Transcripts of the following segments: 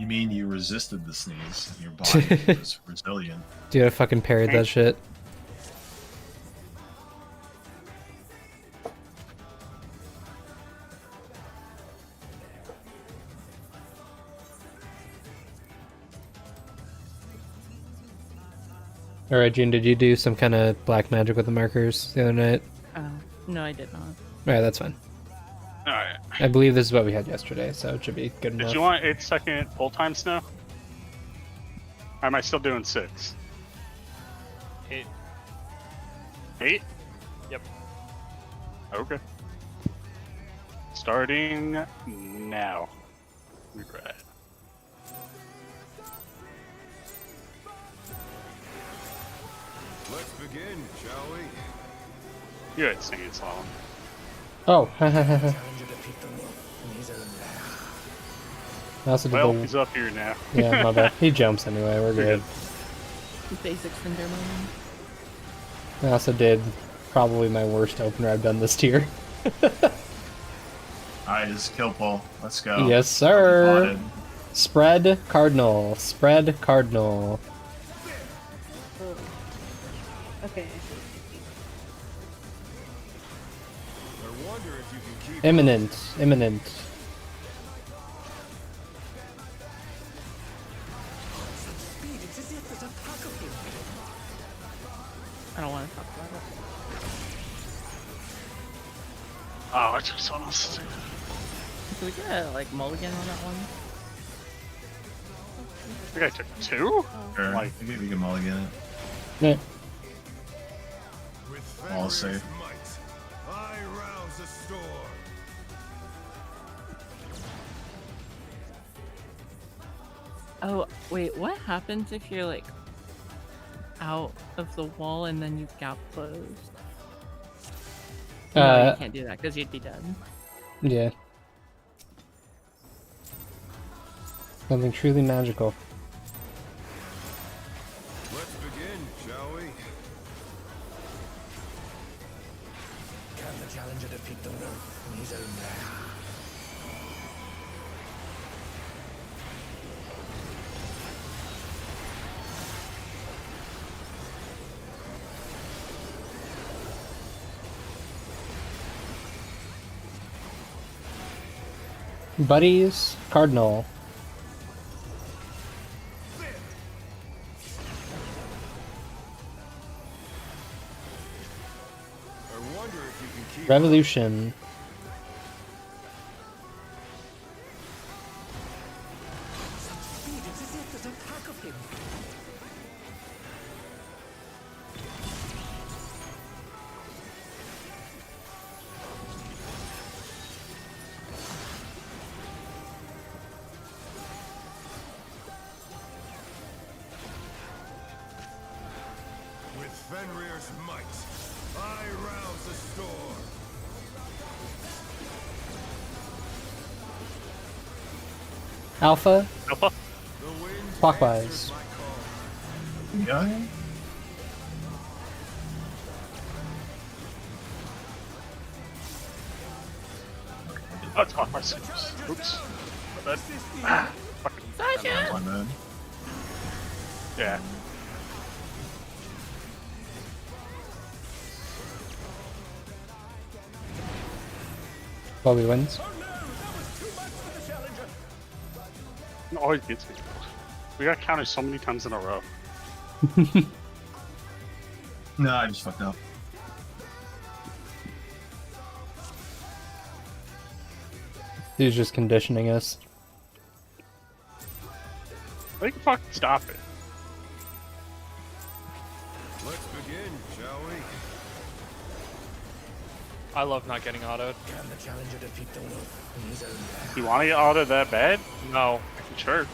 You mean you resisted the sneeze? Your body was resilient. Dude, I fucking parried that shit. Alright, June, did you do some kind of black magic with the markers the other night? No, I did not. Alright, that's fine. Alright. I believe this is what we had yesterday, so it should be good enough. Did you want 8-second full time snow? Or am I still doing 6? 8. 8? Yep. Okay. Starting now. Right. Let's begin, shall we? You ain't singing song. Oh, I also did Well, the... he's up here now. Yeah, my bad. He jumps anyway, we're good. Basic syndrome. I also did probably my worst opener I've done this tier. Alright, this is kill pull. Let's go. Yes, sir. Spread cardinal. Spread cardinal. Okay. I wonder if you can keep Imminent. Imminent. I don't want to talk about it. Oh, I took someone else's. Can we get a like mulligan on that one? I think I took 2? Sure. Like- I think we can mulligan it. Yeah. with All Fenrir's safe. might. I rouse the storm. Oh, wait, what happens if you're like out of the wall and then you gap closed? No, you can't do that because you'd be dead. Yeah. Something truly magical. Let's begin, shall we? Can the challenger defeat the wolf in his own lair? Buddies, cardinal. I wonder if you can keep Revolution. Speed, it's as if there's a pack of him. with Fenrir's might. I rouse the storm. Alpha. Alpha? The wind Clockwise. answers my call. Yeah. Oh, it's clockwise. Oops. My bad. Ah, fucking. My bad. Yeah. Bobby wins. It always gets me. We got counted so many times in a row. No, I just fucked up. He's just conditioning us. They can fucking stop it. Let's begin, shall we? I love not getting autoed. Can the challenger defeat the wolf in his own lair? You want to get auto that bad? No. Sure.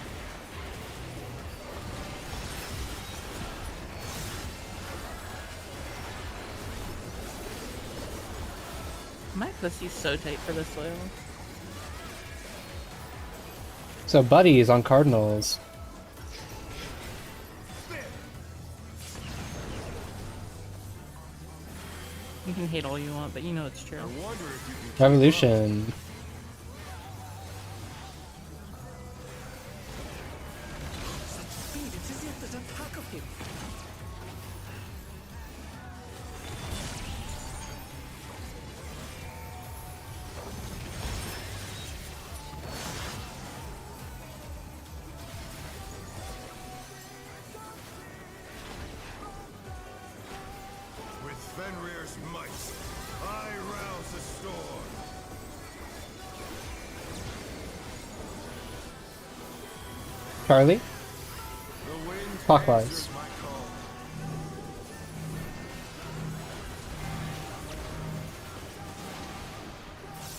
My pussy's so tight for this oil. So buddies on cardinals. You can hate all you want, but you know it's true. I wonder if you can keep Revolution. there's a pack of him. With Fenrir's might, I rouse the storm. Charlie? The wind Clockwise. answers my call.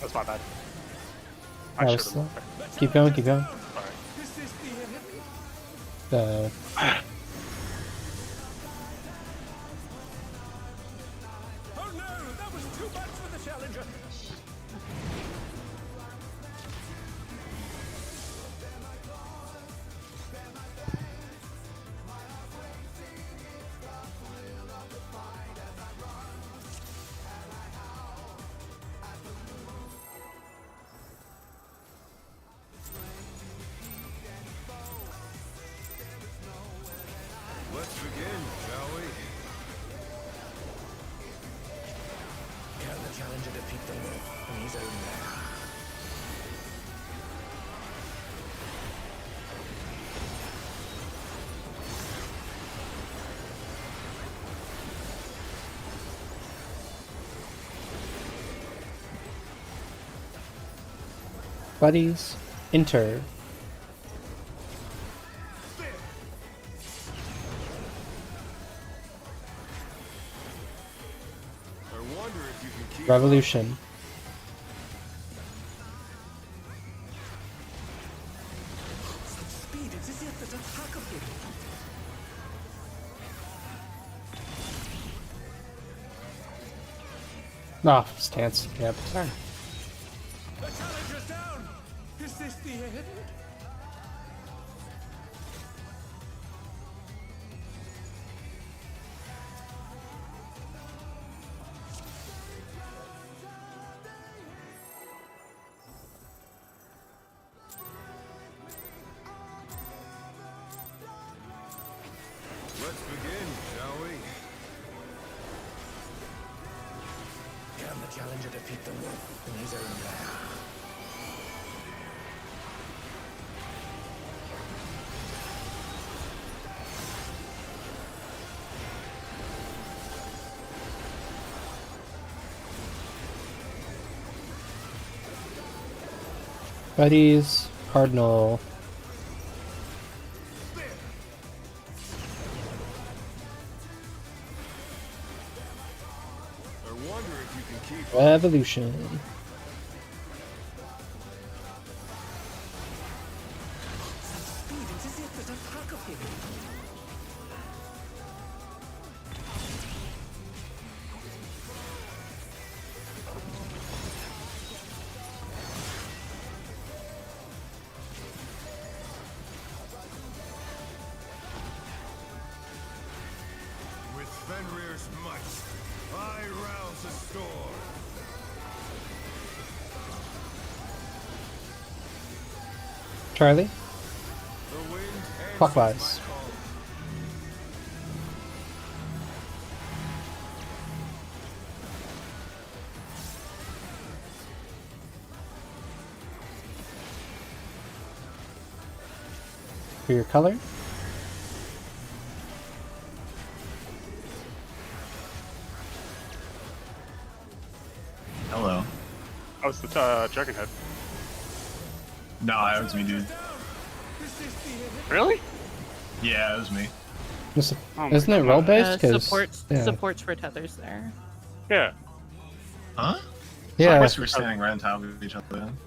That's my bad. That I was should slow. have. Keep going, keep going. Sorry. This is the end. Oh no, that was too much for the challenger. Let's begin, shall we? Can the challenger defeat the wolf in his own lair? Buddies, enter. I wonder if you can keep Revolution. Speed, it's as if there's a pack of him. Ah, stance. Yep. Sorry. The challenger's down. Is this the end? Let's begin, shall we? Can the challenger defeat the wolf in his own lair? Buddies, Cardinal. I wonder if you can keep Revolution. Speed, it's as if there's a pack of him. with Fenrir's might. I rouse the storm. Charlie? The wind answers Clockwise. my call. For your color? Hello. I was the dragon head. No, that was me, dude. Really? Yeah, it was me. This- Oh my Isn't it God. roll based? Supports yeah. supports for tethers there. Yeah. Huh? I Yeah. guess we're standing right on top of each other then.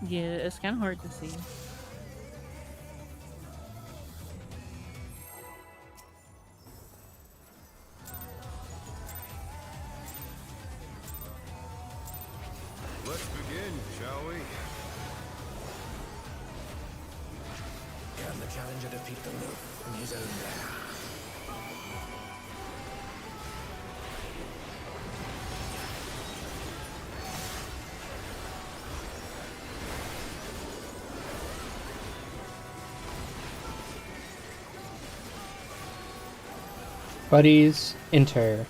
Yeah, it's kind of hard to see. Let's begin, shall we? Can the challenger defeat the wolf in his own lair? Buddies, enter.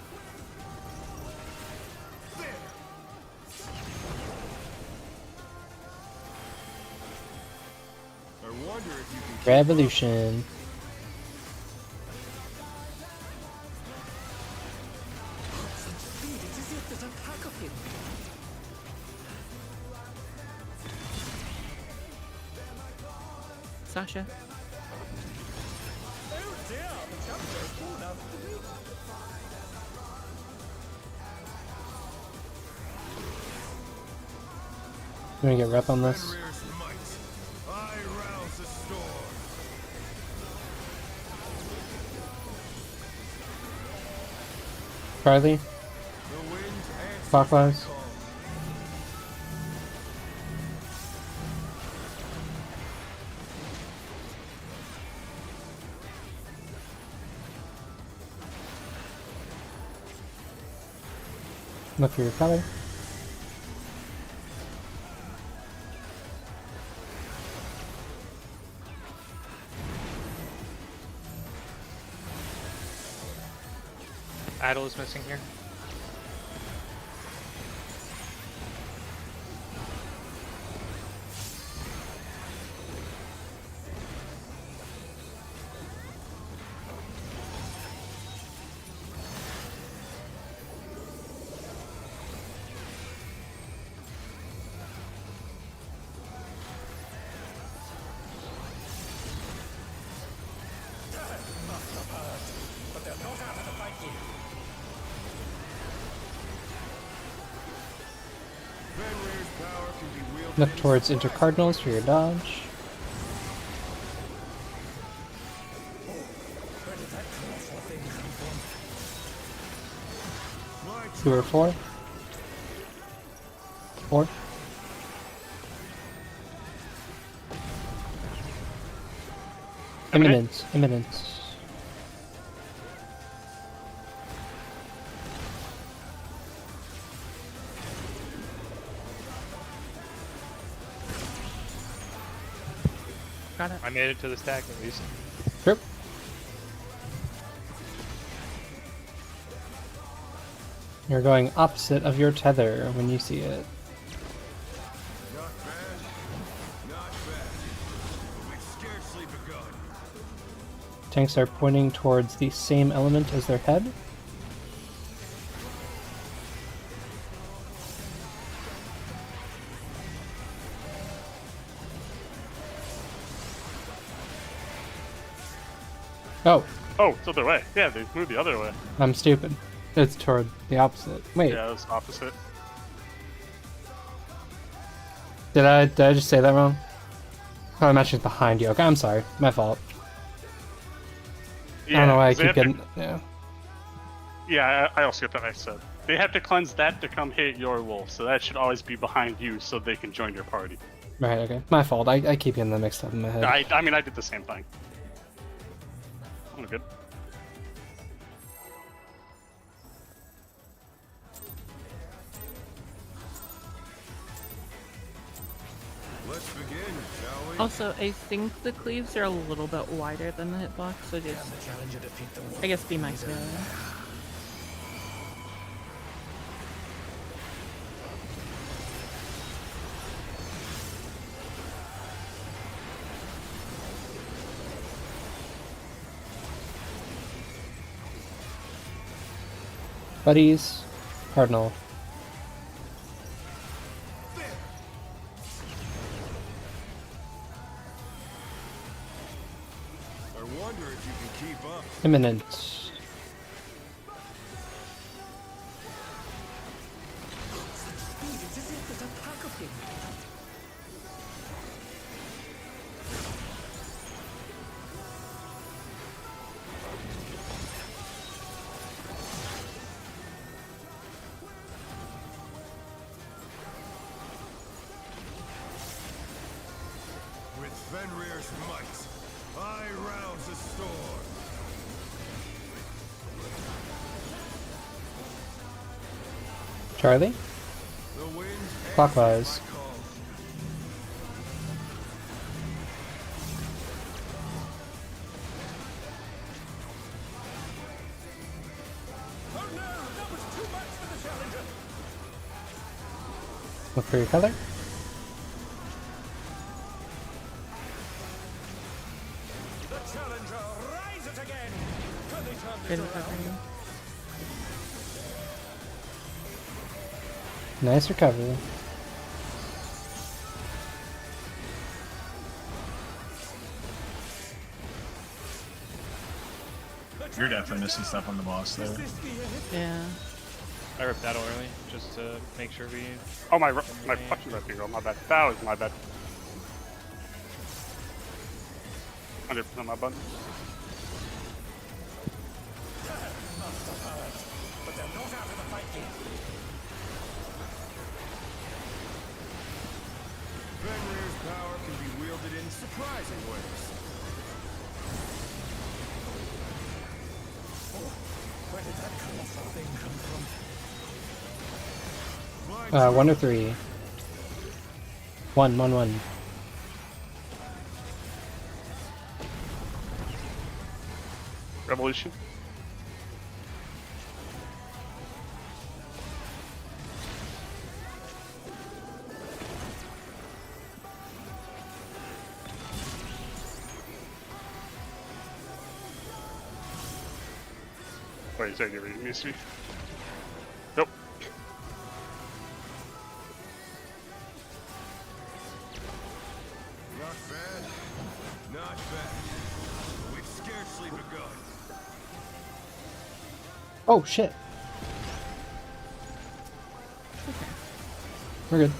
I wonder if you can keep Revolution. Speed, it is it, there's a pack of him. Sasha. Oh dear, the chapter has fallen out of the week. You wanna get rep on this? Fenrir's might. I rouse the storm. Charlie, The wind answers clockwise. my call. Look for your color. Idol is missing here. But they're not out of the fight yet. Fenrir's power can be wielded Look in towards surprise intercardinals for your dodge. Where did that colossal thing come from? My 2 or 4. 4. Imminence. Imminence. Got it. I made it to the stack at least. True. You're going opposite of your tether when you see it. Not bad. Not bad. But we've scarcely begun. Tanks are pointing towards the same element as their head. Oh, Oh, it's the other way. Yeah, they moved the other way. I'm stupid. It's toward the opposite. Wait, Yeah, it's opposite. did I just say that wrong? Oh, I'm actually behind you. Okay, I'm sorry. My fault. Yeah, I don't know why I 'cause they keep have to- getting. Yeah. Yeah, I also get that mixed up. They have to cleanse that to come hit your wolf, so that should always be behind you so they can join your party. Right, okay. My fault. I keep getting that mixed up in my head. I mean, I did the same thing. I'm good. Let's begin, shall we? Also, I think the cleaves are a little bit wider than the hitbox, so just, Can the challenger defeat the wolf? I guess, be mindful. Buddies, Cardinal. I wonder if you can keep up. Imminent. Speed, it is it, there's a pack of him. With Fenrir's might, I rouse the storm. Charlie? The wind answers Clockwise. my call. Look for your color. The challenger rises again. Can they turn Good this around? recovery. Nice recovery. You're definitely missing stuff on the boss there. Yeah. I ripped that early just to make sure we. Oh my fucking red hero, my bad. That was my bad. 100% my button. But they're not out of the fight yet. Fenrir's power can be wielded in surprising ways. Where did that colourful thing come from? My 1 or 3. 1, 1, 1. Revolution. Wait, is that you reading me? Nope. Not bad. Not bad. We've scarcely begun. Oh shit. We're good.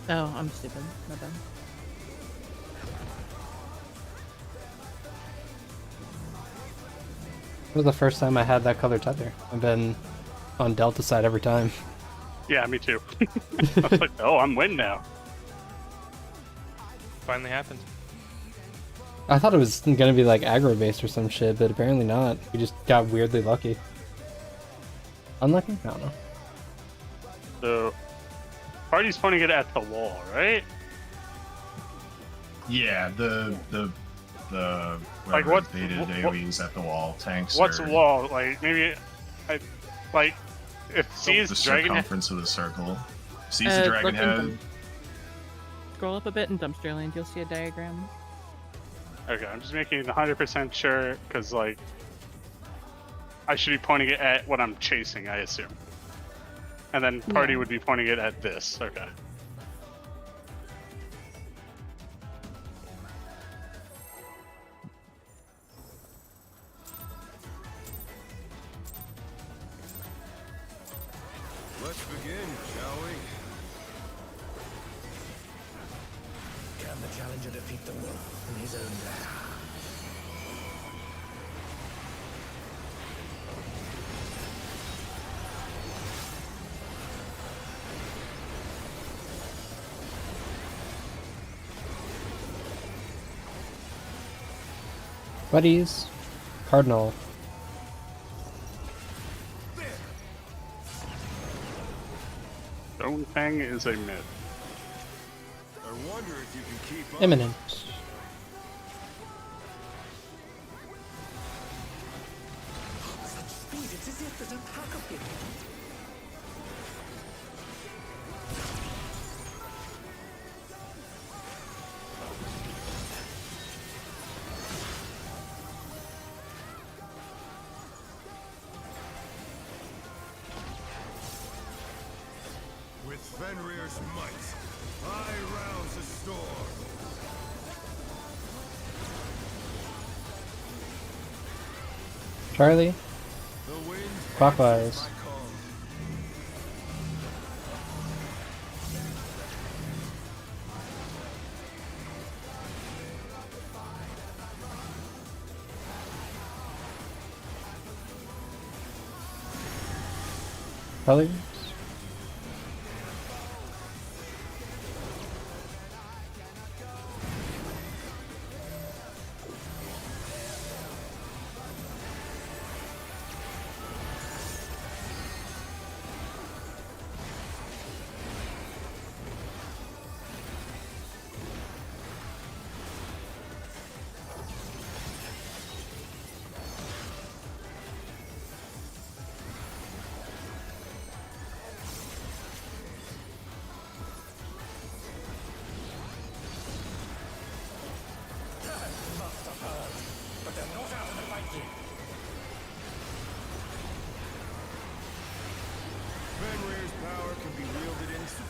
Oh, I'm stupid. My bad. This was the first time I had that color tether. I've been on Delta side every time. Yeah, me too. I was like, oh, I'm win now. Finally happened. I thought it was gonna be like aggro based or some shit, but apparently not. We just got weirdly lucky. Unlucky? I don't know. So, party's pointing it at the wall, right? Yeah, the Like, whatever what- beta what- AoE's at the wall tanks. What's are wall? Like, maybe, like, if the C's dragon. circumference of the circle. Sees Uh, the dragon look in head. the- Scroll up a bit in Dumpster Land, you'll see a diagram. Okay, I'm just making 100% sure because, like, I should be pointing it at what I'm chasing, I assume. And then party Yeah. would be pointing it at this. Okay. Let's begin, shall we? Can the challenger defeat the wolf in his own lair? Buddies. Cardinal. Stone Fang is a myth. I wonder if you can keep up. Imminent. Such speed, it's as if there's a pack of him. With Fenrir's might, I rouse a storm. Charlie. The wind Clockwise. answers my call. Colors.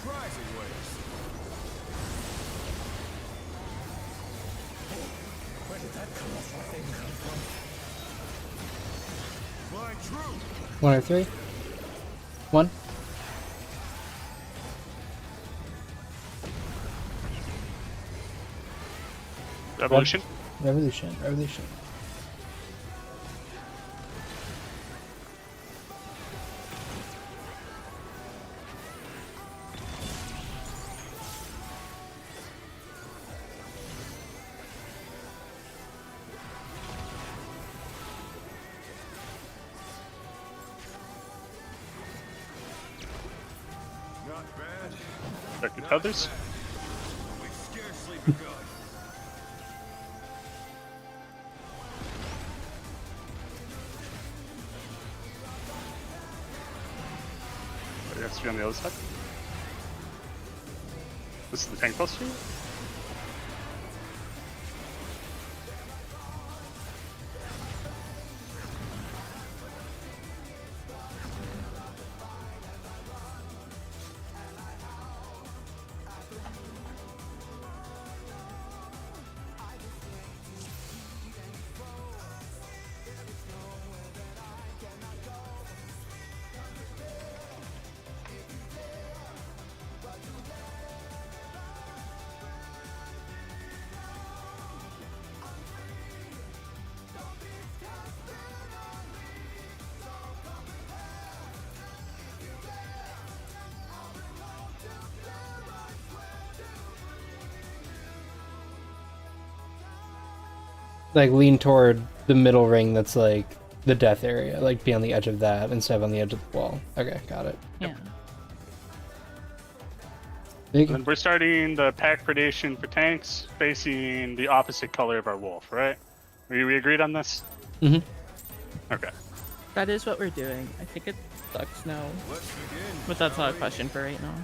surprising ways. Where did that colossal thing come from? Flying true. 1 or 3? 1. Evolution. Revolution. Revolution. Not bad. Check the tethers. We've scarcely begun. It has to be on the other side. This is the tank post. Like lean toward the middle ring that's like the death area, like be on the edge of that instead of on the edge of the wall. Okay, got it. Yeah. Big. And then we're starting the pack predation for tanks, facing the opposite color of our wolf, right? We agreed on this? Mhm. Okay. That is what we're doing. I think it sucks now. Let's begin. But that's not a question for right now.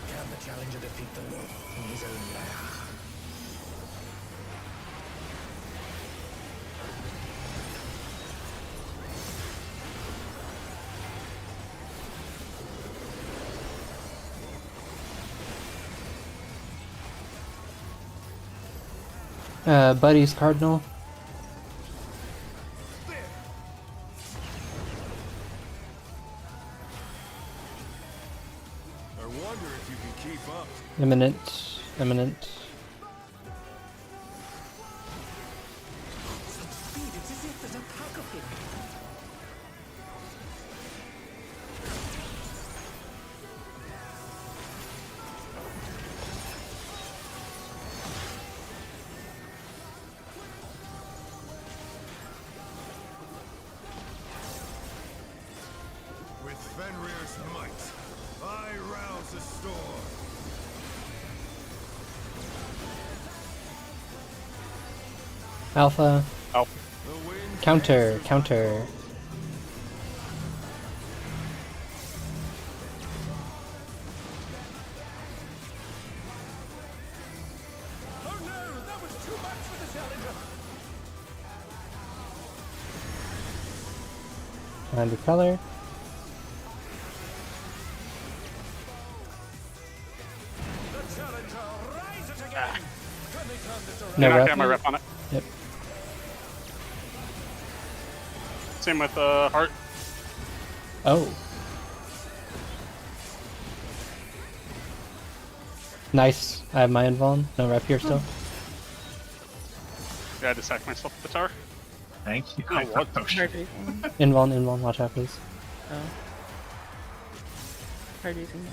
Can the challenger defeat the wolf in his own lair? Buddies Cardinal. I wonder if you can keep up. Imminent. Imminent. Such speed, it's as if there's a pack of him. With Fenrir's might, I rouse the storm. Alpha. Oh, The wind Counter. answers Counter. Oh no, that was too much for the challenger. Find the color. The challenger rises again. Can they turn this around? No you're not rep. getting my rep on it. Yep. Same with heart. Oh. Nice. I have my invuln. No rep here still. Yeah, I had to sack myself at the tower. Thank you. Oh, what? Oh, shit. Hard using. Invuln. Watch out, please. Oh. Hard using now.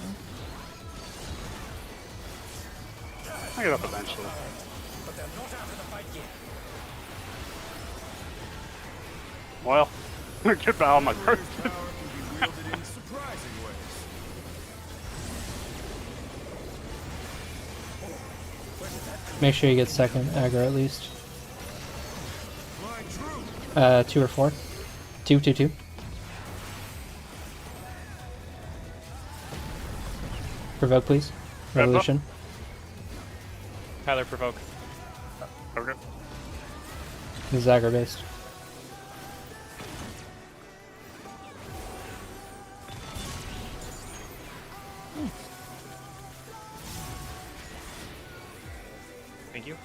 I get up eventually. But they're not out of the fight yet. Well, goodbye all my cards. power can be wielded in surprising ways. Make sure you get second aggro at least. Flying true. 2 or 4. 2. Provoke, please. Revolution. Tyler, provoke. Okay. This is aggro based. Thank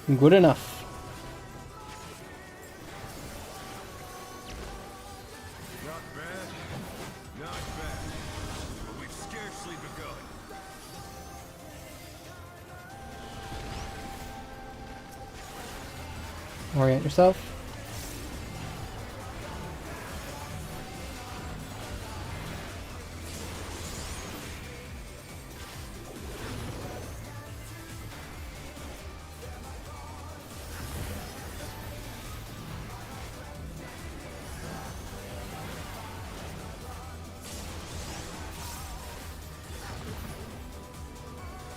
you. Good enough. Not bad. Not bad. But we've scarcely begun. Orient yourself.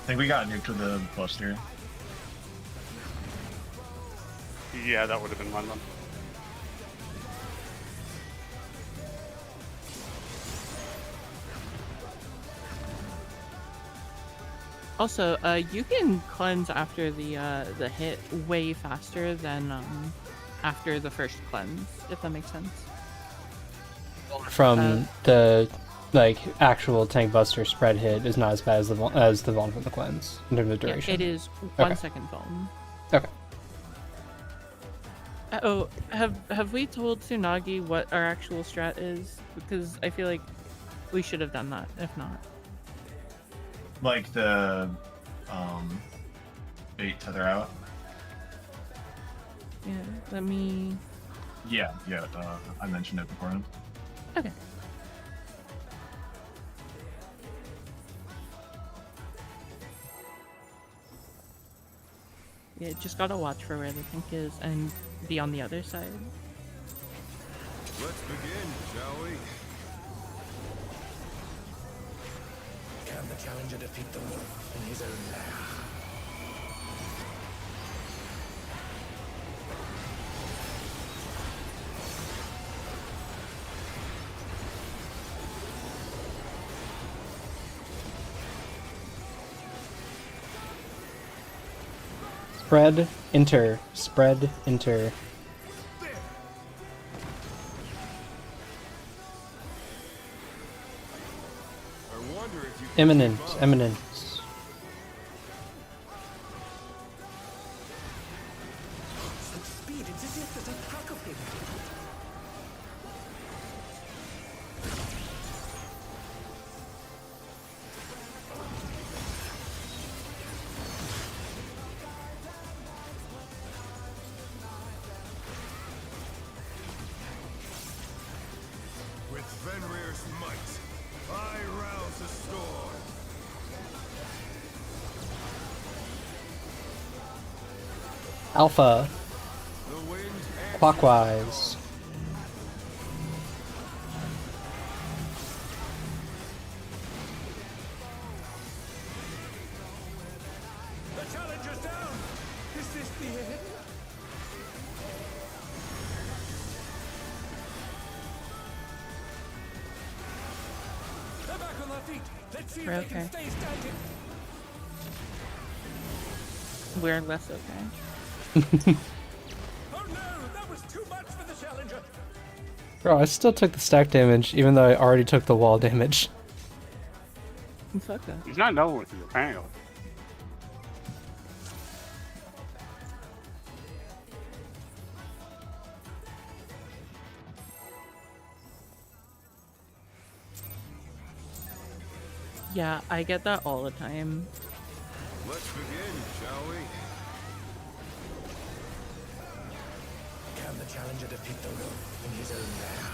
I think we got nuked with the Buster. Yeah, that would have been one of them. Also, you can cleanse after the hit way faster than after the first cleanse, if that makes sense. From the like actual tank buster spread hit is not as bad as the vuln from the cleanse in terms of Yeah, duration. it is Okay. 1 second vuln. Okay. Oh, have we told Tsunagi what our actual strat is? Because I feel like we should have done that, if not. Like the bait tether out. Yeah, let me... Yeah, I mentioned it beforehand. Okay. Yeah, just gotta watch for where the tank is and be on the other side. Let's begin, shall we? Can the challenger defeat the wolf in his own lair? Spread, enter, spread, enter. I wonder if you can Imminent, keep up. imminent. Such speed, it's as if there's a pack of him. With Fenrir's might, I rouse the storm. Alpha, The wind answers. clockwise. The challenger's down! Is this the end? They're back on their feet! Let's see if We're they can okay. stay standing! We're less okay. Oh no! That was too much for the challenger! Bro, I still took the stack damage, even though I already took the wall damage. Fuck that. He's not knowing with you, apparently. Yeah, I get that all the time. Let's begin, shall we? Can the challenger defeat the wolf in his own lair?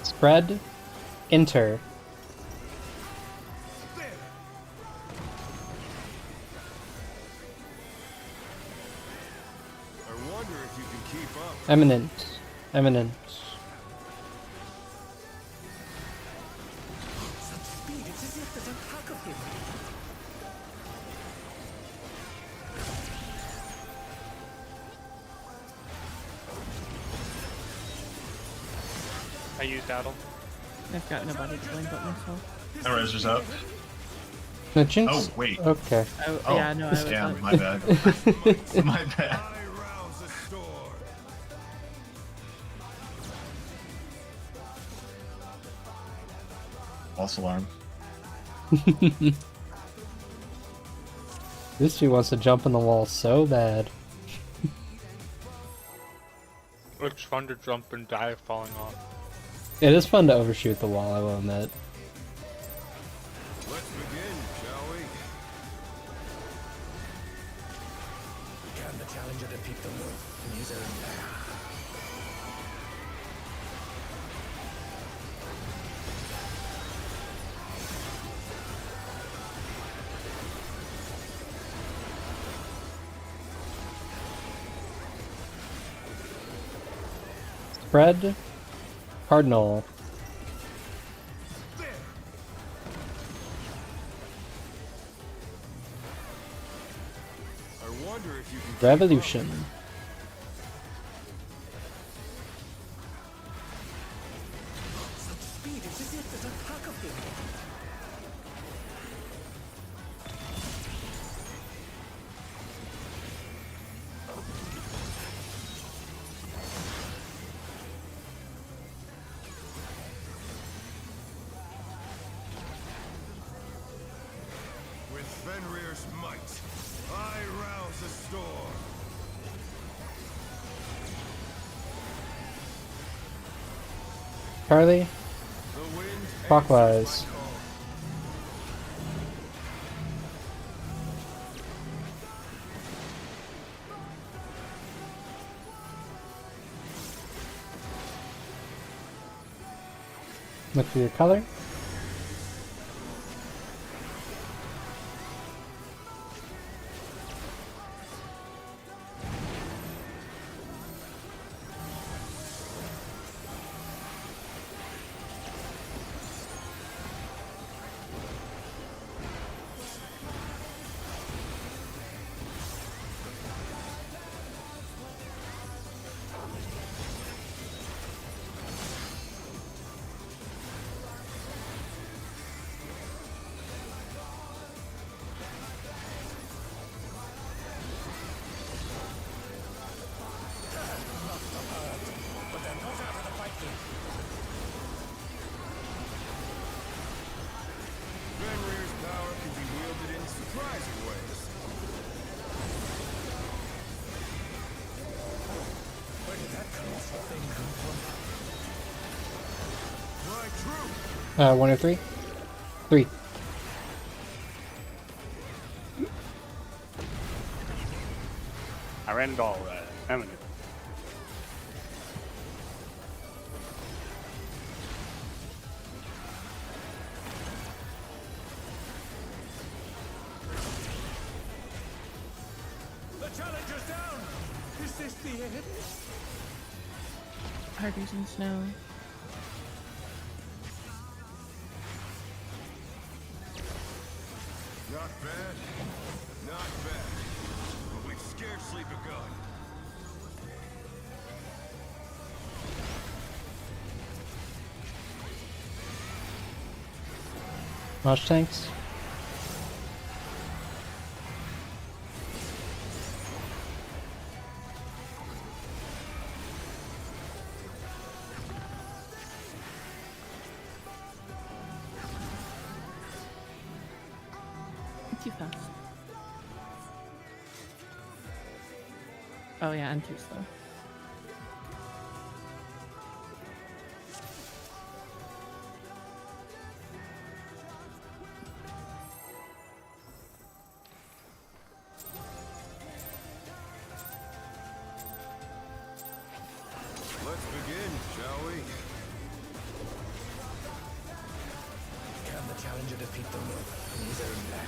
Spread, enter. I wonder if you can keep up. Eminent, eminent. Such speed, it's as if there's a pack of him. I used Battle. I've got nobody to blame but myself. No razors up. No, Jinx. Oh, wait. Okay. Oh, Yeah, no, I was damn, like, my bad. My bad. I rouse the storm. False alarm. This dude wants to jump in the wall so bad. It's fun to jump and die falling off. It is fun to overshoot the wall, I will admit. Let's begin, shall we? Can the challenger defeat the wolf in his own lair? Spread. Cardinal. I wonder if you can. Revolution. Such speed, it is it that attack of him. With Fenrir's might, I rouse the storm. Charlie. The wind Clockwise. answers my call. Look for your color. Fenrir's power can be wielded in surprising ways. Where did that colossal thing come from? My true. 1 or 3? 3. I ran it all eminent. The challenger's down! Is this the end? Hardy's in snow. Not bad. Not bad. But we've scarcely begun. March tanks. Too fast. Oh yeah, and too slow. Let's begin, shall we? Can the challenger defeat the wolf in his own lair?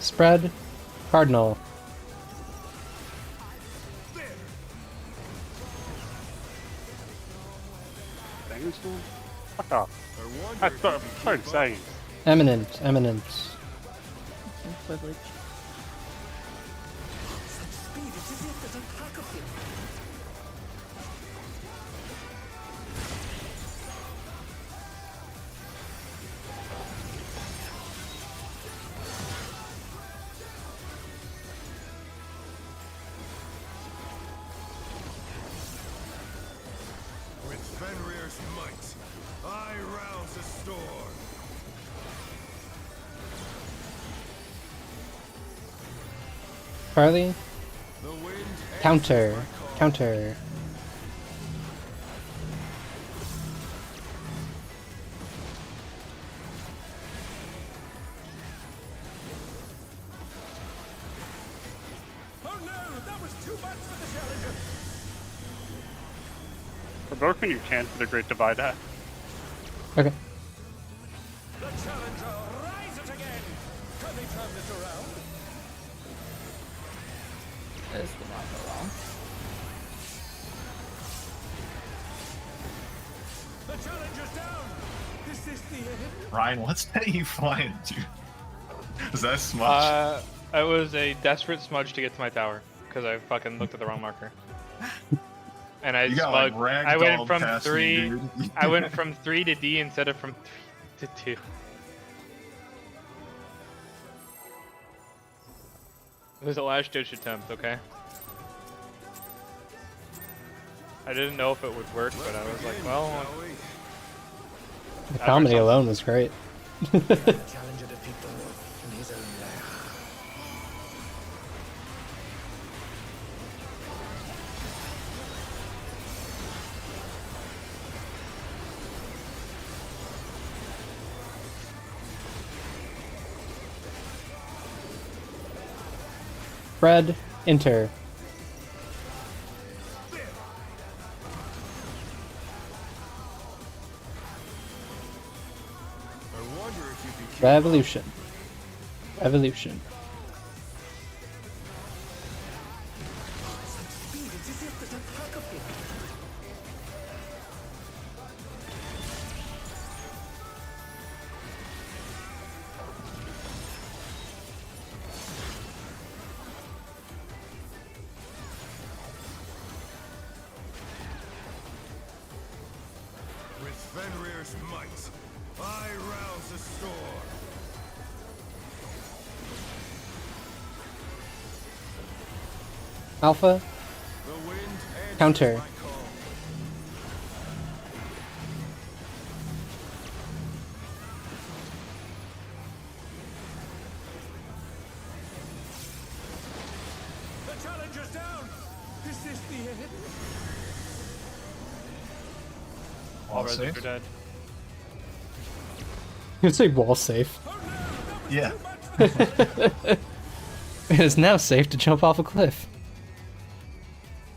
Spread. Cardinal. Things, man? Fuck off. I wonder I if thought, you can started keep up. saying. Eminent, eminent. Some privilege. Such speed, it's as if there's a pack of him. With Fenrir's might, I rouse the storm. Charlie, The wind answers counter, my call. counter. Oh no, that was too much for the challenger. Provoke when you can for the Great Divide Hat. Okay. The challenger rises again. Can they turn this around? This will not go wrong. The challenger's down. Is this the end? Ryan, what's that you flying to? Is that smudge? It was a desperate smudge to get to my tower because I fucking looked at the wrong marker. And I You got, like, smudged. I went ragdolled from past me, 3. dude. I went from 3 to D instead of from 3 to 2. It was a last ditch attempt, okay? I didn't know if it would work, but I was like, well, Shall we? The comedy alone was great. Can the challenger defeat the wolf in his own lair? Fred, enter. I wonder if you can keep Revolution. Revolution. Such speed, it's as if there's a pack of him. with Fenrir's might. I rouse the storm. Alpha, The wind answers Counter. my call. The challenger's down. Is this the end? all All residents safe? are dead. you'd say wall safe. Oh no, that was Yeah. too much for the challenger. It is now safe to jump off a cliff.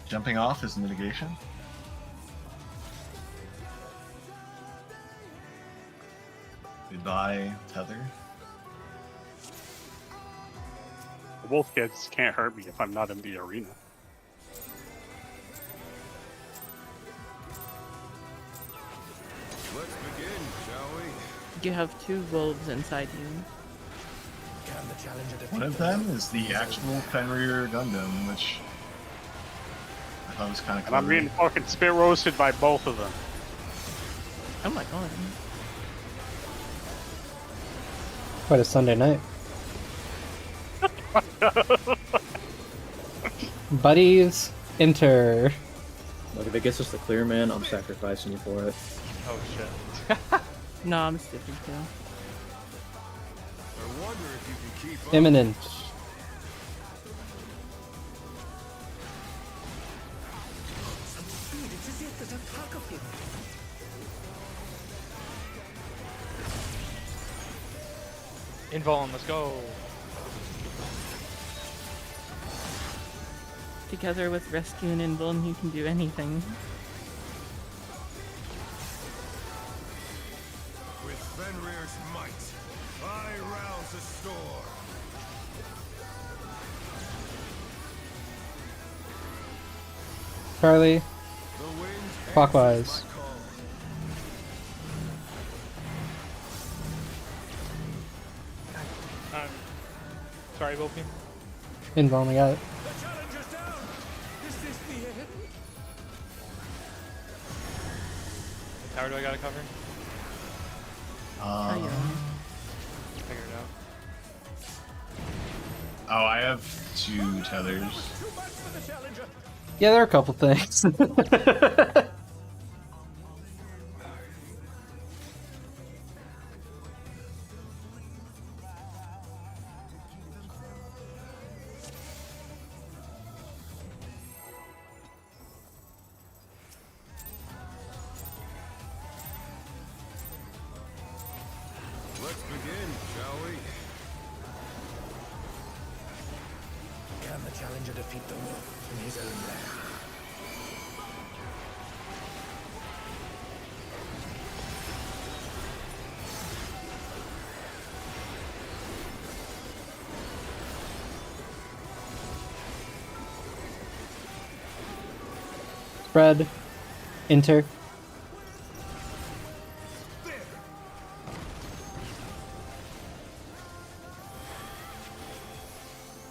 Jumping off is mitigation. Goodbye, tether. The wolf kids can't hurt me if I'm not in the arena. Let's begin, shall we? You have 2 wolves inside you. Can the challenger defeat One of the them wolf is in the his own actual lair? Fenrir Gundam, which I thought was kind of And I'm clever. being fucking spit roasted by both of them. Oh my god. Quite a Sunday night. Buddies, enter. Look, if it gets us the clear, man, I'm sacrificing you for it. Oh shit. No, I'm stupid too. I wonder if you can keep up. Imminent. Such speed, it's as if there's a pack of him. Invuln, let's go. Together with Rescue and Invuln, you can do anything. With Fenrir's might, I rouse the storm. Charlie, The wind answers Clockwise. my call. Sorry, Volpe. Invuln, I got it. The challenger's down! Is this the end? What tower do I gotta cover? Um, Figure it out. oh, I have 2 tethers. Too much for the challenger! Yeah, there are a couple things. Let's begin, shall we? Can the challenger defeat the wolf in his own lair? Spread. Enter.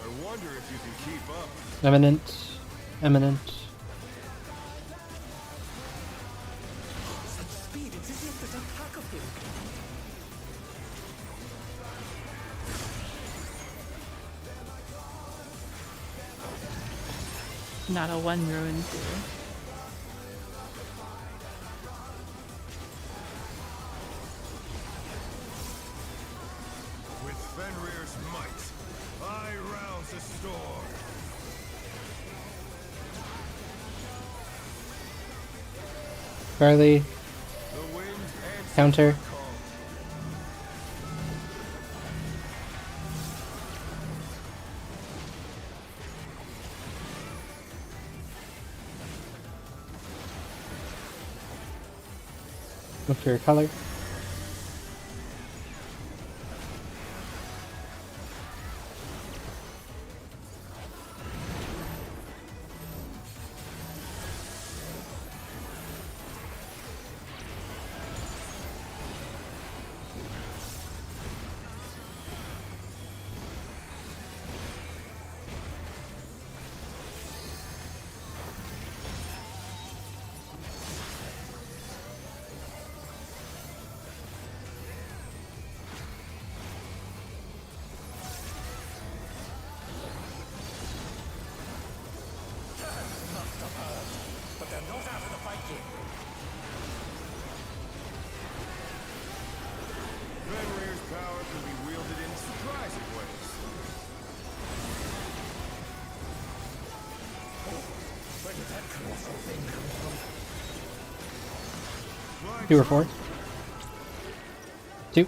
I wonder if you can keep up. Eminent. Eminent. Such speed, it's as if there's a pack of him. Not a one ruin too. With Fenrir's might, I rouse a storm. Barley. The wind answers Counter. my call. Look for your color. But they're not out of the fight yet. Fenrir's power can be wielded in surprising ways. Where did that colossal thing come from? 2 or 4. 2.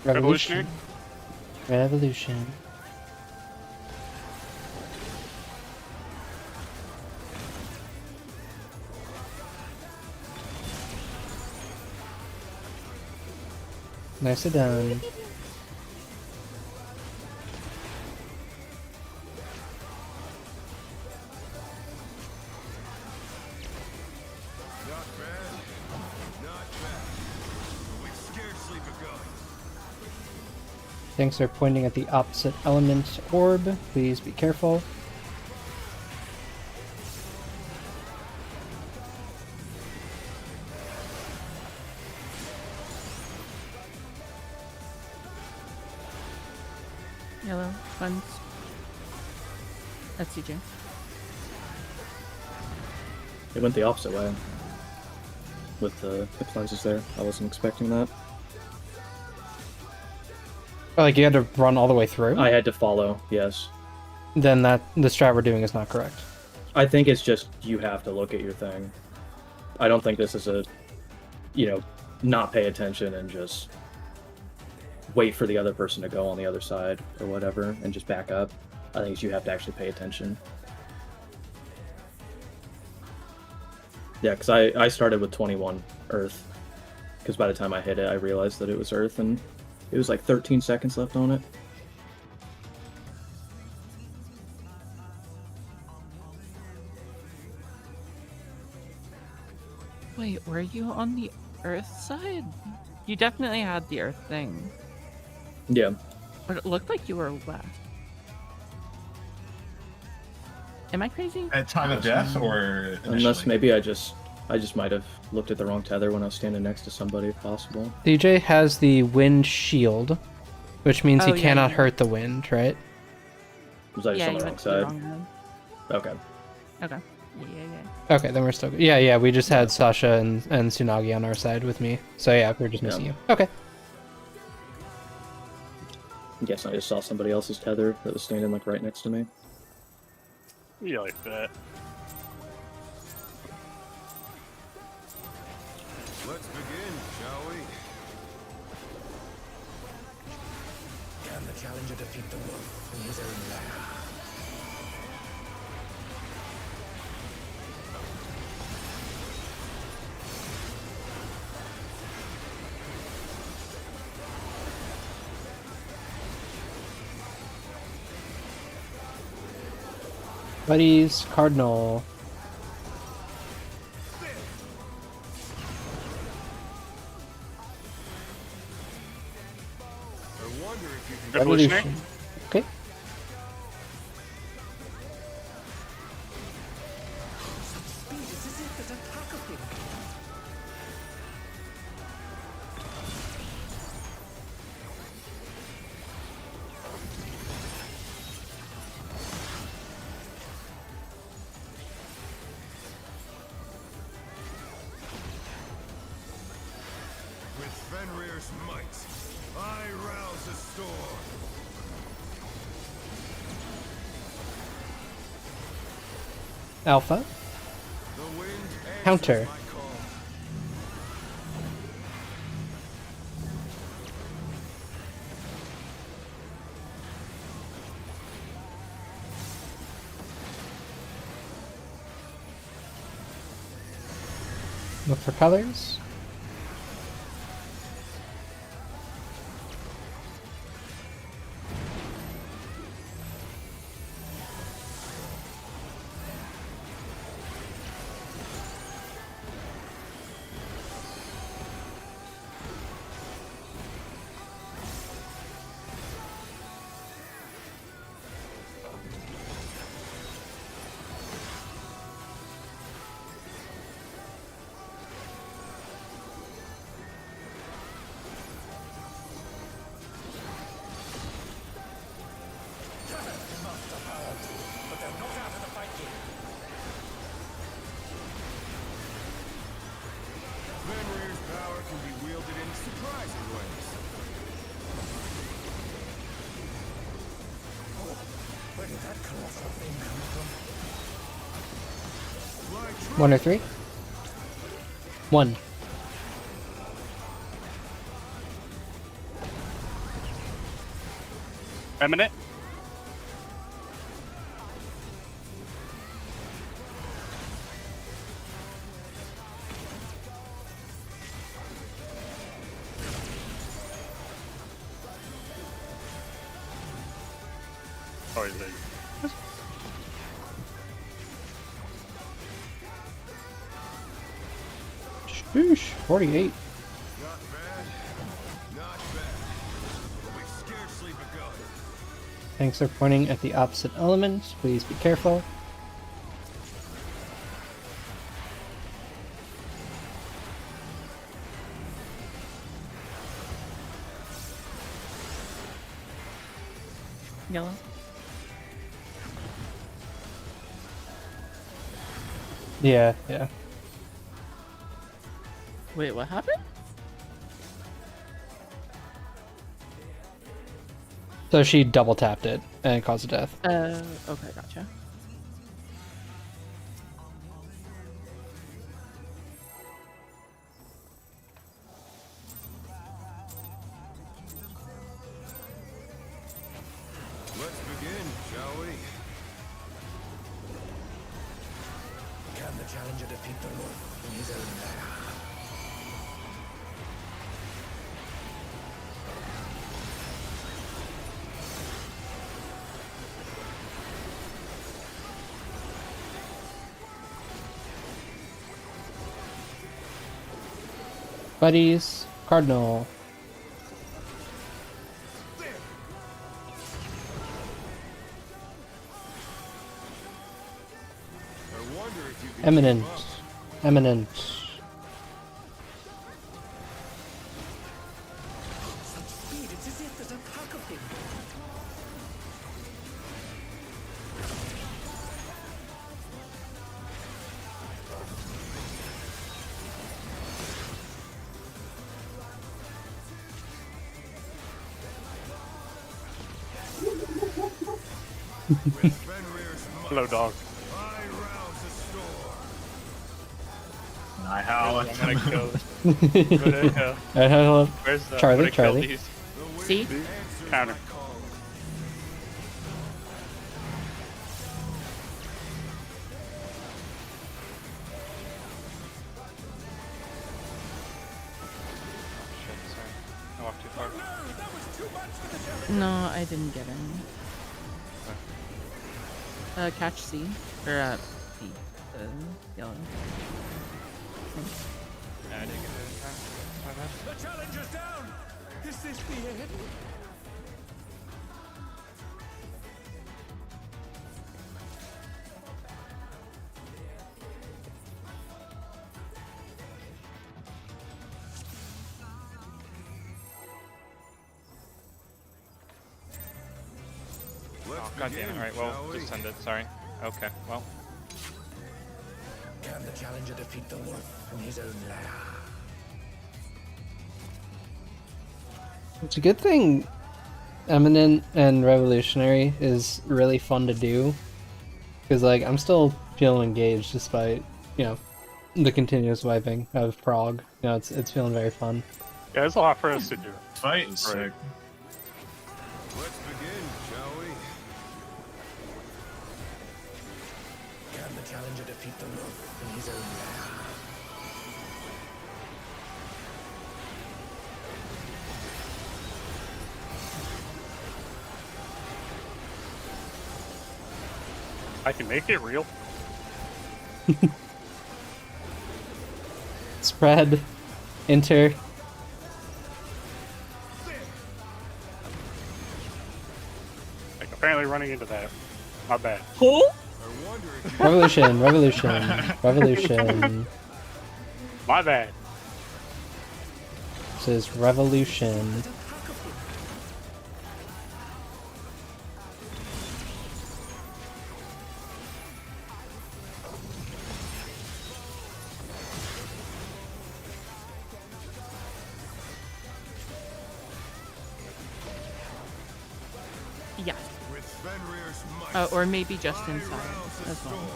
Revolutionary? Revolution. Nicely done. Not bad. Not bad. But we've scarcely begun. Things are pointing at the opposite element orb. Please be careful. Yellow funds. That's CJ. It went the opposite way. With the cleanses there. I wasn't expecting that. Oh, like you had to run all the way through? I had to follow, yes. Then the strat we're doing is not correct. I think it's just you have to look at your thing. I don't think this is a, not pay attention and just wait for the other person to go on the other side or whatever and just back up. I think you have to actually pay attention. Yeah, because I started with 21 Earth. Because by the time I hit it, I realized that it was Earth, and it was like 13 seconds left on it. Wait, were you on the Earth side? You definitely had the Earth thing, Yeah. but it looked like you were west. Am I crazy? At time of death or initially? Unless maybe I just might have looked at the wrong tether when I was standing next to somebody, if possible. DJ has the wind shield, which means Oh, he yeah, cannot you- hurt the wind, right? Was I just Yeah, on you the wrong went to the side? wrong one. Okay. Okay. Yeah. Okay, then we're still good. Yeah, we just had Sasha and Tsunagi on our side with me. So yeah, we're just missing Yeah. you. Okay. I'm guessing I just saw somebody else's tether that was standing like right next to me. You like that? Let's begin, shall we? Can the challenger defeat the wolf in his own lair? Buddies, Cardinal. I wonder if you can Evolutionary? Evolution. Okay. Speed is as if that attack of him. with Fenrir's might. I rouse the storm. Alpha. The wind answers Counter. my call. Look for colors. But they're not out of the fight yet. Fenrir's power can be wielded in surprising ways. Where did that colossal thing come from? Like 1 or 3? 1. Eminent? Oh, he's big. Shoosh, 48. not bad, not bad. We've scarcely begun. Tanks are pointing at the opposite element. Please be careful. Yellow. Yeah. Wait, what happened? So she double tapped it and caused a death. Okay, gotcha. Let's begin, shall we? Can the challenger defeat the wolf in his own lair? Buddies, Cardinal. I wonder if you can Eminent. keep up. Eminent. Such speed, it's as if there's a pack of him. With Fenrir's might, Hello, dog. I rouse the storm. And I howl I'm at gonna them. kill. Hello. Hello. Where's the Charlie, I'm gonna kill Charlie. these. The wind See? answers Counter. my call. Shit, sorry. I walked too far. No, I didn't get any. Catch C. Or, B. Yellow. Yeah, I didn't get it in time. That's my bad. The challenger's down! Is this the end? Let's Oh, god damn begin, it. Alright, well, shall we? just send it. Sorry. Okay, well. Can the challenger defeat the wolf in his own lair? It's a good thing Eminent and Revolutionary is really fun to do. Because, like, I'm still feeling engaged despite, you know, the continuous wiping of Prague. You know, it's feeling very fun. Yeah, there's a lot for us to do. Fight is Right. sick. Let's begin, shall we? Can the challenger defeat the wolf in his own lair? I can make it real. Spread. Enter. Like, apparently running into that. My bad. I wonder if you Revolution, revolution, revolution. My bad. This is revolution. Yeah. with Fenrir's might, Or maybe just I inside rouse the as well. storm.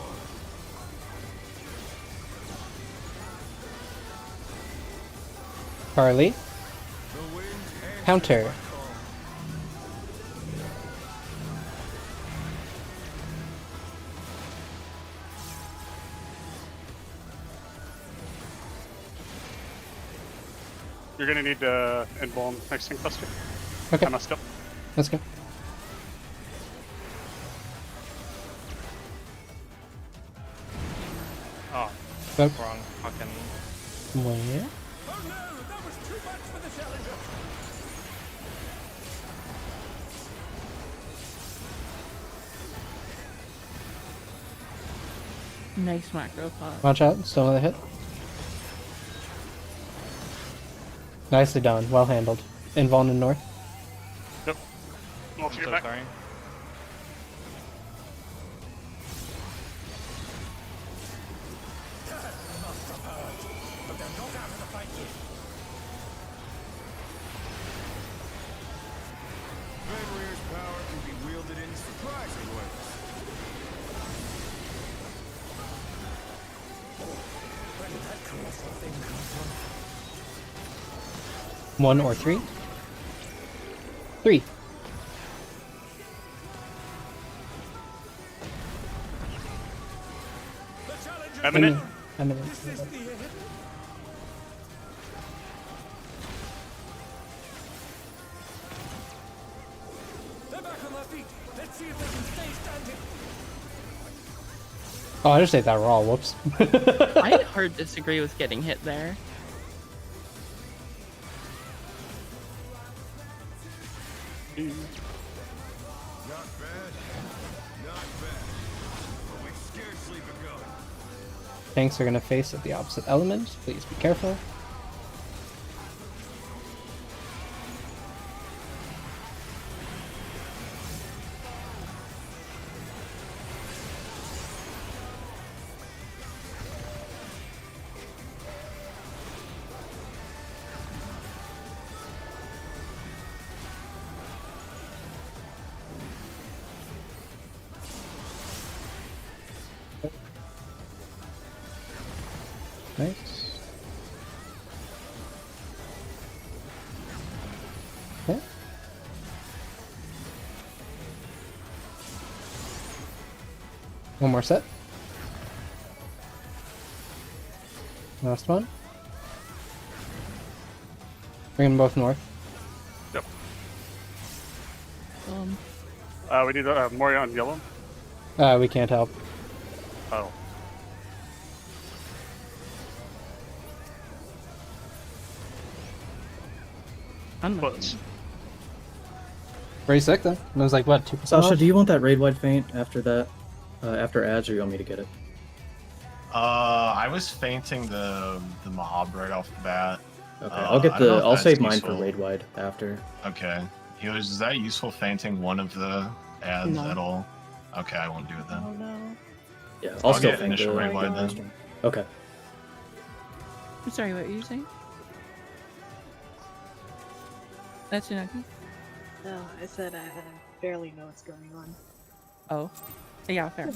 Carly. The wind answers Counter. my call. You're gonna need to embalm next thing cluster. Okay, I messed up. let's go. Oh, Go. wrong fucking. Where? Oh no! That was too much for the challenger! Nice macro pot. Watch out, still another hit. Nicely done, well handled. Invuln in north. Nope. I'm Multi so back. sorry. But they're not out of the fight yet. Fenrir's power can be wielded in surprising ways. Where did that colossal thing come from? 1 or 3? 3. The challenger! Eminent. Eminent. Is this the end? They're back on their feet. Let's see if they can stay standing. Oh, I just ate that raw, whoops. I hard disagree with getting hit there. Not bad. Not bad. But we've scarcely begun. Tanks are going to face at the opposite element. Please be careful. Nice. Okay. One more set. Last one. Bring them both north. Yep. Um, We need more on yellow. We can't help. Oh. unlucky. But Pretty sick though. It was like what, 2%? Sasha, off? do you want that raid wide feint after that? After ads, or you want me to get it? I was fainting the mob right off the bat. Okay, I I'll get don't know the. if I'll that's save mine for useful. raid wide after. Okay. Healers, is that useful fainting one of the ads No. at all? Okay, I won't do it then. Oh no. Yeah, I'll I'll still get feint initial the raid wide last then. one. Okay. I'm sorry, what were you saying? That's Unagi? No, I said I barely know what's going on. Oh. Yeah, fair.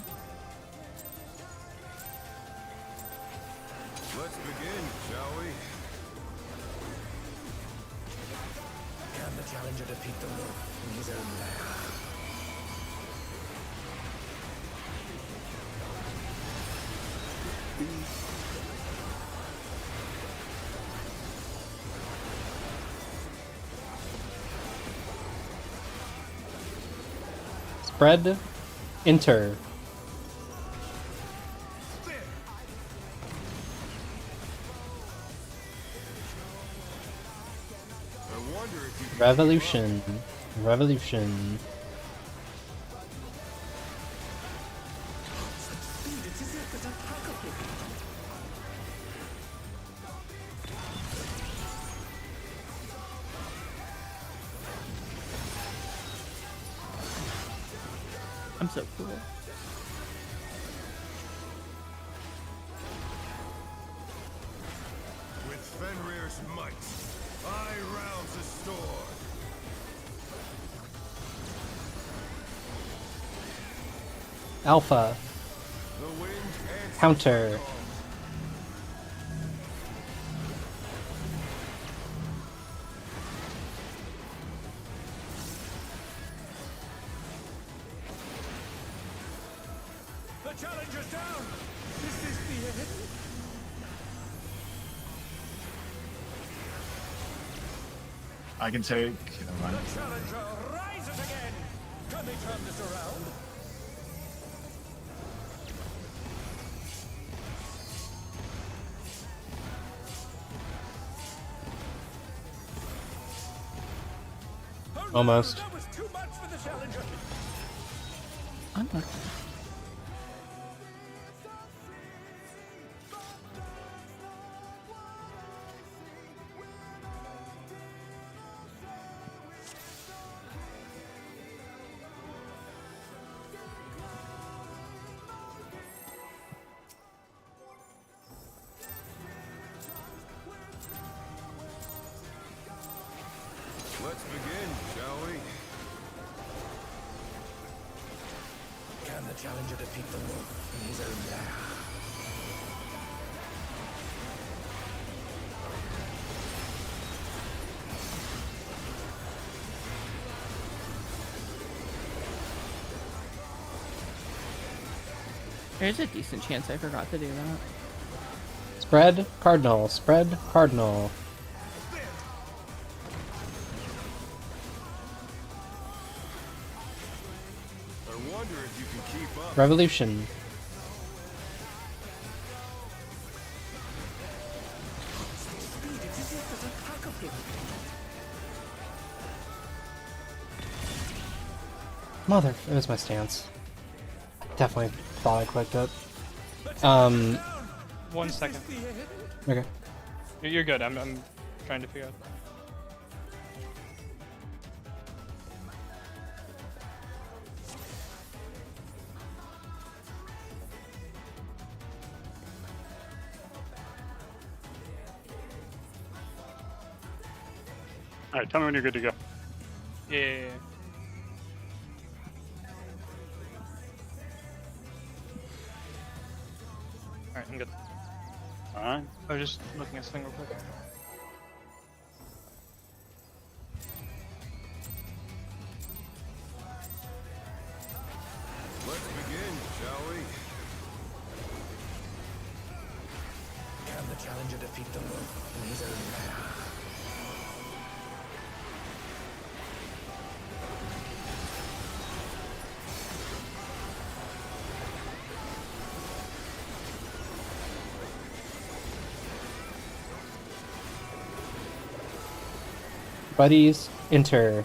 Let's begin, shall we? Can the challenger defeat the wolf in his own lair? Spread. Enter. I wonder if you can Revolution. Revolution. I'm so cool. With Fenrir's might, I rouse the sword. Alpha. The wind answers Counter. my call. The challenger's down! Is this the end? I can take. Never mind. The challenger rises again! Can they turn this around? Oh no, Almost. that was too much for the challenger! Unlucky. Let's begin, shall we? Can the challenger defeat the wolf in his own lair? There's a decent chance I forgot to do that. Spread. Cardinal. Spread. Cardinal. I wonder if you can keep up. Revolution. Mother, it was my stance. Definitely thought I clicked it. 1 second. Okay. You're good. I'm trying to figure out. All right, tell me when you're good to go. Yeah. Alright, I'm good. All right. I was just looking at something real quick. Let's begin, shall we? Can the challenger defeat the moon in his own lair? Buddies, enter.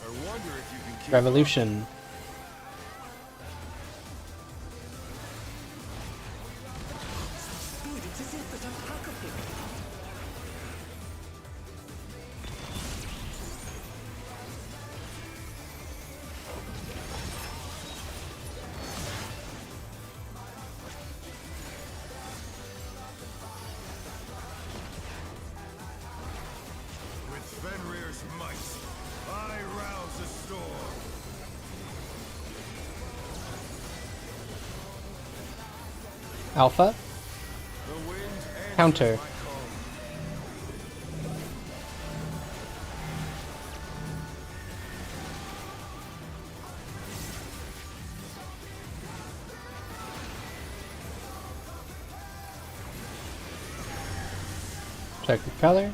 I wonder if you can keep Revolution. with Fenrir's might. I rouse the storm. Alpha. The wind answers Counter. my call. Check the color.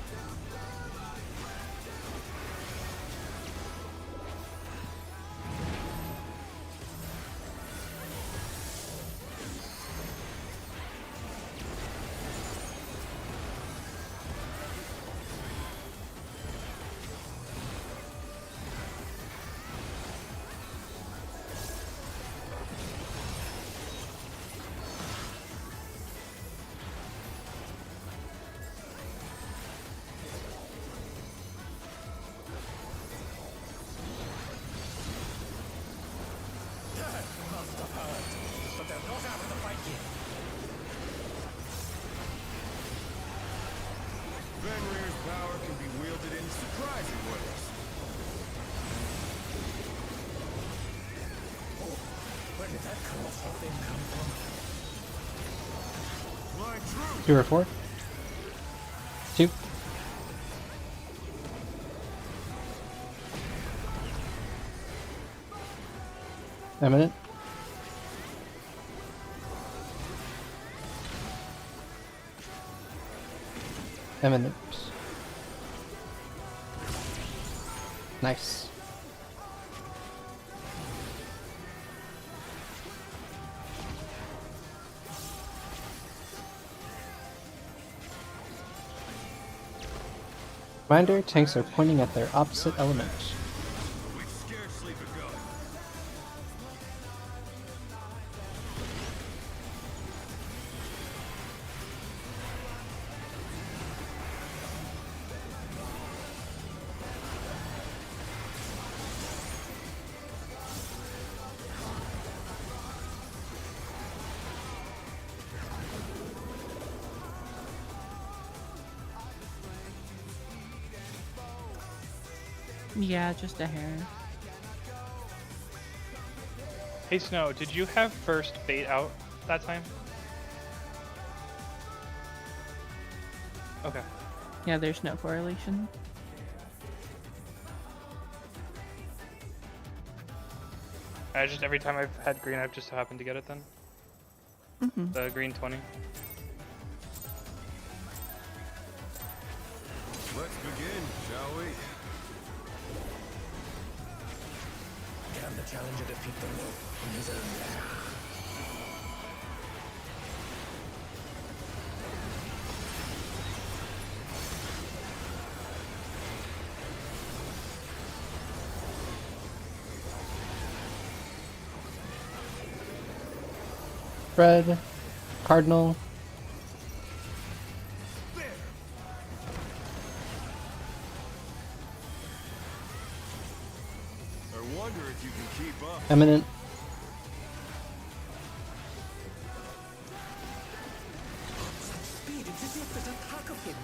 But they're not out of the fight yet. Fenrir's power can be wielded in surprising ways. Where did that colossal thing come from? My truth. 2 or 4. 2. Eminent. Eminent. Nice. Reminder, tanks are pointing at their opposite element. We've scarcely begun. Yeah, just a hair. Hey Snow, did you have first bait out that time? Okay. Yeah, there's no correlation. I just every time I've had green, I've just happened to get it then. Mm-hmm. The green 20. Let's begin, shall we? Can the challenger defeat the moon in his own lair? red, cardinal. I wonder if you can keep up. Eminent. Speed into the opposite attack of him.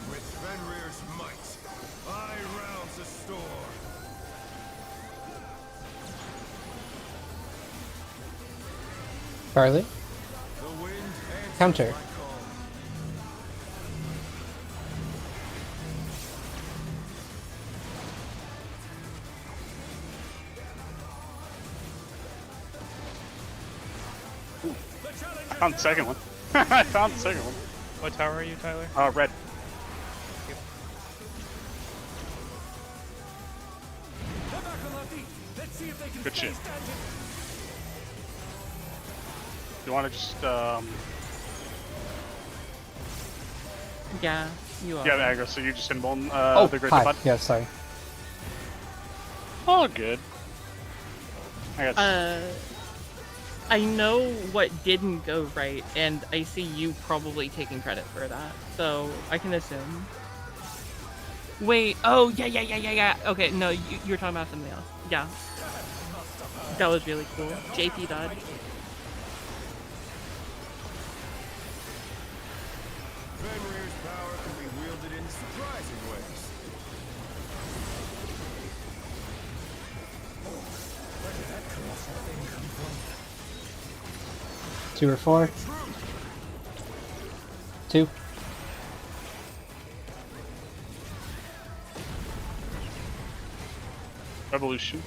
With Fenrir's might, I rouse the storm. Barley. The wind answers Counter. my call. I found the second one. I found the second one. What tower are you, Tyler? Red. They're back on their feet. Let's see if they can Good shit. stand it. You want to just Yeah, you are. yeah, aggro, so you just embolden Oh, the great hi. bud. Yeah, sorry. All good. I got I know what didn't go right, and I see you probably taking credit for that, so I can assume. Wait, oh, yeah. Okay, no, you're talking about something else. Yeah. That was really cool. JP died. Fenrir's power can be wielded in surprising ways. Where did that colossal thing come from? 2 or 4. 2. Revolution.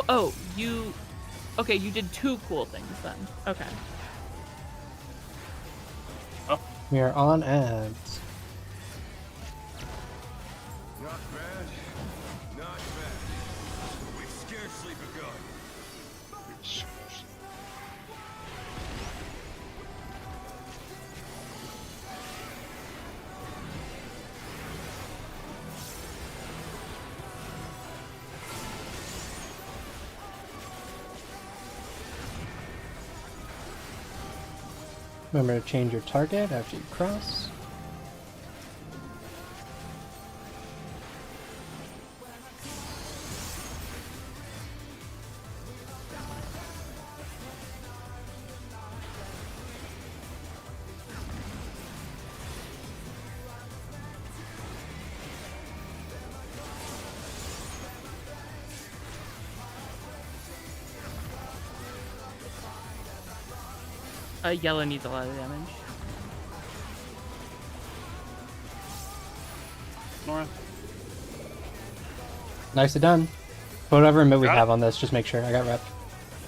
Oh, you... Okay, you did 2 cool things then. Okay. We are on ads. Not bad. Not bad. We've scarcely begun. Remember to change your target after you cross. Yellow needs a lot of damage. Nora. Nicely done. Whatever move we Got it. have on this, just make sure. I got rep.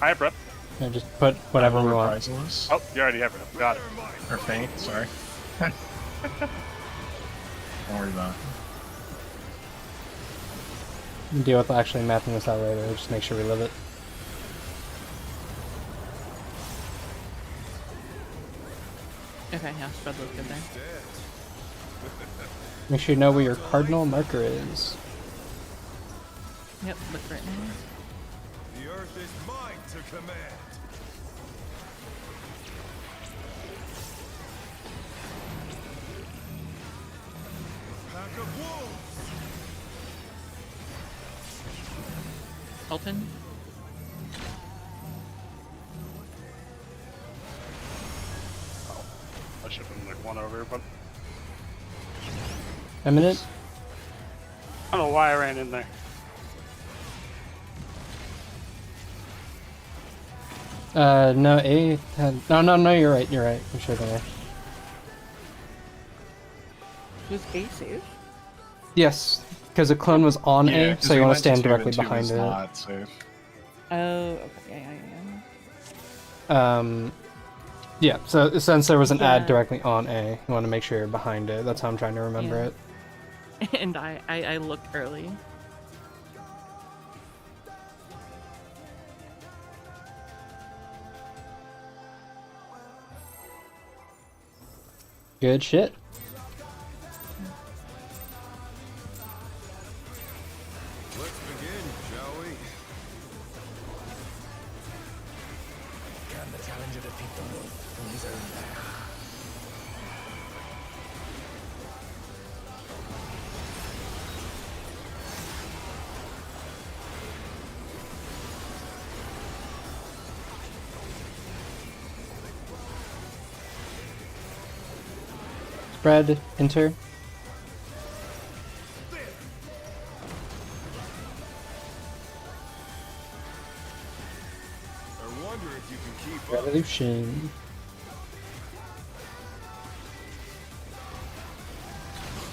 I have rep. And just put whatever we want. Priceless. Oh, you already have rep. Got it. Or faint, sorry. Don't worry about it. We'll deal with actually mapping this out later. Just make sure we live it. Okay, yeah, spread looks good there. Make sure you know where your cardinal marker is. Yep, look right now. The earth is mine to command. Pack of wolves. Elton? I should have been like 1 over, but Eminent. I don't know why I ran in there. No, A had... No, you're right, I'm sure there. Was A safe? Yes, because the clone was on Yeah, A, 'cause so we you want went to stand 2 and directly 2 behind is it. not safe. Oh, okay, yeah. Yeah, so since there was an ad Yeah. directly on A, you want to make sure you're behind it. That's how I'm trying to remember Yeah. it. And I looked early. Good shit. Let's begin, shall we? Can the challenger defeat the wolf in his own lair? Spread, enter. I wonder if you can keep up. Revolution.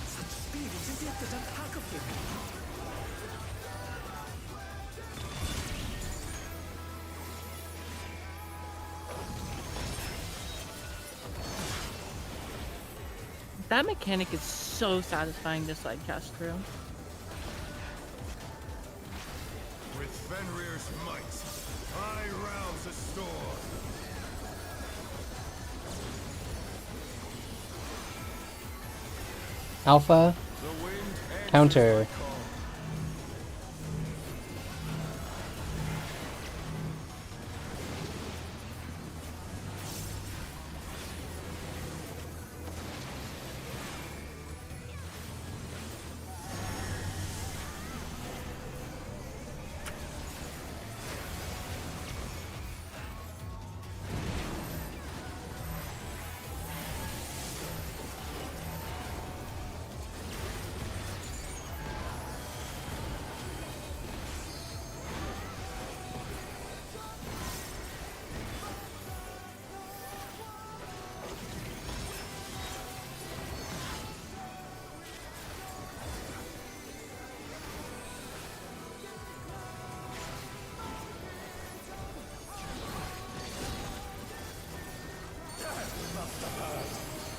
Such speed, it's as if there's a pack of them. That mechanic is so satisfying to sidecast through. With Fenrir's might, I rouse a storm. Alpha, The wind answers counter. my call.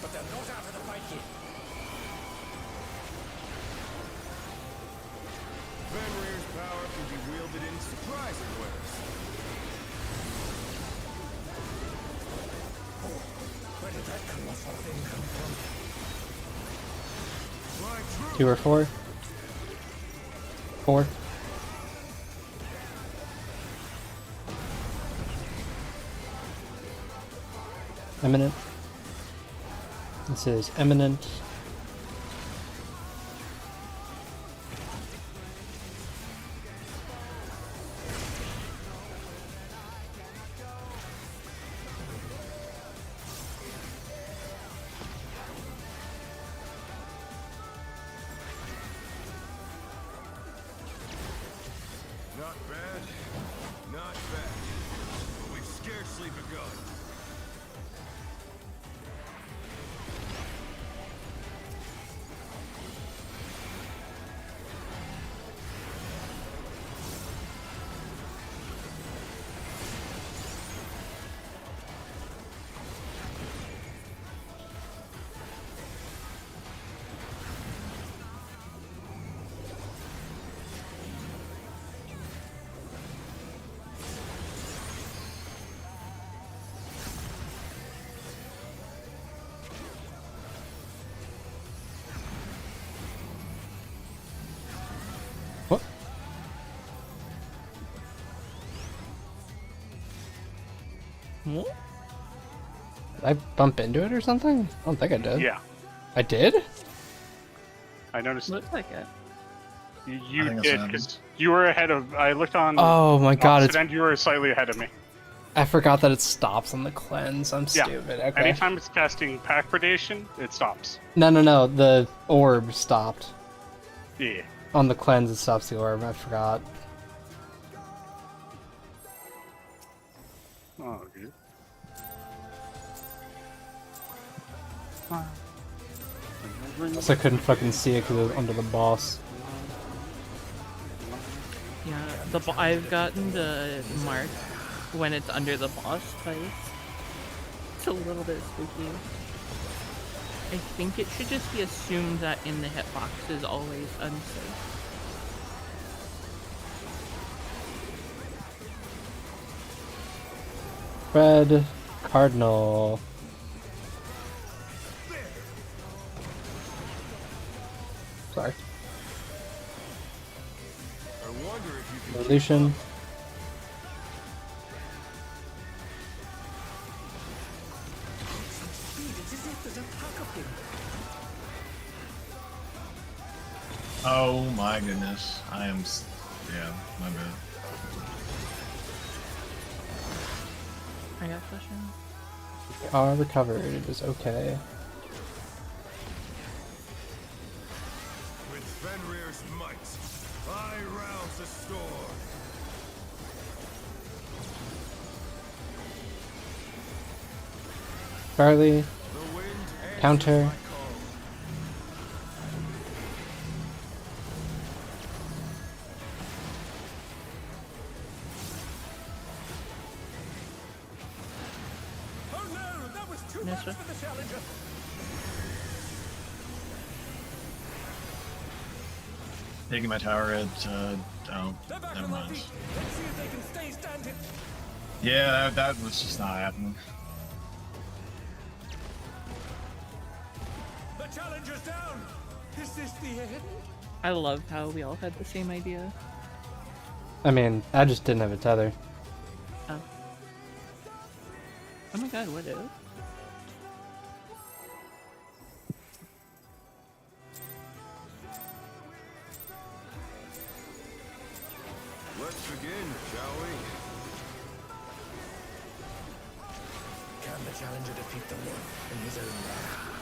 But they're not out of the fight yet. Fenrir's power can be wielded in surprising ways. Where did that colossal thing come from? Fly true. 2 or 4? 4. Eminent. This is eminent. Not bad, not bad. But we've scarcely begun. What? What? Did I bump into it or something? I don't think I did. Yeah, I did? I noticed Looks like it. you I think did that's because you were ahead of. I looked on. Oh my god, opposite end, you were slightly ahead of me. I forgot that it stops on the cleanse. I'm Yeah. stupid. Okay. Anytime it's casting pack predation, it stops. No. The orb stopped. Yeah. On the cleanse, it stops the orb. I forgot. Oh, good. So I couldn't fucking see it because it was under the boss. Yeah, I've gotten the mark when it's under the boss twice. It's a little bit spooky. I think it should just be assumed that in the hitbox is always unsafe. Red Cardinal. Sorry. I wonder if you can Revolution. Oh my goodness. I am. Yeah, my bad. I got question. Are recovered. It is okay. with Fenrir's might, I rouse the storm. Charlie. The wind answers Counter. my call. Oh no, that was too Yes, much sir. for the challenger. Taking my tower at. Oh, They're back never on their mind. feet. Let's see if they can stay standing. Yeah, that was just not happening. The challenger's down. Is this the end? I love how we all had the same idea. I mean, I just didn't have a tether. Oh. Oh my god, what is? Let's begin, shall we? Can the challenger defeat the wolf in his own lair?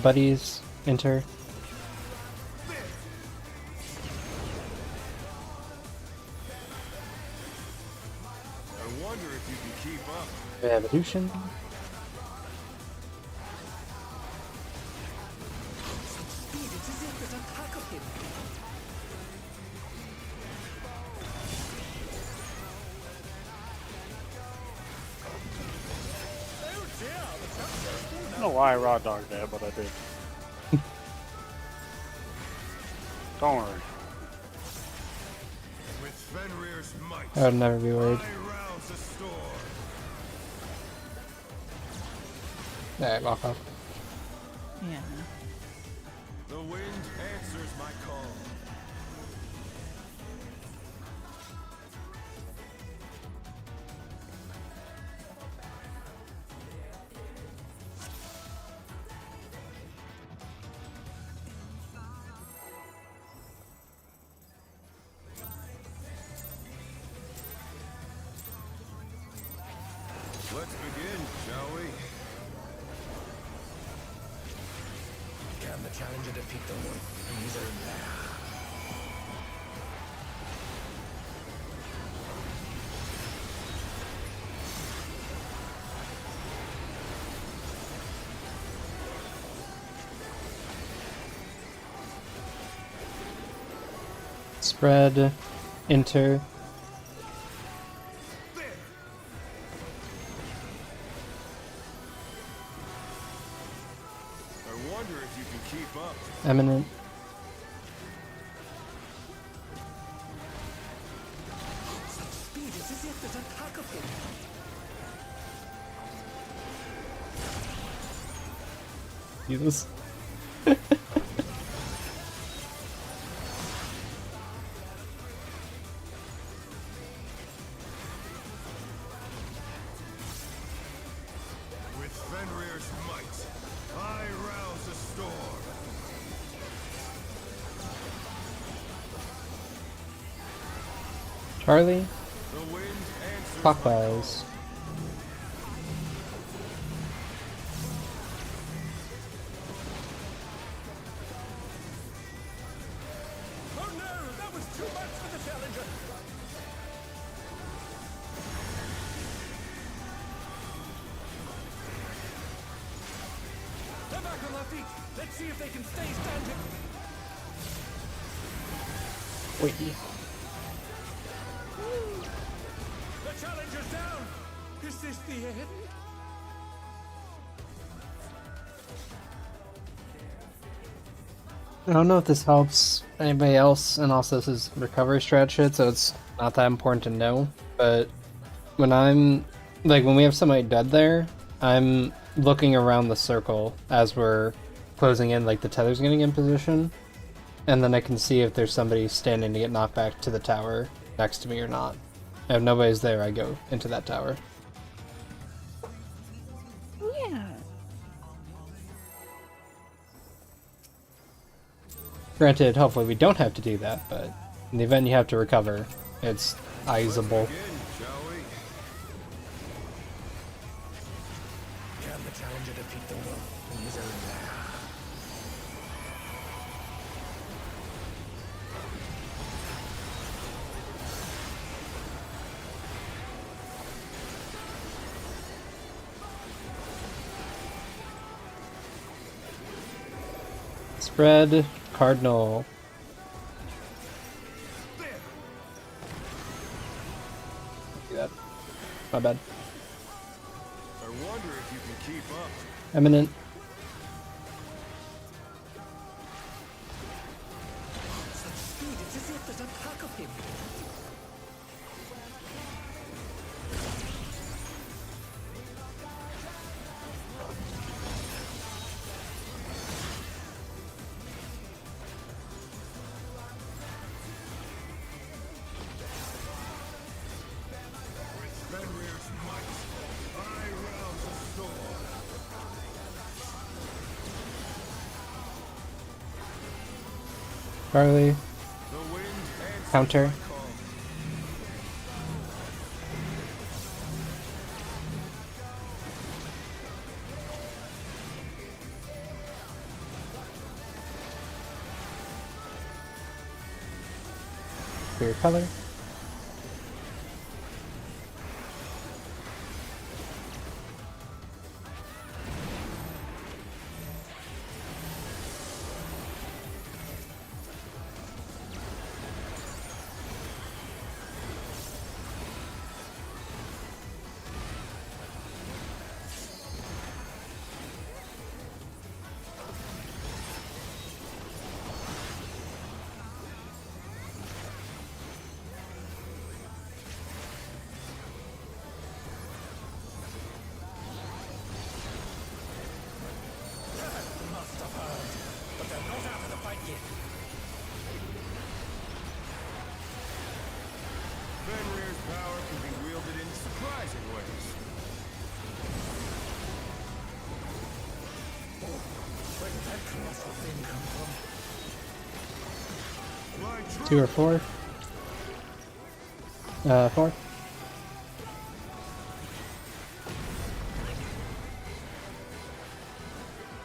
Buddies, enter. I wonder if you can keep up. Revolution. Speed, it's as if there's a pack of him. Oh dear, the challenger. I don't know why I raw dogged that, but I did. Don't worry. With Fenrir's might, I would never be worried. I rouse the storm. Alright, walk off. Yeah. The wind answers my call. Let's begin, shall we? Can the challenger defeat the wolf in his own lair? Spread, enter. I wonder if you can keep up. Eminent. Speed, it's as if there's a pack of him. Jesus. With Fenrir's might, I rouse the storm. Charlie. The wind answers Clockwise. Oh no, that was too much for the challenger. feet. Let's see if they can stay standing. Wait. The challenger's down. Is this the end? I don't know if this helps anybody else, and also this is recovery strat shit, so it's not that important to know. But when we have somebody dead there, I'm looking around the circle as we're closing in, like the tether's getting in position, and then I can see if there's somebody standing to get knocked back to the tower next to me or not. And if nobody's there, I go into that tower. Yeah. Granted, hopefully we don't have to do that, but in the event you have to recover, it's eyeable. Again, shall we? Can the challenger defeat the wolf in his own lair? Spread Cardinal. Do that. My bad. I wonder if you can keep up. Eminent. Such speed, it's as if there's a pack of him. Fenrir's might. I rouse the storm. Barley. The wind answers Counter. my call. Clear color. Must have heard, but they're not out of the fight yet. Fenrir's power can be wielded in surprising ways. Where did that colossal thing come from? Fly true. 2 or 4. 4.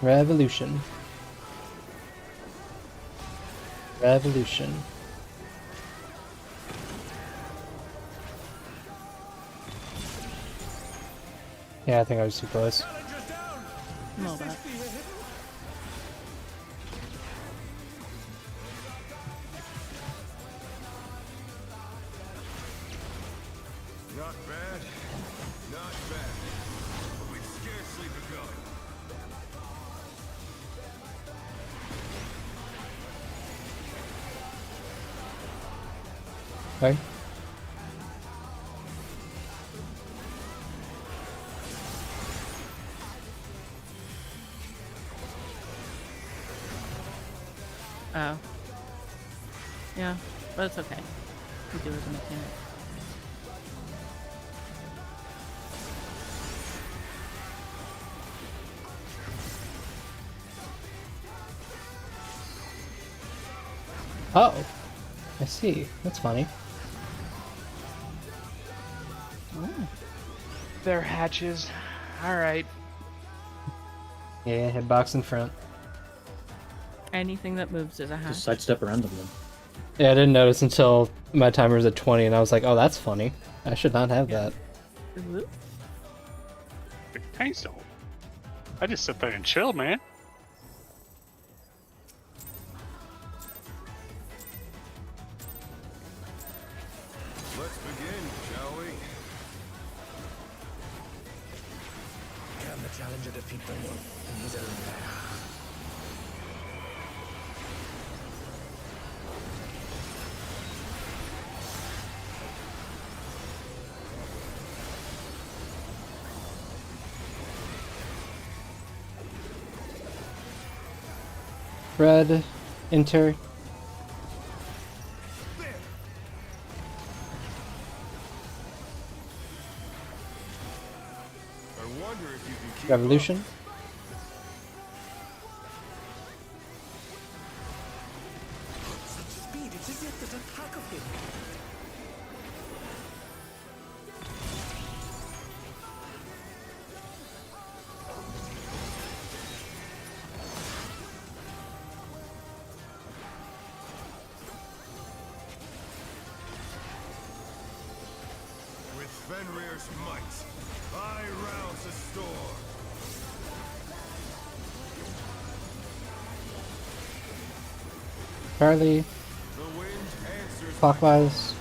Revolution. Revolution. Yeah, I think I was too close. Challenger's down. No, Is this that. the end? Not bad. Not bad. But we've scarcely begun. Okay. Oh. Yeah, but it's okay. We do it as a mechanic. Oh, I see. That's funny. They're hatches. Alright. Yeah, hitbox in front. Anything that moves is a hatch. Just sidestep around them then. Yeah, I didn't notice until my timer was at 20, and I was like, oh, that's funny. I should not have that. Thanks, though. I just sit there and chill, man. defeat the wolf in his own lair. Red, enter. I wonder if you can keep Revolution. Such speed, it's as if there's a pack of him. With Fenrir's might, I rouse the storm. Charlie, The wind answers my clockwise.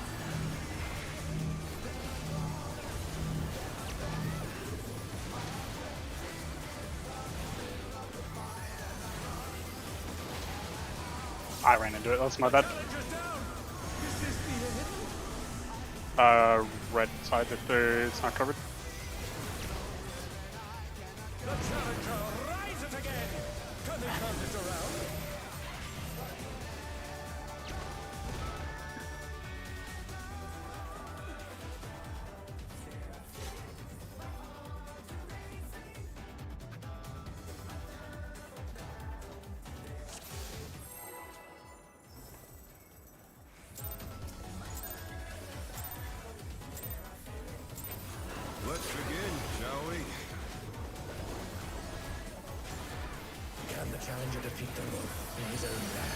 I ran into it. That's my bad. Red side if it's not covered. Let's begin, shall we? Can the challenger defeat the wolf in his own lair?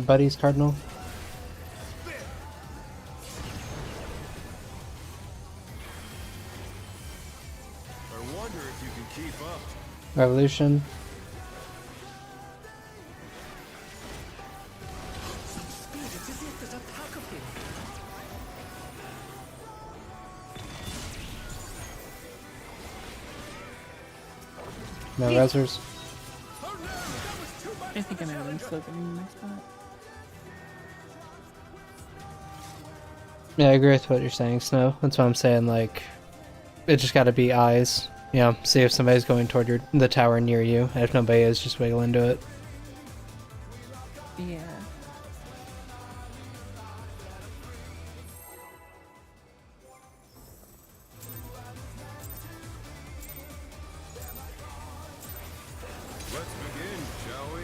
Buddies, Cardinal. I wonder if you can keep up. Revolution. Such speed, it's as if there's a pack of him. No resers. I think I might have been slow getting my spot. Yeah, I agree with what you're saying, Snow. That's why I'm saying, like, it just gotta be eyes. You know, see if somebody's going toward the tower near you, and if nobody is, just wiggle into it. Yeah. Let's begin, shall we?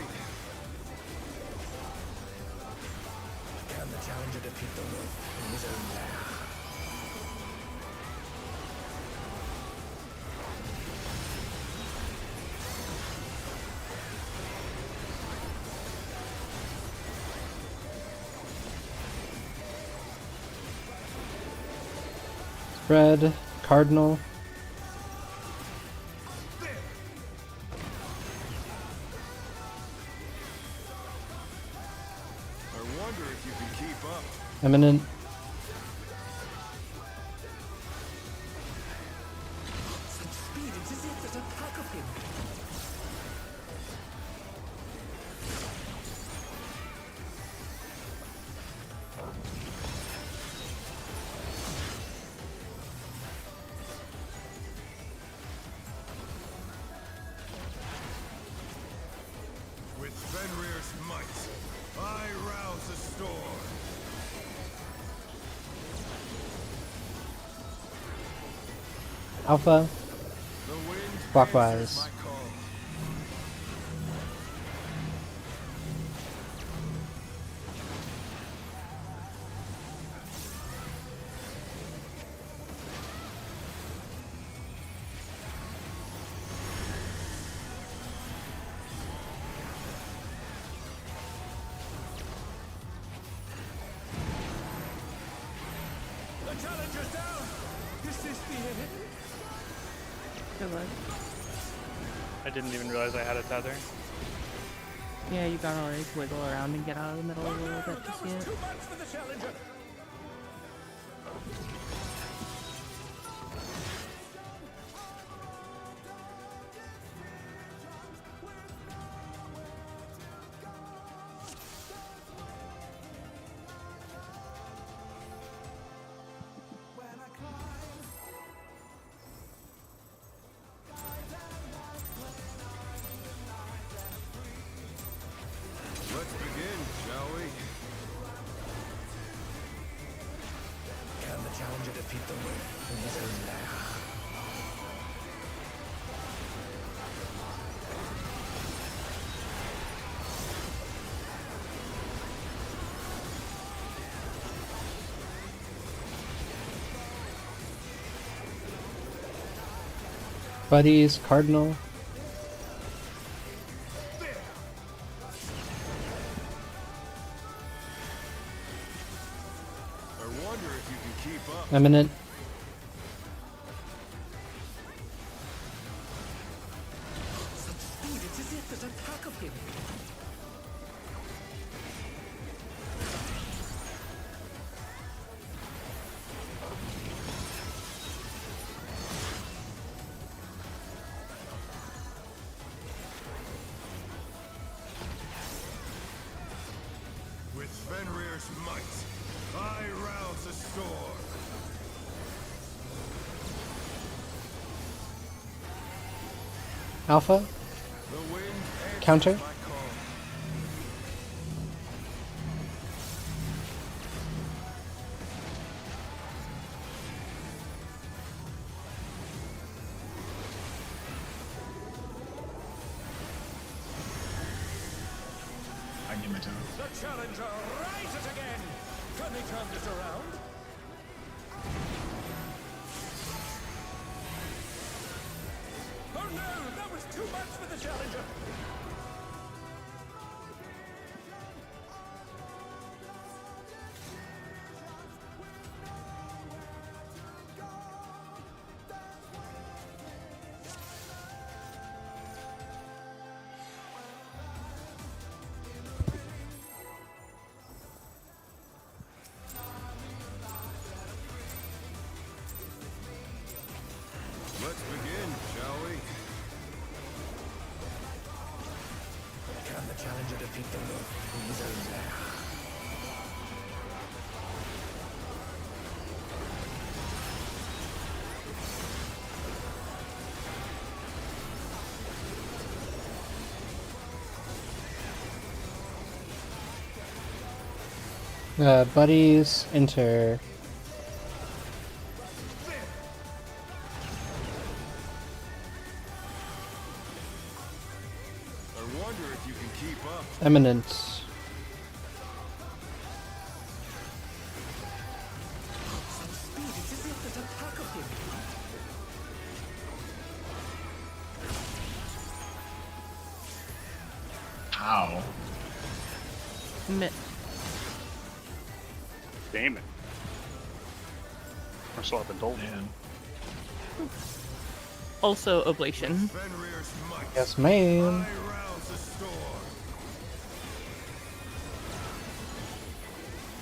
Can the challenger defeat the wolf in his own lair? Red, Cardinal. I wonder if you can keep up. Eminent. Such speed, it's as if there's a pack of him. With Fenrir's might, I rouse the storm. Alpha. The wind Clockwise. answers my call. The challenger's down! This is the end. Good luck. I didn't even realize I had a tether. Yeah, you gotta like wiggle around and get out of the middle a little bit to see it. Too much for the challenger. Let's begin, shall we? Can the challenger defeat the wolf in his own lair? Buddies, Cardinal. I wonder if you can keep up. Eminent. Such speed, it's as if there's a pack of him. With Fenrir's might, I rouse a storm. Alpha. The wind answers Counter. my call. I give it to him. The challenger rises again. Can they turn this around? Oh no, that was too much for the challenger. Let's begin, shall we? Can the challenger defeat the wolf in his own lair? Buddies, enter. I wonder if you can keep up. Eminent. Such speed, it's as if there's a pack of him. Ow. Mi- Damon. We're still up in Dolby. Man. Also oblation. Fenrir's might, Yes, ma'am. I rouse a storm.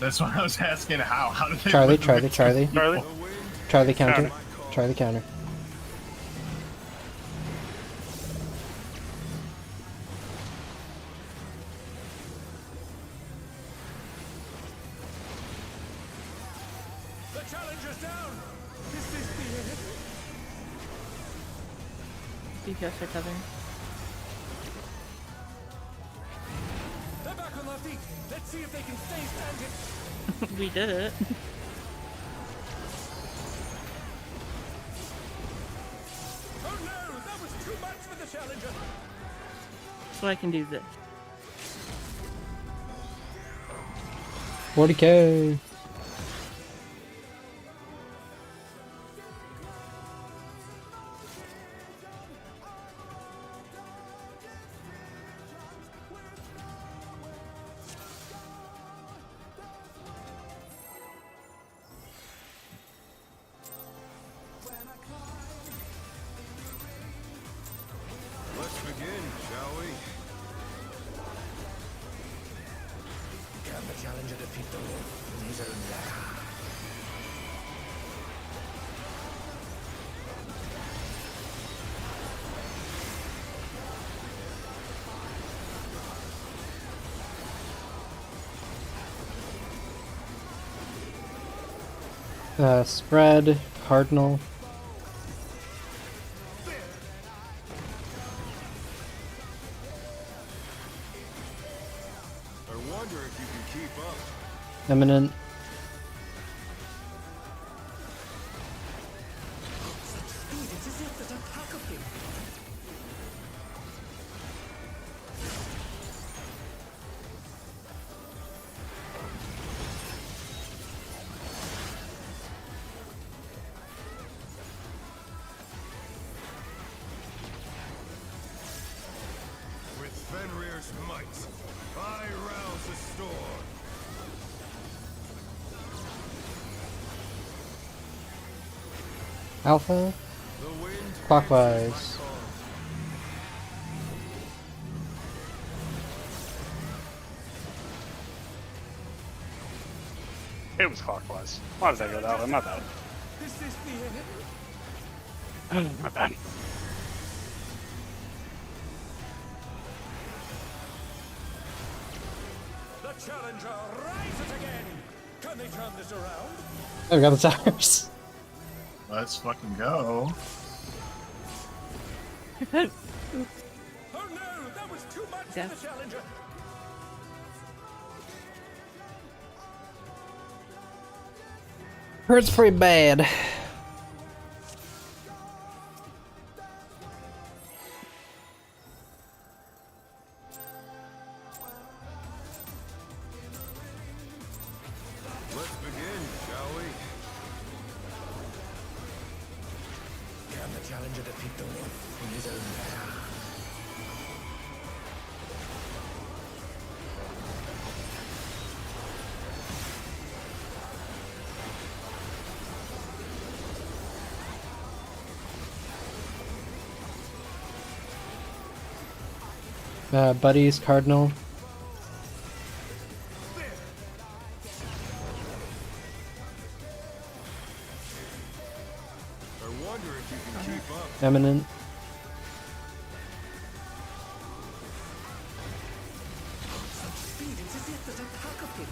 That's why I was asking how. How did they Charlie, put Charlie, the two Charlie. people? Charlie? The wind Try the counter. Counter. Try the counter. The challenger's down. This is the end. DPS are tethering. They're back on their feet. Let's see if they can stay standing. We did it. Oh no, that was too much for the challenger. So I can do this. 40k. shall we? Can the challenger defeat the wolf in his own lair? Spread, Cardinal. I wonder if you can keep up. Eminent. Such speed, it's as if there's a pack of him. With Fenrir's might, I rouse the storm. Alpha. The wind Clockwise. answers my call. It was clockwise. Why did I go that way? My bad. Is this the end? My bad. The challenger rises again. Can they turn this around? I've got the towers. Let's fucking go. Oh no, that was too much Yeah. for the challenger. Hurts pretty bad. Let's begin, shall we? Can the challenger defeat the wolf in his own lair? Buddies, Cardinal. I wonder if you can keep up. Eminent. Such speed, it's as if there's a pack of him.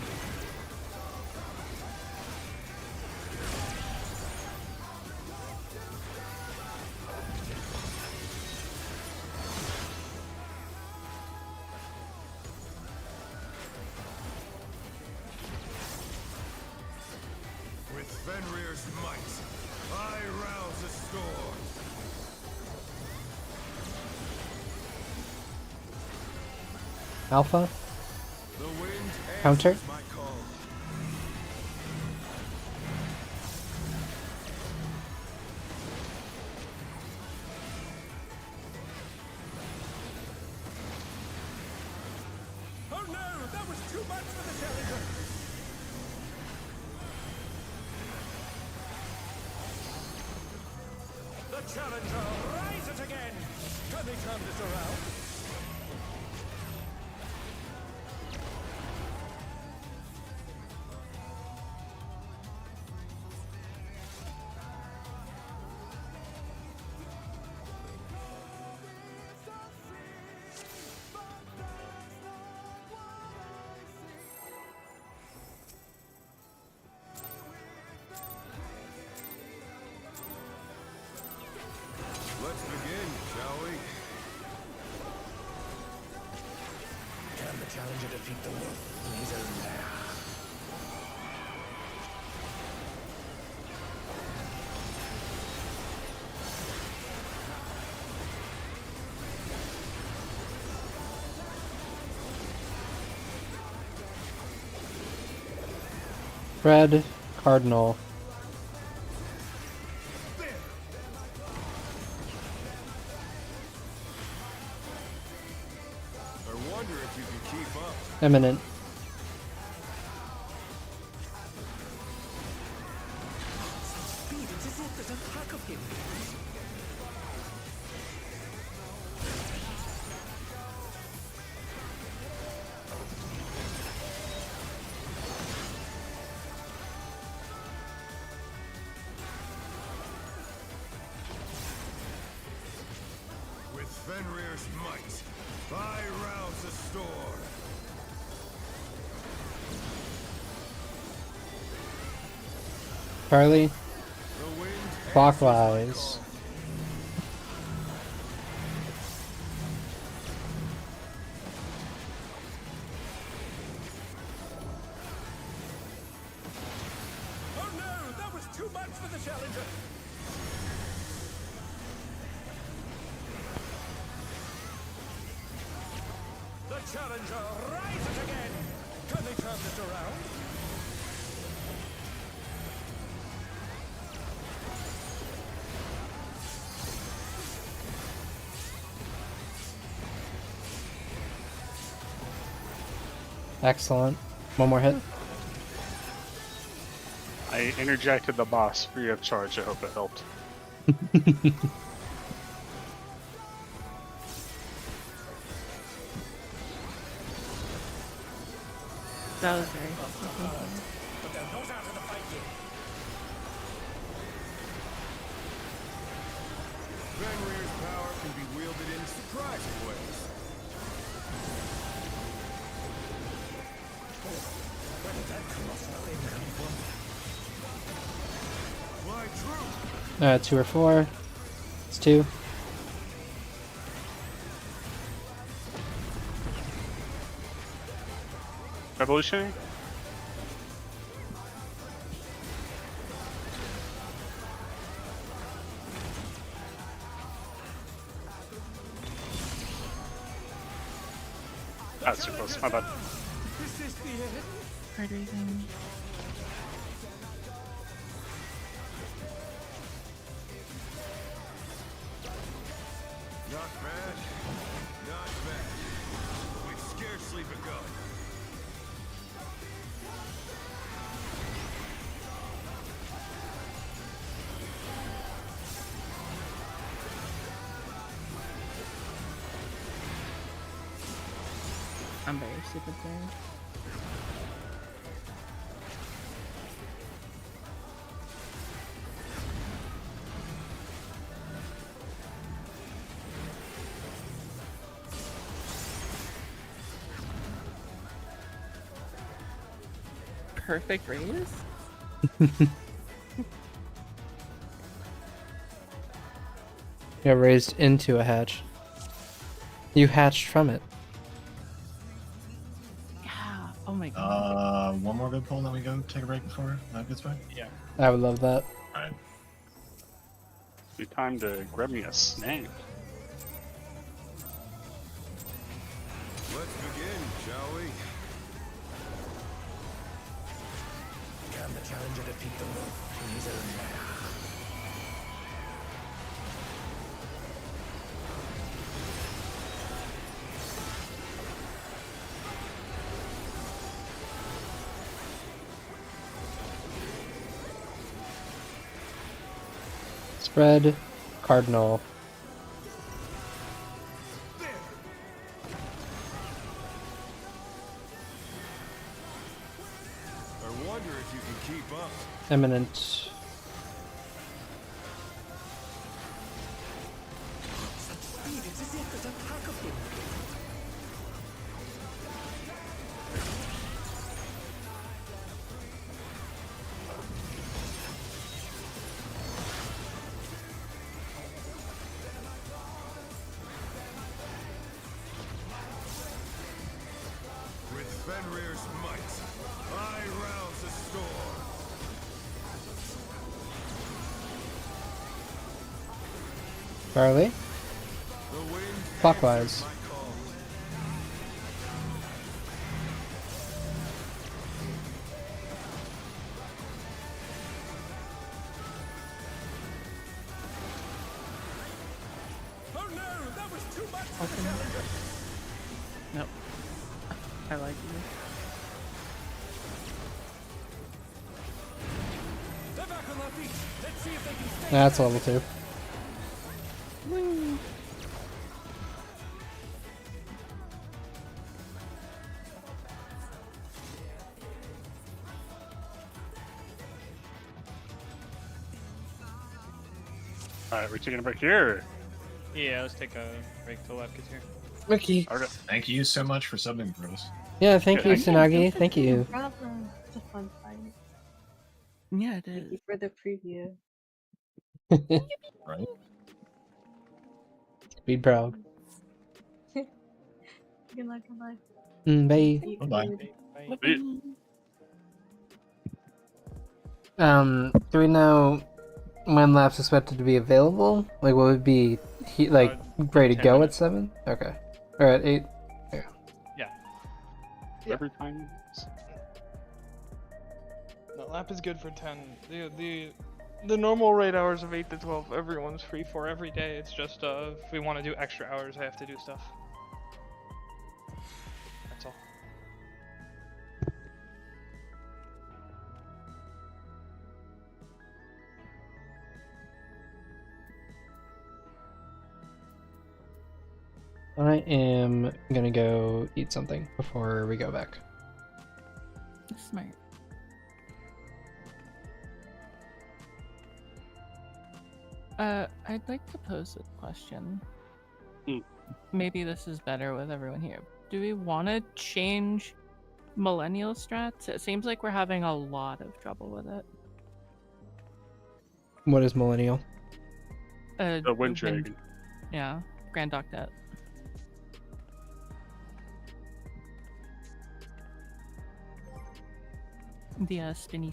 With Fenrir's might, I rouse the storm. Alpha. The wind Counter. answers my call. Oh no, that was too much for the challenger. The challenger rises again. Can they turn this around? Let's begin, shall we? Can the challenger defeat the wolf in his own lair? Red, Cardinal. I wonder if you can keep up. Eminent. Such speed, it's as if there's a pack of him. Fenrir's might, I rouse the storm. Charlie, The wind clockwise. Oh no, that was too much for the challenger. The challenger rises again. Can they turn this around? Excellent. One more hit. I interjected the boss free of charge. I hope it helped. That was very But they're not out of the fight yet. Fenrir's power can be wielded in surprising ways. Where did that colossal thing come from? Fly true. 2 or 4. It's 2. Revolutionary? That's too close. My bad. Is this the end? hard raising. Not bad. Not bad. We've scarcely begun. I'm very stupid there. Perfect raise? Got raised into a hatch. You hatched from it. Yeah. Oh my god. One more good pull, then we go take a break before that gets back. Yeah. I would love that. Alright. Be time to grab me a snack. Let's begin, shall we? Can the challenger defeat the wolf in his own lair? Spread. Cardinal. I wonder if you can keep up. Eminent. Such speed, it's as if there's a pack of them. With Fenrir's might, I rouse the storm. Charlie. The wind Clockwise. answers my call. Oh no, that was too much for the challenger. Nope. I like you. They're back on their feet. Let's see if they can stay. That's level 2. Alright, we're taking a break here. Yeah, let's take a break till lab gets here. Okay. Okay. Thank you so much for subbing for us. Yeah, thank you, Yeah, Tsunagi. Thank No you. problem. It's a fun fight. Yeah, it Thank you is. for the preview. Right? Be proud. Good luck, good luck. Bye. Eat Bye-bye. food. Bye. Bye. Do we know when Lap's expected to be available? Like, will it be like ready to 10 go minutes. at 7? Okay. Or at 8? Yeah. Every time. No, lap is good for 10. The normal raid hours of 8 to 12, everyone's free for every day. It's just if we want to do extra hours, I have to do stuff. That's all. I am gonna go eat something before we go back. Smart. I'd like to pose a question. Hmm. Maybe this is better with everyone here. Do we want to change millennial strats? It seems like we're having a lot of trouble with it. What is millennial? The Wind Dragon. Yeah, Grand Octet. The spinny.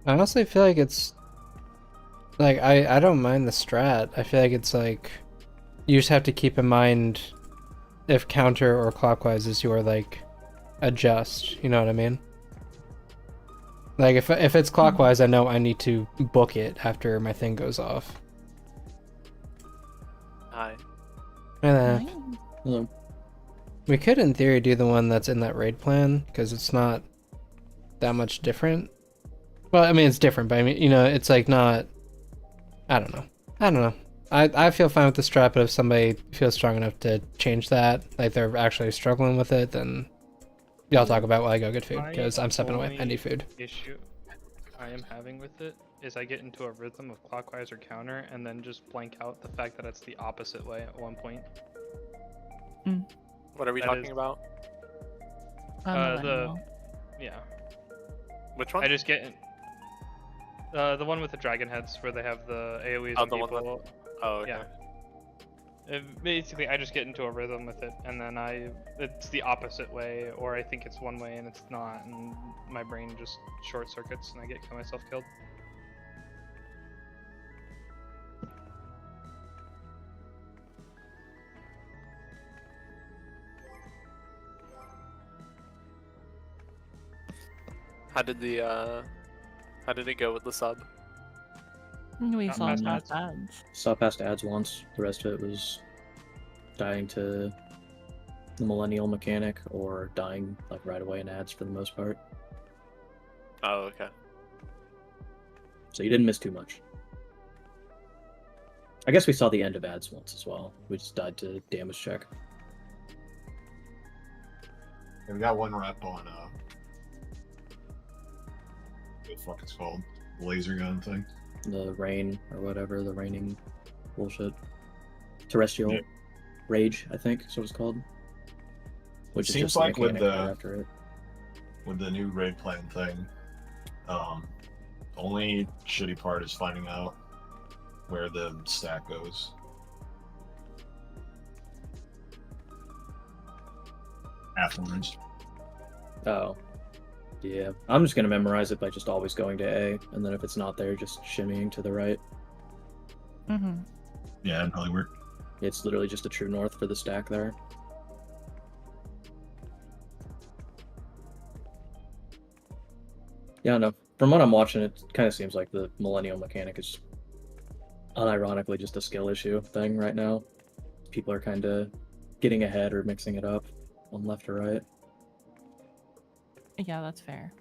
I honestly feel like it's like I don't mind the strat. I feel like it's like you just have to keep in mind if counter or clockwise is your like adjust, you know what I mean? Like if it's clockwise, I know I need to book it after my thing goes off. Hi. Hello. We could in theory do the one that's in that raid plan because it's not that much different. Well, I mean it's different, but I mean, you know, it's like not. I don't know. I feel fine with the strat, but if somebody feels strong enough to change that, like they're actually struggling with it, then y'all talk about while I go get food because I'm stepping away. I need food. Issue I am having with it is I get into a rhythm of clockwise or counter and then just blank out the fact that it's the opposite way at one point. What are we That talking is- about? Millennial. Yeah. Which one? I just get in, the one with the dragon heads where they have the AoEs Oh, on the one people. with- Oh, okay. Yeah. Basically, I just get into a rhythm with it, and then it's the opposite way, or I think it's one way and it's not, and my brain just short circuits and I get myself killed. How did it go with the sub? We Not saw past past ads. ads. Saw past ads once. The rest of it was dying to the millennial mechanic or dying like right away in ads for the most part. Oh, okay. So you didn't miss too much. I guess we saw the end of ads once as well. We just died to damage check. Yeah, we got one rep on what the fuck it's called? The laser gun thing. The rain or whatever, the raining bullshit. Terrestrial Yeah. rage, I think is what it's called. Which is Seems just the like with mechanic right after it. With the new raid plan thing, only shitty part is finding out where the stack goes. Afterwards. Oh. Yeah. I'm just gonna memorize it by just always going to A, and then if it's not there, just shimmying to the right. Mm-hmm. Yeah, that'd probably work. It's literally just a true north for the stack there. Yeah, no. From what I'm watching, it kind of seems like the millennial mechanic is unironically just a skill issue thing right now. People are kind of getting ahead or mixing it up on left or right. Yeah, that's fair.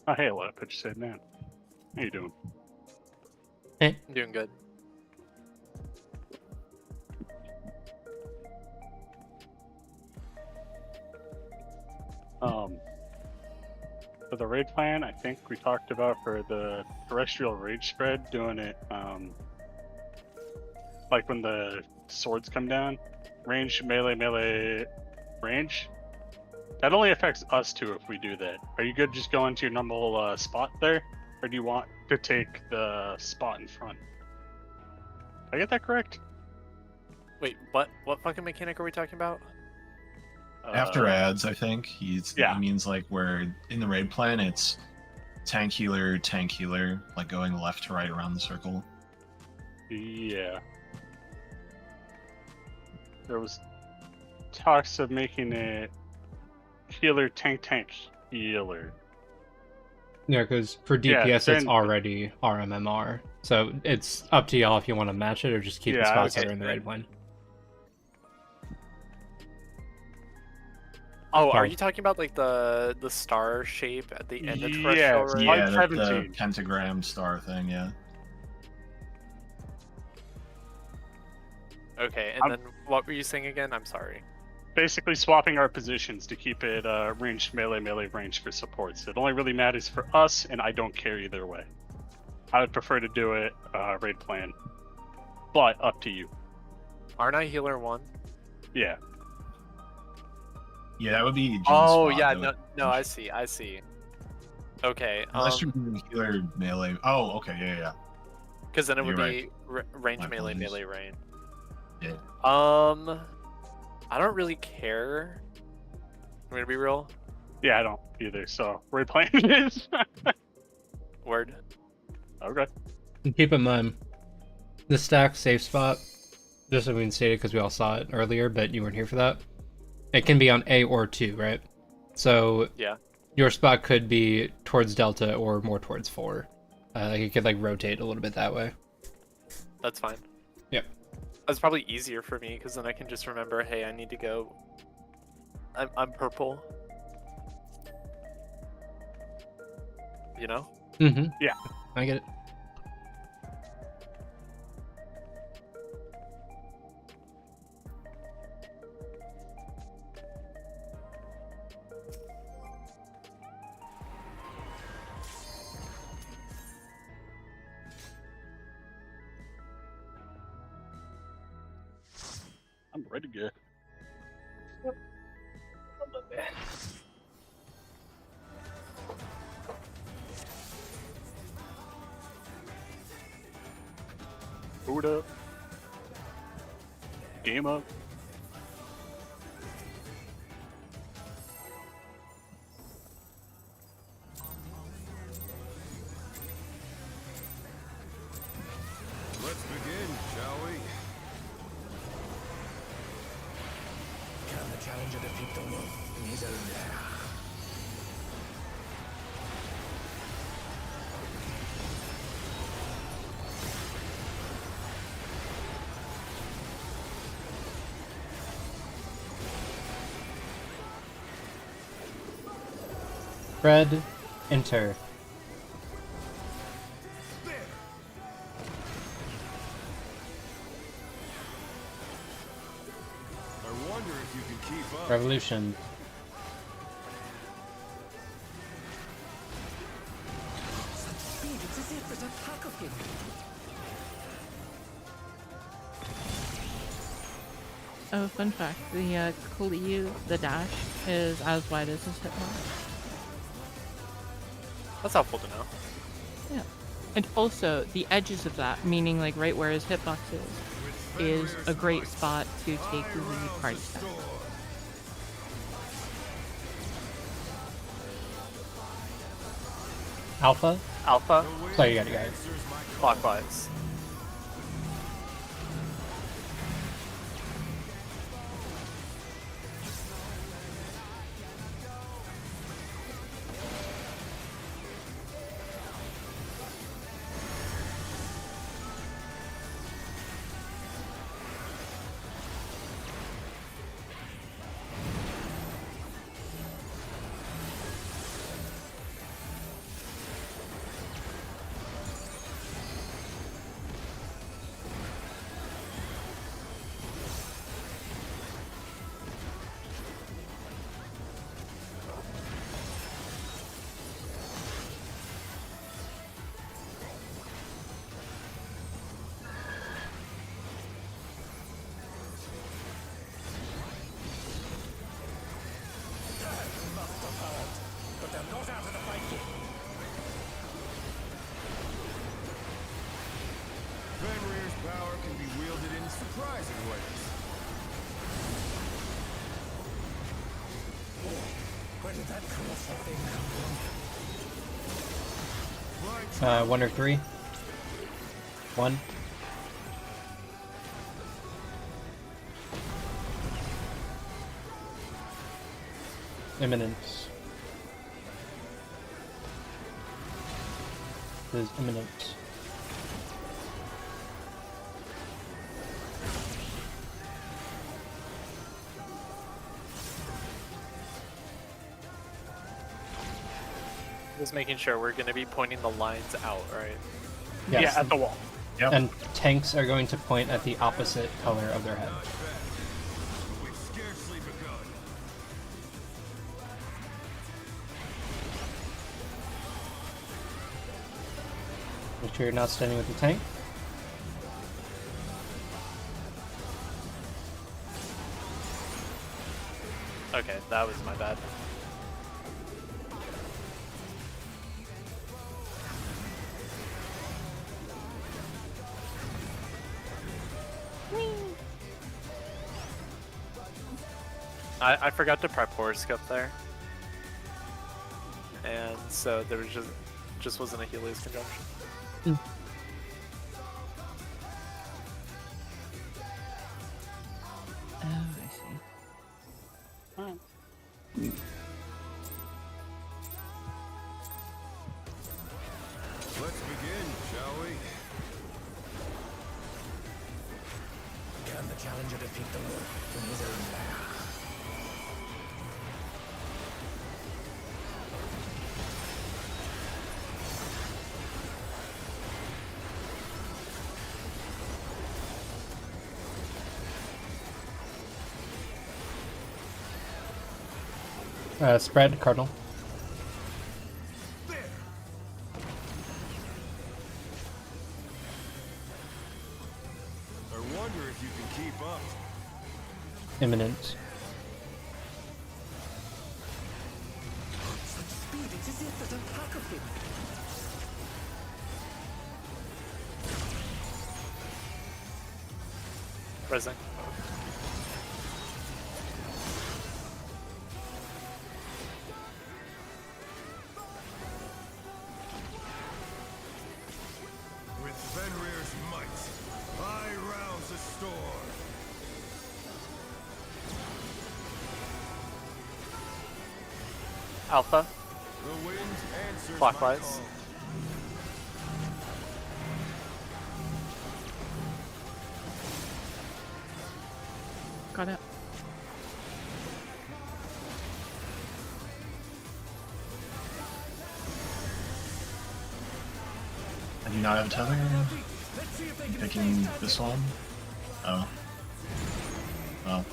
Oh, hey, what? I just said, man. How you doing? I'm doing good. For the raid plan, I think we talked about for the terrestrial rage spread, doing it, like when the swords come down, range, melee, range. That only affects us two if we do that. Are you good just going to your normal spot there? Or do you want to take the spot in front? Did I get that correct? Wait, what? What fucking mechanic are we talking about? After ads, I think he Yeah. means like where in the raid plan it's tank healer, like going left to right around the circle. Yeah. There was talks of making it healer, tank, healer. Yeah, because for Yeah, DPS it's then- already RMMR, so it's up to y'all if you want to match it or just keep the Yeah, spots okay. that are in the raid plan. Oh, are Sorry. you talking about like the star shape at the end of Yes, terrestrial rage? Like Yeah, the 17. pentagram star thing, yeah. Okay, and then what were you saying again? I'm sorry. Basically swapping our positions to keep it ranged melee range for supports. It only really matters for us, and I don't care either way. I would prefer to do it raid plan, but up to you. Aren't I healer 1? Yeah. Yeah, that would be Jin's Oh spot, yeah, that no, would- no, I see. Okay, Unless you're doing healer melee. Oh, okay, yeah. because then it would You're be range My melee apologies. range. Yeah. I don't really care. I'm gonna be real. Yeah, I don't either, so raid plan is. Word. Okay. And keep in mind, the stack safe spot, just so we can state it because we all saw it earlier, but you weren't here for that. It can be on A or 2, right? So Yeah. your spot could be towards Delta or more towards 4. Like it could like rotate a little bit that way. That's fine. Yep. That's probably easier for me because then I can just remember, hey, I need to go. I'm purple. You know? Mm-hmm. Yeah. I get it. I'm ready to go. Boot up. Game up. Let's begin, shall we? Can the challenger defeat the wolf in his own lair? Fred, enter. I wonder if you can keep up. Revolution. Speed, it's as if there's a pack of him. Oh, fun fact: the cleave, the dash, is as wide as his hitbox. That's helpful to know. Yeah, and also the edges of that, meaning like right where his hitbox is a great spot to take the party stack. Alpha? Alpha, So you got it, guys. clockwise. Where did that colossal thing come from? 1 or 3. 1. Imminent. It is imminent. Just making sure we're going to be pointing the lines out, right? Yes. Yeah, at the wall. Yep. And tanks are going to point at the opposite color of their head. Not bad. We've scarcely begun. Make sure you're not standing with the tank. Okay, that was my bad. I forgot to prep horoscope there. And so there was just wasn't a Helios conjunction. Oh, I see. Let's begin, shall we? Can the challenger defeat the wolf in his own lair? Spread, Cardinal. I wonder if you can keep up. Imminent. Such speed, it's as if there's a pack of them. Rising. With Fenrir's might, I rouse the storm. Alpha. The wind answers Clockwise. my call. Got it. I do not have a tether. Picking this one. Oh. Well.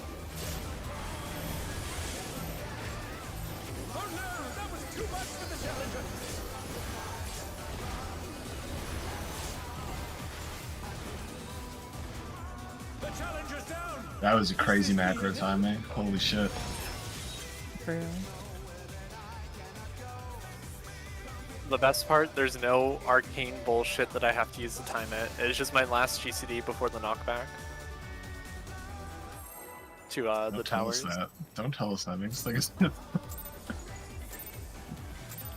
Oh no, that was too much for the challenger. The challenger's down. That was a crazy macro timing. Holy shit. Really? The best part, there's no arcane bullshit that I have to use to time it. It's just my last GCD before the knockback. To the Don't tell us towers. that. Don't tell us that. Makes like a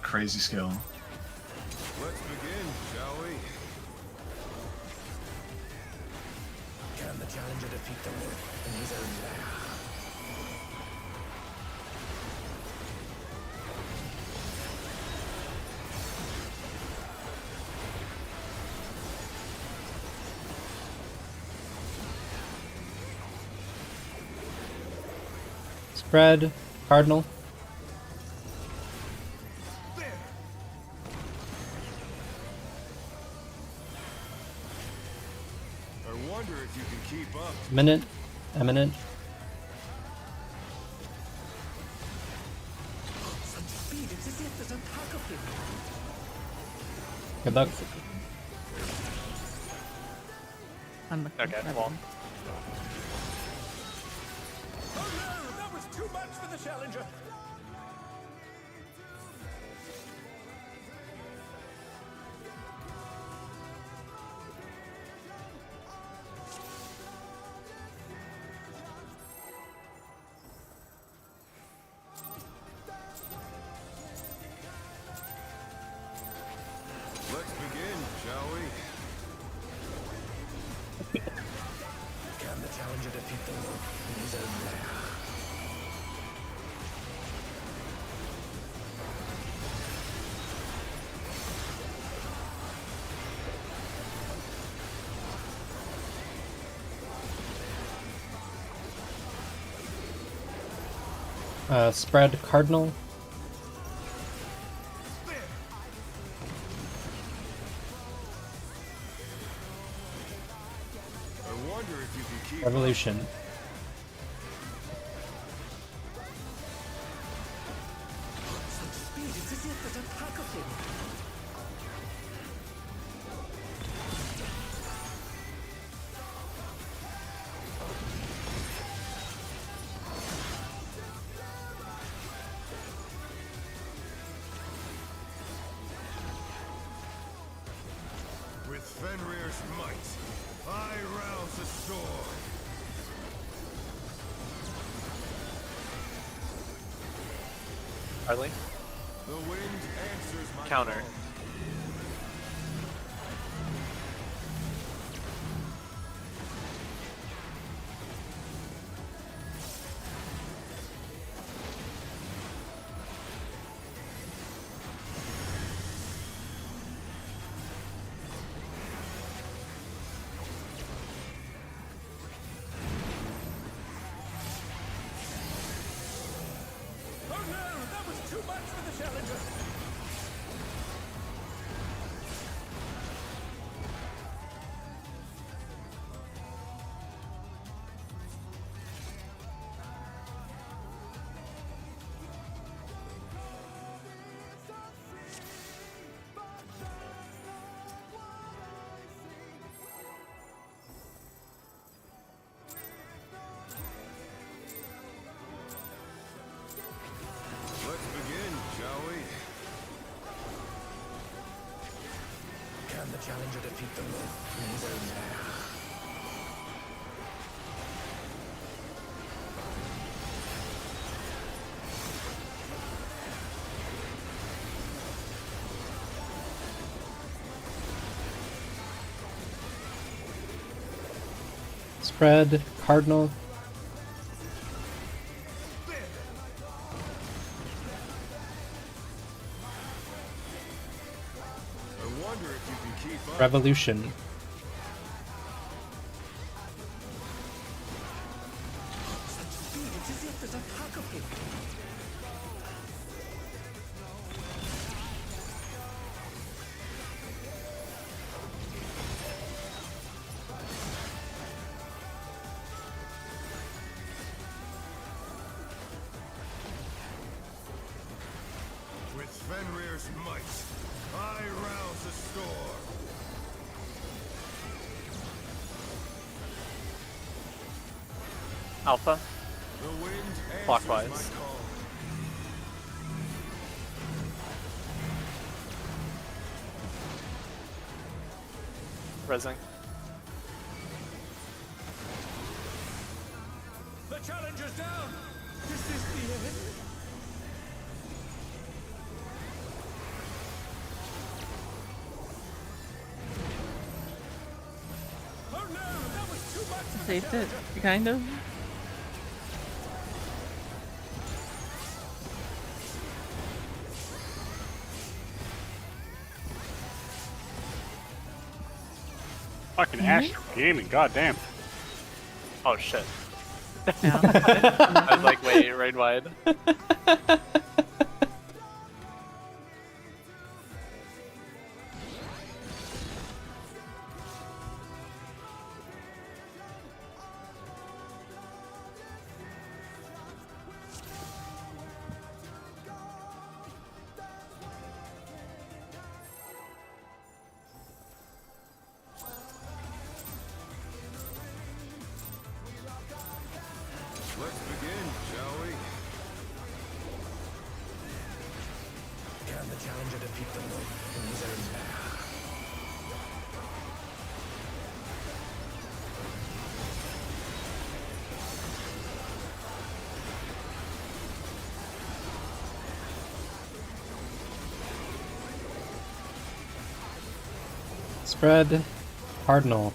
crazy skill. Let's begin, shall we? Can the challenger defeat the wolf in his own lair? Spread, Cardinal. I wonder if you can keep up. Imminent. Eminent. Such speed, it's as if there's a pack of them. Good luck. Unlucky. Okay, Never well. mind. Oh no, that was too much for the challenger. Spread Cardinal. I wonder if you can keep Revolution. Such speed, it's as if there's a pack of him. With Fenrir's might, I rouse the sword. Harley? The wind answers my Counter. call. Oh no, that was too much for the challenger. Let's begin, shall we? Can the challenger defeat the wolf in his own lair? Spread Cardinal. I wonder if you can keep up. Revolution. Such speed, it's as if there's a pack of him. With Fenrir's might, I rouse the storm. Alpha? The wind answers Clockwise. my call. Resing. The challenger's down. Is this the end? Oh no, that was too much for the Saved it, challenger. kind of. Fucking Astro Gaming, goddamn. Oh shit. Yeah. I was like, wait, right wide. Let's begin, shall we? Can the challenger defeat the wolf in his own lair? Spread Cardinal.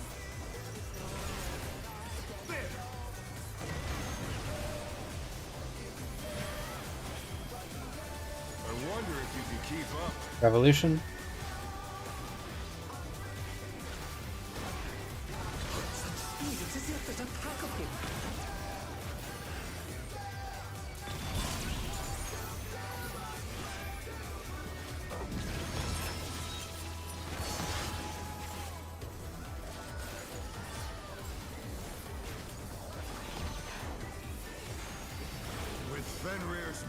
I wonder if you can keep up. Revolution. Such speed, it's as if there's a pack of him.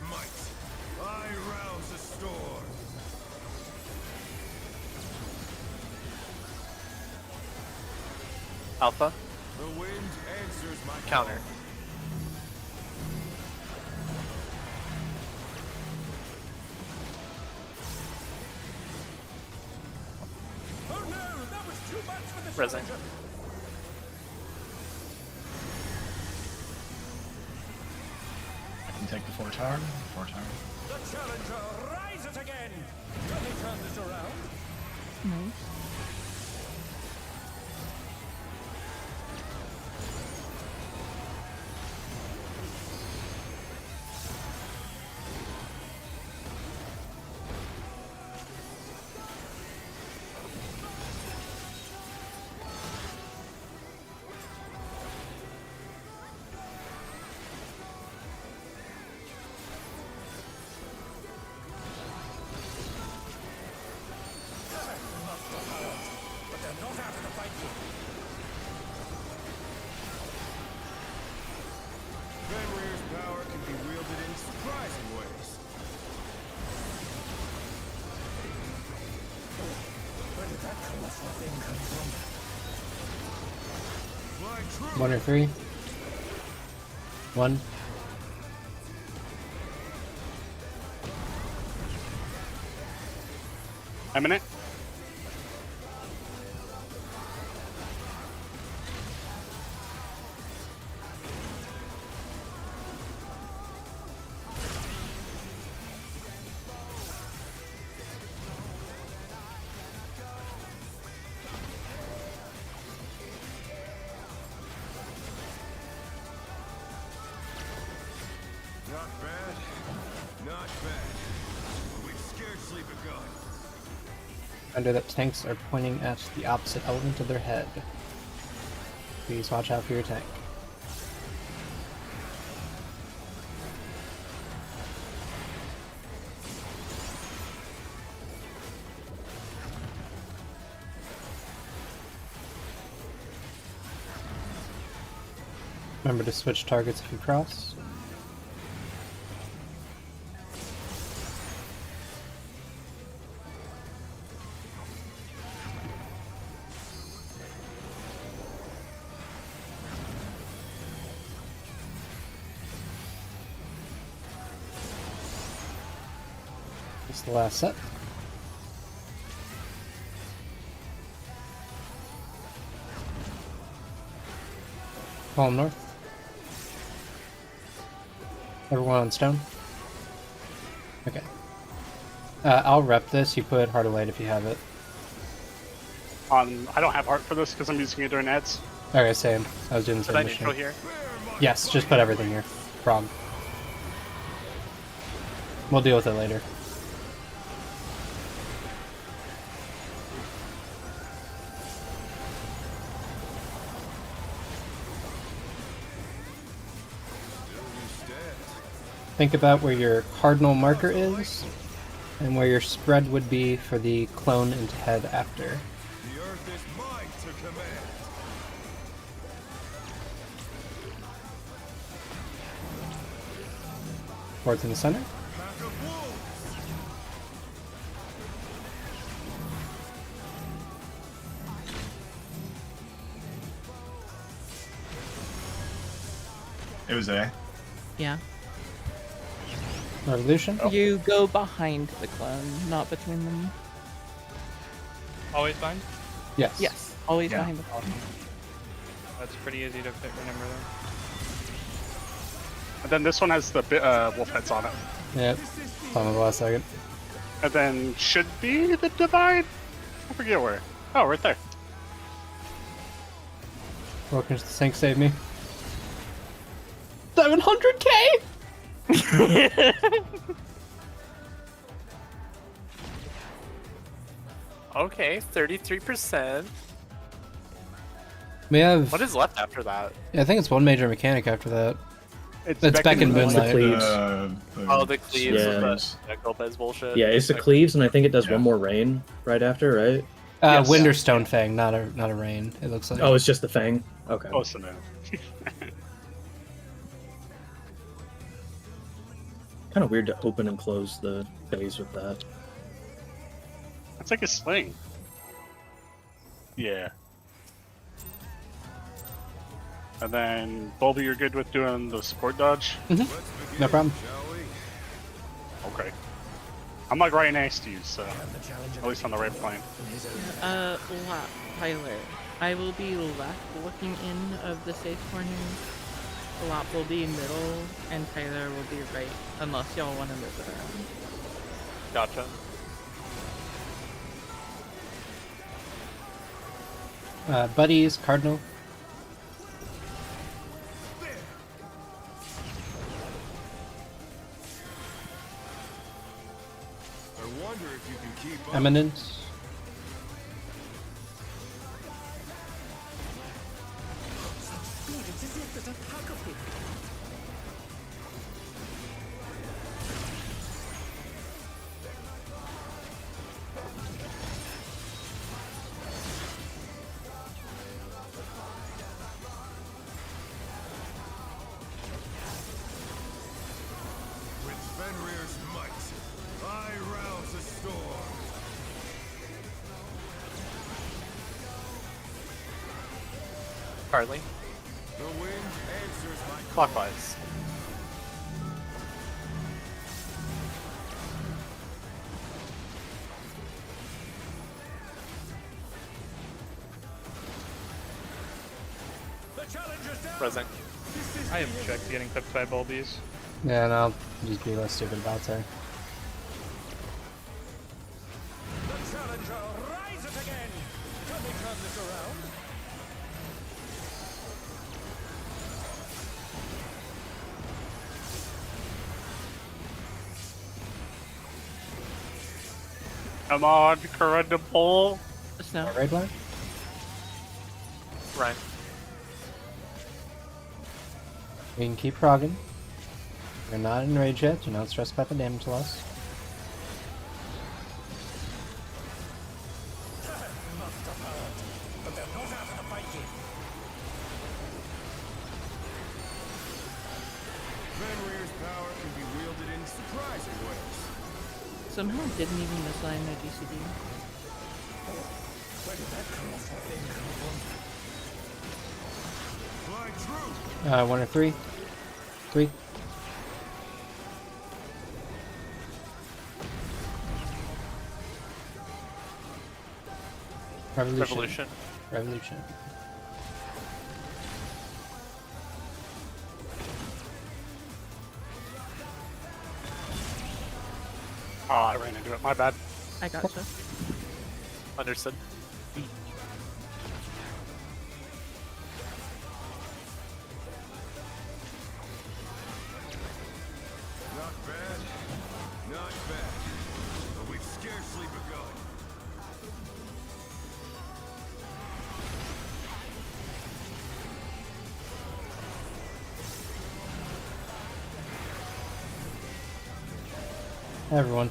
this might. I rouse a storm. Alpha. The wind answers my Counter. call. Oh no, that was too much for the Resing. challenger. I can take the 4 tower. 4 tower. The challenger rises again. Can they turn this around? Nice. But they're not out of the fight yet. Fenrir's power can be wielded in surprising ways. Where did that colossal thing come from? Fly true. 1 or 3. 1. I'm in it. Not bad. Not bad. But we've scarcely begun. Reminder that tanks are pointing at the opposite element of their head. Please watch out for your tank. Remember to switch targets if you cross. This is the last set. Column north. Everyone on stone? Okay. I'll rep this. You put Heart of Light if you have it. I don't have heart for this because I'm using it during ads. Okay, same. I was doing the Should same I mission. neutral here? Yes, just put everything here. Problem. We'll deal with it later. Think about where your cardinal marker is, and where your spread would be for the clone into head after. The earth is mine to command. Towards in the center. Pack of wolves. It was A. Yeah. Revolution. You go behind the clone, not between them. Always fine. Yes. Yes, always Yeah. behind the clone. That's pretty easy to remember then. And then this one has the wolf heads on it. Yep. Time of the last second. And then should be the divide? I forget where. Oh, right there. Welcome to the sink, save me. 700k! Okay, 33%. We have. What is left after that? Yeah, I think it's one major mechanic after that. It's Beck and Moonlight. Moonlight. Cleaves. Oh, the cleaves Yeah. with the Gomez bullshit. Yeah, it's the Okay. cleaves, and I think it does Yeah. one more rain right after, right? Yes. Winterstone Fang, not a rain. It looks like. Oh, it's just the fang. Okay. Close enough. Kind of weird to open and close the phase with that. It's like a sling. Yeah. And then, Bulby, you're good with doing the support dodge? Let's begin, No problem. shall we? Okay. I'm like right next to you, so Can the challenger at least on the right plane. Tyler, I will be left looking in of the safe corner. Lop will be middle, and Tyler will be right, unless y'all want to move it around. Gotcha. Buddies, Cardinal. I wonder if you can keep up. Eminence. With Fenrir's might, I rouse a storm. Carly, The wind answers my clockwise. The challenger's down. Present. I am checked getting cooked by Bulbies. Yeah, and I'll just be less stupid about it. The challenger rises again. Can we turn this around? Come on, Corruptible. Snow. Right line? Ryan. We can keep progging. You're not in rage yet. You're not stressed about the damage loss. But they're not out of the fight yet. Fenrir's power can be wielded in surprising ways. Somehow didn't even assign their GCD. Where did that come thing come from? Fly true. 1 or 3? 3. Revolution. Revolution. Oh, I ran into it. My bad. I gotcha. Understood. Not bad. Not bad. But we've scarcely begun. Hi, everyone.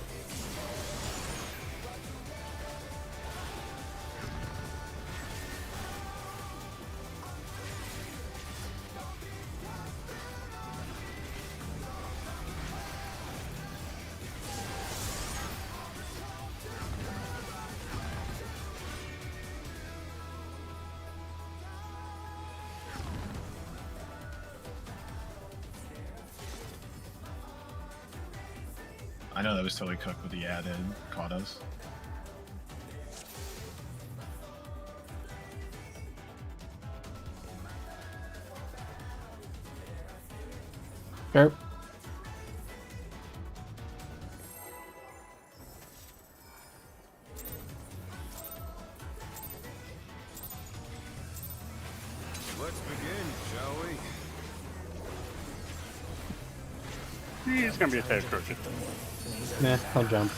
I know that was totally cooked with the added Katas. Sure. Let's begin, shall we? He's gonna be a safe crooked. Nah, I'll jump.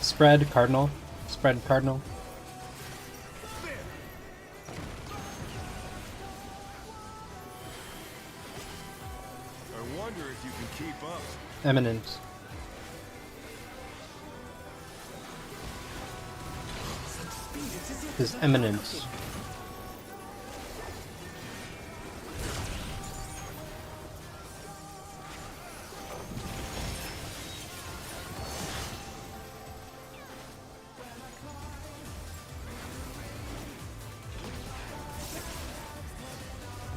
Spread, Cardinal. Spread, Cardinal. I wonder if you can keep up. Eminent. Is eminent.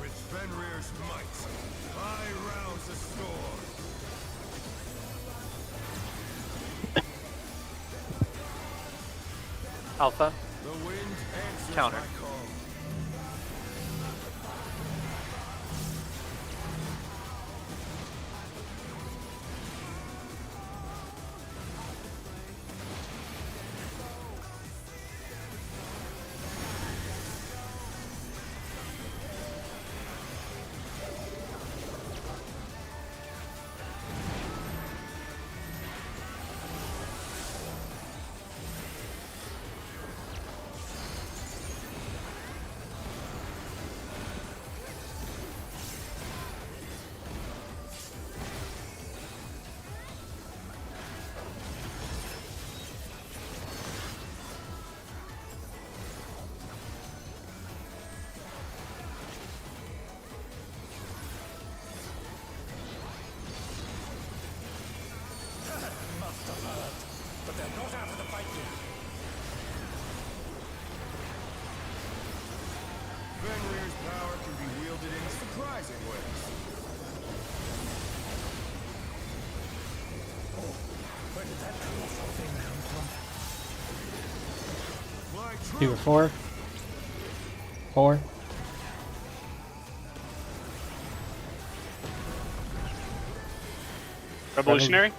With Fenrir's might, I rouse the storm. Alpha. The wind answers Counter. my call. But they're not out of the fight yet. Fenrir's power can be wielded in surprising ways. Where did that colossal thing come from? Fly true. Two or four. Four. Revolutionary?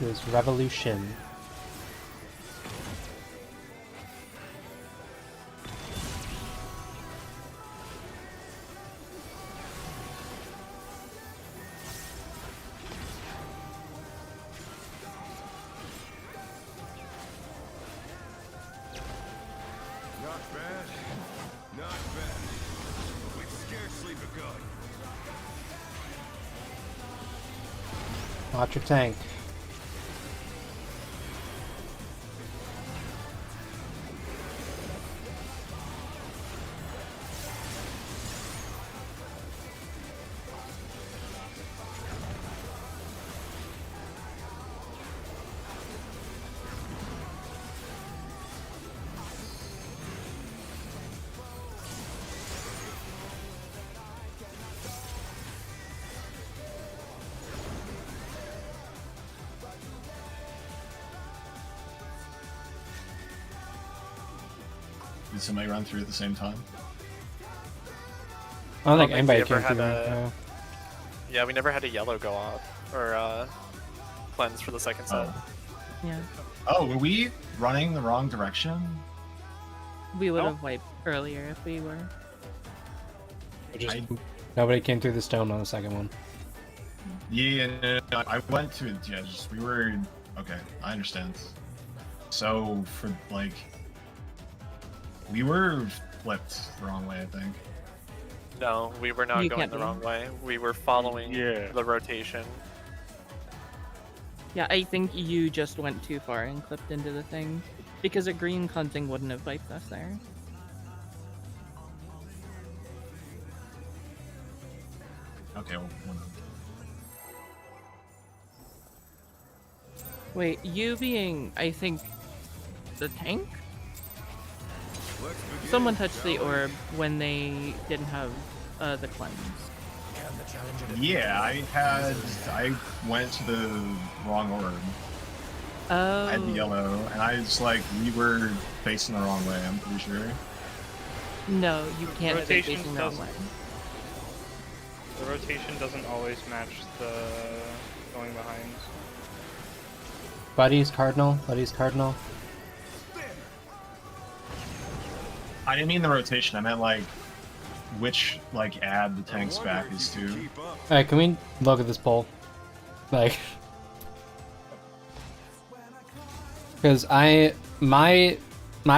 It was revolution. Not bad. Not bad. We've scarcely begun. Watch your tank. Did somebody run through at the same time? I don't think think anybody we ever came through. had a- no. Yeah, we never had a yellow go off or cleanse for the second set. Oh. Yeah. Oh, were we running the wrong direction? We would No. have wiped earlier if we were. Nobody came through the stone on the second one. Yeah, no, I went to yeah. We were okay. I understand. So for like, we were flipped the wrong way. I think. No, we were not You going can't the be. wrong way. We were following Yeah. the rotation. Yeah, I think you just went too far and clipped into the thing. Because a green cleansing wouldn't have wiped us there. Okay. Well, Wait, you being, I think, the tank? Let's begin. Someone touched the shall we? orb when they didn't have the cleanse. Can the challenger defeat yeah, I went to the wrong orb. Oh. I had the yellow, and I was like, we were facing the wrong way. I'm pretty sure. No, you can't be Rotation facing the wrong does- way. The rotation doesn't always match the going behind. Buddy's Cardinal. Buddy's Cardinal. I didn't mean the rotation. I meant like which like ad the I tank's wonder back if is you can to. keep up. Alright, can we look at this poll? Like, because my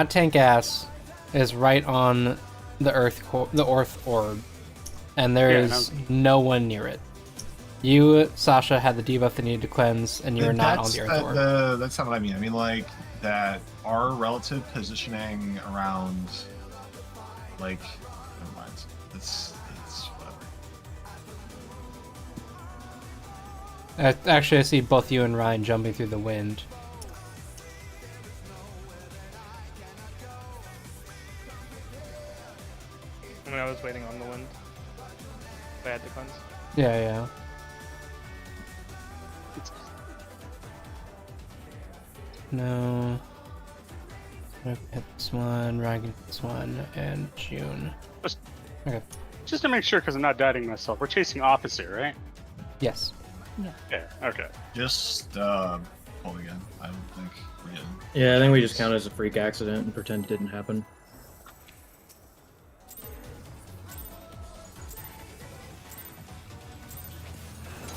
tank ass is right on the earth orb, and there Yeah, is no one near it. You, Sasha, had the debuff that needed to cleanse, and you were not on the Earth Orb. That's not what I mean. I mean, like, that our relative positioning around, like, never mind. It's whatever. Actually, I see both you and Ryan jumping through the wind. I mean, I was waiting on the wind. I had to cleanse. Yeah, yeah. No. Hit this one, Ryan can hit this one, and June. Okay. Just to make sure, because I'm not doubting myself, we're chasing opposite, right? Yes. Yeah. Okay. Just pull again. I don't think we're getting. Yeah, I think we just count it as a freak accident and pretend it didn't happen.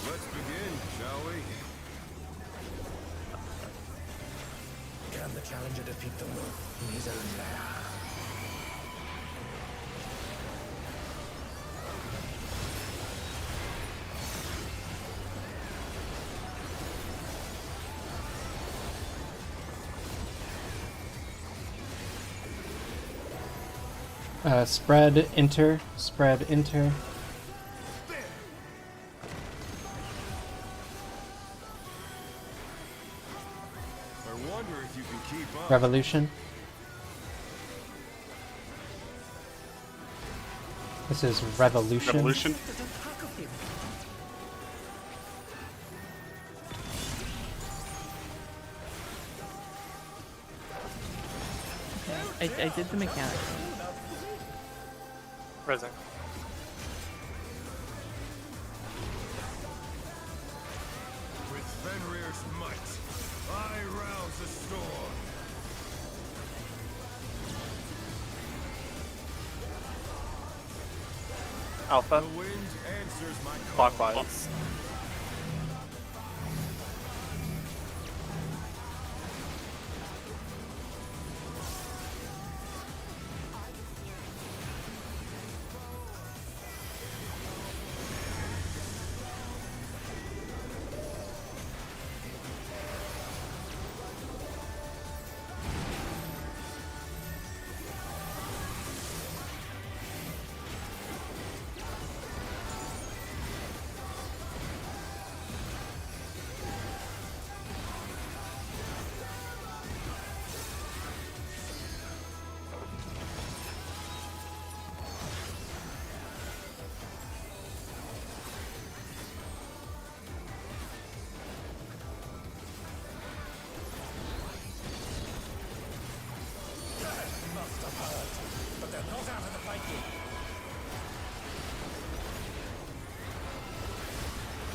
Let's begin, shall we? Can the challenger defeat the wolf in his own lair? Spread, enter, spread, enter. I wonder if you can keep up. Revolution. This is Revolution. Revolution. I did the mechanics. Rising. With Fenrir's might, I rouse the storm. Alpha. The wind answers my call. Clockwise. But they're not out of the fight yet.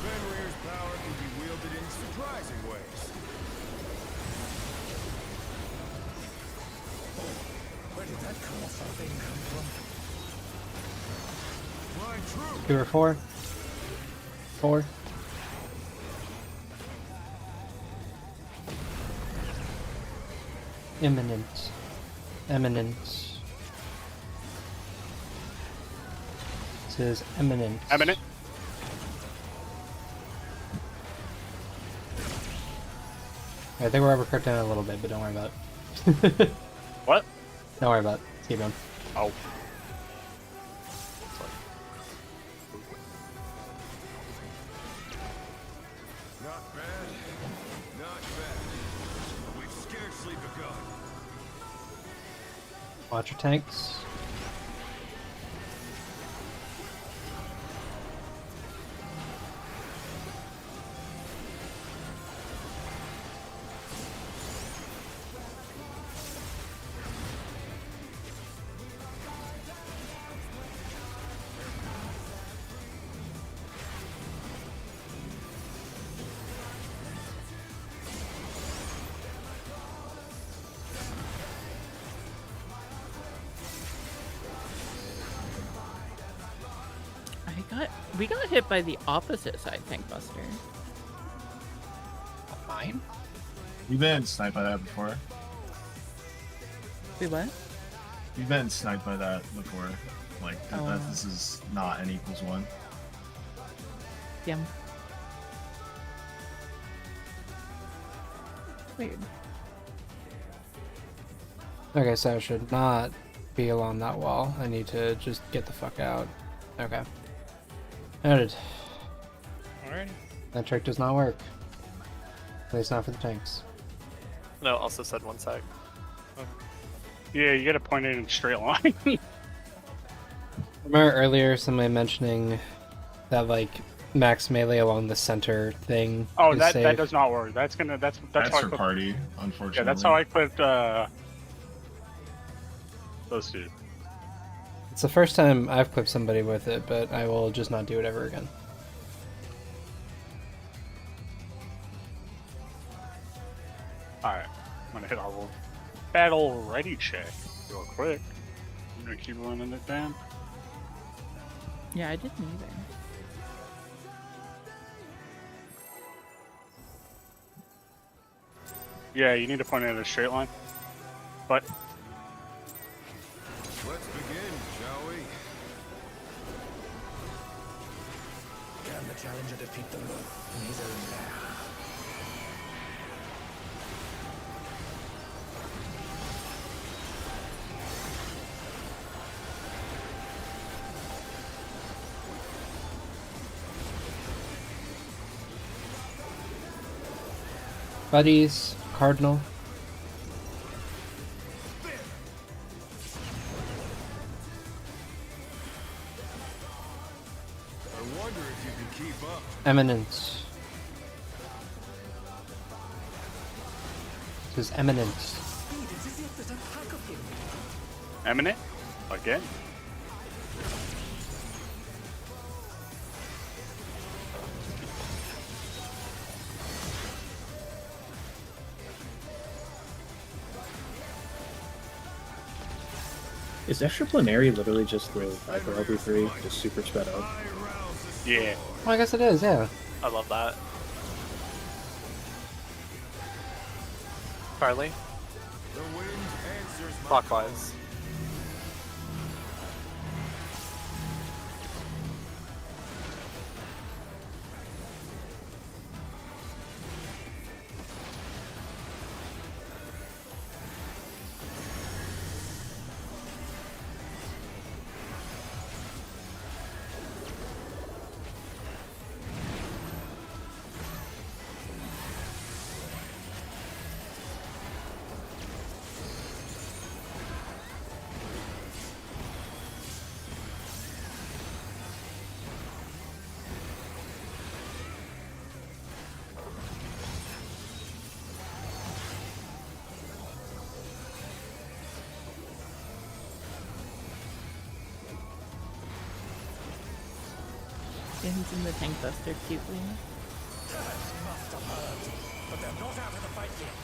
Fenrir's power can be wielded in surprising ways. Where did that colossal thing come from? My true. 2 or 4? 4. Imminent. Eminent. This is eminent. Eminent. I think we're overcooked down a little bit, but don't worry about it. What? Don't worry about it. Keep going. Oh. Not bad. Not bad. We've scarcely begun. Watch your tanks. We got hit by the opposite side tank buster. Mine? You've been sniped by that before. Wait, what? You've been sniped by that before. Like that this is not n equals 1. Yeah. Weird. Okay, so I should not be along that wall. I need to just get the fuck out. Okay. Noted. Alright. That trick does not work. At least not for the tanks. No, also said 1 sec. Yeah, you gotta point it in a straight line. Remember earlier somebody mentioning that like max melee along the center thing? Oh, is that safe? does not work. That's how That's I for put, party, unfortunately. yeah, that's how I put those two. It's the first time I've clipped somebody with it, but I will just not do it ever again. Alright, I'm gonna hit our battle ready check real quick. I'm gonna keep running it down. Yeah, I didn't either. Yeah, you need to point it in a straight line. But Let's begin, shall we? Can the challenger defeat the moon in his own lair? Buddies, Cardinal. I wonder if you can keep up. Eminence. This is Eminence. Eminent? Again? Is extraplanary literally just the Hyper LP3, just super sped up? Yeah. Well, I guess it is, yeah. I love that. Carly, The wind answers my clockwise. Skins in the tank buster cutely. Must have heard, but they're not out of the fight yet.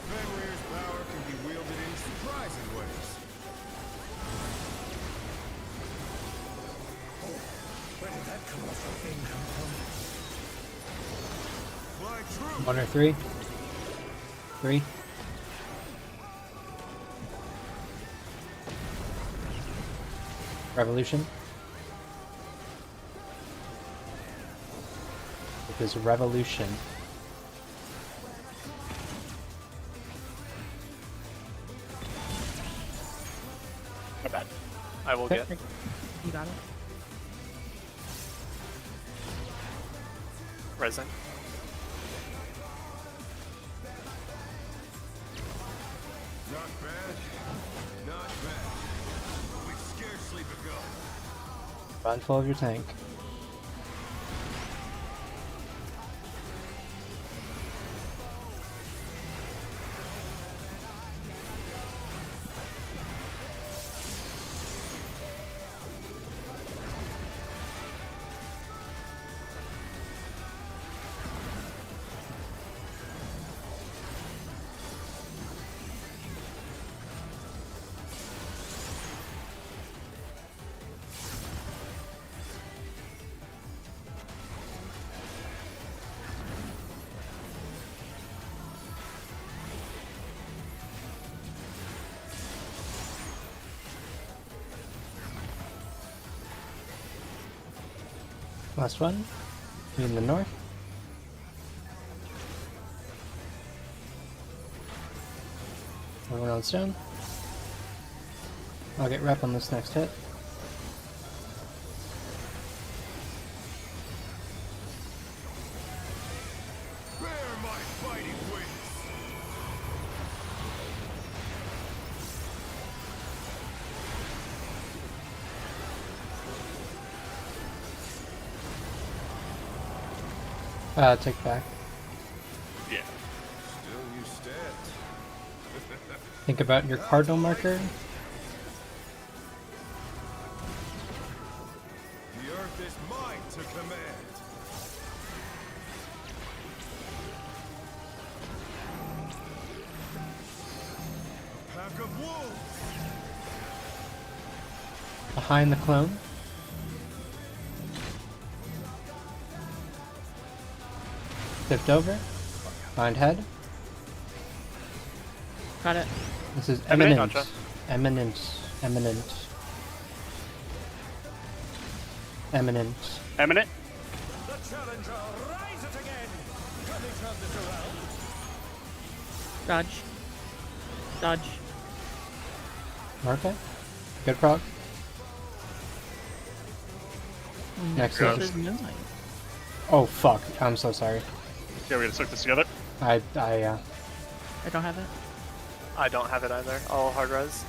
Fenrir's power can be wielded in surprising ways. Where did that colossal thing come from? Fly true. 1 or 3? 3? Revolution. It is revolution. Not bad. I will get. You got it. Resin. Not bad. Not bad. We've scarcely begun. Mindful of your tank. Last one. In the north. Everyone on stone. I'll get rep on this next hit. Bear my fighting wings. Take back. Yeah. Still you stand. Think about your cardinal marker. The earth is mine to command. A pack of wolves. Behind the clone. Tipped over. Behind head. Got it. This is Eminent. eminent. Gotcha. Eminent. Eminent. Eminent. Eminent. The challenger, rise it again. Can they turn this around? Dodge. Dodge. Okay. Good proc. Next This hit. is Moonlight. Oh fuck. I'm so sorry. Yeah, we gotta stick this together. I I don't have it. I don't have it either. I'll hard res.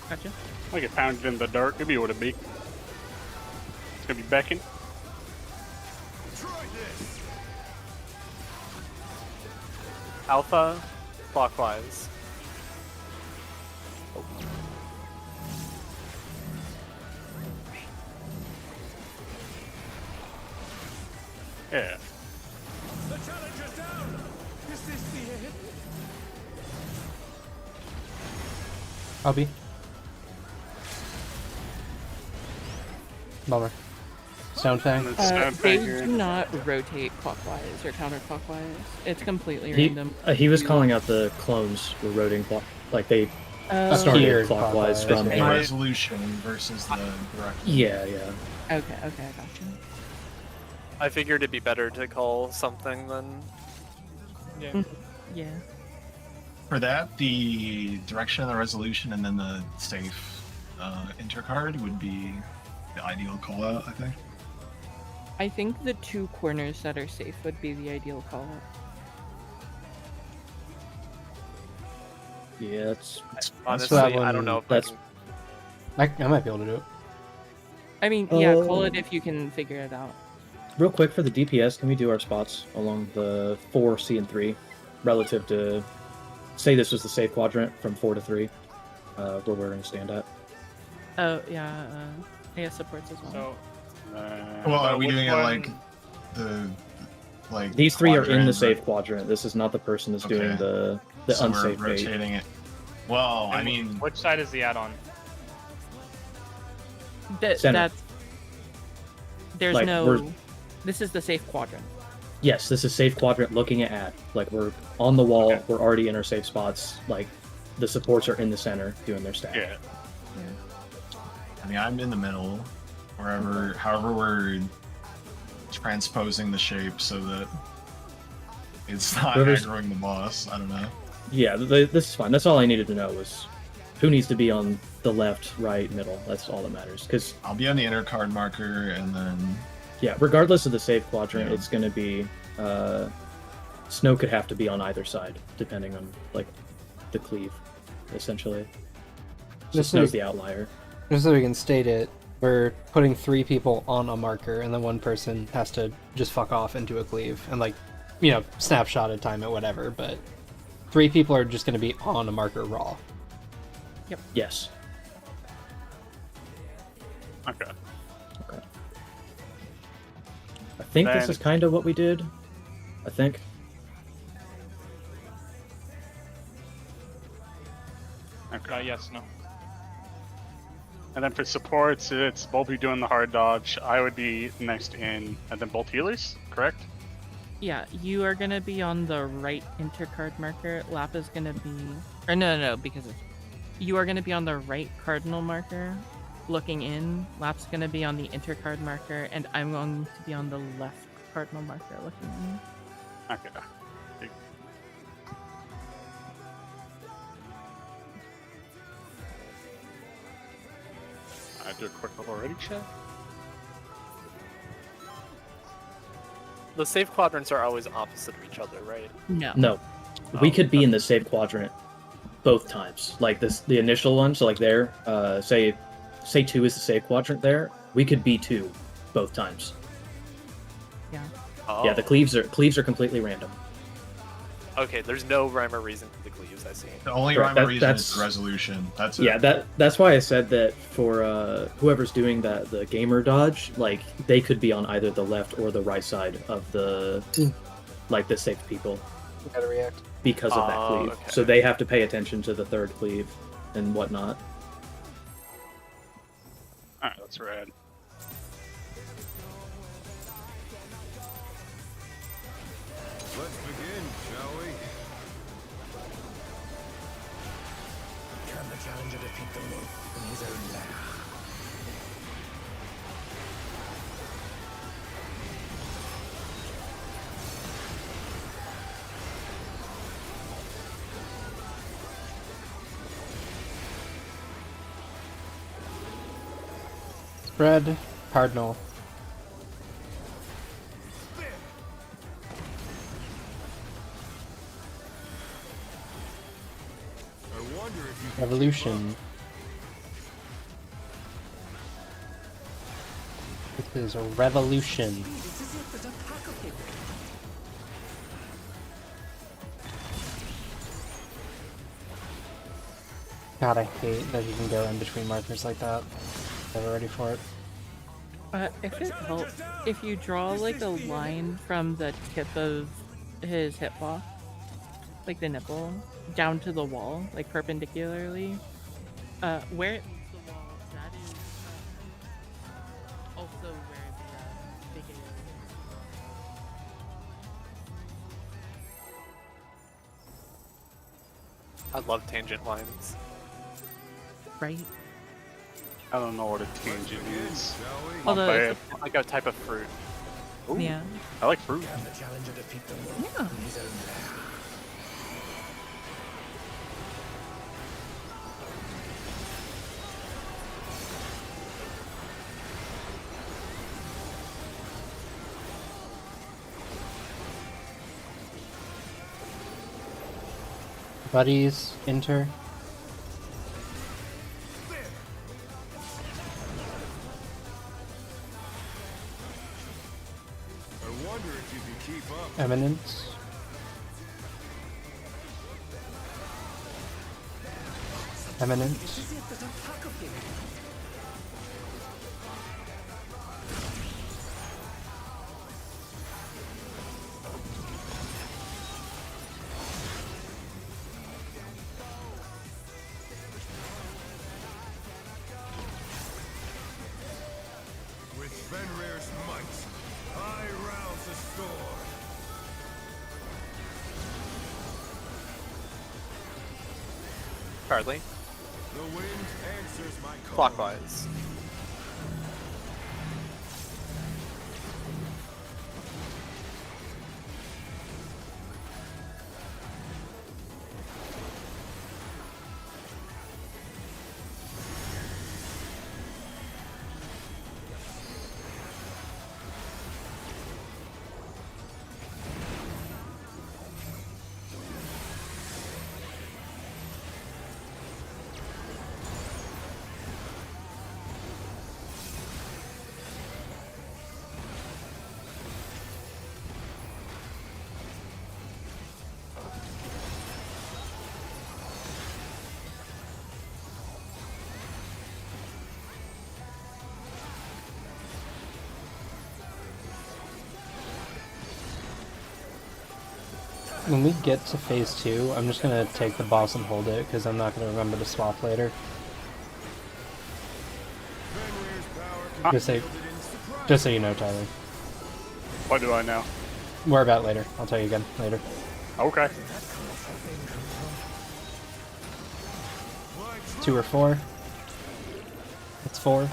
Gotcha. I get pounded in the dark. It'd be what it be. It's gonna be Beckon. Try this. Alpha, clockwise. Yeah. The challenger's down. Is this the end? I'll be. Bummer. Stone Fang. And then Stone They Fang here. do not rotate clockwise or counterclockwise. It's completely He, random. he was calling out the clones were rotating like they Oh, started Geared clockwise clockwise. from The A. resolution versus the direction. Yeah, yeah. okay, I gotcha. I figured it'd be better to call something than. Yeah. Yeah. For that, the direction of the resolution and then the safe intercard would be the ideal call out, I think. I think the two corners that are safe would be the ideal call out. Yeah, it's Honestly, that I don't one- know if I that's- can. I might be able to do it. I mean, yeah, call Oh. it if you can figure it out. real quick for the DPS. Can we do our spots along the 4, C, and 3 relative to, say, this was the safe quadrant from 4 to 3, where we're going to stand at? Oh, yeah, AS supports as well. So Well, are we which doing it one- like the like These 3 are in the quadrant, safe quadrant. This is not the person that's doing Okay. the so unsafe we're bait. rotating it. Well, I and mean, which side is the add-on? Center. That's... There's Like, no... we're- This is the safe quadrant. Yes, this is safe quadrant looking at. Like, we're on the wall. Okay. We're already in our safe spots. Like, the supports are in the center doing their stack. Yeah. I mean, I'm in the middle, wherever, however we're transposing the shape so that it's not Whoever's- aggroing the boss. I don't know. Yeah, this is fine. That's all I needed to know was who needs to be on the left, right, middle. That's all that matters. Because, I'll be on the inner card marker, and then yeah, regardless of the safe quadrant, Yeah. it's going to be... Snow could have to be on either side, depending on, like, the cleave, essentially. So This Snow's is- the outlier. Just so we can state it, we're putting 3 people on a marker, and then one person has to just fuck off into a cleave and, like, you know, snapshot it, time it, whatever. But 3 people are just going to be on a marker raw. Yes. Okay. Okay. I think this Then- is kind of what we did. I think. Okay. Yes, no. And then for supports, it's Bolty doing the hard dodge. I would be next in, and then both healers, correct? Yeah, you are gonna be on the right intercard marker. Lap is gonna be... Or no, because it's... You are gonna be on the right cardinal marker. looking in. Lap's gonna be on the intercard marker, and I'm going to be on the left cardinal marker looking in. Okay. I do a quick little ready check. The safe quadrants are always opposite of each other, right? No. No, we Oh, could be in the safe quadrant both times. Like the initial one, so like there, say 2 is the safe quadrant there. We could be 2 both times. Yeah. Oh. Yeah, the cleaves are completely random. Okay, there's no rhyme or reason for the cleaves, I see. The only Correct, rhyme or reason that's- is the resolution. That's it. Yeah, that's why I said that for whoever's doing the gamer dodge, like they could be on either the left or the right side of the like the safe people You gotta react. because of that Oh, cleave. okay. So they have to pay attention to the third cleave and whatnot. Alright, that's rad. Let's begin, shall we? Can the challenger defeat the wolf in his own lair? Spread cardinal. I wonder if you Evolution. This is a revolution. God, I hate that you can go in between markers like that. Never ready for it. If it helps, if you draw like a line from the tip of his hip box, like the nipple, down to the wall, like perpendicularly, where it's the wall, that is also where the big is. I love tangent lines. Right? I don't know what a tangent is. shall we? Although But it's Like a type of fruit. Ooh, yeah. I like fruit. Can the challenger defeat the wolf Yeah. in his own lair? Buddies, enter. I wonder if you can keep up. Eminence. Eminence. With Fenrir's might, I rouse the storm. Hardly. The wind answers my call. Clockwise. When we get to phase 2, I'm just gonna take the boss and hold it, because I'm not gonna remember to swap later. Fenrir's power can Just be say, wielded in surprise. just so you know, Tyler. What do I know? More about later. I'll tell you again later. Okay. 2 or 4. It's 4.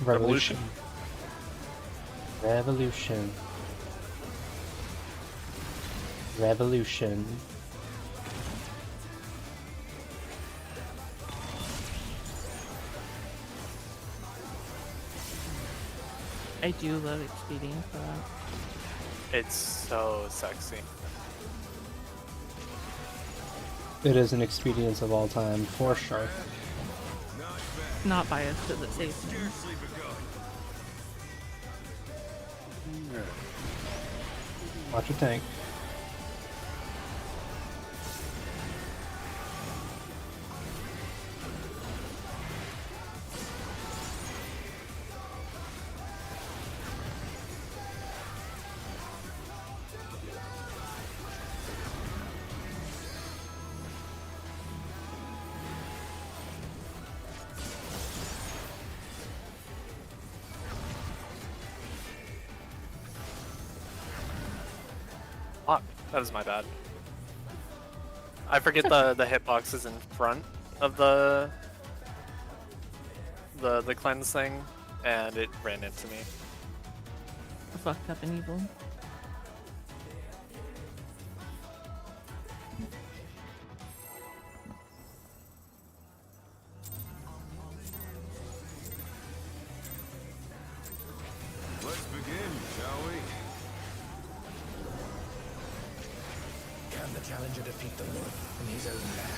Revolution. Revolution. Revolution. I do love expedient for that. It's so sexy. It is an experience of all time, for sure. Not biased because it saves me. Scarcely begun. Watch your tank. Fuck, that was my bad. I forget the hitbox is in front of the cleanse thing, and it ran into me. Fucked up and evil. Let's begin, shall we? Can the challenger defeat the wolf in his own lair?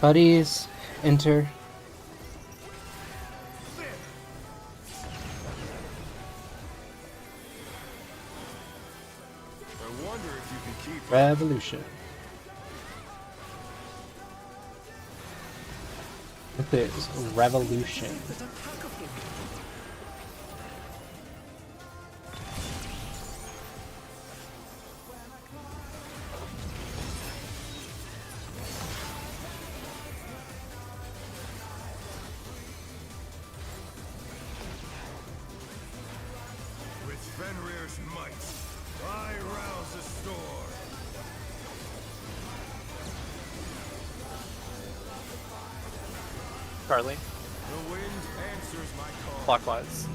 Buddies, enter. I wonder if you can keep up. Revolution. It is revolution. With Fenrir's might, I rouse the storm. Carly, The wind answers my call. clockwise.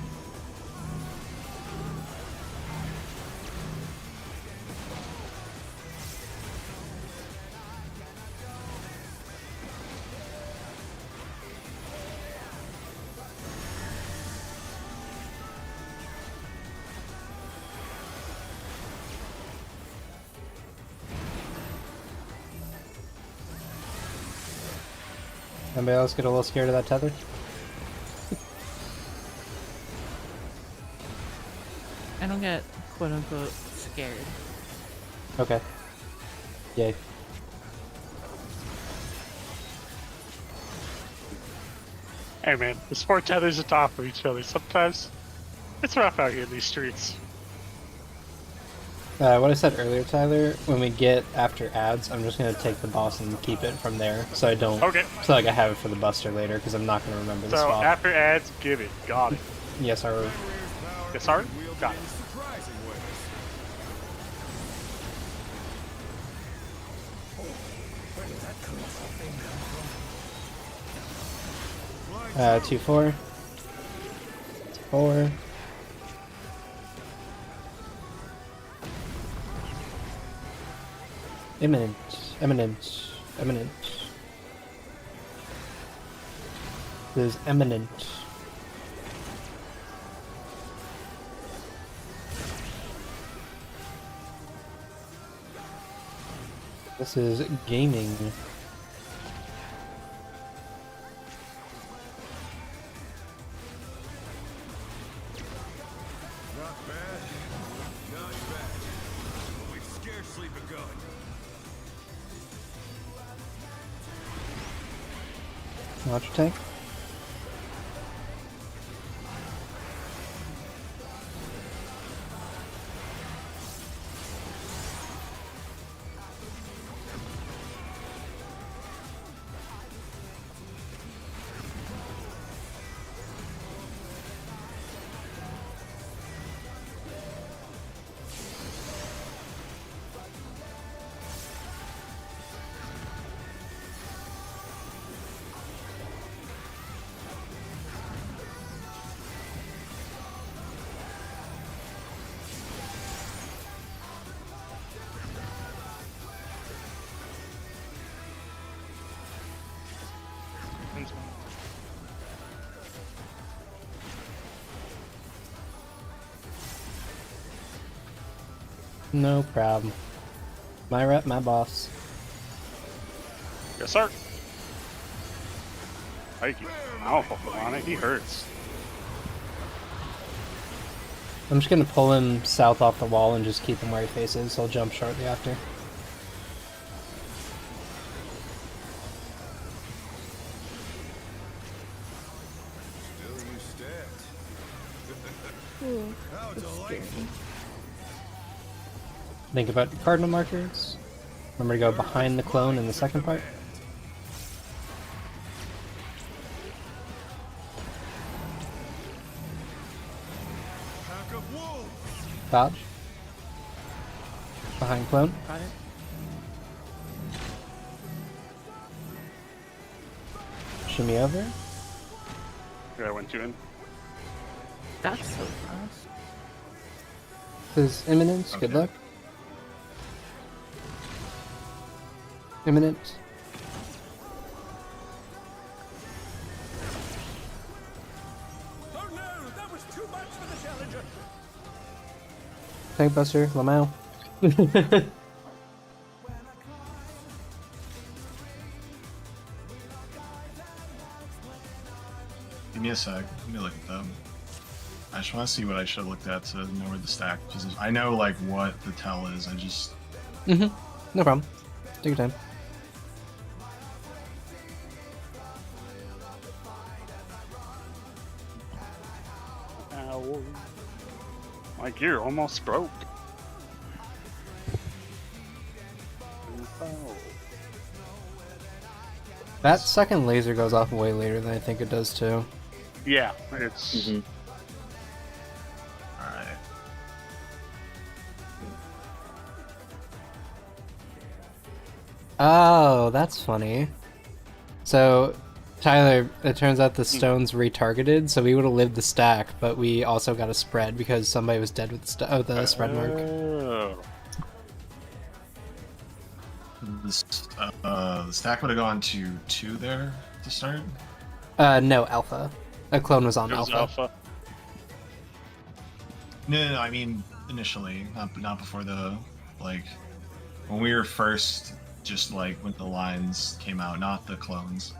Anybody else get a little scared of that tether? I don't get quote unquote scared. Okay. Yay. Hey man, the sport tethers are top of each other. Sometimes it's rough out here in these streets. What I said earlier, Tyler, when we get after ads, I'm just gonna take the boss and keep it from there, so I don't. Okay. So like I have it for the Buster later, because I'm not gonna remember the So spot. after ads, give it. Got it. Yes, sir. Fenrir's power Yes, sir? can be wielded Got in it. surprising ways. Where did that colossal thing come from? 2-4. 4. Imminent. Eminent. Eminent. This is eminent. This is gaming. Not bad. Not bad. But we've scarcely begun. Watch your tank. stones. No problem. My rep, my boss. Yes, sir. Thank you. I don't fuck on it. He hurts. I'm just gonna pull him south off the wall and just keep him where he faces. He'll jump shortly after. Still you stacked. Ooh, How that's scary. delightful. Think about your cardinal markers. Remember to go behind the clone in the second part. Pack of wolves. Dodge. Behind clone. Got it. Shimmy over. Yeah, I went 2 in. That's so fast. His imminence. Good Okay. luck. Imminent. Oh no, that was too much for the challenger. Tank Buster. Lamau. Give me a sec. Let me look at them. I just want to see what I should have looked at to know where the stack is. I know like what the tell is. I just No problem. Take your time. Ow. My gear almost broke. Oh. That second laser goes off way later than I think it does too. Yeah, it's. Mhm. all right. Oh, that's funny. So, Tyler, it turns out the stone's retargeted, so we would have lived the stack, but we also got a spread because somebody was dead with the spread mark. Oh. The stack would have gone to 2 there to start. No, alpha. A clone was on It was alpha. alpha. No, I mean initially, not before the like when we were first, just like when the lines came out, not the clones.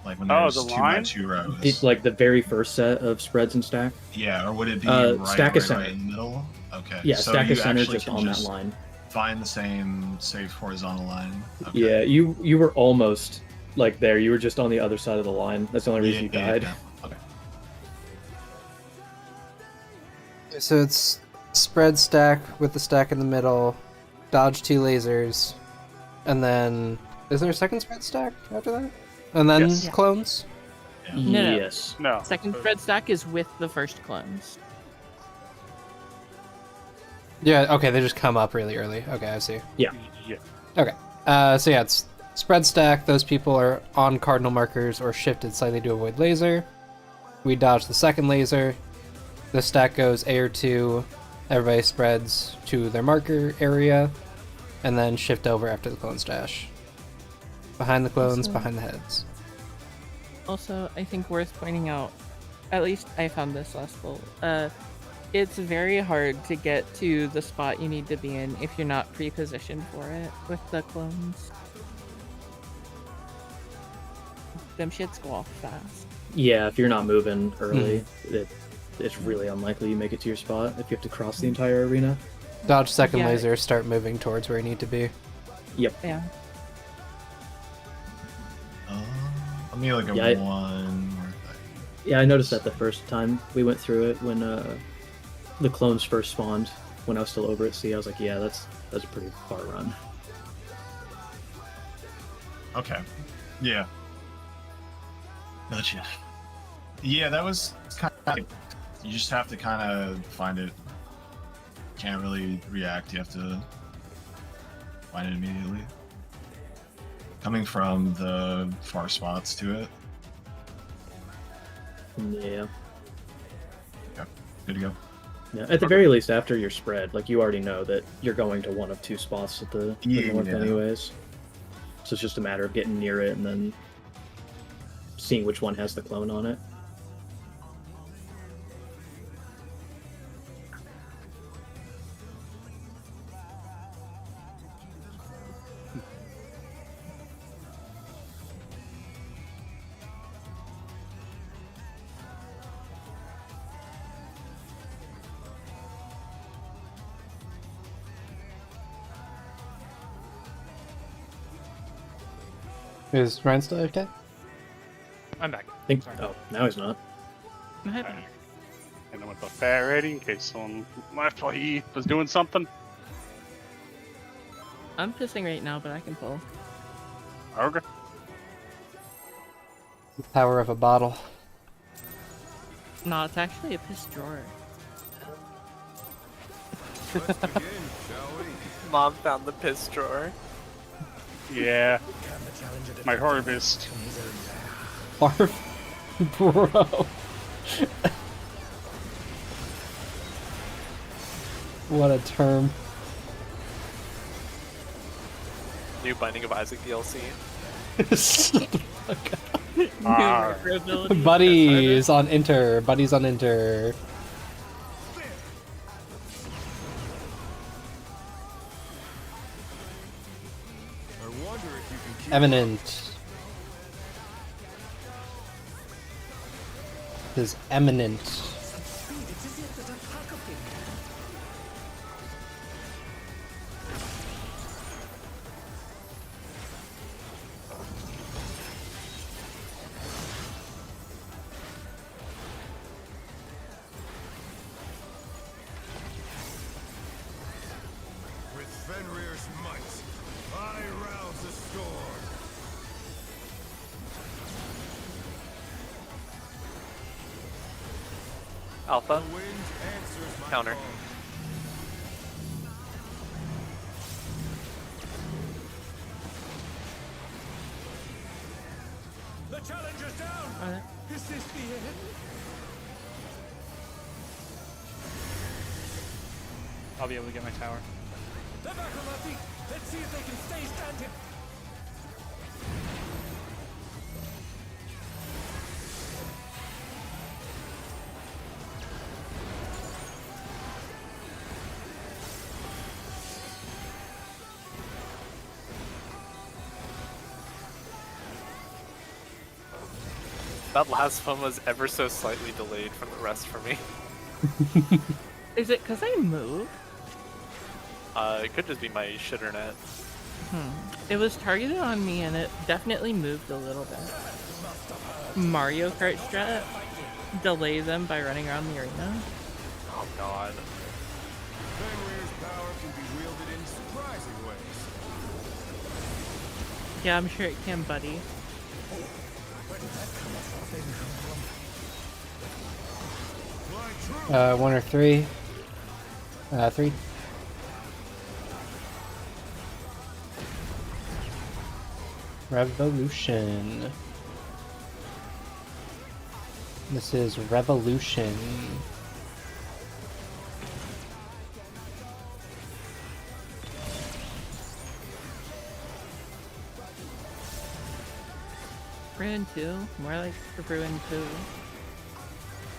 Like when there Oh, was the 2 by line? 2 rows. It's like the very first set of spreads and stack. Yeah, or would it be Stack right is center. in the middle? Okay. Yeah, so stack you is center actually just can on that just line. find the same safe horizontal line. Okay. Yeah, you were almost like there. You were just on the other side of the line. That's the only reason you Yeah, died. yeah. Okay. So it's spread stack with the stack in the middle, dodge 2 lasers, and then is there a second spread stack after that? And then Yes. Yeah. clones? Yeah. No. Yes. No. Second spread stack is with the first clones. Yeah, okay, they just come up really early. Okay, I see. Yeah. Okay. So yeah, it's spread stack. Those people are on cardinal markers or shifted slightly to avoid laser. We dodge the second laser. The stack goes A or 2. Everybody spreads to their marker area, and then shift over after the clone stash. Behind the clones, Awesome. behind the heads. Also, I think worth pointing out, at least I found this last full, it's very hard to get to the spot you need to be in if you're not pre-positioned for it with the clones. Them shits go off fast. Yeah, if you're not moving early, it's really unlikely you make it to your spot if you have to cross the entire arena. Dodge second Yeah. laser, start moving towards where you need to be. Yep. Yeah. Let me look at Yeah, one more thing. Yeah, I noticed that the first time we went through it when the clones first spawned. When I was still over at sea, I was like, yeah, that's a pretty far run. Okay. Yeah. Gotcha. Yeah, that was kind of. You just have to kind of find it. Can't really react. You have to find it immediately. Coming from the far spots to it. Yeah. Good to go. Yeah. At the very least, after your spread, like you already know that you're going to one of 2 spots at the north, Yeah. anyways. So it's just a matter of getting near it and then seeing which one has the clone on it. Is Ryan still okay? I'm back. I think. Oh, now he's not. What happened? And I went the fat ready in case someone left while he was doing something. I'm pissing right now, but I can pull. Okay. The power of a bottle. No, it's actually a piss drawer. Let's begin, shall we? Mom found the piss drawer. Yeah, Can the challenger defeat my the harvest. Barf. Bro. What a term. New Binding of Isaac DLC. Ah. Buddies on enter. Buddies on enter. I wonder if you can keep Eminent. Is eminent. with Fenrir's might. I rouse the storm. Alpha. The wind answers my Counter. call. The challenger's down! Alright. Is this the end? I'll be able to get my tower. They're back on their feet! Let's see if they can stay standing! That last one was ever so slightly delayed from the rest for me. Is it because I moved? It could just be my shitternet. It was targeted on me and it definitely moved a little bit. Mario Kart strat. Delay them by running around the arena. Oh god. Fenrir's power can be wielded in surprising ways. Yeah, I'm sure it can, buddy. Fly true. 1 or 3. 3. Revolution. This is Revolution. Ruin 2? More like Ruin 2.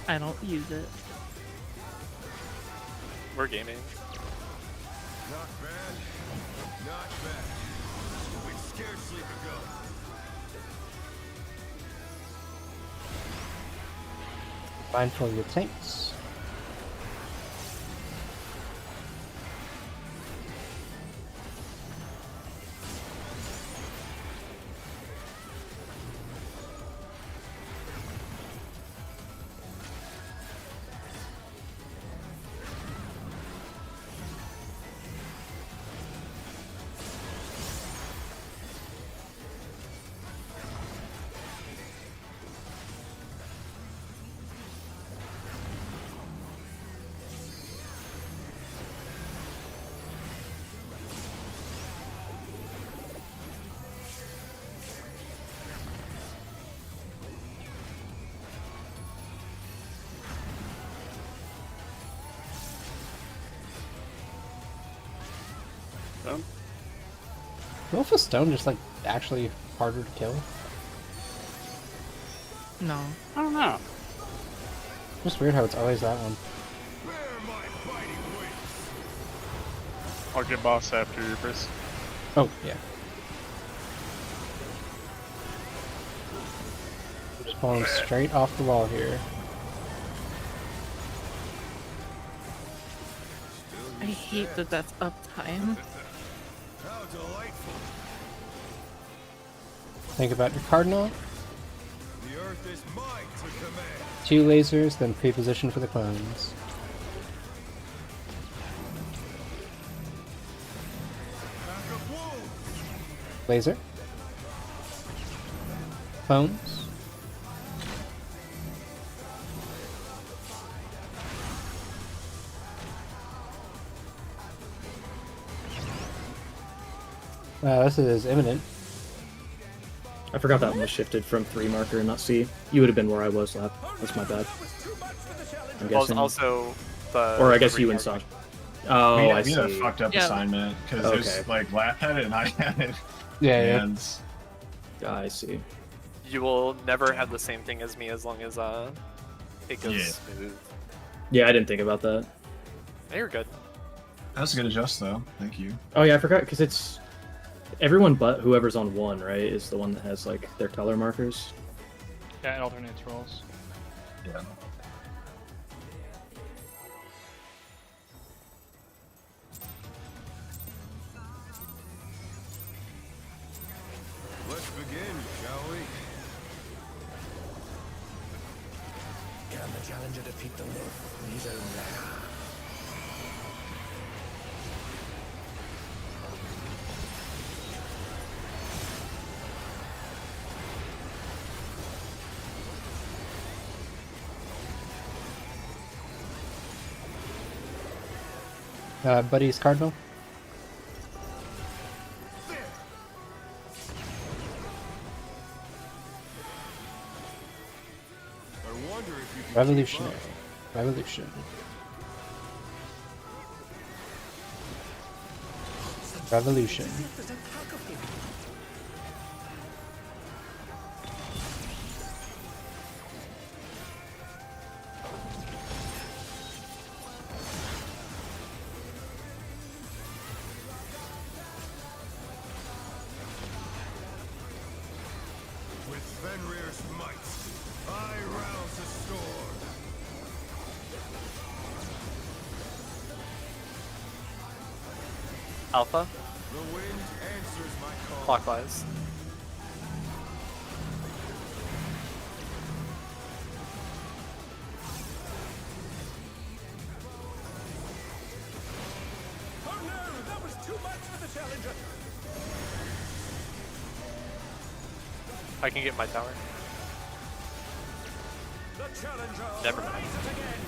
I don't use it. We're gaming. Not bad. Not bad. We've scarcely begun. Mindful of your tanks. Done. Wolf of Stone just like actually harder to kill. No. I don't know. Just weird how it's always that one. Bear my biting wings. I'll get boss after you, Chris. Oh, yeah. Just pulling straight off the wall here. I hate that that's uptime. How delightful. Think about your cardinal. The earth is mine to command. 2 lasers, then pre-position for the clones. Pack of wolves. Laser. Clones. This is imminent. I forgot that one was shifted from 3 marker, not C. You would have been where I was, Lap. That's my bad. I'm Well, guessing. also the. Or I guess three you and marker. Saj. Oh, we I had a see. fucked up Yeah. assignment because Okay. there's like Lap had it and I had it. Yeah, yeah. And I see. You will never have the same thing as me as long as it goes Yeah. smooth. Yeah, I didn't think about that. You're good. that's a good adjust though. Thank you. Oh yeah, I forgot because it's everyone but whoever's on 1, right, is the one that has like their color markers. Yeah, it alternates roles. Yeah. Let's begin, shall we? Can the challenger defeat the wolf? These are rare. Buddy's cardinal. I wonder if you can Revolutionary. Revolution. Revolution. With Fenrir's might, I rouse the storm. Alpha, The wind answers my call. clockwise. Oh no, that was too much for the challenger. I can get my tower. The challenger Never mind. rises again.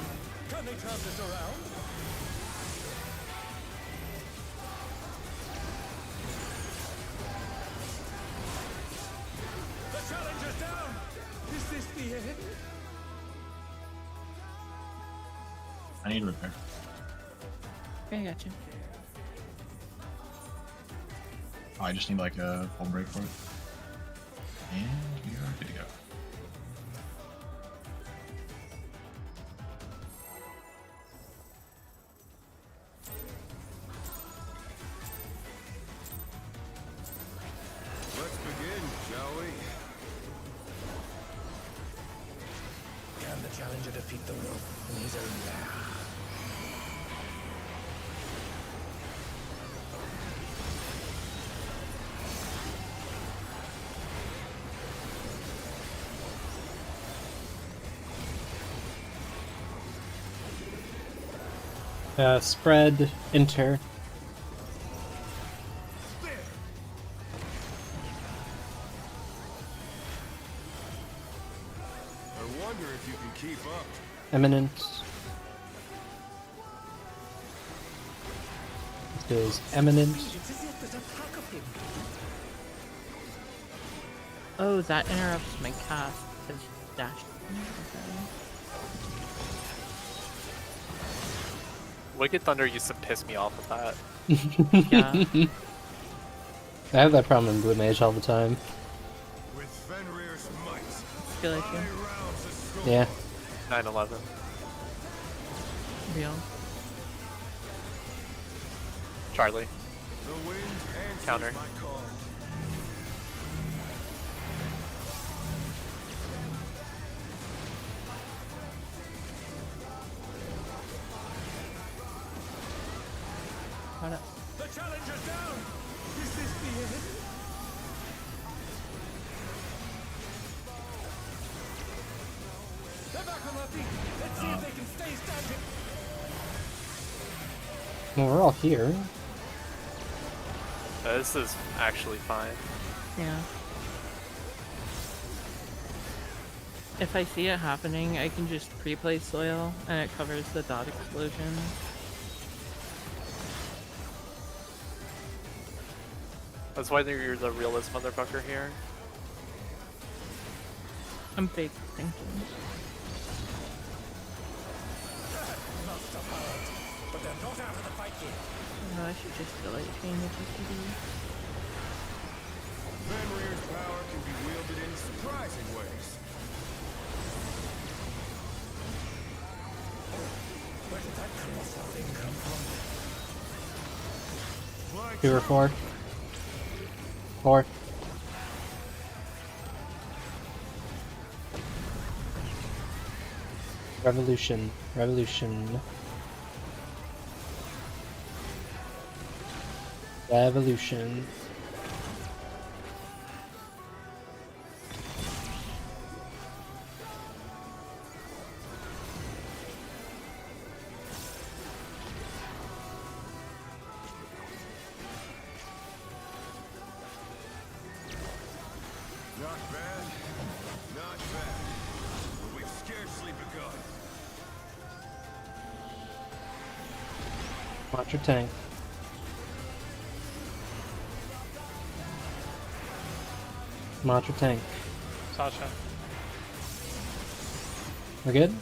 Can they turn this around? The challenger's down. Is this the end? I need repair. Okay, I got you. Oh, I just need like a full break for it. And we are good to go. Let's begin, shall we? Can the challenger defeat the wolf? These are rare. Spread, enter. I wonder if you can keep up. Eminent. This is eminent. It's as if there's a pack of him. Oh, that interrupts my cast. It's dash. Wicked Thunder used to piss me off with that. Yeah. I have that problem in Blue Mage all the time. With Fenrir's might. Feel like you. Rounds a storm. Yeah. 9/11. Real. Charlie. The wind answers Counter. my call. Got it. The challenger's down! Is this the end? They're back on their feet. Let's see if they can stay standing. Well, we're all here. This is actually fine. Yeah. If I see it happening, I can just pre-play soil and it covers the dot explosion. That's why you're the realest motherfucker here. I'm big thinking. But they're not out of the fight yet. Oh, I should just delete chain the GCD. Fenrir's power can be wielded in surprising ways. Where did that colossal thing come from? Like 2 or 4. 4. Revolution. Revolution. Revolution. Not bad. Not bad. But we've scarcely begun. Watch your tank. Watch your tank. Sasha. We're good?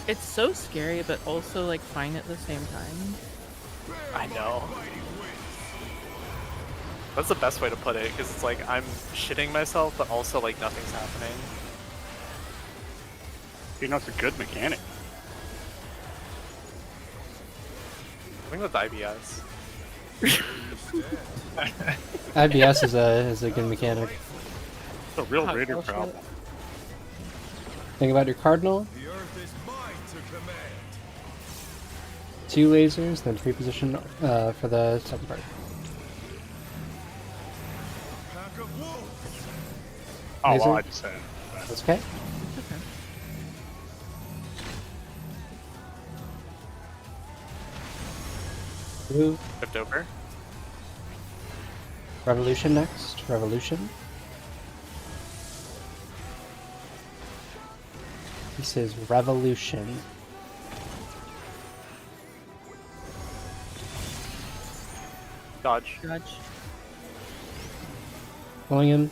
It's so scary, but also like fine at the same time. I know. That's the best way to put it, because it's like I'm shitting myself, but also like nothing's happening. You know, it's a good mechanic. I think that's IBS. IBS is a good mechanic. It's a real Hot Raider bullshit. problem. Think about your cardinal. The earth is mine to command. 2 lasers, then pre-position for the second part. Pack of wolves. Oh, Laser? well, I just said it. That's okay. It's okay. Blue. Flipped over. Revolution next. Revolution. This is Revolution. Dodge. Dodge. Pulling him.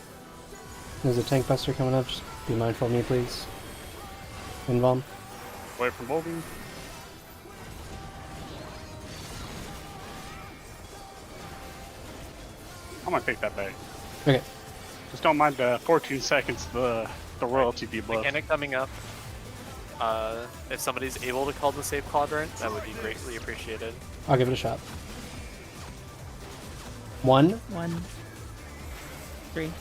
There's a tank buster coming up. Just be mindful of me, please. Invuln. Away from Bolden. I'm gonna take that back. Okay. Just don't mind the 14 seconds the royalty debuff. Mechanic coming up. If somebody's able to call the safe quadrant, that would be greatly appreciated. I'll give it a shot. 1. 1, 3.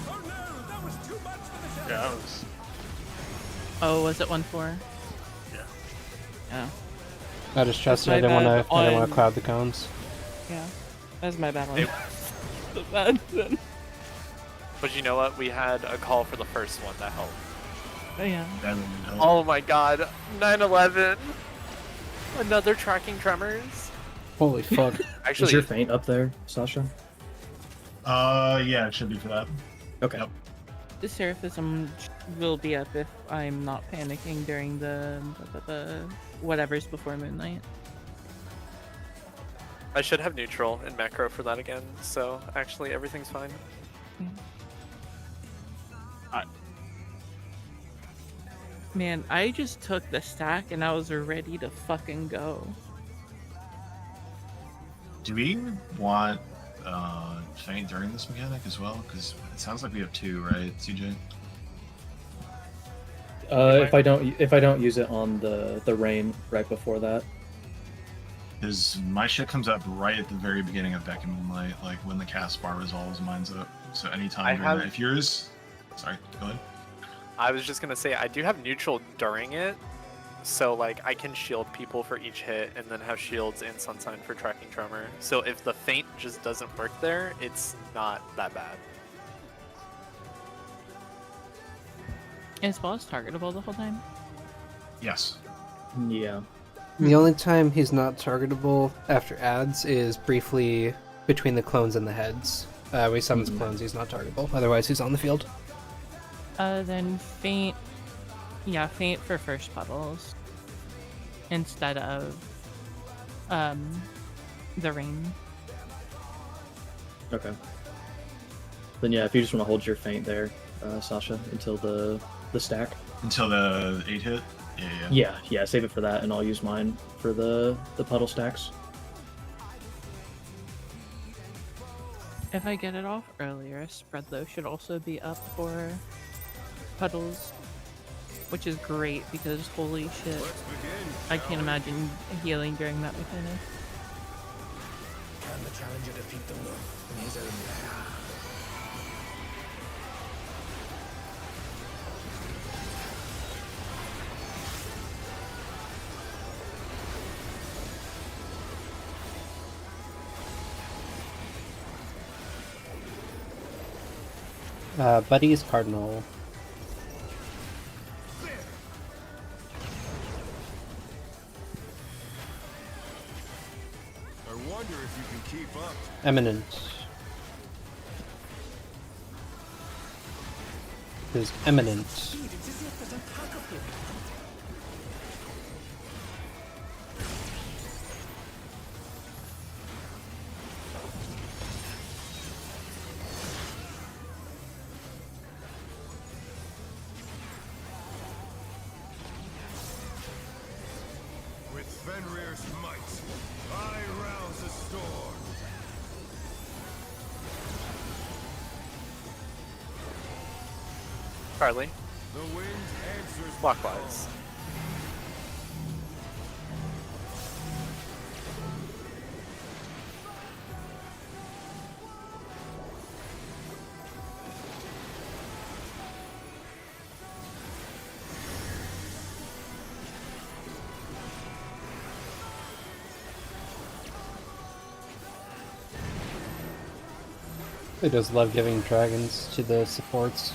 Oh no, that was too much for the shadow. Yeah, that was Oh, was it 1-4? Yeah. Yeah. I just trusted. I my didn't want bad to. I didn't want on- to cloud the cones. Yeah. That's my bad one. It- So bad then. But you know what? We had a call for the first one that helped. Oh, yeah. That really did help. Oh my god, 9/11. Another tracking tremors. Holy fuck! Actually, Is your feint up there, Sasha? Yeah, it should be for that. Okay. Yep. The Seraphism will be up if I'm not panicking during the whatever's before Moonlight. I should have neutral and macro for that again, so actually everything's fine. Man, I just took the stack and I was ready to fucking go. Do we want feint during this mechanic as well? Because it sounds like we have 2, right, CJ? If I don't use it on the rain right before that. Because my shit comes up right at the very beginning of Beck and Moonlight, like when the cast bar resolves, mine's up. So anytime during that, if yours, sorry, go ahead. I was just gonna say, I do have neutral during it, so like I can shield people for each hit and then have shields and Sunsign for tracking tremor. So if the feint just doesn't work there, it's not that bad. Is boss targetable the whole time? Yes. Yeah. The only time he's not targetable after ads is briefly between the clones and the heads. When he summons clones, he's not targetable. Otherwise, he's on the field. Then feint. Yeah, feint for first puddles. Instead of the rain. Okay. Then yeah, if you just want to hold your feint there, Sasha, until the stack. Until the 8 hit? Yeah. Yeah, save it for that, and I'll use mine for the puddle stacks. If I get it off earlier, spread though should also be up for puddles, which is great because holy shit, I can't imagine healing during that mechanic. Can the challenger defeat the wolf in his own lair? Buddy's Cardinal. I wonder if you can keep up. Eminent. Is eminent. With Fenrir's might, I rouse a storm. Carly, The wind answers clockwise. They just love giving dragons to the supports.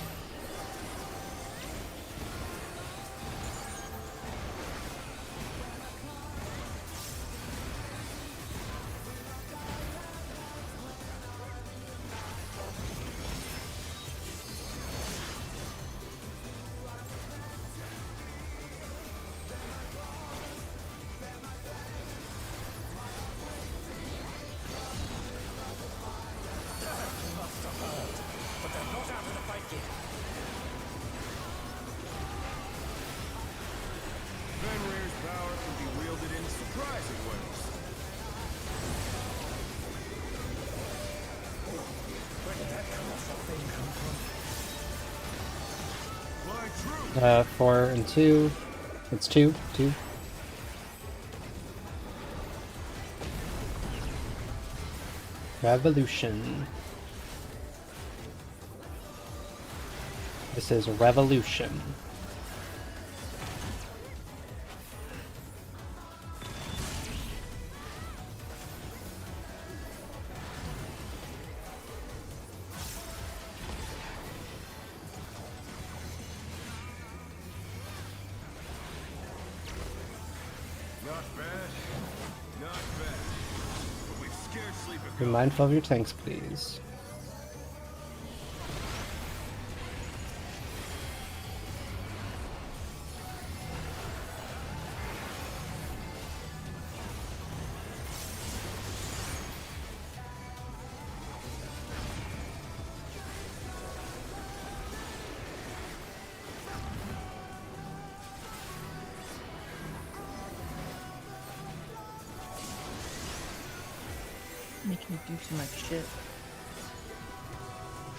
Fenrir's power can be wielded in surprising ways. Where did that thing come from? Fly true. 4 and 2. It's 2. 2. Revolution. This is Revolution. Not bad. Not bad. But we've scarcely Be begun. mindful of your tanks, please. Making me do too much shit.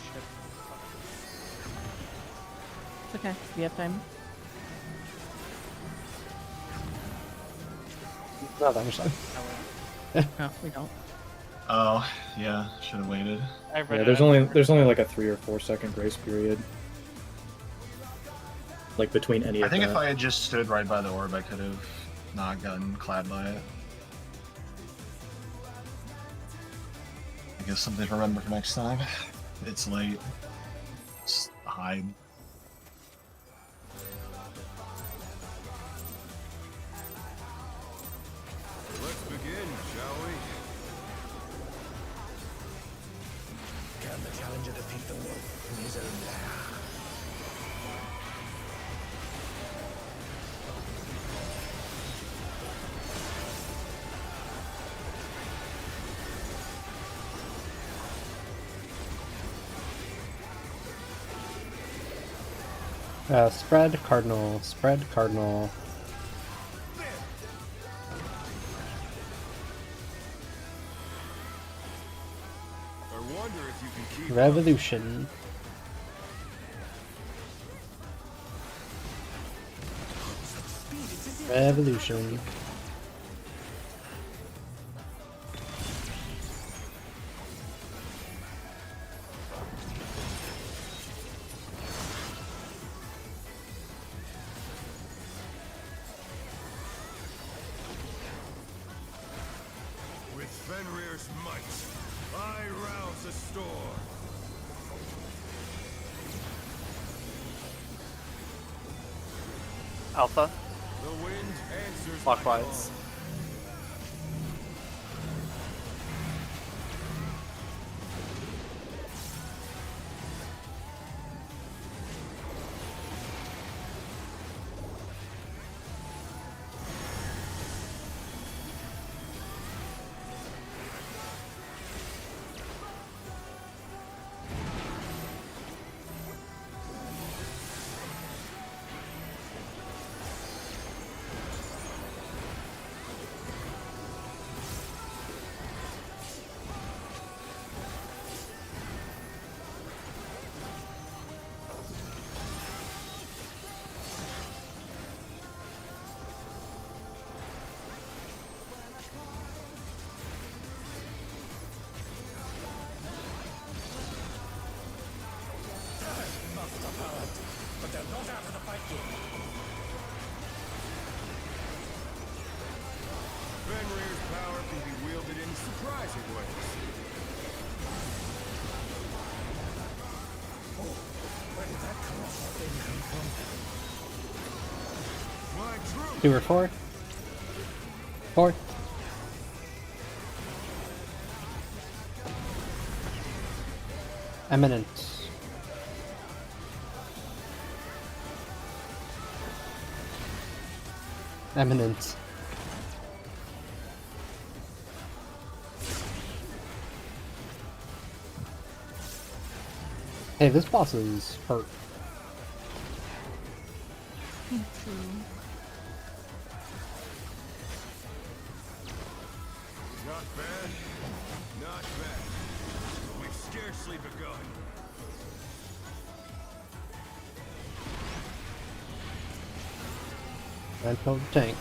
Shit. It's okay. We have time. Not that much time. No, we don't. Oh, yeah, should have waited. I read Yeah, it. there's only like a 3 or 4 second grace period. Like between any I of think that. if I had just stood right by the orb, I could have not gotten clad by it. I guess something to remember for next time. It's late. Just hide. Let's begin, shall we? Can the challenger defeat the wolf in his own lair? Spread cardinal. Spread cardinal. I wonder if you can keep up. Revolution. Revolution. With Fenrir's might, I rouse a storm. Alpha, The wind answers clockwise. But they're not out of the fight yet. Fenrir's power can be wielded in surprising ways. Where did that colossal thing come from? My troops! 2 or 4? 4. Eminent. Eminent. Hey, this boss is hurt. Not bad. Not bad. But we've scarcely begun. Red pill tank.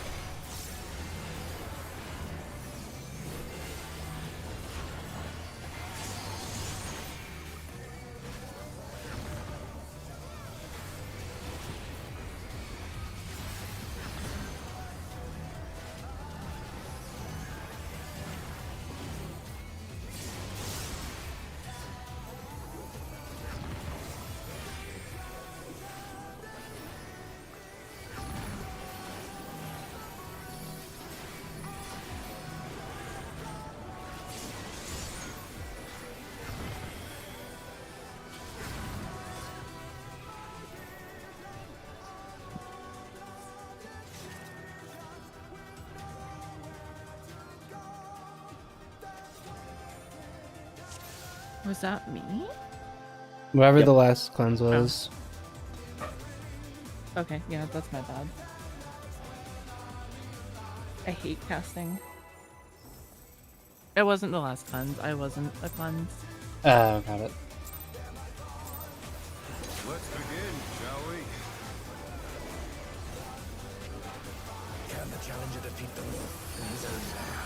Was that me? Whatever Yep. the last cleanse was. Okay, yeah, that's my bad. I hate casting. It wasn't the last cleanse. I wasn't a cleanse. Oh, got it. Let's begin, shall we? Can the challenger defeat the wolf in his own lair?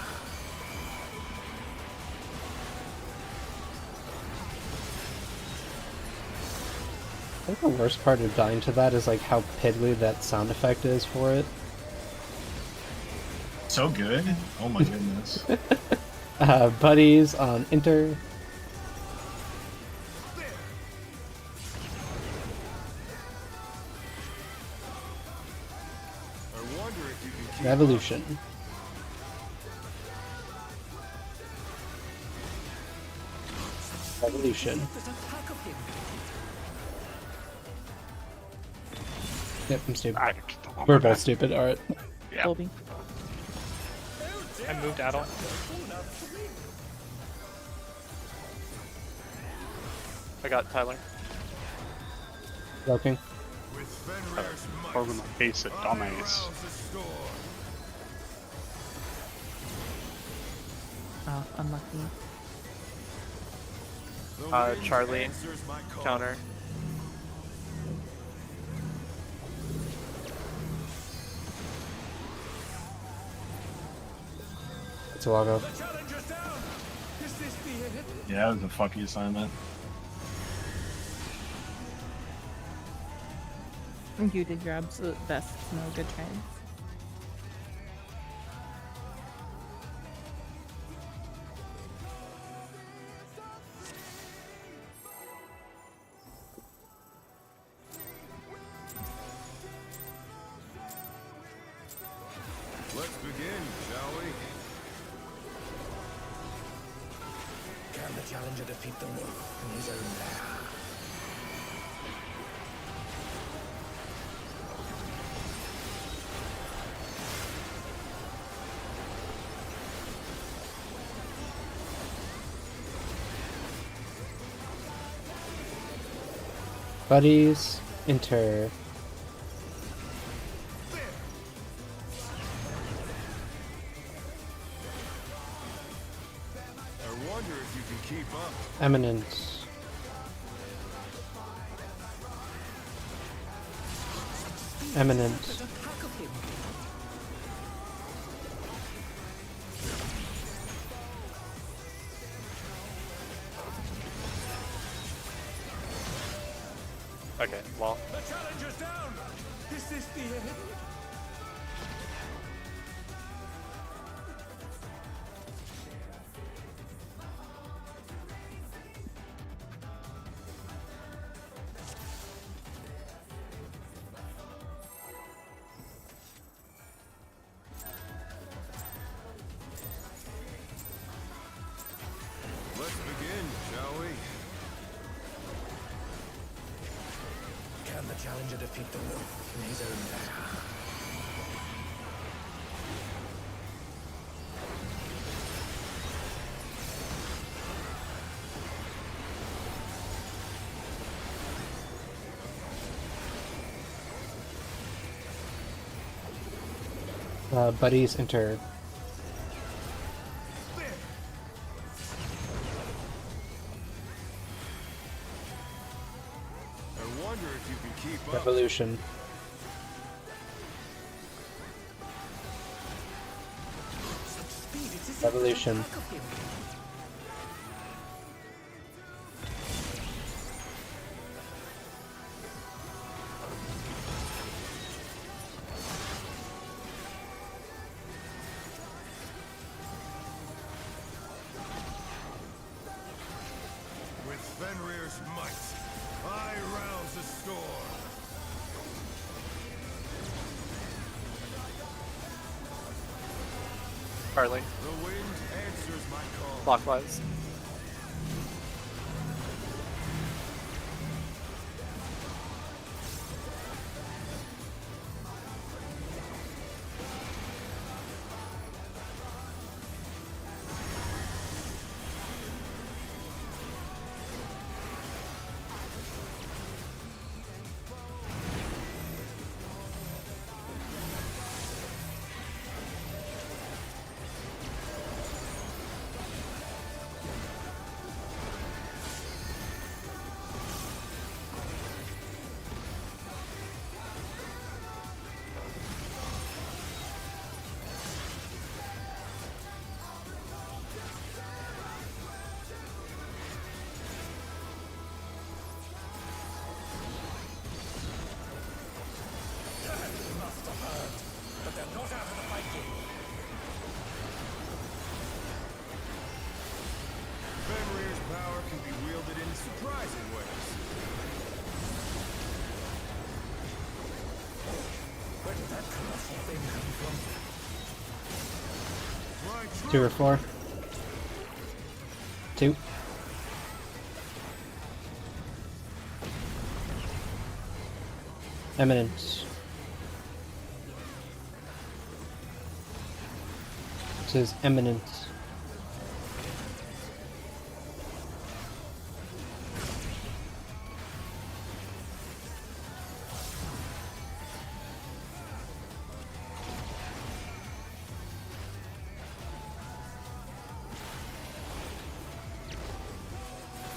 I think the worst part of dying to that is like how piddly that sound effect is for it. So good. Oh my goodness. Buddies on Inter. I wonder if you can keep Revolution. Revolution. Yep, I'm stupid. We're both stupid, alright. Yeah. Colby. I moved Adel. I got Tyler. Joking. with Fenrir's might. Over my face at I dumbass. rouse the storm. Oh, unlucky. The wind Charlie, answers my call. Counter. It's a log off. The challenger's down. Is this the end? Yeah, it was a fucky assignment. You did your absolute best. No good tries. Let's begin, shall we? Can the challenger defeat the wolf in his own lair? Buddies, Inter. I wonder if you can keep up. Eminent. Eminent. Okay, well, The challenger's down. Is this the end? Let's begin, shall we? Can the challenger defeat the wolf in his own lair? Buddies, Inter. I wonder if you can keep up. Revolution. Revolution. With Fenrir's might, I rouse the storm. Charlie, The wind answers my call. clockwise. surprising ways. Where did that colossal thing come from? Flying 2 or 4. 2. Eminence. It says eminence.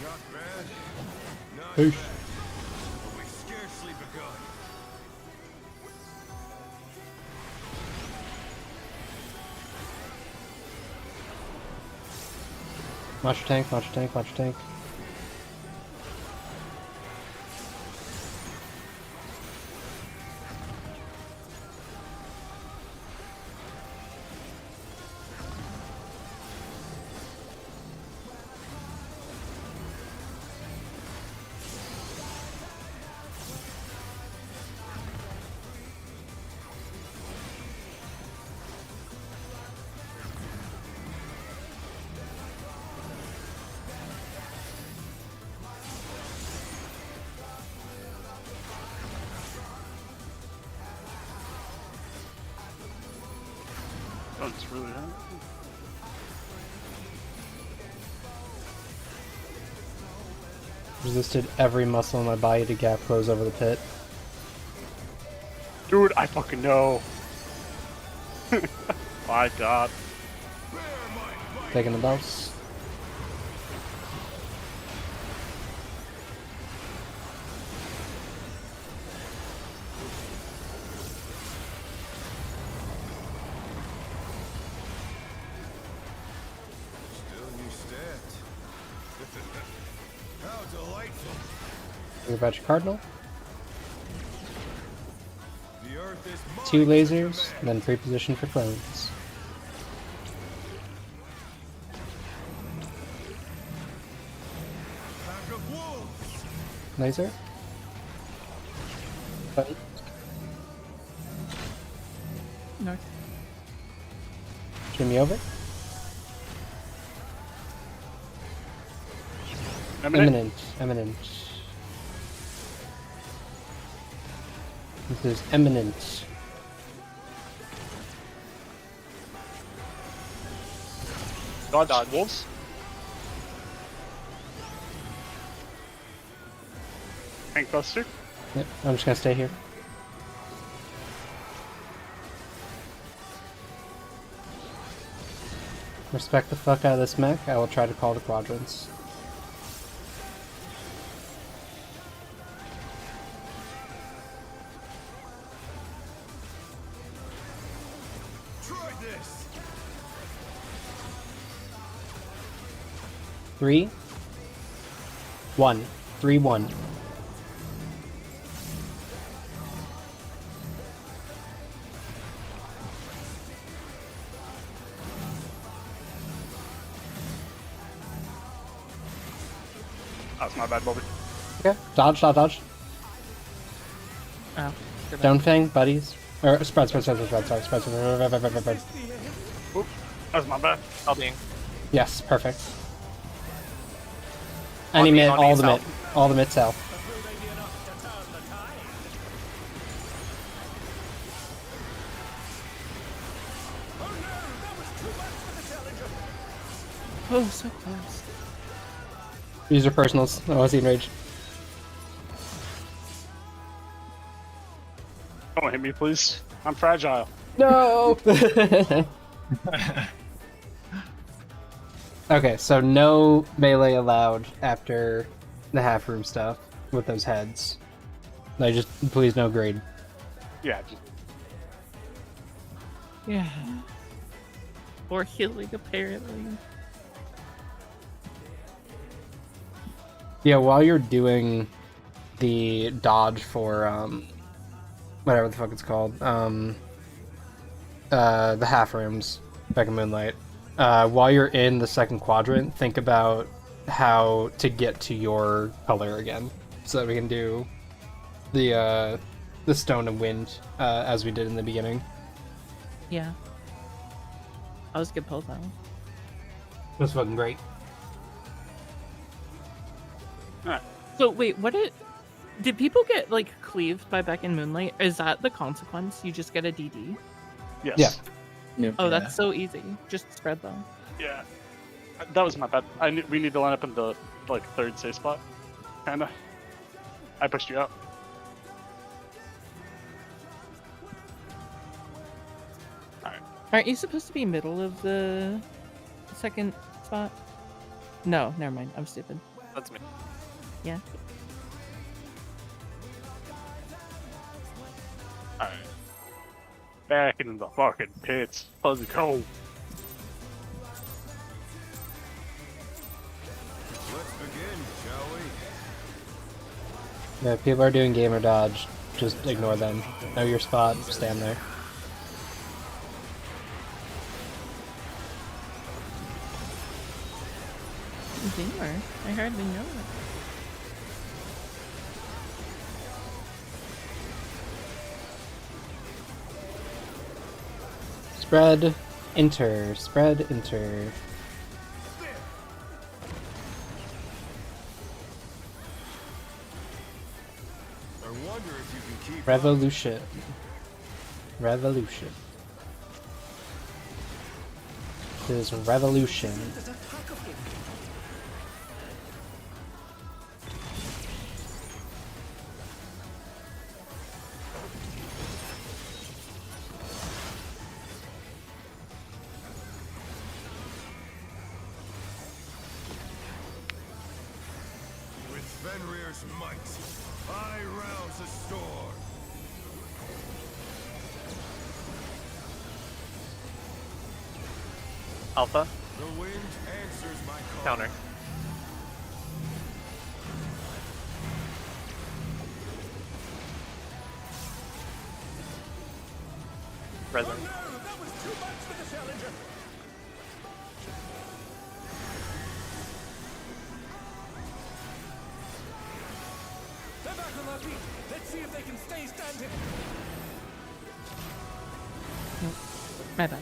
Not bad. Not Peace. bad. But we've scarcely begun. Watch your tank, watch your tank, watch your tank. Oh, it's really hot. Resisted every muscle in my body to gap close over the pit. Dude, I fucking know. My god. Taking the bounce. Still new stats. How delightful. Think about your cardinal. The earth is mine 2 to lasers, command. and then pre-position for clones. Pack of wolves. Laser. Button. No. Turn me over. Eminent. Eminent. This is eminent. Dodge. Wolves? Tank Buster? Yep, I'm just gonna stay here. Respect the fuck out of this mech. I will try to call the quadrants. Try this. 3, 1, 3, 1. That's my bad, Bobby. Okay, dodge, dodge, dodge. Oh. good Down fang, buddies. Or spread, sorry, spread. Oop, that's my bad. Helping. Yes, perfect. On Any me, mid, on me, all the mid. south. All the mid south. Oh, so close. Use your personals. Oh, I was enraged. Don't hit me, please. I'm fragile. No! Okay, so no melee allowed after the half room stuff with those heads. No, just please no grade. Yeah, just Yeah. Or healing, apparently. Yeah, while you're doing the dodge for whatever the fuck it's called, the half rooms back in Moonlight. While you're in the second quadrant, think about how to get to your color again, so that we can do the stone and wind as we did in the beginning. Yeah. That was a good pull though. It was fucking great. So wait, did people get like cleaved by Beck and Moonlight? Is that the consequence? You just get a DD? Yes. Yeah. Oh, Yeah. that's so easy. Just spread them. Yeah. That was my bad. We need to line up in the like third safe spot. Kinda. I pushed you out. Alright. Aren't you supposed to be middle of the second spot? No, never mind. I'm stupid. That's me. Yeah. Alright. Back in the fucking pits. Let's go. Let's begin, shall we? Yeah, people are doing gamer dodge. Just ignore them. Know your spot. Stand there. Gamer? I hardly know it. Spread, enter. Spread, enter. I wonder if you can keep Revolution. Revolution. This is revolution. with Fenrir's might. I rouse the storm. Alpha. The wind answers my call. Counter. Resin. That was too much for the challenger. They're back on their feet. Let's see if they can stay standing. My bad.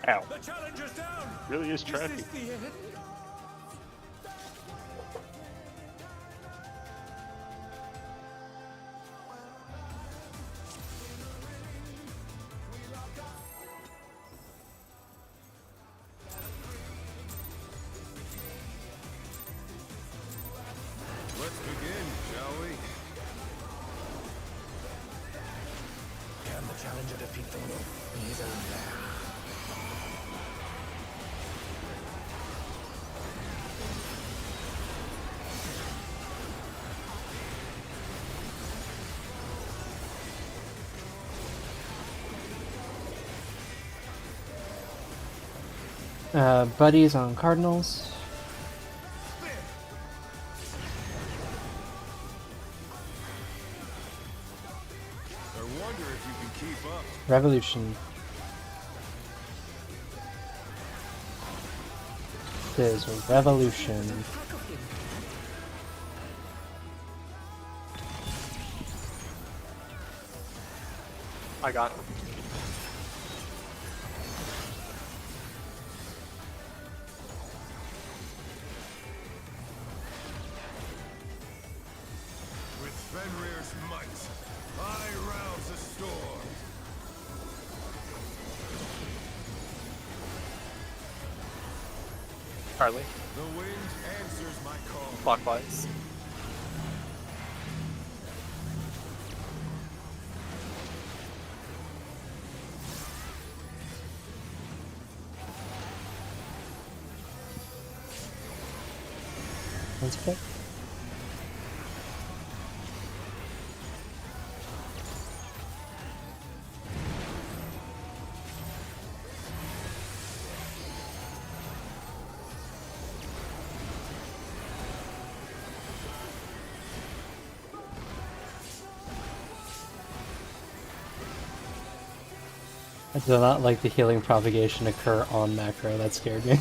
Ow. The challenger's down. Really is This tracking. is the end. Let's begin, shall we? Can the challenger defeat the wolf? He's in there. Buddies on Cardinals. I wonder if you can keep up. Revolution. This is revolution. I got. With Fenrir's might, I rouse the storm. Harley. The wind answers my call. Clockwise. That's okay. I do not like the healing propagation occur on macro. That scared me.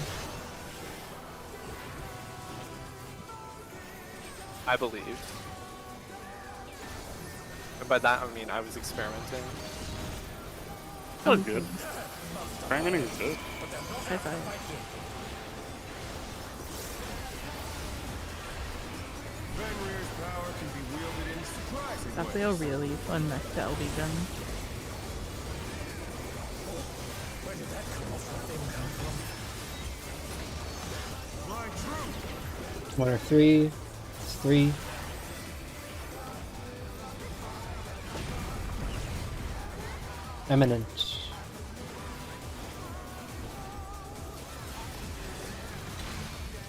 I believe. And by that I mean I was experimenting. That was good. Experimenting is good. High five. Fenrir's power can be wielded in surprising Definitely a ways. really fun mech to LB gun. Where did that colorful thing come from? Fly true. 1 or 3. It's 3. Eminent.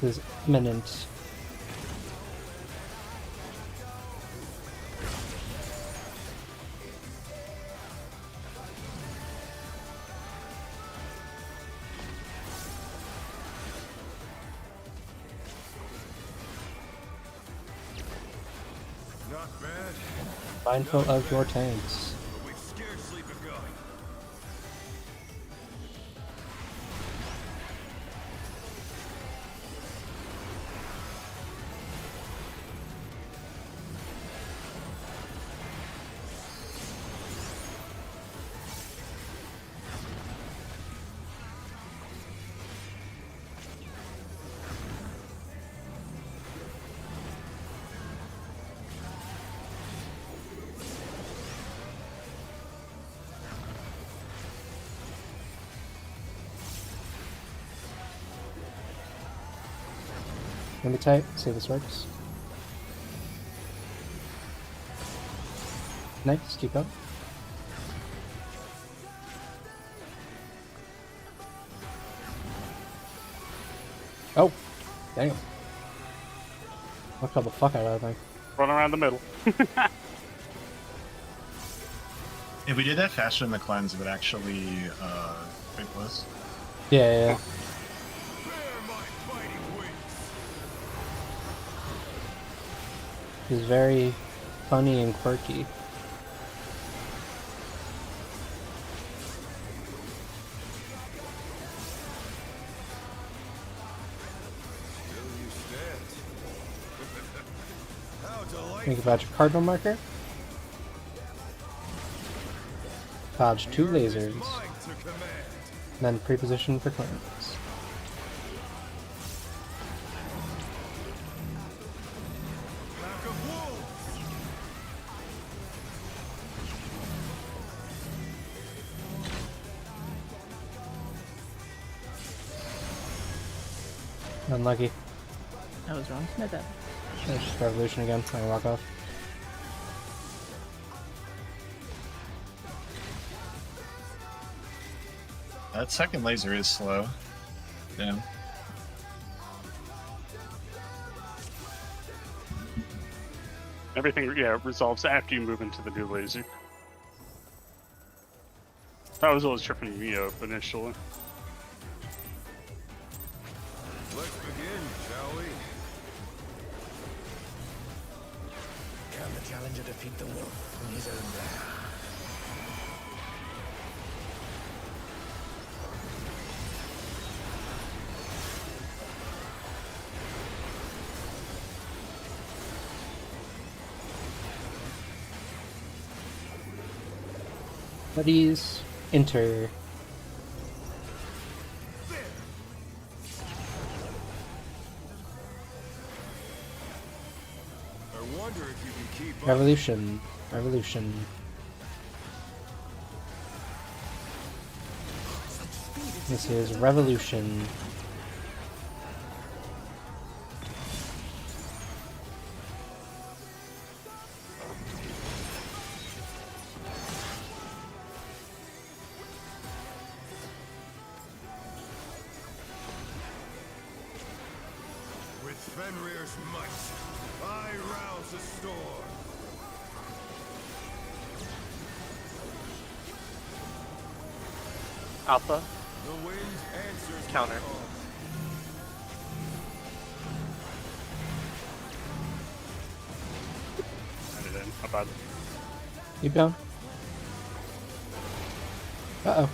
This is eminent. Not bad, Mindful of your tanks. but we've scarcely begun. Let me type, see if this works. Nice, keep up. Oh, damn. Look how the fuck out of that thing. Run around the middle. If we did that faster in the cleanse, it would actually break this. Yeah, yeah, yeah. Bear my fighting wings. He's very funny and quirky. Still you stand. How delightful. Think about your cardinal marker. Dodge 2 The earth is lasers, mine to command. then pre-position for cleanse. Pack of wolves. Unlucky. I was wrong. My bad. There's just revolution again. I can walk off. That second laser is slow. Damn. Everything, yeah, resolves after you move into the new laser. That was what was tripping me up initially. Let's begin, shall we? Can the challenger defeat the wolf in his own lair? Buddies, enter. I wonder if you can keep up. Revolution. Revolution. This is revolution. With Fenrir's might, I rouse the storm. Alpha, The wind answers my Counter. call. Send it in. How about Keep going. Uh-oh.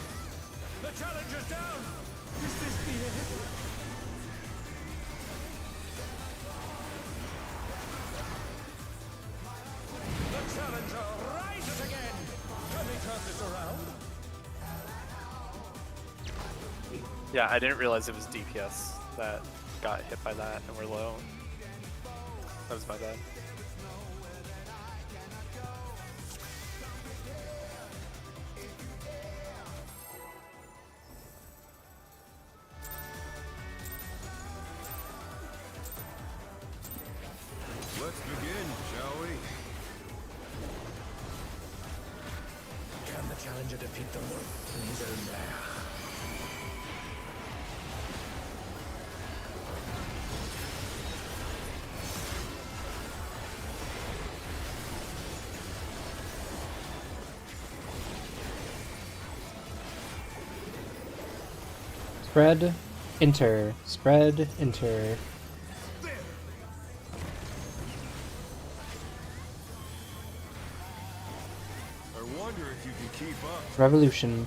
The challenger rises again. Can we turn this around? Yeah, I didn't realize it was DPS that got hit by that and we're low. That was my bad. Let's begin, shall we? Can the challenger defeat the wolf in his own lair? Spread, enter. Spread, enter. I wonder if you can keep up. Revolution.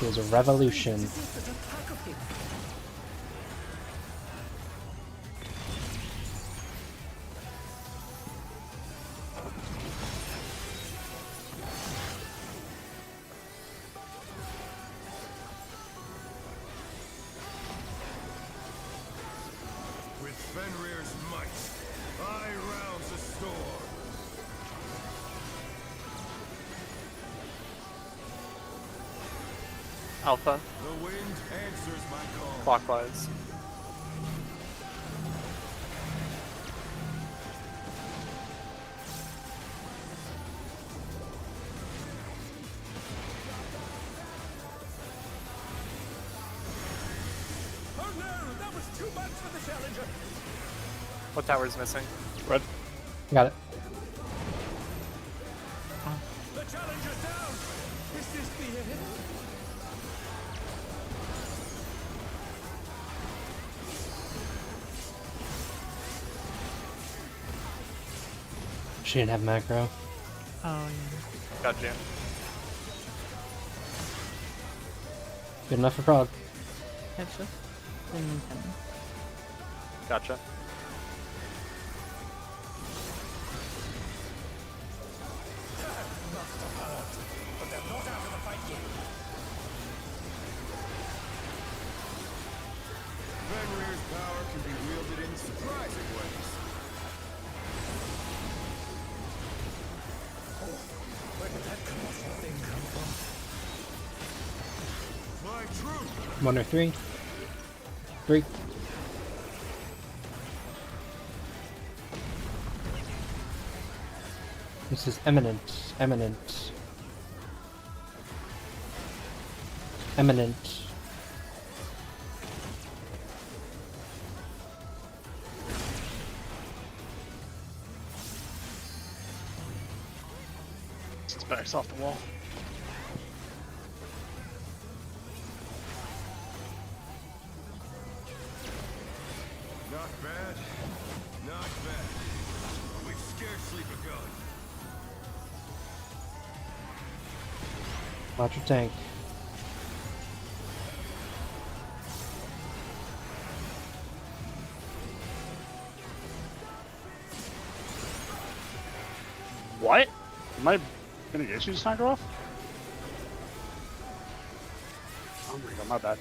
There's a revolution. With Fenrir's might, I rouse the storm. Alpha, The wind answers my call. clockwise. Oh no, that was too much for the challenger. What tower's missing? Red. Got it. The challenger's down. Is this the end? She didn't have macro. Oh yeah. Got jammed. Good enough for Prague. It's just in Gotcha. But they're not out of the fight yet. Fenrir's power can be wielded in surprising ways. Where did that colossal thing come from? My truth. 1 or 3. 3. This is eminent. Eminent. Eminent. It's backs off the wall. Not bad. Not bad. We've scarcely begun. Watch your tank. What? My mitigation just not go off? Oh my god, my bad.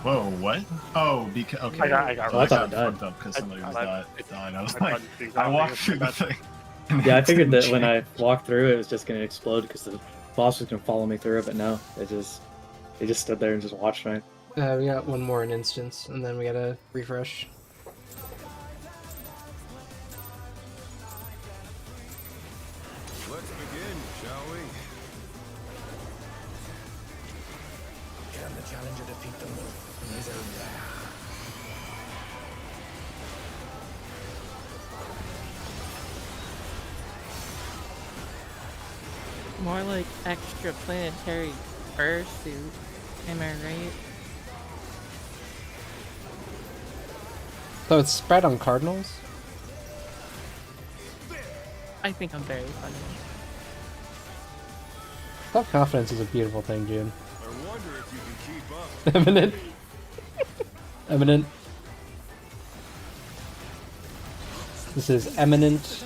Whoa, what? Oh, because okay. I got Oh, I thought it died. fucked up because somebody was died. I was I like, thought things I out walked because through the that's- thing. Yeah, I figured that when I walked through, it was just gonna explode because the boss was gonna follow me through it. But no, they just stood there and just watched me. We got one more in instance, and then we gotta refresh. Let's begin, shall we? Can the challenger defeat the wolf in his own lair? more like extra planetary fursuit. Am I right? So it's spread on Cardinals? I think I'm very funny. Self-confidence is a beautiful thing, June. I wonder if you can keep up. Eminent. Eminent. This is eminent.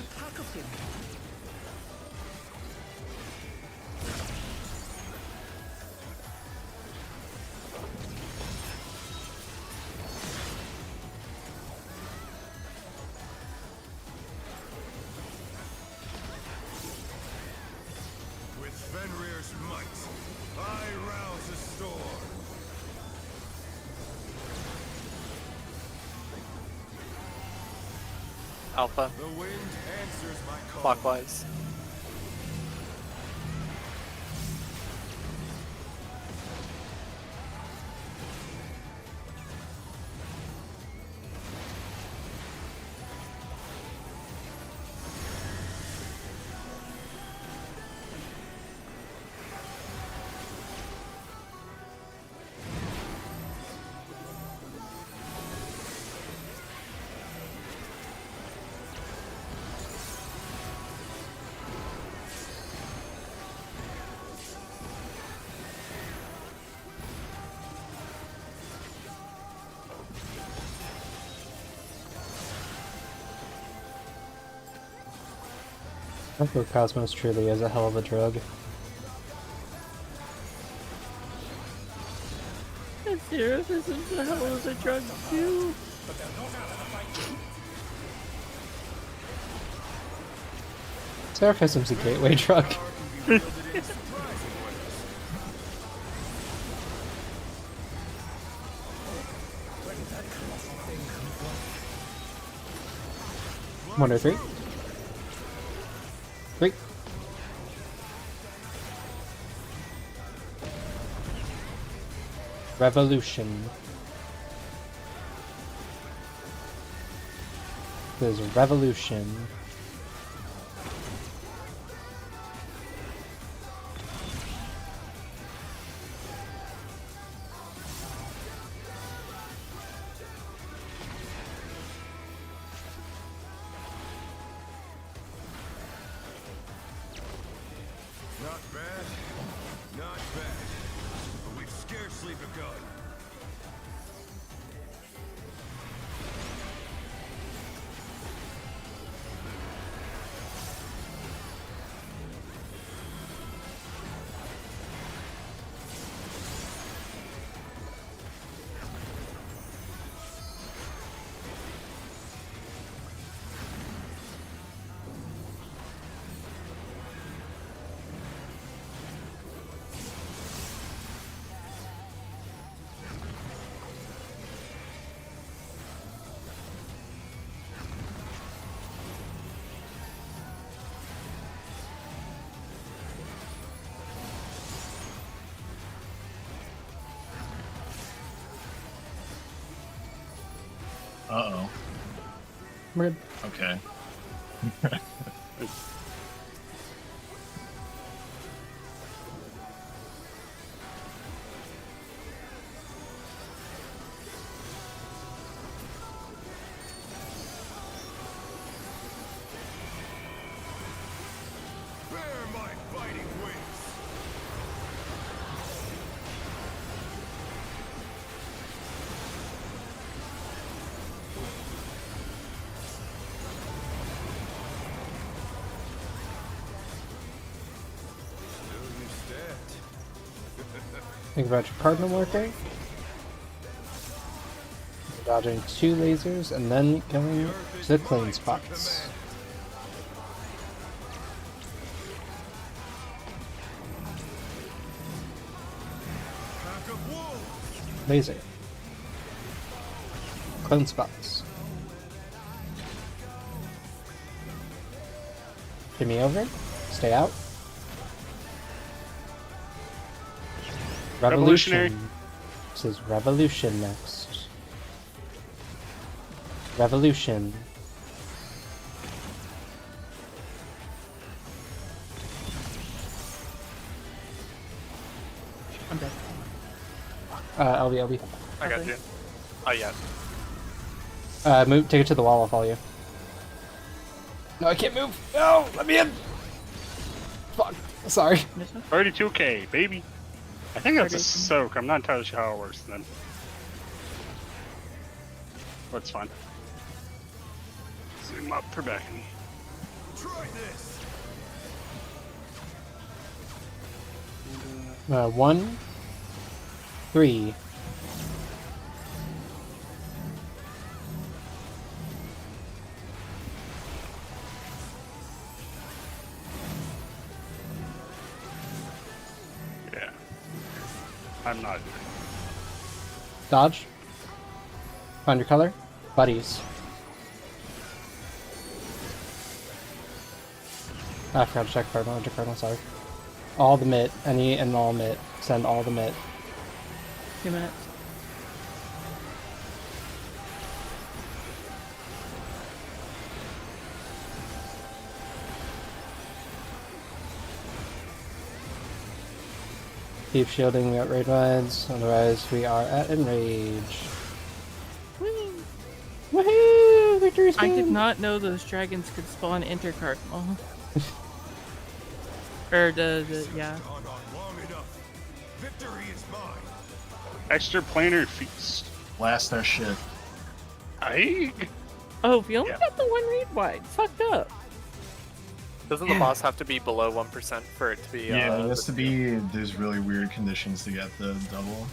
With Fenrir's might, I rouse a storm. Alpha, The wind answers my call. clockwise. I feel Cosmos truly is a hell of a drug. Seraphism's a hell of a drug too. Seraphism's a gateway drug. One or three. Three. Revolution. There's revolution. Not bad, not bad. But we've scarcely begun. Uh-oh. We're good. Okay. Bear my fighting wings. Still you stand. Think about your cardinal marker. Dodging 2 lasers and then going to the clean spots. Pack of wolves. Laser. Clone spots. Shimmy over. Stay out. Revolutionary. Revolution. This is Revolution next. Revolution. I'm dead. LB. I got Okay. you. Oh yeah. Move, take it to the wall, I'll follow you. No, I can't move! No! Let me in! Fuck. Sorry. 32k, baby. I think that's a 32. soak. I'm not entirely sure how it works then. That's fine. Zoom up for backing. Try this. 1, 3. Yeah. I'm not. Dodge. Find your color. Buddies. I forgot to check cardinal, sorry. All the mitt, any and all mitt. Send all the mitt. 2 minutes. Keep shielding, we got raid rides, otherwise we are at enrage. Woohoo! Victory I spin! did not know those dragons could spawn intercardinal. Or yeah. Gone on long enough. Victory is mine. Extra planar feast. Blast their shit. I. Oh, we only Yeah. got the one read wide. Fucked up. Doesn't the boss have to be below 1% for it to be? Yeah, it has the to be. There's really weird conditions to get the double.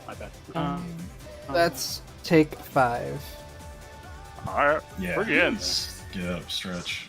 My bad. Let's take 5. Alright. Yeah. We're getting there. Let's get up, stretch.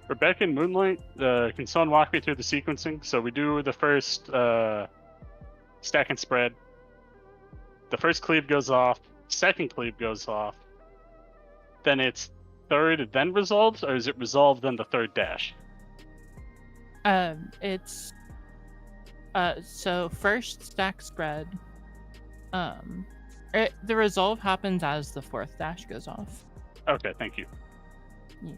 Rebecca and Moonlight, can someone walk me through the sequencing? So we do the first stack and spread. The first cleave goes off. Second cleave goes off. Then it's third, then resolves, or is it resolved then the third dash? It's so first stack spread. The resolve happens as the fourth dash goes off. Okay, thank you. Yeah.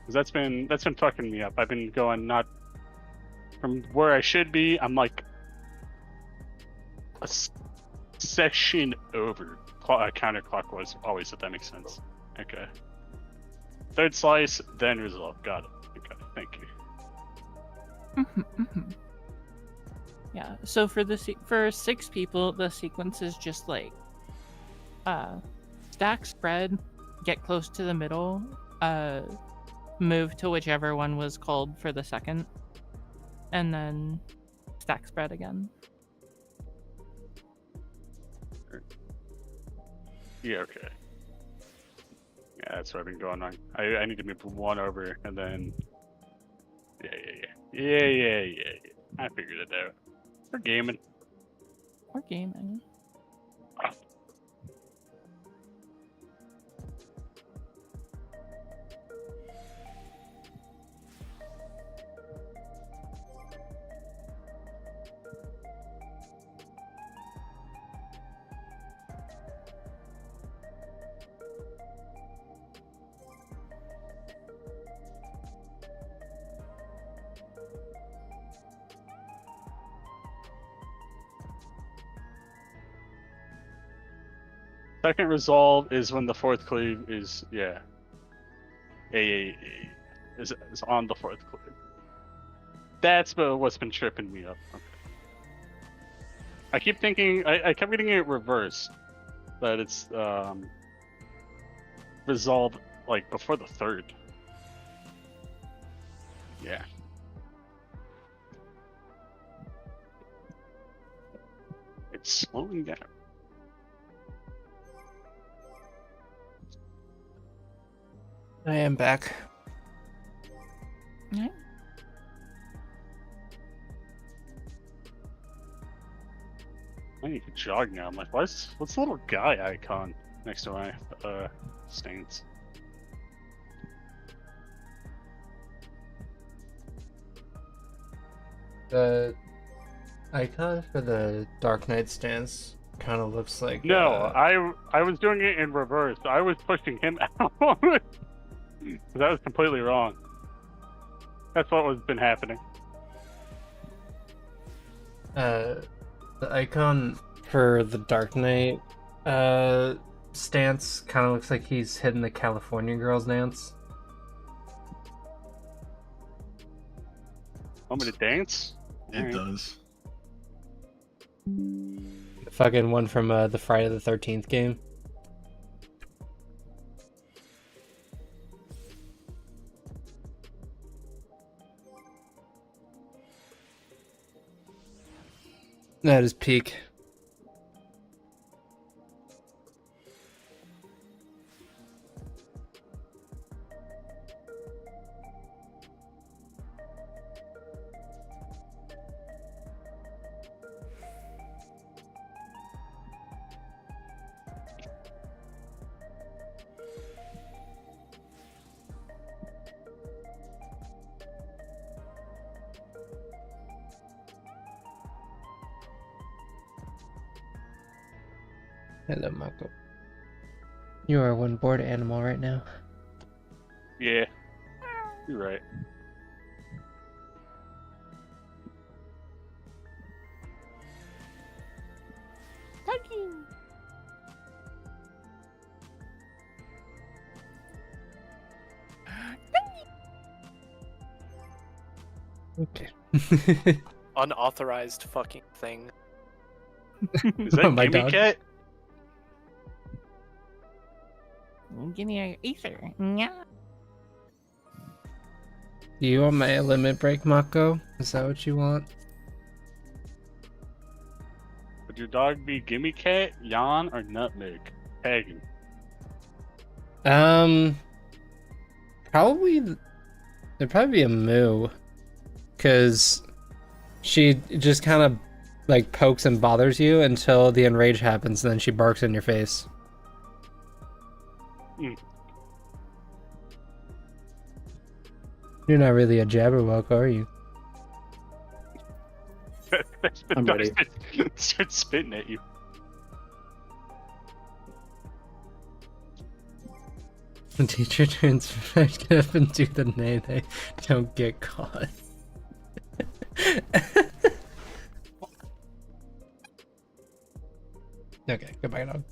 'Cause that's been fucking me up. I've been going not from where I should be. I'm like a section over counterclockwise always, if that makes sense. Okay. Third slice, then resolve. Got it. Okay, thank you. Yeah. So for for 6 people, the sequence is just like stack spread, get close to the middle, move to whichever one was called for the second, and then stack spread again. Yeah, okay. Yeah, that's what I've been going on. I need to move one over and then. Yeah. I figured it out. We're gaming. Or gaming. Second resolve is when the fourth cleave is is on the fourth cleave. That's what's been tripping me up. Okay. I keep thinking I kept getting it reversed, that it's resolved like before the third. Yeah. It's slowing down. I am back. Yeah. I need to jog now. I'm like, what's the little guy icon next to my stains? The icon for the Dark Knight stance kind of looks like No, I was doing it in reverse. I was pushing him out. That was completely wrong. That's what was been happening. the icon for the Dark Knight stance kind of looks like he's hitting the California Girls dance. Want me to dance? It does. The fucking one from the Friday the 13th game. That is peak. Hello, Mako. You are one bored animal right now. Yeah, you're right. Okay. Unauthorized fucking thing. Is that My Gimme dog? Cat? Give me a ether. Yeah. Do you want my limit break, Mako? Is that what you want? Would your dog be Gimme Cat, Yawn, or Nutmeg? Pagan. It'd probably be a moo, because she just kind of like pokes and bothers you until the enrage happens, and then she barks in your face. You're not really a Jabberwock, are you? I'm ready. Start spitting at you. The teacher turns back, get up and do the nay-nay. Don't get caught. Okay, goodbye, dog.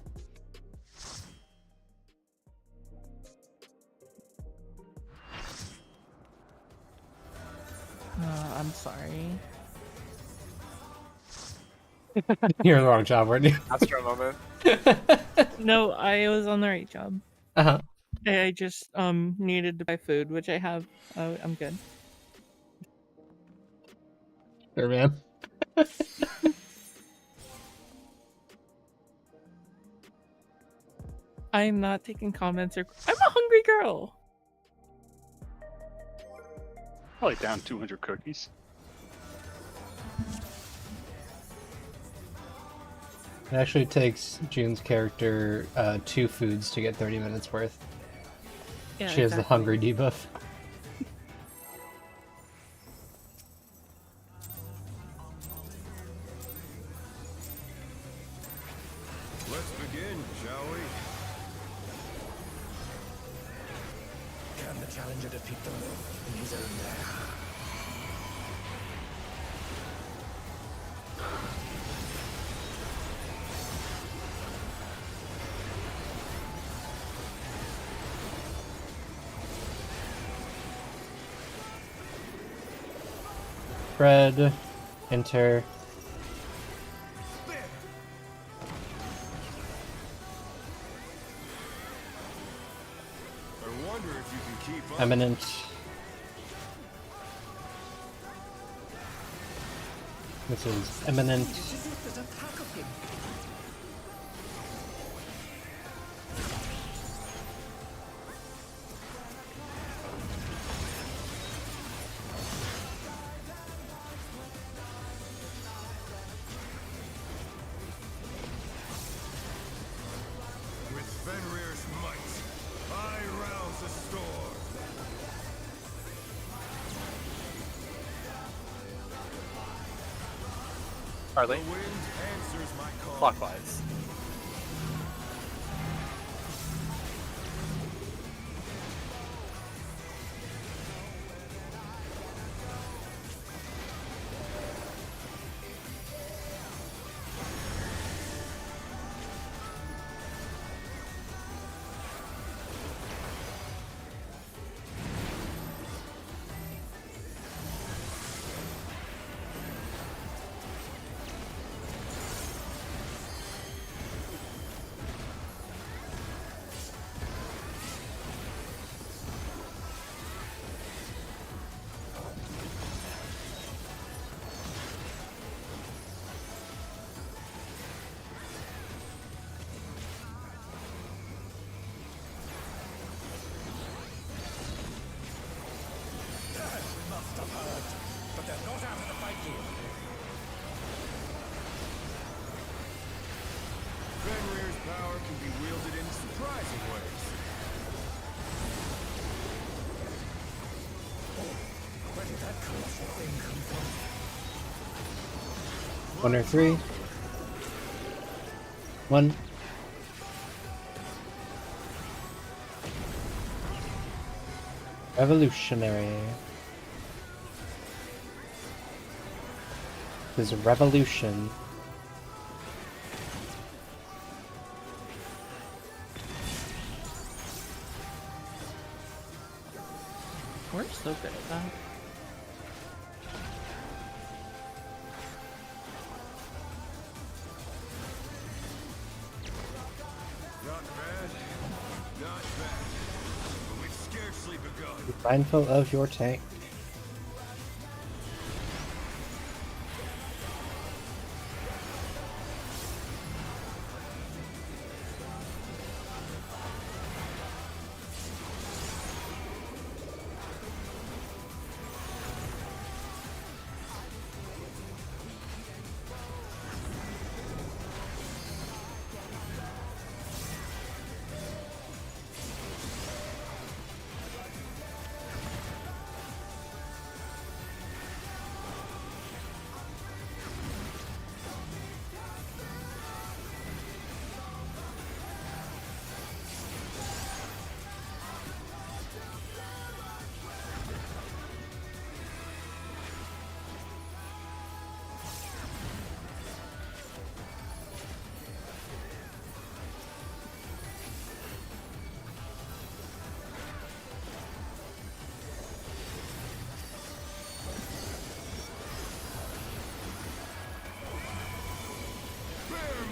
I'm sorry. You're in the wrong job, weren't you? Astro moment. No, I was on the right job. Uh-huh. I just needed to buy food, which I have. I'm good. Sure, man. I'm not taking comments or. I'm a hungry girl. Probably down 200 cookies. It actually takes June's character 2 foods to get 30 minutes worth. Yeah, She has the hungry debuff. Let's begin, shall we? Can the challenger defeat the wolf in his own lair? Fred, enter. I wonder if you can keep up. Eminent. This is Eminent. With Fenrir's might, I rouse the storm. Harley, The wind answers my call. clockwise. But they're not out of the fight yet. Fenrir's power can be wielded in surprising ways. Where did that colossal thing come from? 1 or 3. 1. Revolutionary. This is a revolution. We're so good at that. Not bad. Not bad. But we've scarcely begun. Be mindful of your tank.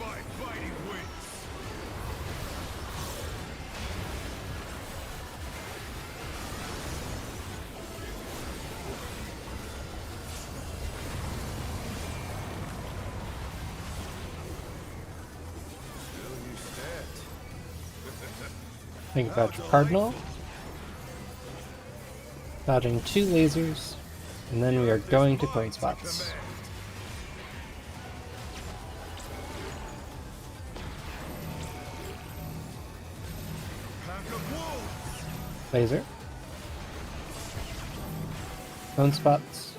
My fighting wins. Still you stand. Think about your cardinal. Dodging 2 lasers, and then we are going to cold spots. Laser. Cone spots.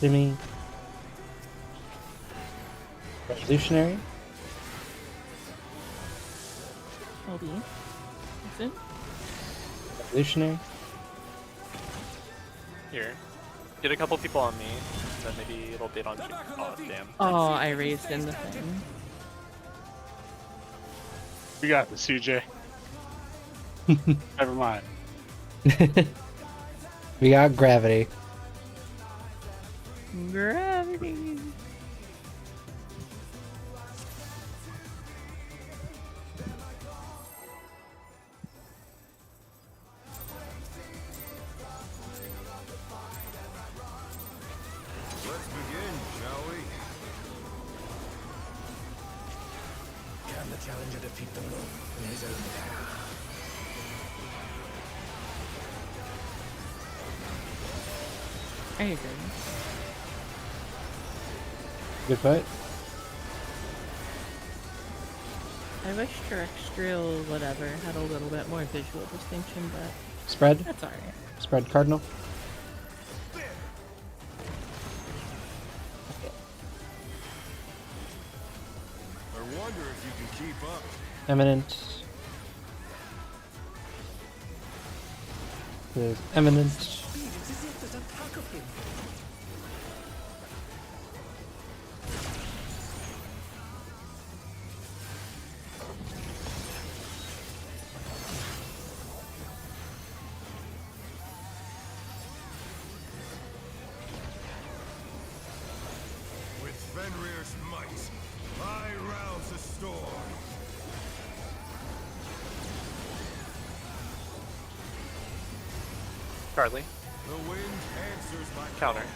Shimmy. Revolutionary. LD. Listen. Revolutionary. Here. Get a couple people on me, then maybe it'll bait on you. Oh, damn. Oh, I raised in the thing. We got the CJ. Never mind. We got gravity. Gravity. Let's begin, shall we? Can the challenger defeat the moon in his own power? I agree. Good fight. I wish terrestrial whatever had a little bit more visual distinction, but Spread. that's alright. Spread cardinal. I wonder if you can keep up. Eminent. There's eminent. With Fenrir's might, I rouse the storm. Charlie. The wind answers my Counter. call.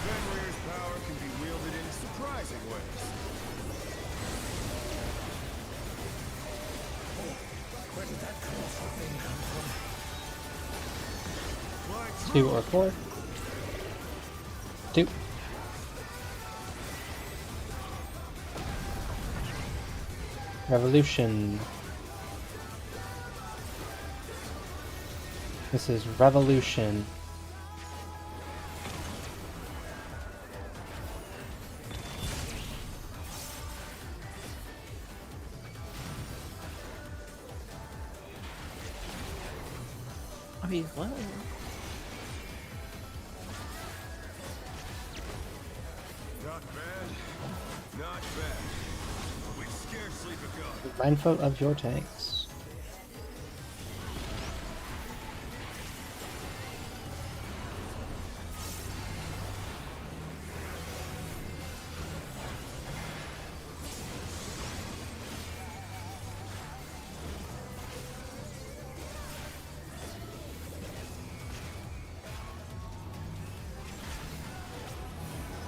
Fenrir's power can be wielded in surprising ways. Where did that colossal thing come from? My 2 or 4. 2. Revolution. This is revolution. Oh, he's low. Not bad. Not bad. We scarcely begun. Mindful of your tanks.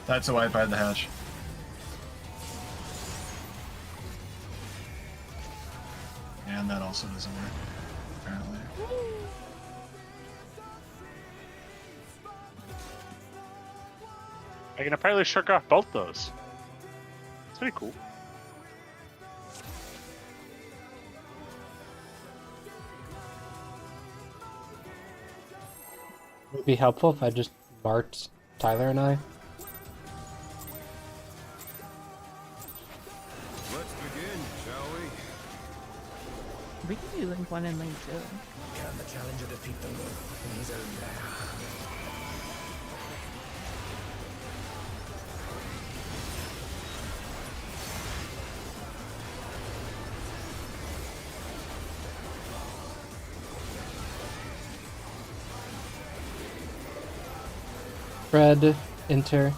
That's a wipe. I had the hash. And that also doesn't work, apparently. I can apparently shirk off both those. It's pretty cool. Would it be helpful if I just marked Tyler and I? Let's begin, shall we? We can do link 1 and link 2. Can the challenger defeat the moon in his own lair? Red, enter.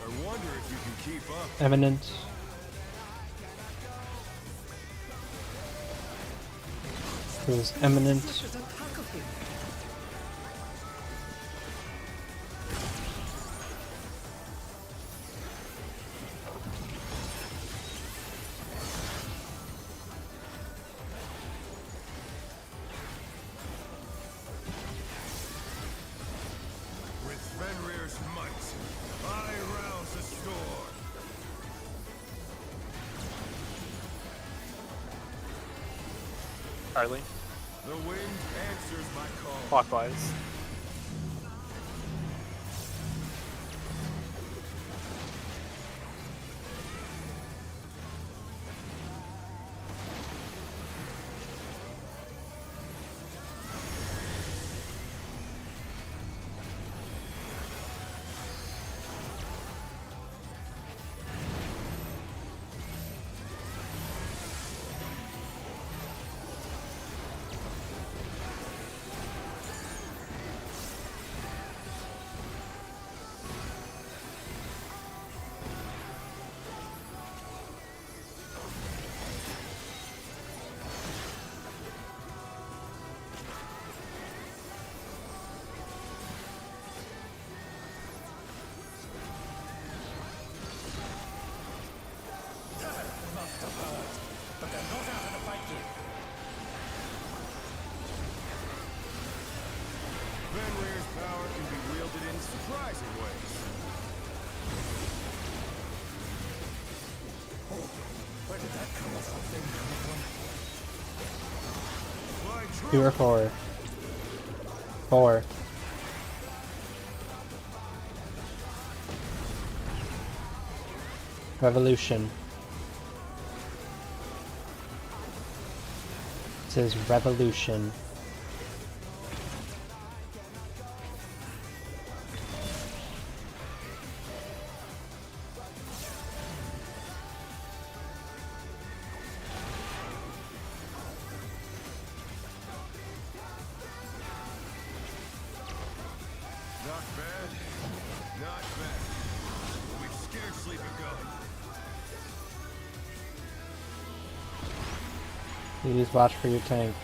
I wonder if you can keep up. Eminent. Who's eminent? With Fenrir's might, I rouse the storm. Charlie, The wind answers my call. clockwise. But they're not out of the fight yet. Fenrir's power can be wielded in surprising ways. Oh, where did that come from? By 2 or 4. 4. Revolution. It says revolution. Not bad. Not bad. We've scarcely begun. Please watch for your tank.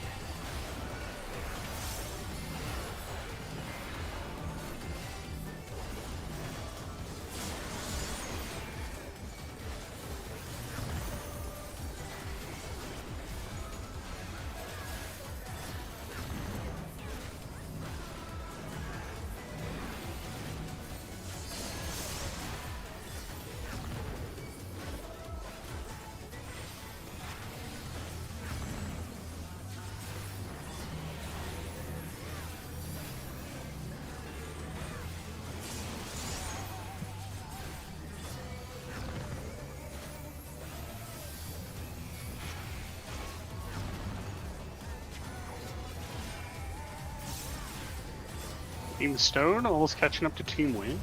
Team Stone almost catching up to Team Win.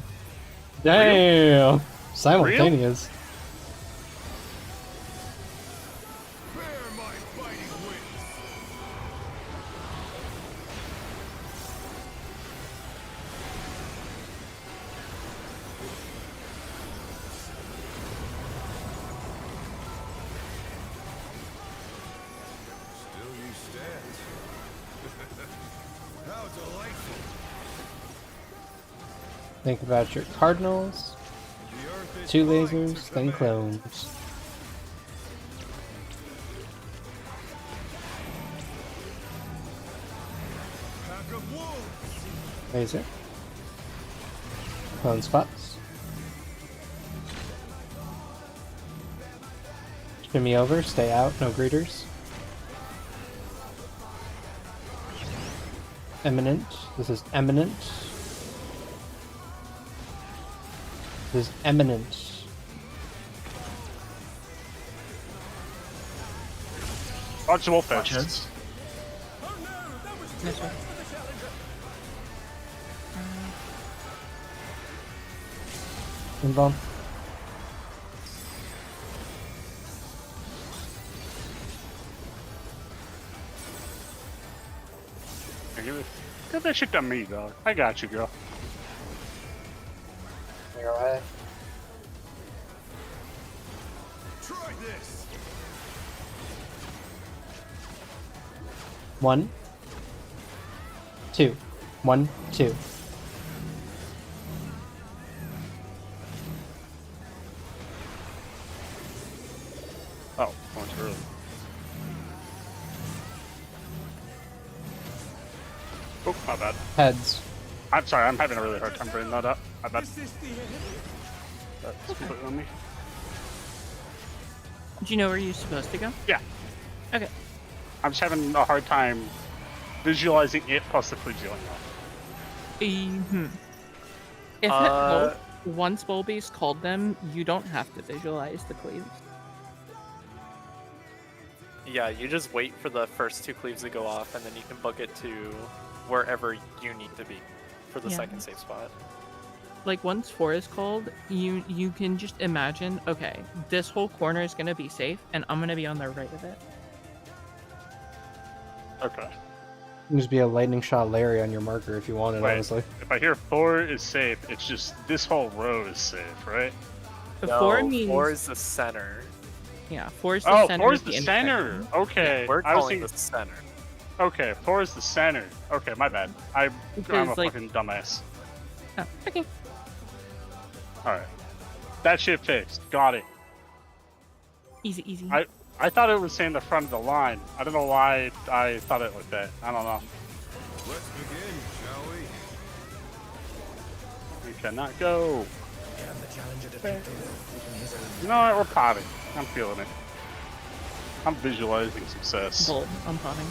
Damn! Simultaneous. Bear my fighting wings. Still you stand. Think about your cardinals, The earth is 2 mine to lasers, then command. clones. Pack of wolves. Laser. Clone spots. Shimmy over, stay out, no greeters. Eminent. This is eminent. This is eminent. Watch the wolf Watch heads. heads. This way. Involve. Get that shit to me, dog. I got you, girl. You're right. Try this. 1, 2. 1, 2. Oh, going too early. Oh, my bad. Heads. I'm sorry, I'm having a really hard time bringing that up. My bad. That's completely on me. Do you know where you're supposed to go? Yeah, Okay. I'm just having a hard time visualizing it plus the cleaves going off. If once Bulby's called them, you don't have to visualize the cleaves. Yeah, you just wait for the first 2 cleaves to go off, and then you can book it to wherever you need to be for the Yeah. second safe spot. Like once 4 is called, you can just imagine, okay, this whole corner is gonna be safe, and I'm gonna be on the right of it. Okay. Just be a lightning shot Larry on your marker if you wanted, Wait. honestly. If I hear 4 is safe, it's just this whole row is safe, right? But No, 4 means 4 is the center. yeah, 4 is the Oh, center. 4 is of the intersection. center. Okay. We're I was calling thinking. the center. Okay, 4 is the center. Okay, my bad. I'm a Because, like- fucking dumbass. Oh, okay. Alright. That shit fixed. Got it. Easy, easy. I thought it was saying the front of the line. I don't know why I thought it like that. I don't know. Let's begin, shall we? We cannot go. Can the challenger defeat the wolf in his own You know what? We're potting. I'm feeling it. I'm visualizing success. Bold. I'm potting.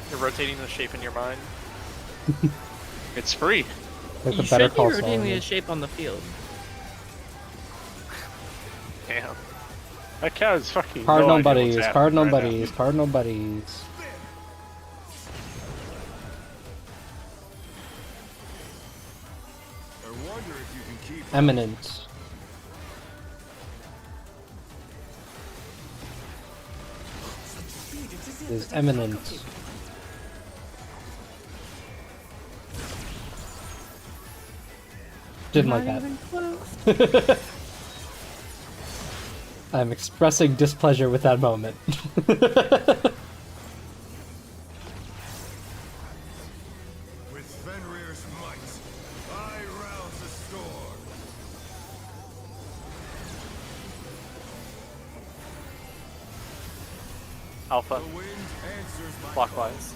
You're rotating the shape in your mind. It's free. That's You a better should be call rotating Solomon. the shape on the field. Damn. That cow is fucking. Cardinal no idea what's buddies, happening cardinal right now. buddies, cardinal buddies. I wonder if you can keep up. Eminent. Is eminent. Didn't like Not that. even close. I'm expressing displeasure with that moment. With Fenrir's might, I rouse the storm. Alpha. The wind answers my Clockwise.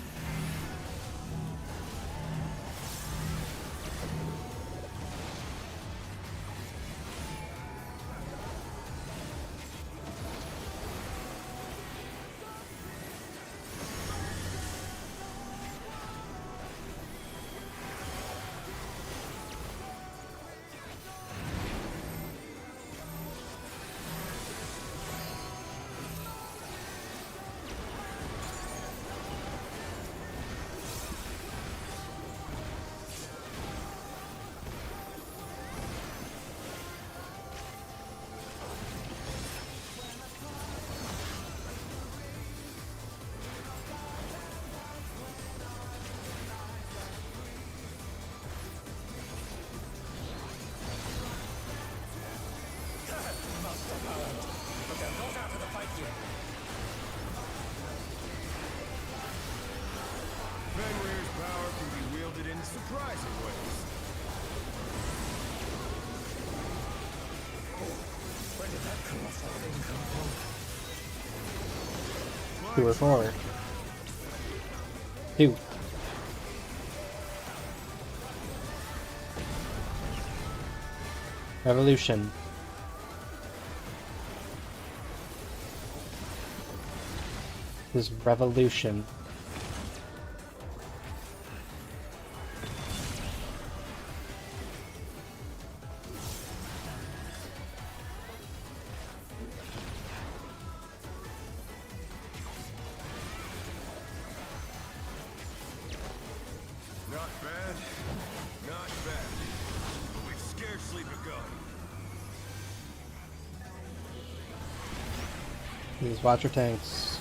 Fenrir's power can be wielded in surprising ways. Where did that cool thing come from? 2 or 4. 2. Revolution. This is revolution. Not bad. Not bad. But we've scarcely begun. These watcher tanks.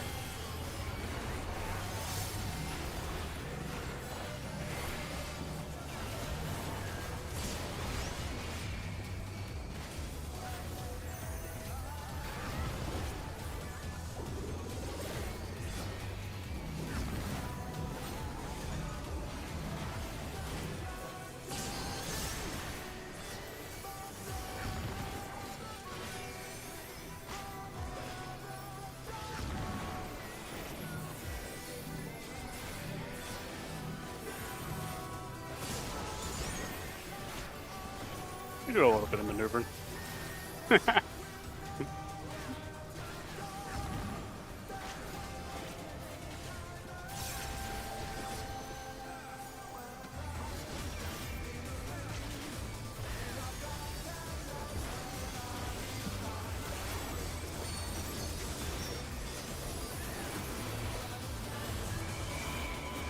You do a little bit of maneuvering.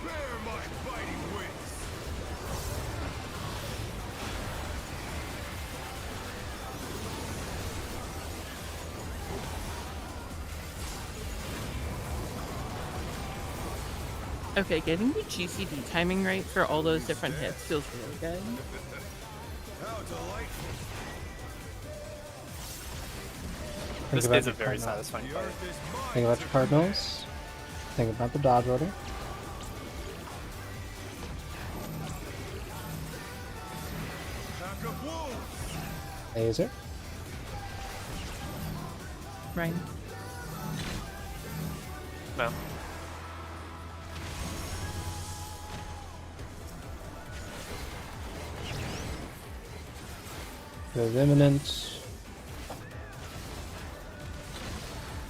Bear my biting wings. Okay, getting the GCD timing right for all those different hits feels really good. How delightful. Think This about is a your very cardinals. satisfying The part. earth is mine. Think about your cardinals. Think about the dodge order. Pack of wolves. Laser. Right. No. There's imminent.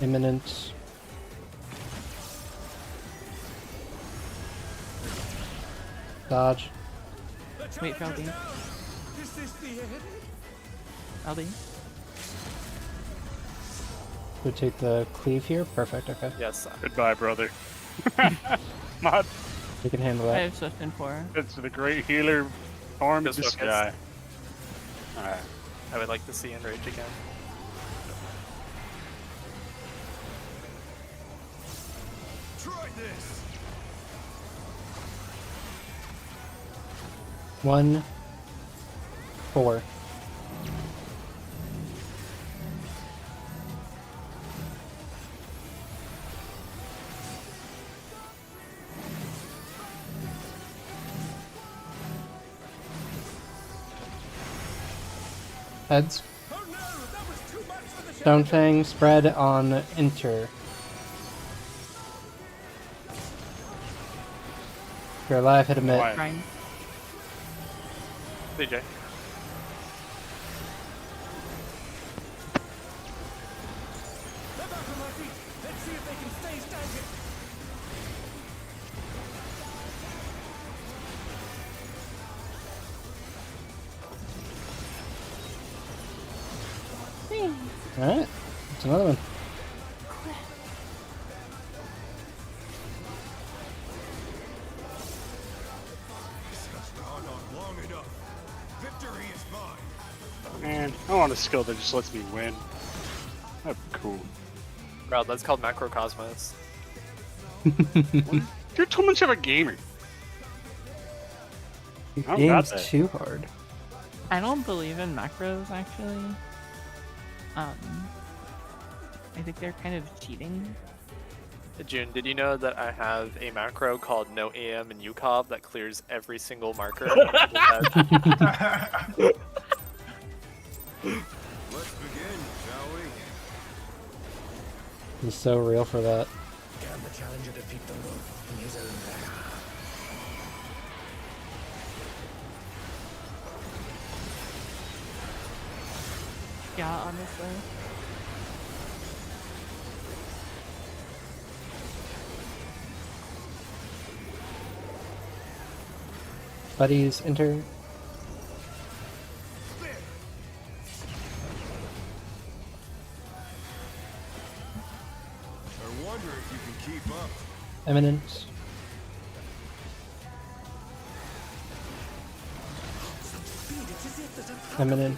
Imminent. Dodge. Wait for Aldine. Is this the end? Aldine. Would take the cleave here. Perfect. Okay. Yes. Goodbye, brother. Mod, You can handle I that. have Swift and 4. it's the great healer arm Just this focus. guy. Alright. I would like to see Enrage again. Try this. 1, 4. Heads. Oh no, that was too much for the Stone Fang spread on enter. If you're alive, hit a mid. Why? Ryan. DJ. They're back on my feet. Let's see if they can stay standing. Alright. It's another one. This has gone on long enough. Victory is mine. Man, I want a skill that just lets me win. That'd be cool. Bro, that's called Macrocosmos. You're too much of a gamer. How about Game's that? too hard. I don't believe in macros, actually. I think they're kind of cheating. June, did you know that I have a macro called No AM in UCOB that clears every single marker? Let's begin, shall we? He's so real for that. Can the challenger defeat the wolf in his own lair? Yeah, honestly. Buddies, enter. I wonder if you can keep up. Eminence. Eminence.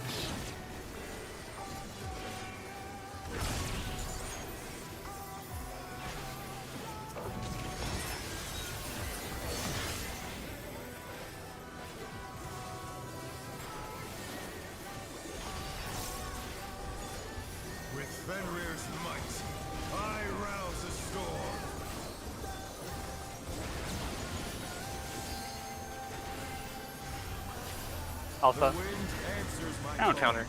With Fenrir's might, I rouse a storm. Alpha. The wind answers my Counter.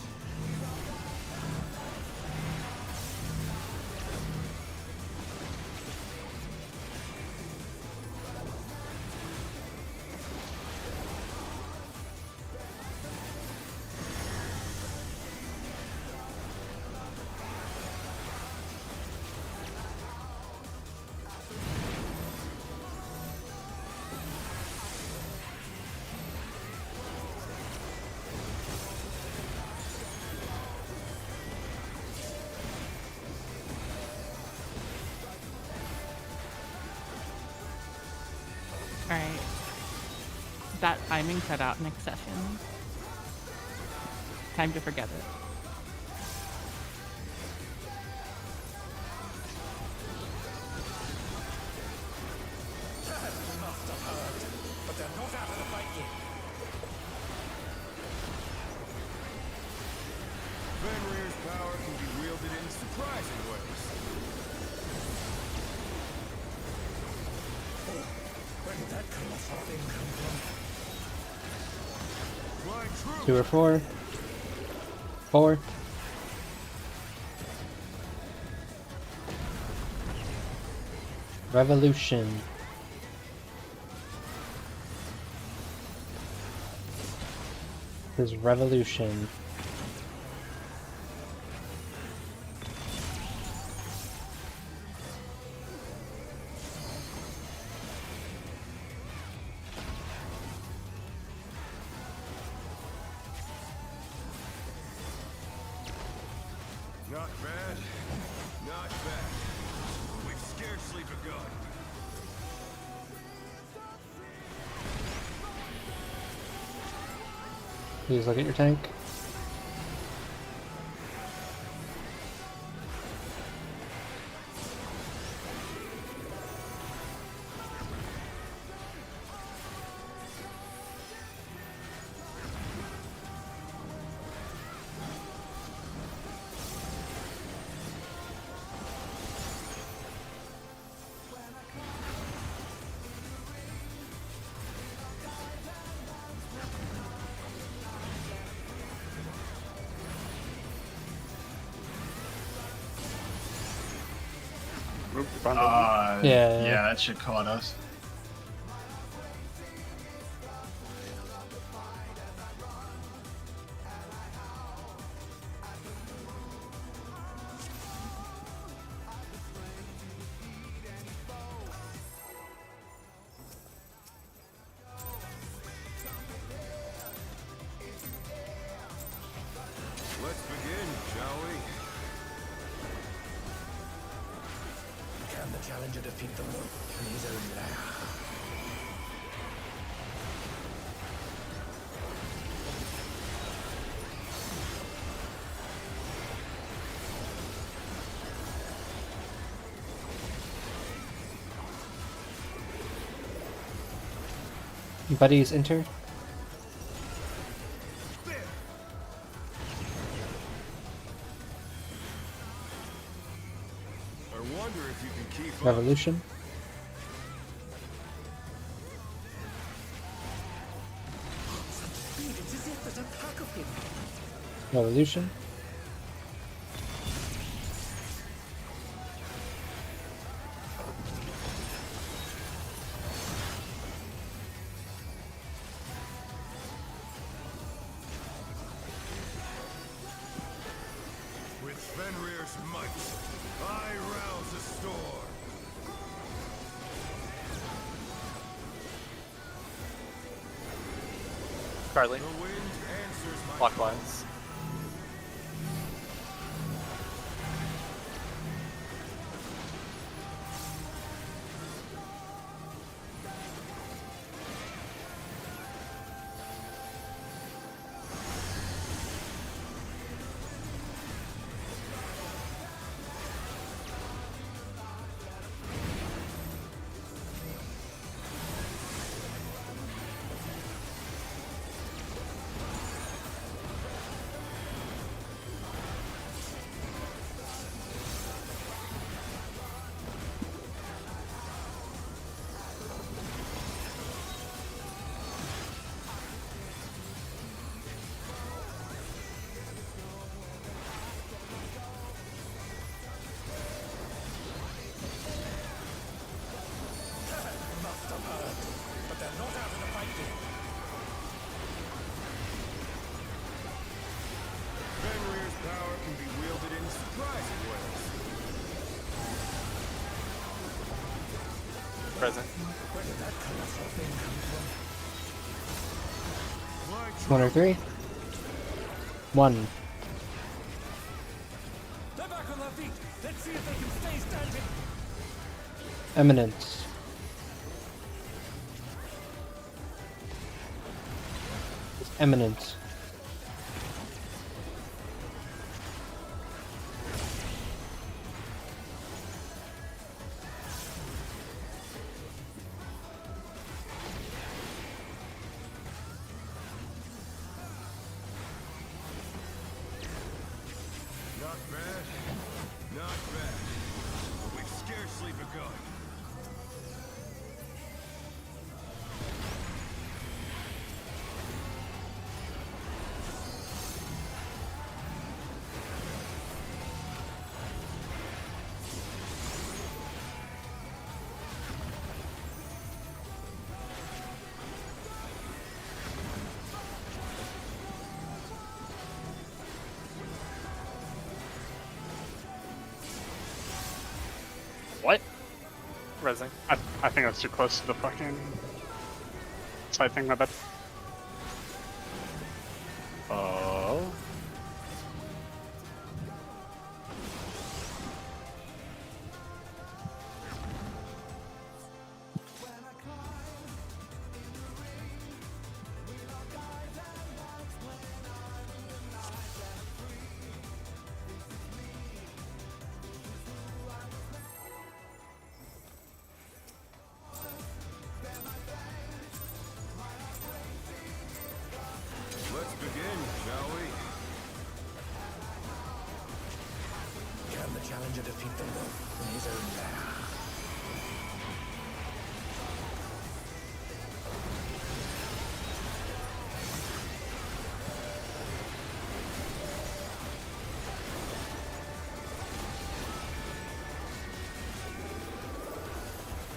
Alright. That timing cut out next session. Time to forget it. But they're not out of the fight yet. Fenrir's power can be wielded in surprising ways. Where did that colossal thing come from? My true 2 or 4. 4. Revolution. This is revolution. Not bad. Not bad. We've scarcely begun. Please look at your tank. Yeah. Yeah, that shit caught us. Let's begin, shall we? Can the challenger defeat the wolf in his own lair? Buddies, enter. I wonder if you can keep up. Revolution. Speed, it's as if there's a pack of him. Revolution. Carly. The wind answers my Clockwise. But they're not out of the fight yet. Fenrir's power can be wielded in surprising ways. Present. Where did that colossal thing come from? My 1 or 3? 1. They're back on their feet. Let's see if they can stay standing. Eminence. Eminence. Not bad. Not bad. But we've scarcely begun. What? Resing. I think that's too close to the fucking side thing, my bad. Oh. Let's begin, shall we? Can the challenger defeat the wolf in his own lair?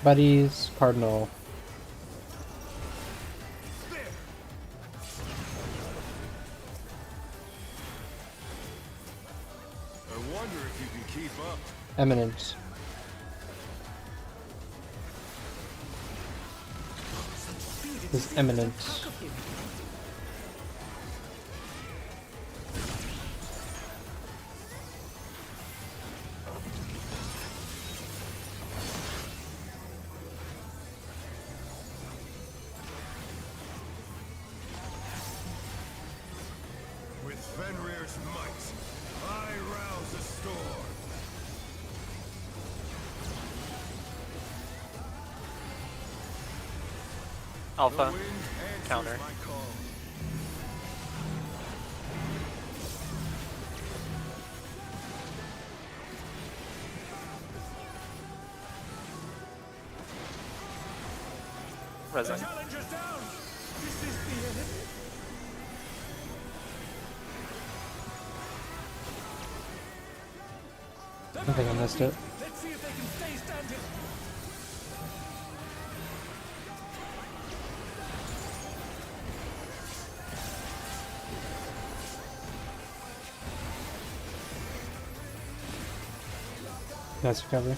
Buddies, Cardinal. I wonder if you can keep up. Eminence. This is Eminence. With Fenrir's might, I rouse a storm. The Alpha. wind answers Counter. my call. Resing. Challenger's down. This is the end. I think I missed it. Let's see if they can stay standing. Nice recovery.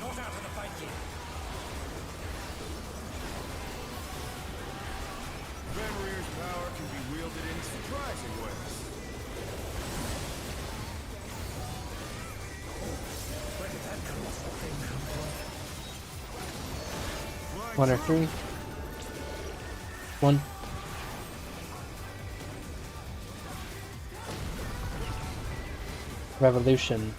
Not out of the fight yet. Memory's power can be wielded in surprising ways. Where did that colossal thing come from? Fly 1 or true. 3. 1. Revolution.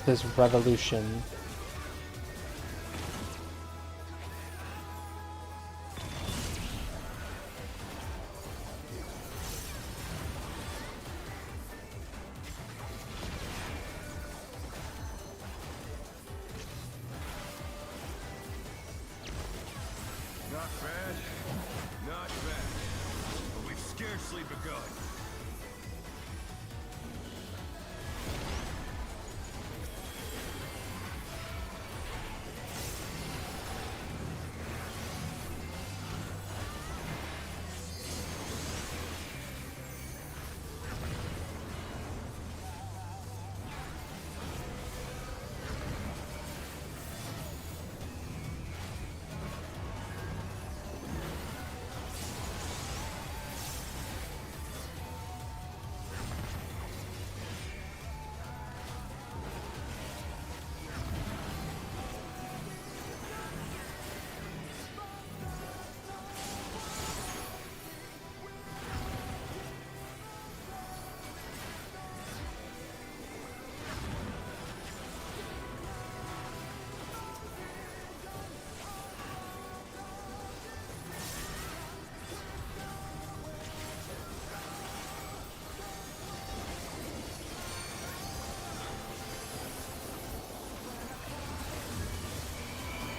This revolution. Not bad. Not bad. But we've scarcely begun.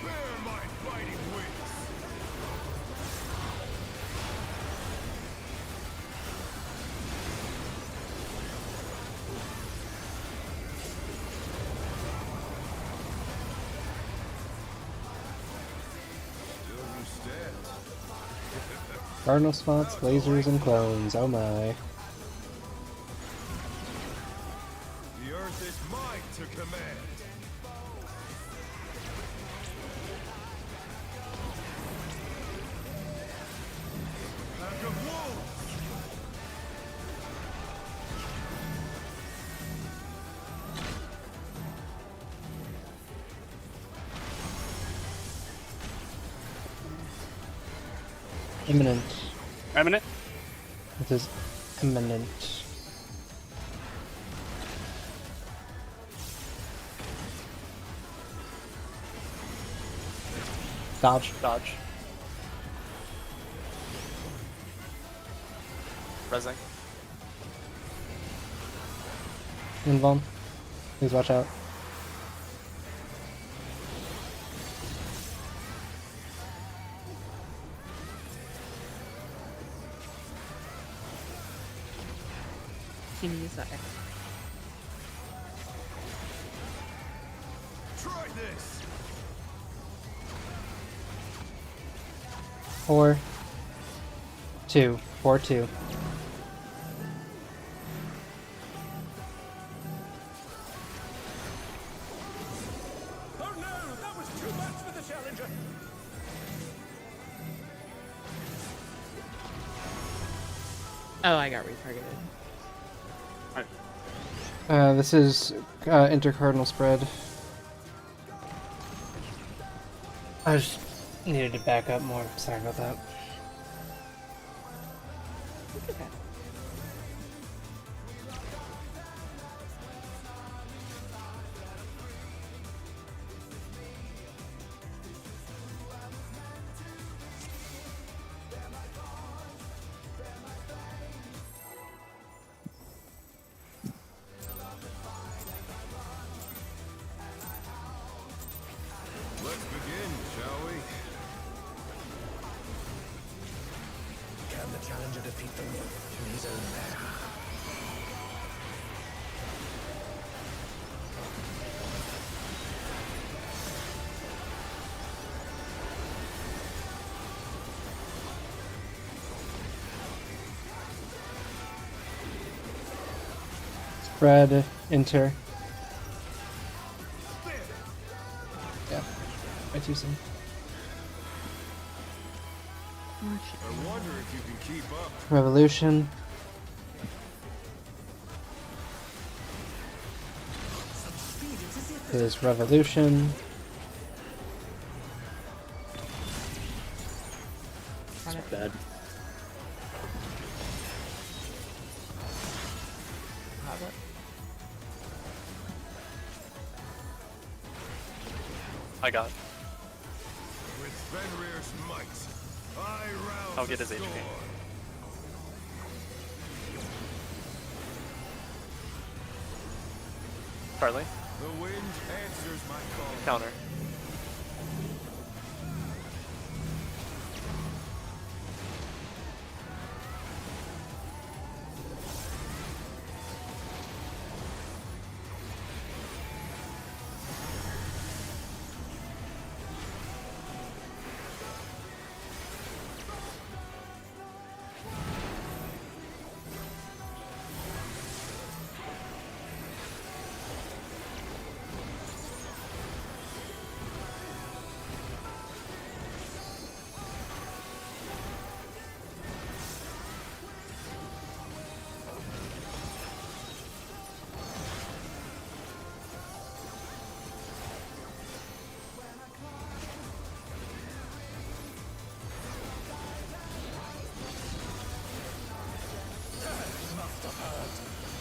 Bear my fighting wings. Still you stand. Cardinal spots, lasers, and clones. Oh my. The earth is mine to command. Pack of wolves. Imminent. Eminent. It is imminent. Dodge. Dodge. Resing. Invuln. Please watch out. Can you use that X? Try this. 4, 2, 4, 2. Oh no, that was too much for the challenger. Oh, I got retargeted. This is intercardinal spread. I just needed to back up more. Sorry about that. Okay. Let's begin, shall we? Can the challenger defeat the wolf? spread, enter. Yeah, way too soon. I wonder if you can keep up. Revolution. Is revolution. Run it. Bad. Have it. I got. With Fenrir's might, I rouse I'll get the his HP. storm. Charlie, The wind answers my call. counter.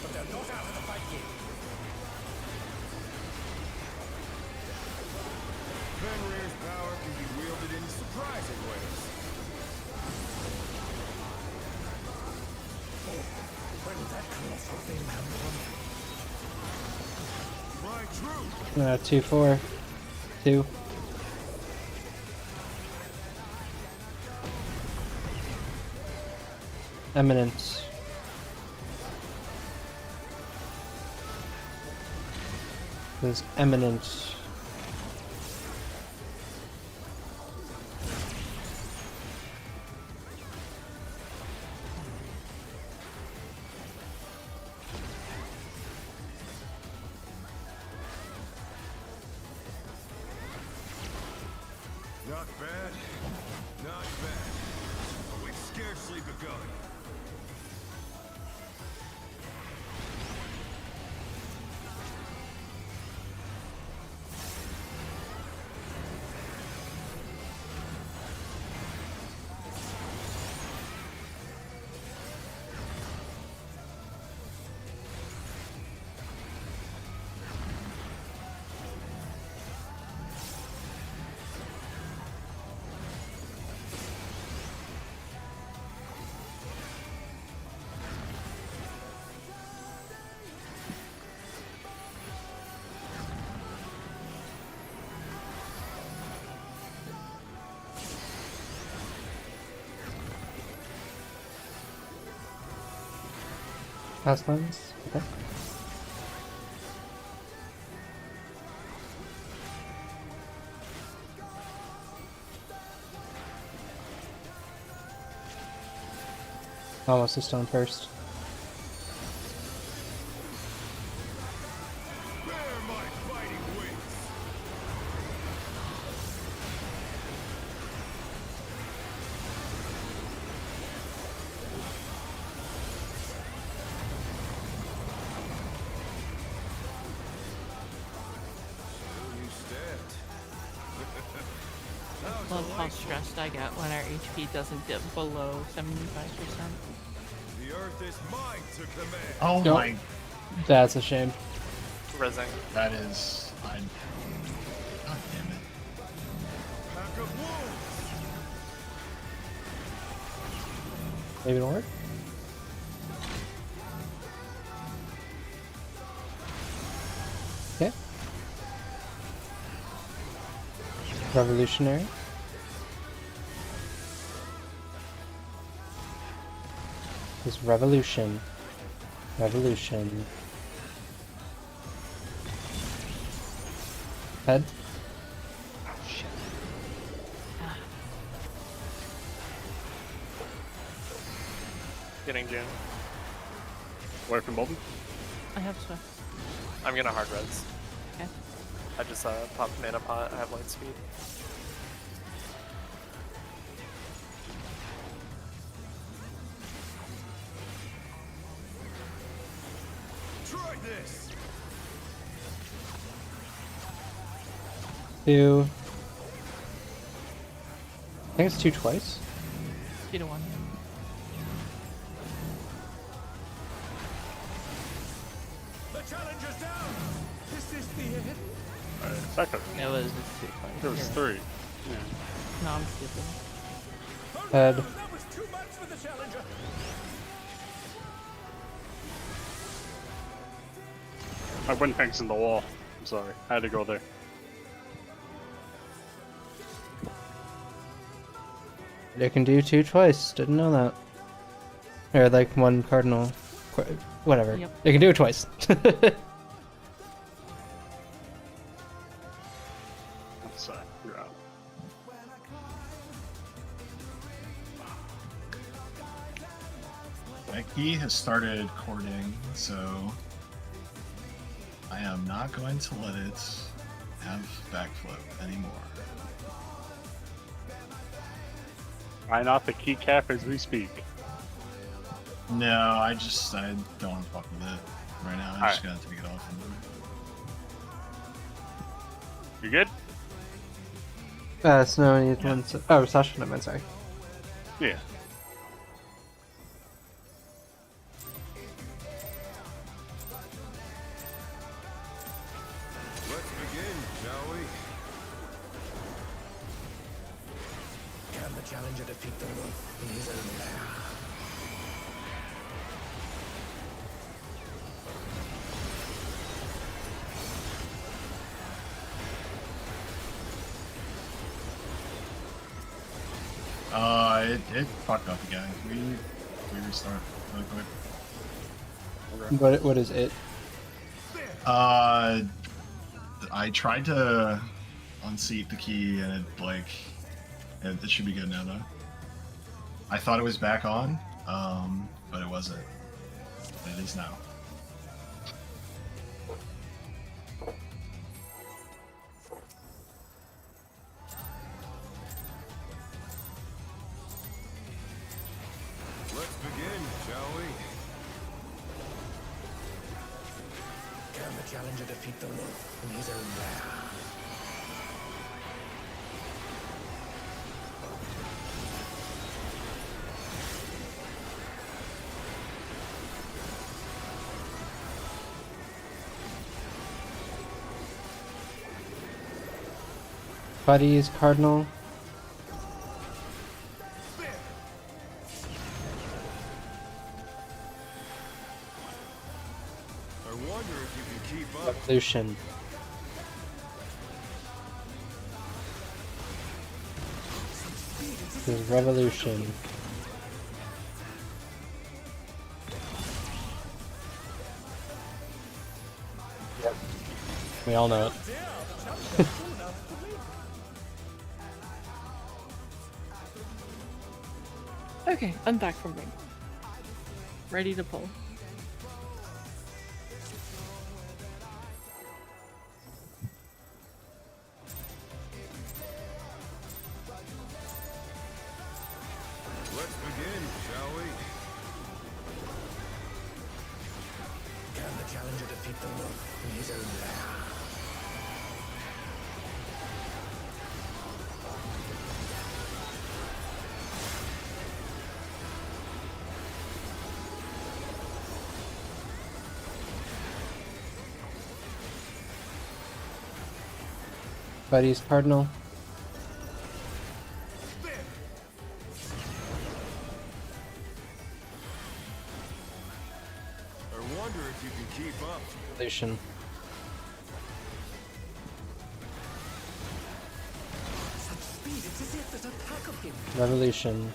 But they're not out of the fight yet. Fenrir's power can be wielded in surprising ways. When that colossal thing handled My truth. 2-4. 2. Eminence. There's eminence. Not bad. Not bad. But we've scarcely begun. Pass lines? Okay. Almost a stone first. Bear my fighting wings. Still you stand. Love how stressed I get when our HP doesn't dip below 75%. The earth is mine to command. Oh Nope. my, That's a shame. Resing. that is. God damn it. Pack of wolves. Maybe it'll work. Okay. Revolutionary. Is revolution. Revolution. Head. Getting June. Away from Bolton. I have Swift. I'm gonna hard res. Okay. I just popped mana pot. I have light speed. Try this. 2. I think it's 2 twice. 2 to 1. The challenger's down. Is this the end? Second. It was 2 twice. There was You're 3. right. No, I'm stupid. Head. That was too much for the challenger. My wind pink's in the wall. I'm sorry. I had to go there. It can do 2 twice. Didn't know that. Or like 1 cardinal. Whatever. Yep. It can do it twice. Sorry. You're out. Becky has started courting, so I am not going to let it have backflip anymore. Line off the keycap as we speak. No, I don't want to fuck with it right now. I'm just gonna take it off. You good? Snow needs one. Oh, Sasha, no, sorry. Yeah. Let's begin, shall we? Can the challenger defeat the wolf in his own lair? It fucked up again. We restart really quick. What is it? I tried to unseat the key and it should be good now though. I thought it was back on, but it wasn't. It is now. Let's begin, shall we? Can the challenger defeat the wolf in his own lair? Buddies, Cardinal. I wonder if you can keep up. Revolution. This is Revolution. Yep. We all know it. Okay, I'm back from ring. Ready to pull. Let's begin, shall we? Can the challenger defeat the wolf in his own lair? Buddies, Cardinal. I wonder if you can keep up. Revolution. Such speed, it's as if there's a pack of him. Revolution.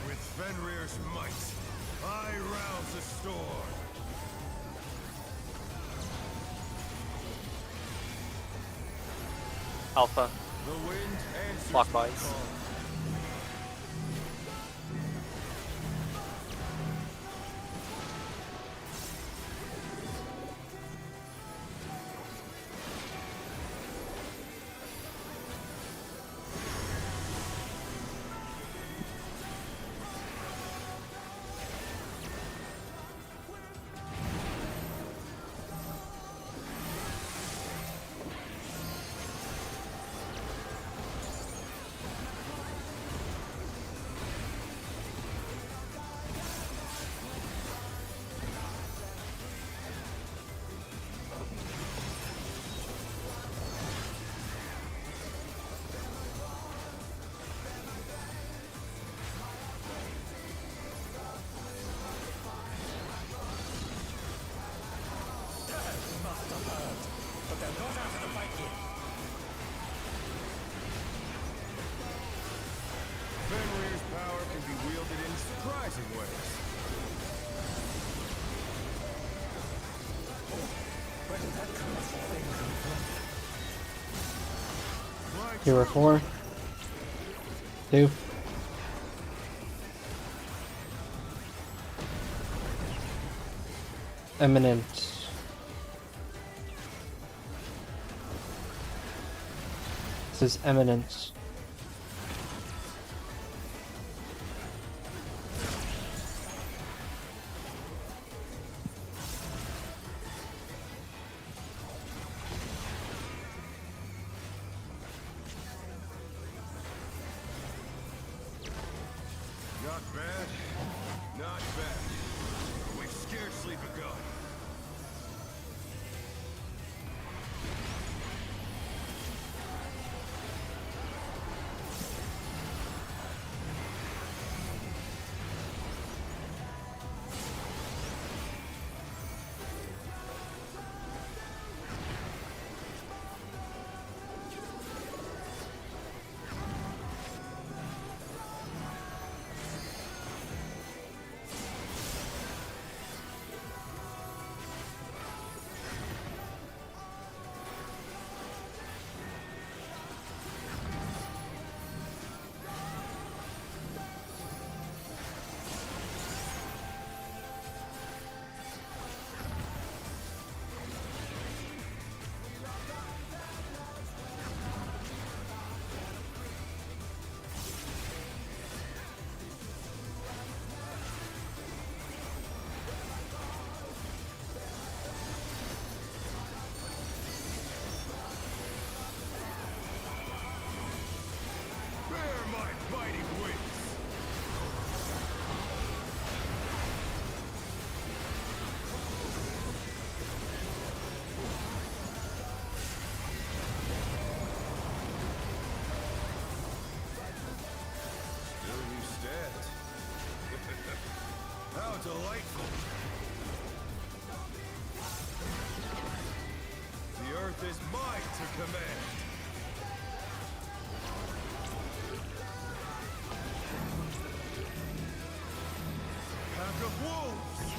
With Fenrir's might, I rouse the storm. Alpha. The wind answers Clockwise. my call. Fenrir's power can be wielded in surprising ways. Here are 4. 2. Eminent. This is eminence. Not bad. Not bad. But we've scarcely begun. Bear my biting wings. Still you stand. How delightful. The earth is mine to command. Pack of wolves!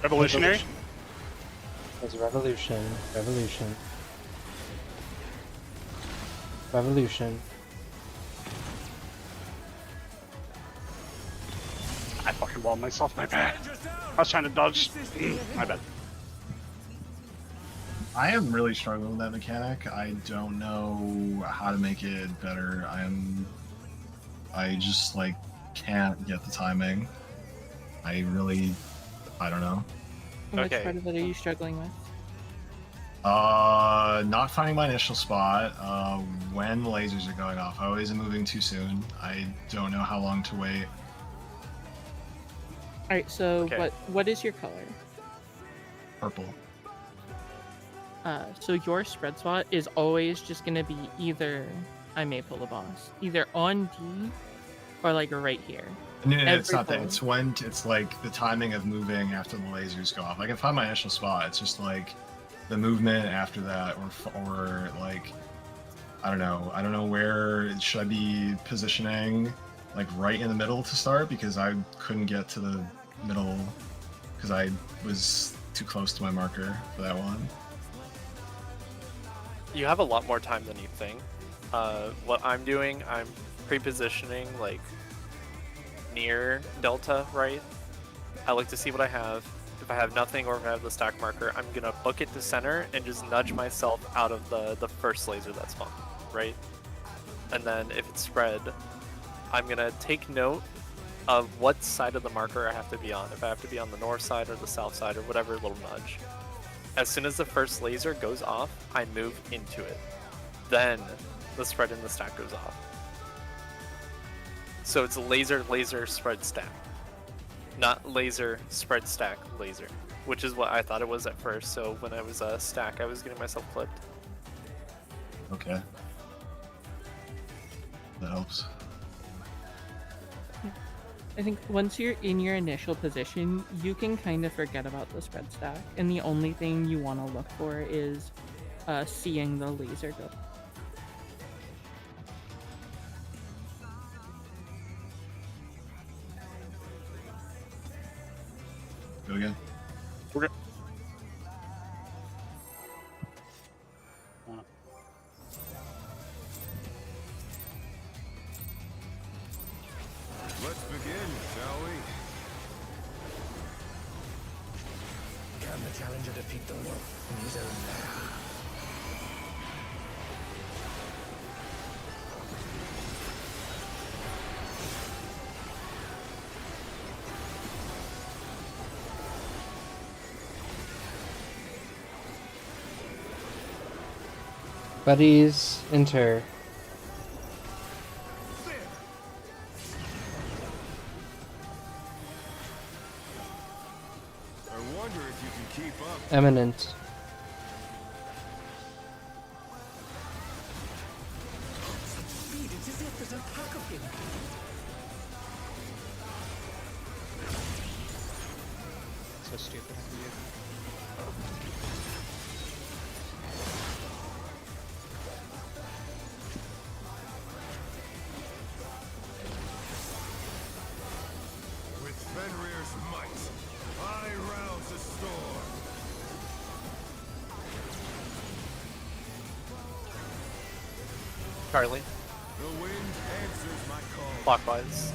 Revolutionary? There's revolution. Revolution. Revolution. I fucking walled myself. My bad. I was trying to dodge. My bad. I am really struggling with that mechanic. I don't know how to make it better. I just like can't get the timing. I don't know. Which Okay. part of it are you struggling with? Not finding my initial spot. When the lasers are going off, I always am moving too soon. I don't know how long to wait. Alright, so Okay. what is your color? Purple. So your spread spot is always just gonna be either, I may pull the boss, either on D or like right here. No, it's not that. Every It's when it's like the timing of moving after the lasers go off. I can find my initial spot. It's just like the movement after that, or like I don't know. I don't know where should I be positioning, like right in the middle to start, because I couldn't get to the middle because I was too close to my marker for that one. You have a lot more time than you think. What I'm doing, I'm pre-positioning like near Delta, right? I look to see what I have. If I have nothing or if I have the stack marker, I'm gonna book it to center and just nudge myself out of the first laser that's spawned, right? And then if it's spread, I'm gonna take note of what side of the marker I have to be on. If I have to be on the north side or the south side or whatever little nudge. As soon as the first laser goes off, I move into it. Then the spread and the stack goes off. So it's laser, laser, spread, stack. Not laser, spread, stack, laser. Which is what I thought it was at first, so when I was stack, I was getting myself clipped. Okay. That helps. I think once you're in your initial position, you can kind of forget about the spread stack, and the only thing you want to look for is seeing the laser go. Go again. We're good. Let's begin, shall we? Can the challenger defeat the wolf in his own lair? Buddies, enter. I wonder if you can keep up. Eminent. Speed, it's as if there's a pack of him. So stupid of you. With Fenrir's might, I rouse the storm. Charlie, The wind answers my call. clockwise.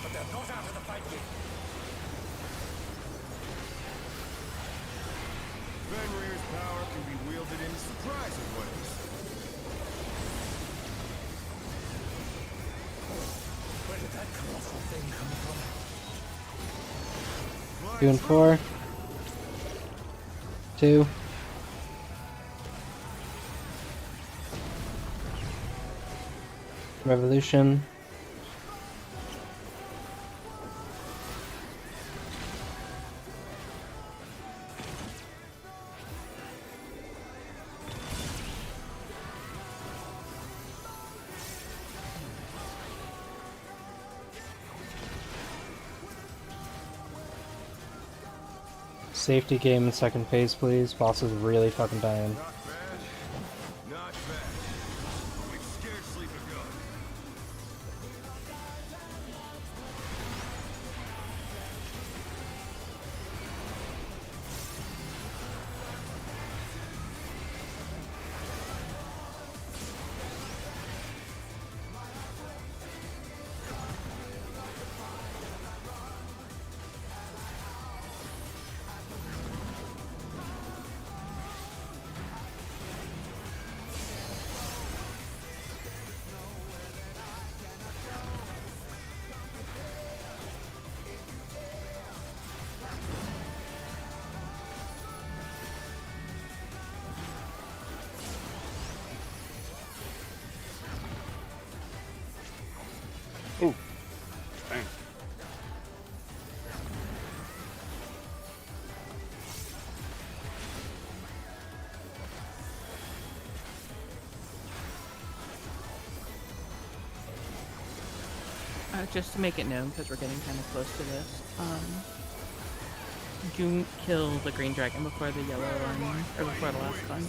But they're not out of the fight yet. Fenrir's power can be wielded in surprising ways. Where did that colossal thing come from? 2 and 4. 2. Revolution. Safety game in second phase, please. Boss is really fucking dying. Not bad. Not bad. But we've scarcely begun. just to make it known, because we're getting kind of close to this. Do kill the green dragon before the yellow one, or before the last one.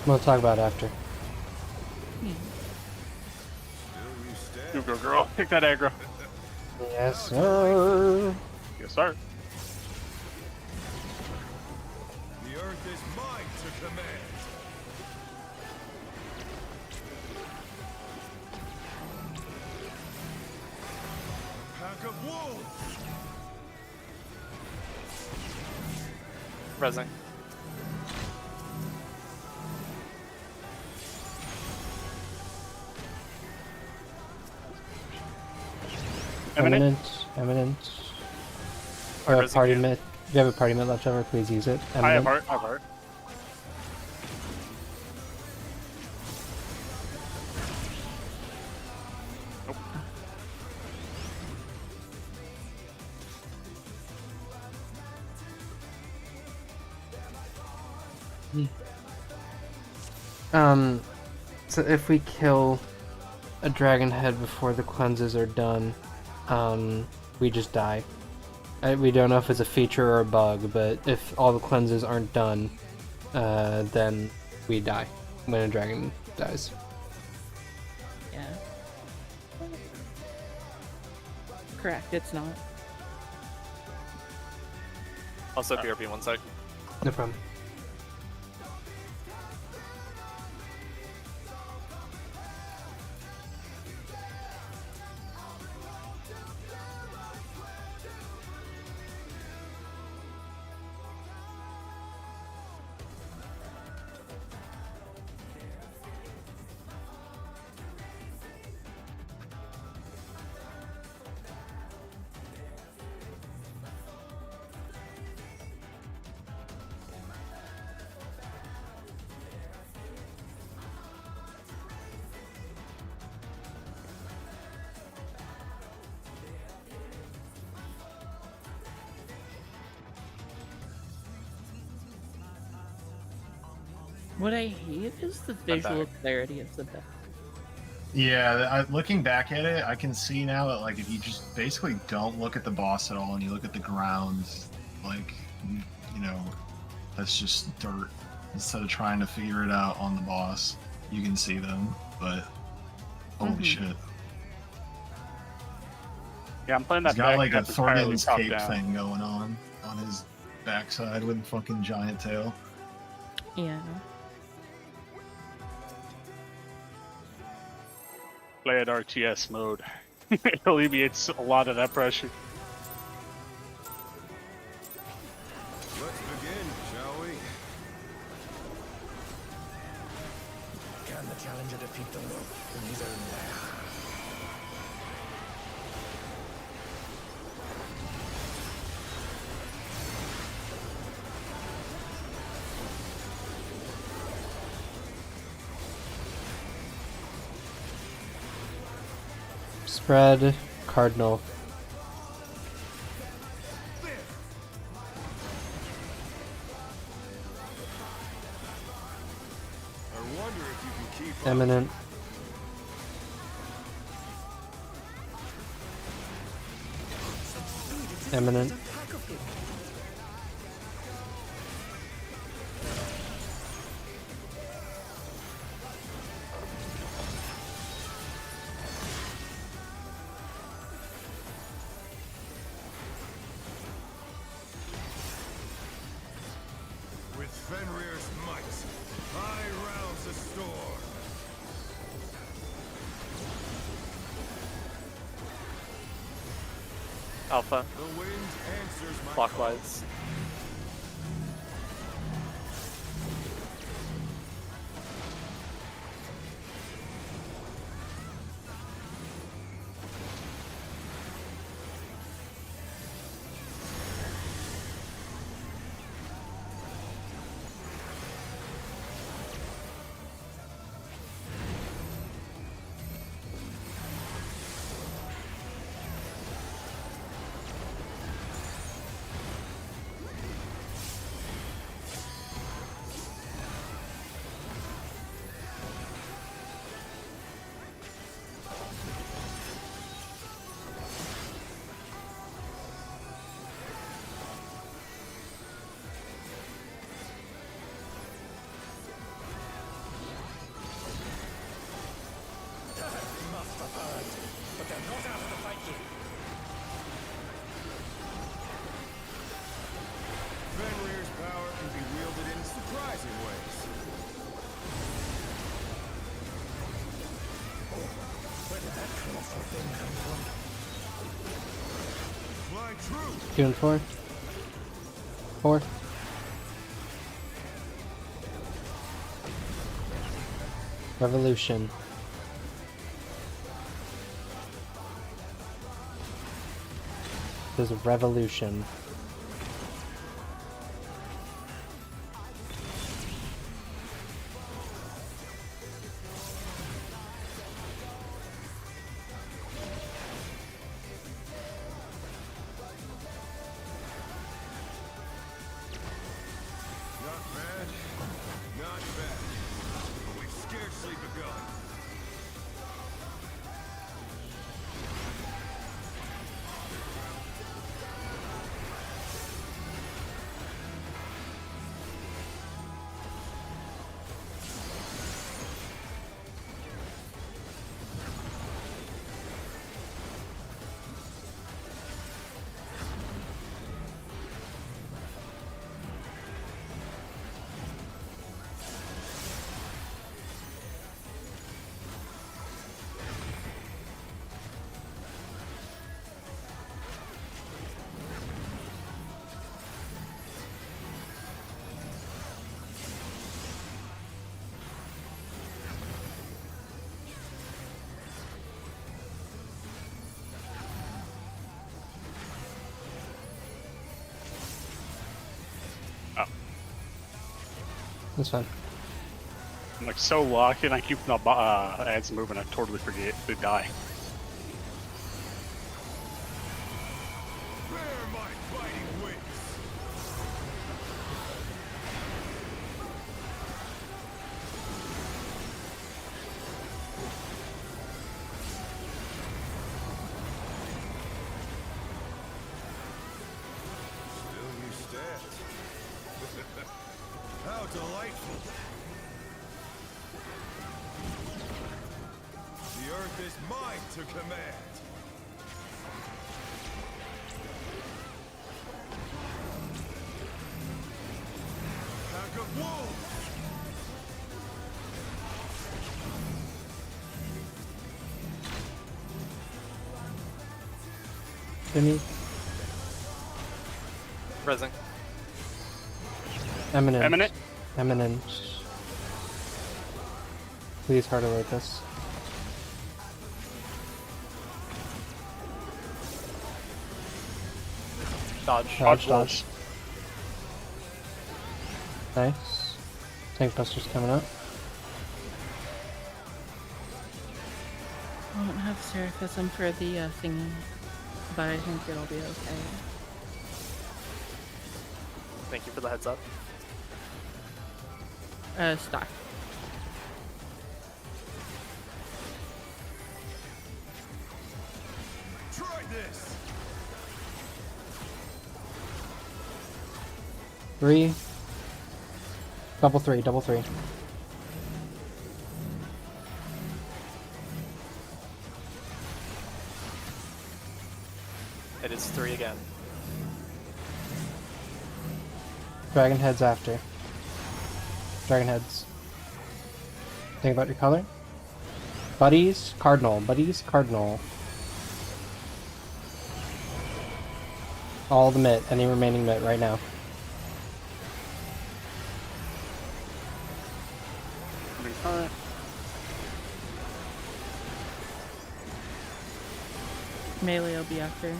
We'll talk about it after. You go, girl. Take that aggro. Yes, sir. Yes, sir. The earth is mine to command. Pack of wolves. Resing. Eminent. Or a Resing party again. mitt. If you have a party mitt left over, please use it. I have Eminent. heart. I have heart. Nope. So if we kill a dragon head before the cleanses are done, we just die. We don't know if it's a feature or a bug, but if all the cleanses aren't done, then we die when a dragon dies. Yeah. Correct, it's not. Also BRB 1 sec. No problem. What I hate is the visual clarity of the deck. Yeah, looking back at it, I can see now that like if you just basically don't look at the boss at all and you look at the ground, like you know, that's just dirt. Instead of trying to figure it out on the boss, you can see them. But holy shit, Yeah, I'm playing that he's got back like a that's entirely Thornton's top cape down. thing going on his backside with a fucking giant tail. Yeah. Play at RTS mode. It alleviates a lot of that pressure. Let's begin, shall we? Can the challenger defeat the wolf in his own lair? Spread cardinal. I wonder if you can keep up. Eminent. Eminent. With Fenrir's might, I rouse the storm. Alpha. The wind answers my Clockwise. Fly true. 2 and 4. 4. Revolution. There's a revolution. Not bad. Not bad. But we've scarcely begun. That's fine. I'm like so locked and I keep the ads moving. I totally forget to die. Bear my fighting wings. Still you stand. How delightful. The earth is mine to command. Pack of wolves. Jimmy. Resing. Eminent. Eminent. Eminent. Please hard alert this. Dodge. Dodge, dodge. Nice. Tank Buster's coming up. I won't have Seraphism for the thingy, but I think it'll be okay. Thank you for the heads up. Stock. Try this. 3. Double 3, double 3. It is 3 again. Dragon heads after. Dragon heads. Think about your color. Buddies, cardinal. Buddies, cardinal. All the mitt. Any remaining mitt right now. Melee will be after.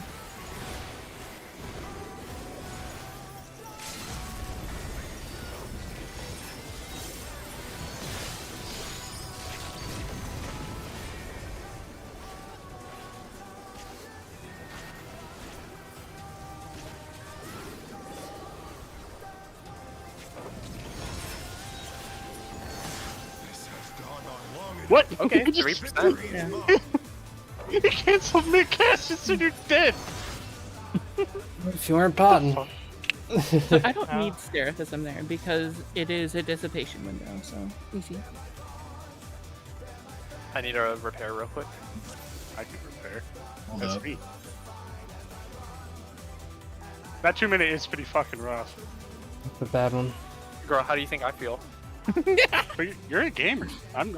This has gone on long enough. What? Okay, Just 3%. Victory is Yeah. mine. you canceled mid-cast as soon as you're dead. If you weren't potting. So I don't need Seraphism there because it is a dissipation window, so easy. I need a repair real quick. I can repair. Hold That's up. me. That 2 minute is pretty fucking rough. That's a bad one. Girl, how do you think I feel? But you're a gamer. I'm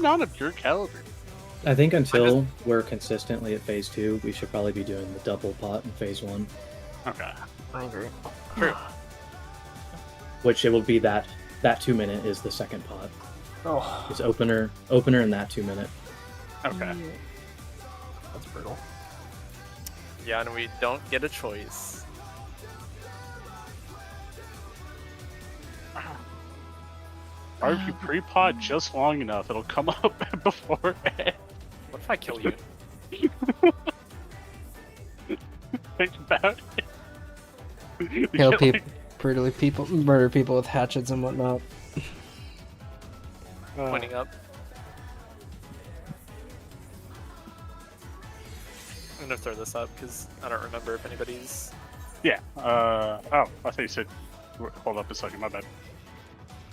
not of your caliber. I think until we're consistently at phase 2, we should probably be doing the double pot in phase 1. Okay. I agree. True. Which it will be that 2-minute is the second pot. Oh, It's opener, and that 2-minute. Okay. that's brutal. Yeah, and we don't get a choice. Or if you pre-pot just long enough, it'll come up before it. What if I kill you? Think about it. You Kill get, people, like, brutally murder people with hatchets and whatnot. Pointing up. I'm gonna throw this up because I don't remember if anybody's. Yeah. Oh, I thought you said. Hold up a second. My bad.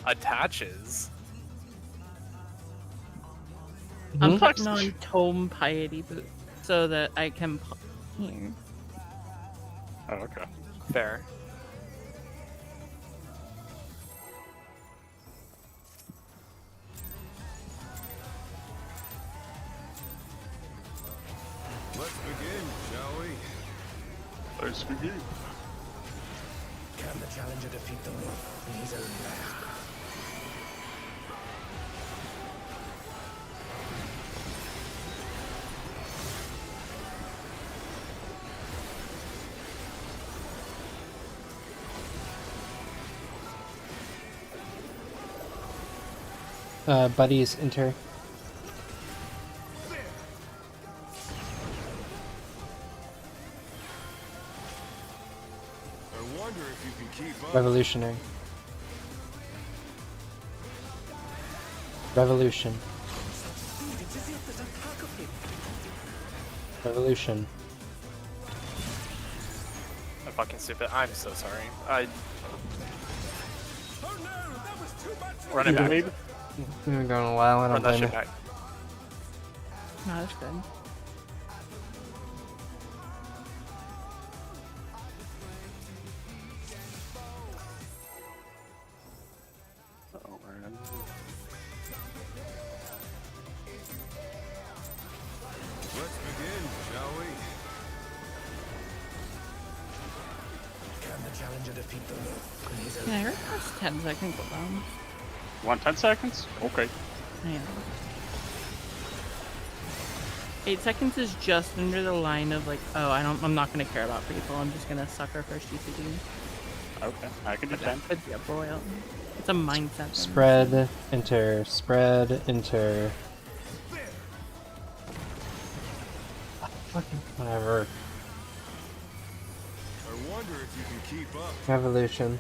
Attaches. I'm Mhm. putting on Tome Piety boots so that I can here. Oh, okay. Fair. Let's begin, shall we? Let's begin. Can the challenger defeat the wolf in his own lair? Buddies enter. I wonder if you can keep up. Revolutionary. Revolution. Revolution. I'm fucking stupid. I'm so sorry. I. Oh no, that was too much. Run it back. Maybe. We've been going a while, I Run don't that blame shit you. back. No, that's good. Oh, man. Let's begin, shall we? Can the challenger defeat the wolf in his own Can I request 10 second cooldown? You want 10 seconds? Okay. Yeah. 8 seconds is just under the line of like, oh, I'm not gonna care about people. I'm just gonna suck our first GCD. Okay. I can do 10. Could be a broil. It's a mindset thing. Spread, enter, spread, enter. Fucking whatever. I wonder if you can keep up. Revolution.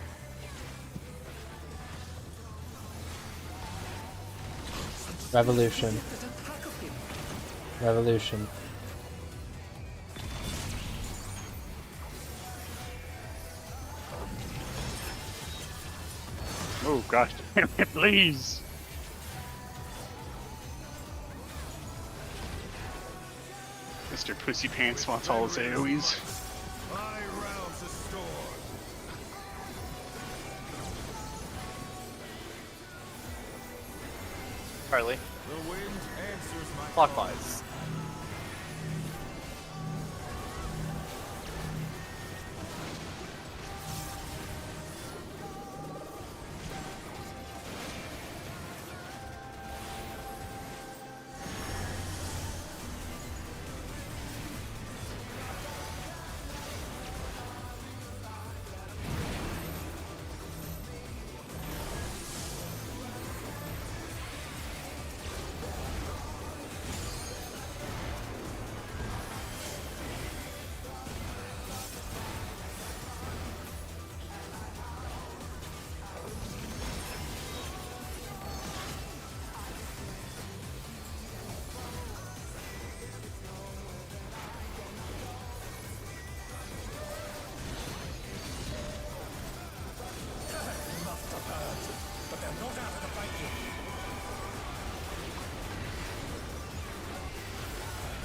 Revolution. Revolution. Oh, gosh damn it, please. Mr. Pussy Pants wants all his AoEs. I rouse the storm. Harley. The wind answers my Clockwise. but they're not out of the fight yet.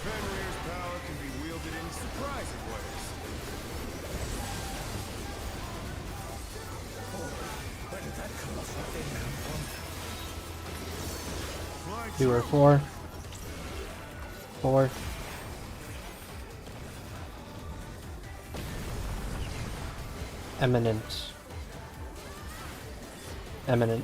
Fenrir's power can be wielded in surprising ways. Where did that colossal thing come from? Fly 2 or 4. 4. Eminent. Eminent.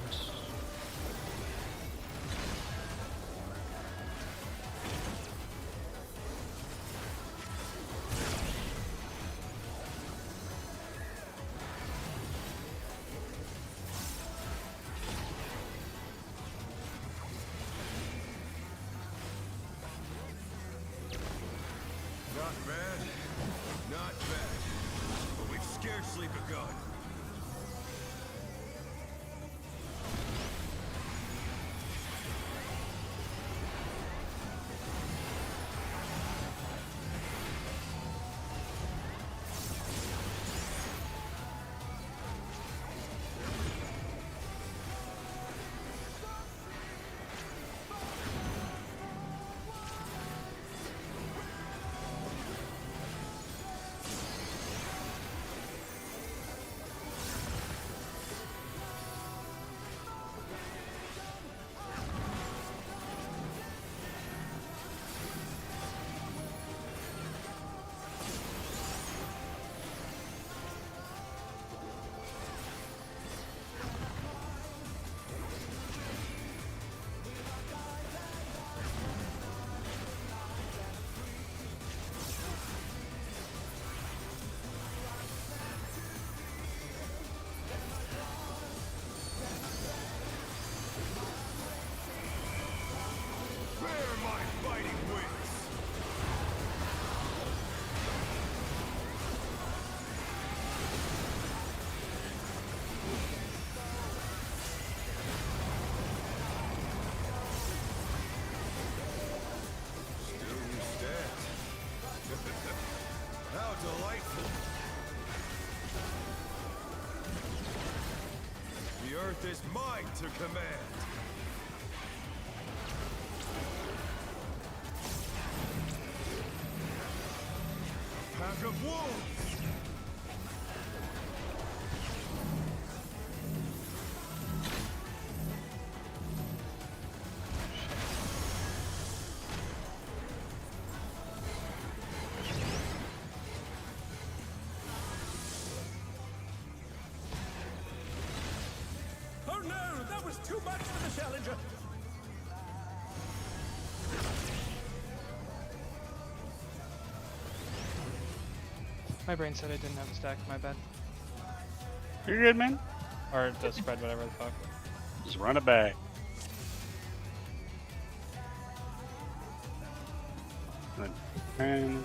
Not bad. Not bad. But we've scarcely begun. Bear my fighting wings! Still you stand. How delightful! The earth is mine to command! Pack of wolves! Oh no, that was too much for the challenger. My brain said I didn't have a stack. My bad. You're good, man. Or to spread whatever the fuck. Just run it back. And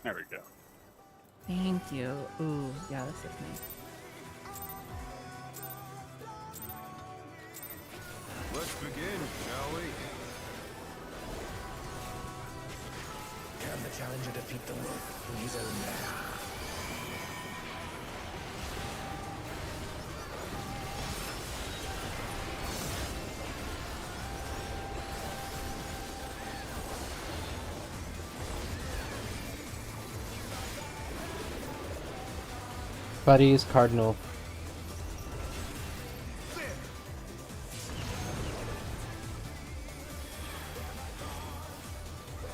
there we go. Thank you. Ooh, yeah, this is me. Let's begin, shall we? Can the challenger defeat the wolf in his own lair? Buddies, Cardinal.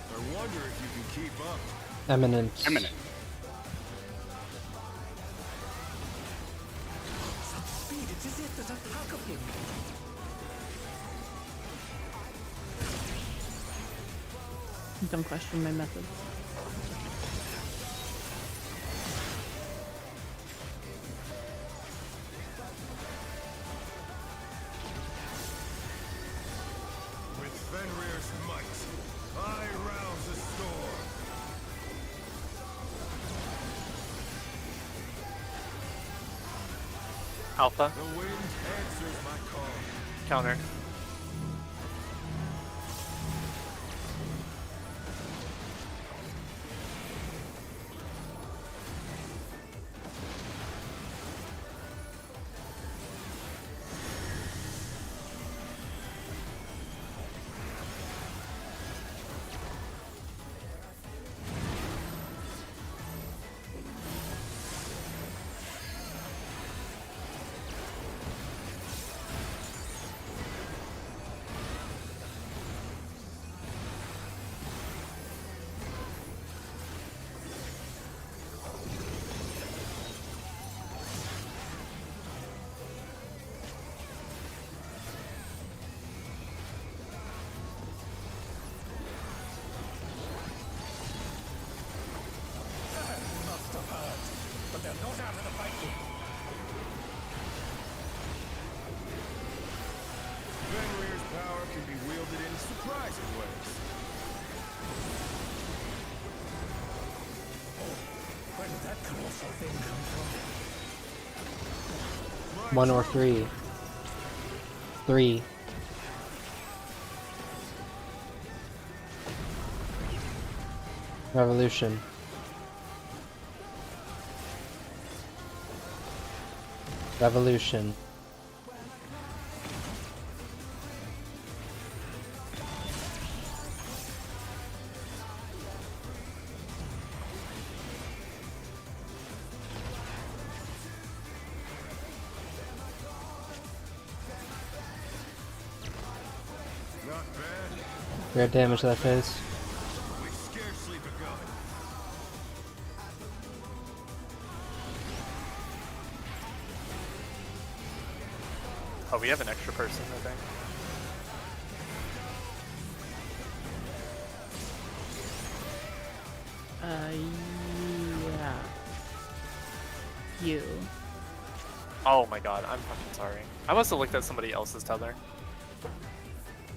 I wonder if you can keep up. Eminent. Eminent. Such speed, it's as if there's a pack of him. Don't question my methods. With Fenrir's might, I rouse the storm. Alpha. The wind answers my call. Counter. wielded in surprising ways. Where did that colossal thing come from? One or three. Three. Revolution. Revolution. Not bad. We got damage to that phase. We scarcely begun. Oh, we have an extra person, I think. Yeah. You. Oh my god, I'm fucking sorry. I must have looked at somebody else's tether.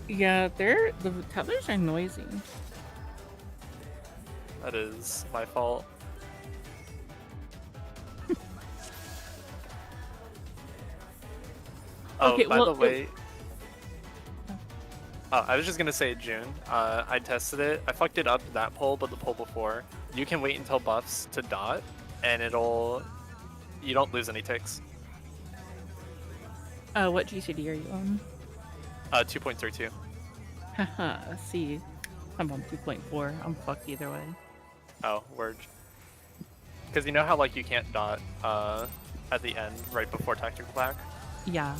Yeah, the tethers are noisy. That is my fault. Oh, Okay, by well, the way, I was just gonna say, June, I tested it. I fucked it up that poll, but the poll before. You can wait until buffs to dot, and you don't lose any ticks. What GCD are you on? 2.32. Haha, see. I'm on 2.4. I'm fucked either way. Oh, word. Because you know how like you can't dot at the end right before tactical pack? Yeah.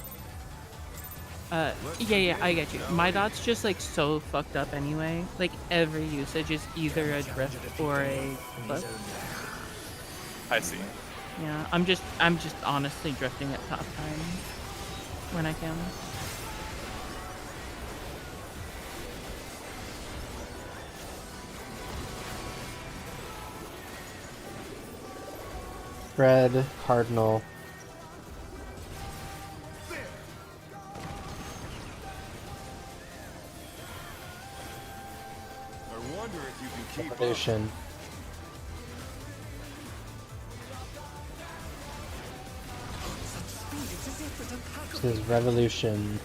Yeah, I get you. My dot's just like so fucked up anyway. Like every usage is either a drift or a clip. I see. Yeah, I'm just honestly drifting at top time when I can. Red, Cardinal. I wonder if you can keep up. Revolution. This is Revolution.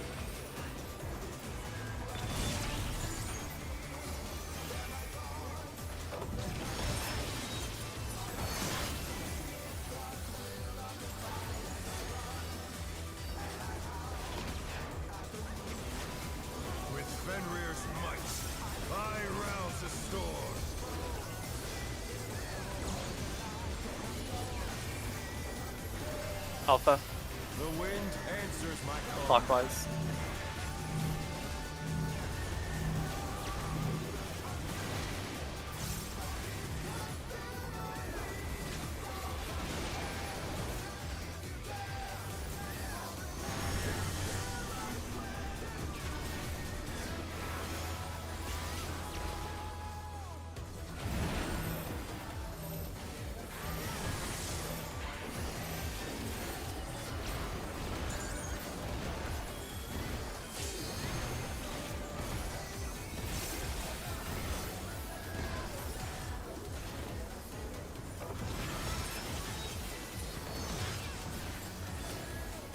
With Fenrir's might, I rouse the storm. Alpha, The wind answers my call. clockwise.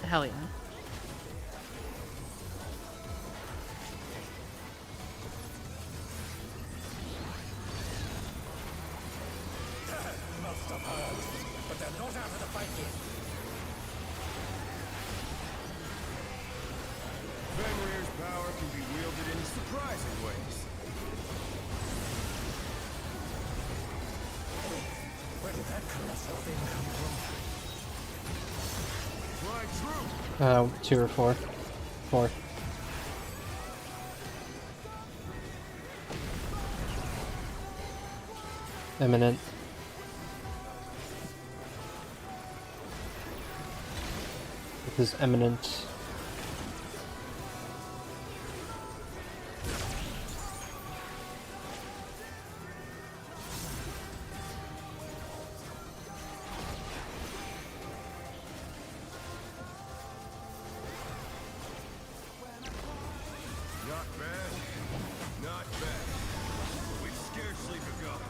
Hell yeah. Must have heard, but they're not out of the fight yet. Fenrir's power can be wielded in surprising ways. Where did that colossal thing come from? Fly true. 2 or 4. 4. Eminent. This is Eminent. Not bad. Not bad. But we've scarcely begun.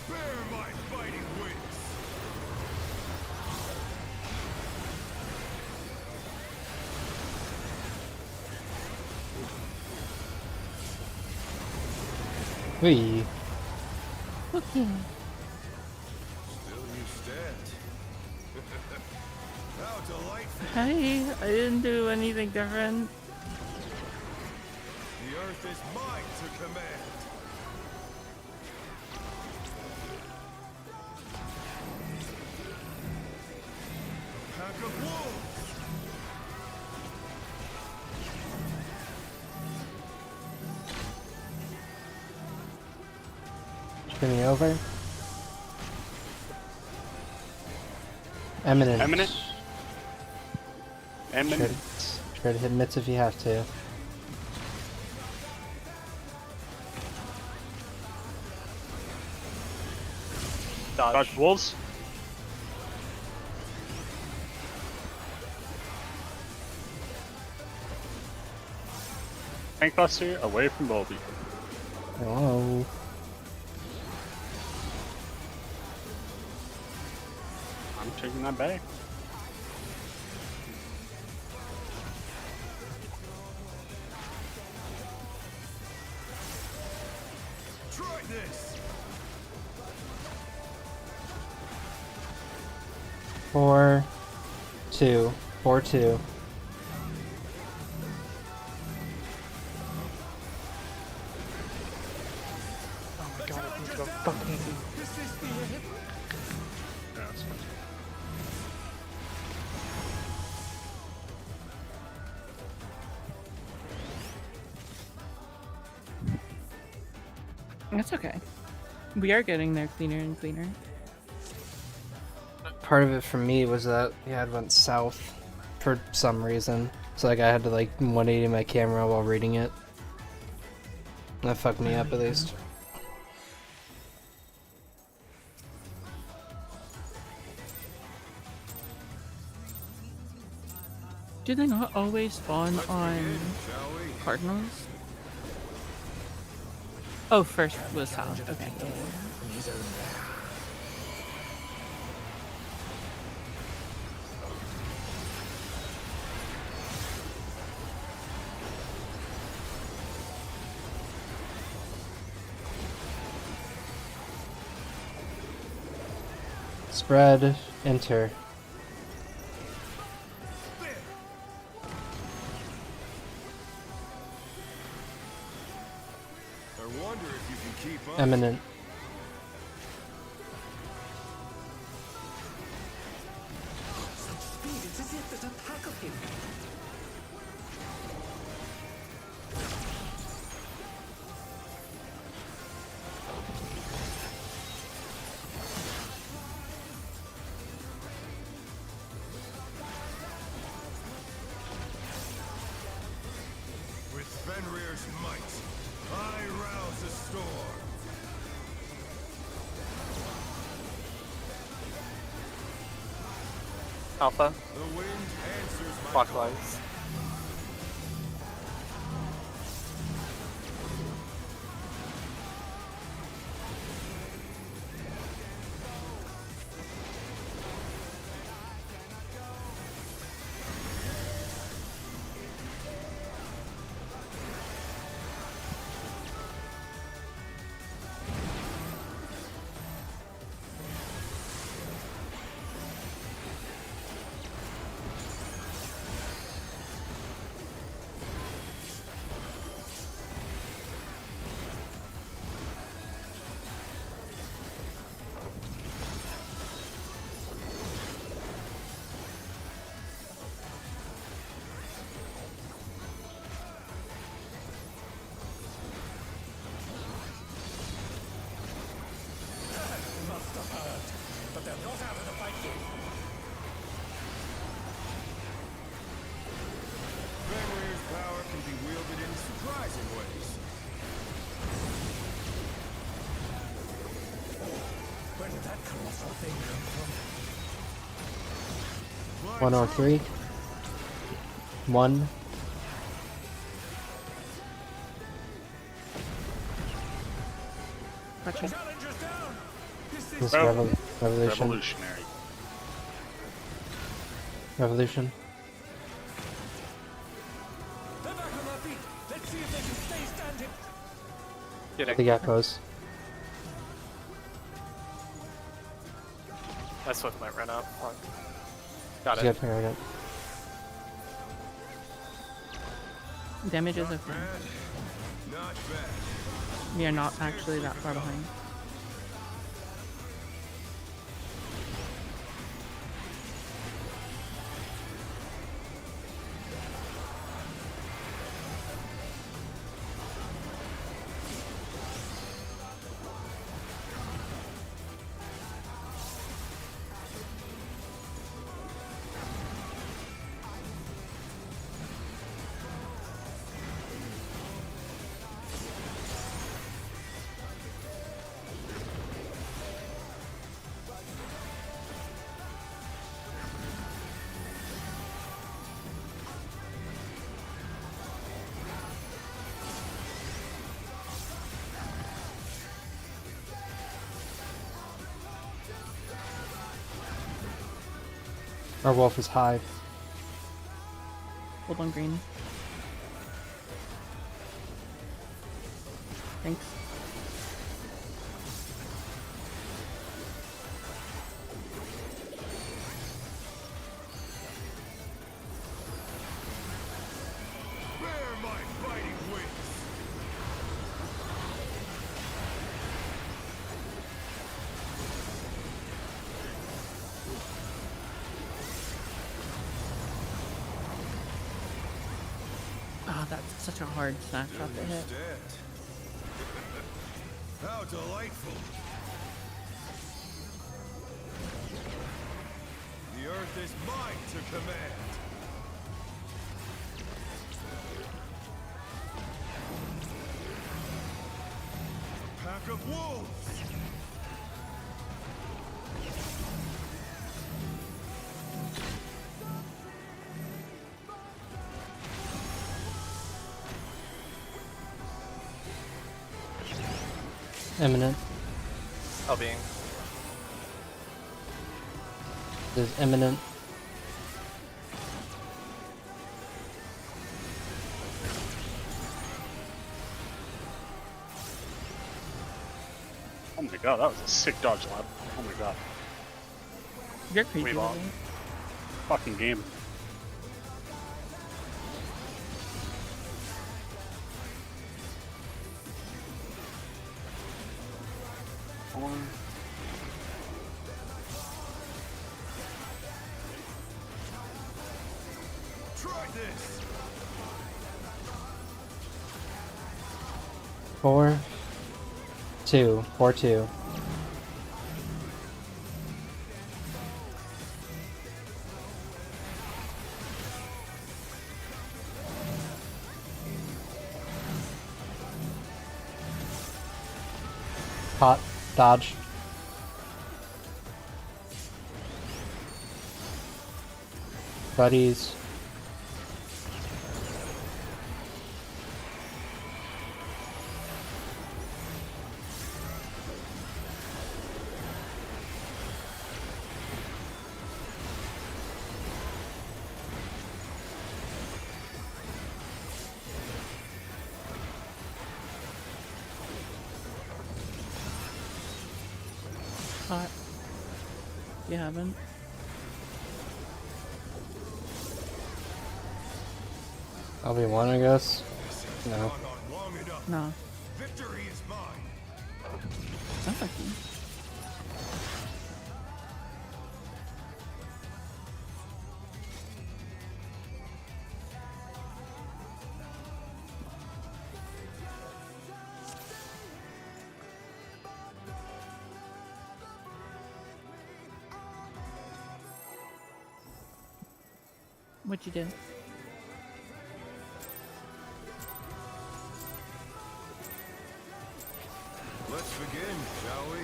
Bear my fighting wings! Wee. Okay. Still you stand. How delightful! Hey, I didn't do anything different. The earth is mine to command. A pack of wolves! Spinning over. Eminent. Eminent? Eminent. Try to hit mitts if you have to. Dodge wolves. Tank Buster away from Bulby. Oh. I'm taking that back. Try this! 4, 2, 4, 2. Oh my god, I need to go fucking. That's okay. We are getting there cleaner and cleaner. Part of it for me was that the ad went south for some reason. So like I had to like 180 my camera while reading it. That fucked me up at least. Do they not always spawn on Shall we? cardinals? Oh, first was south. Okay. Spread, enter. I wonder if you can keep up. Eminent. Such speed, it's as if there's a pack of him. With Fenrir's might, I rouse the storm. Alpha, The wind answers my clockwise. not out of the fight yet. Fenrir's power can be wielded in surprising ways. Where did that colossal thing come from? 103. 1. Gotcha. Challenger's down! This This is revolution. Revolutionary. Revolution. They're back on their feet. Let's see if they can stay standing. Getting. The geckos. My swift might run out. Hold on. Got Yeah, it. I got it. Damage is okay. Bad, not bad. We are not actually that far behind. Our wolf is high. Hold on, green. Thanks. Bear my fighting wings. Ah, that's such a hard snapshot to hit. Understand. How delightful. The earth is mine to command. Pack of wolves. Imminent. Oh, being. There's imminent. Oh my god, that was a sick dodge lap. Oh my god. You're crazy. We lost. Lily. Fucking game. Try this. 4, 2, 4, 2. Hot. Dodge. Buddies. Hot. You haven't. I'll be one, I guess. No. Gone on long enough. No. Victory is mine. Sounds like you. What you do? Let's begin, shall we?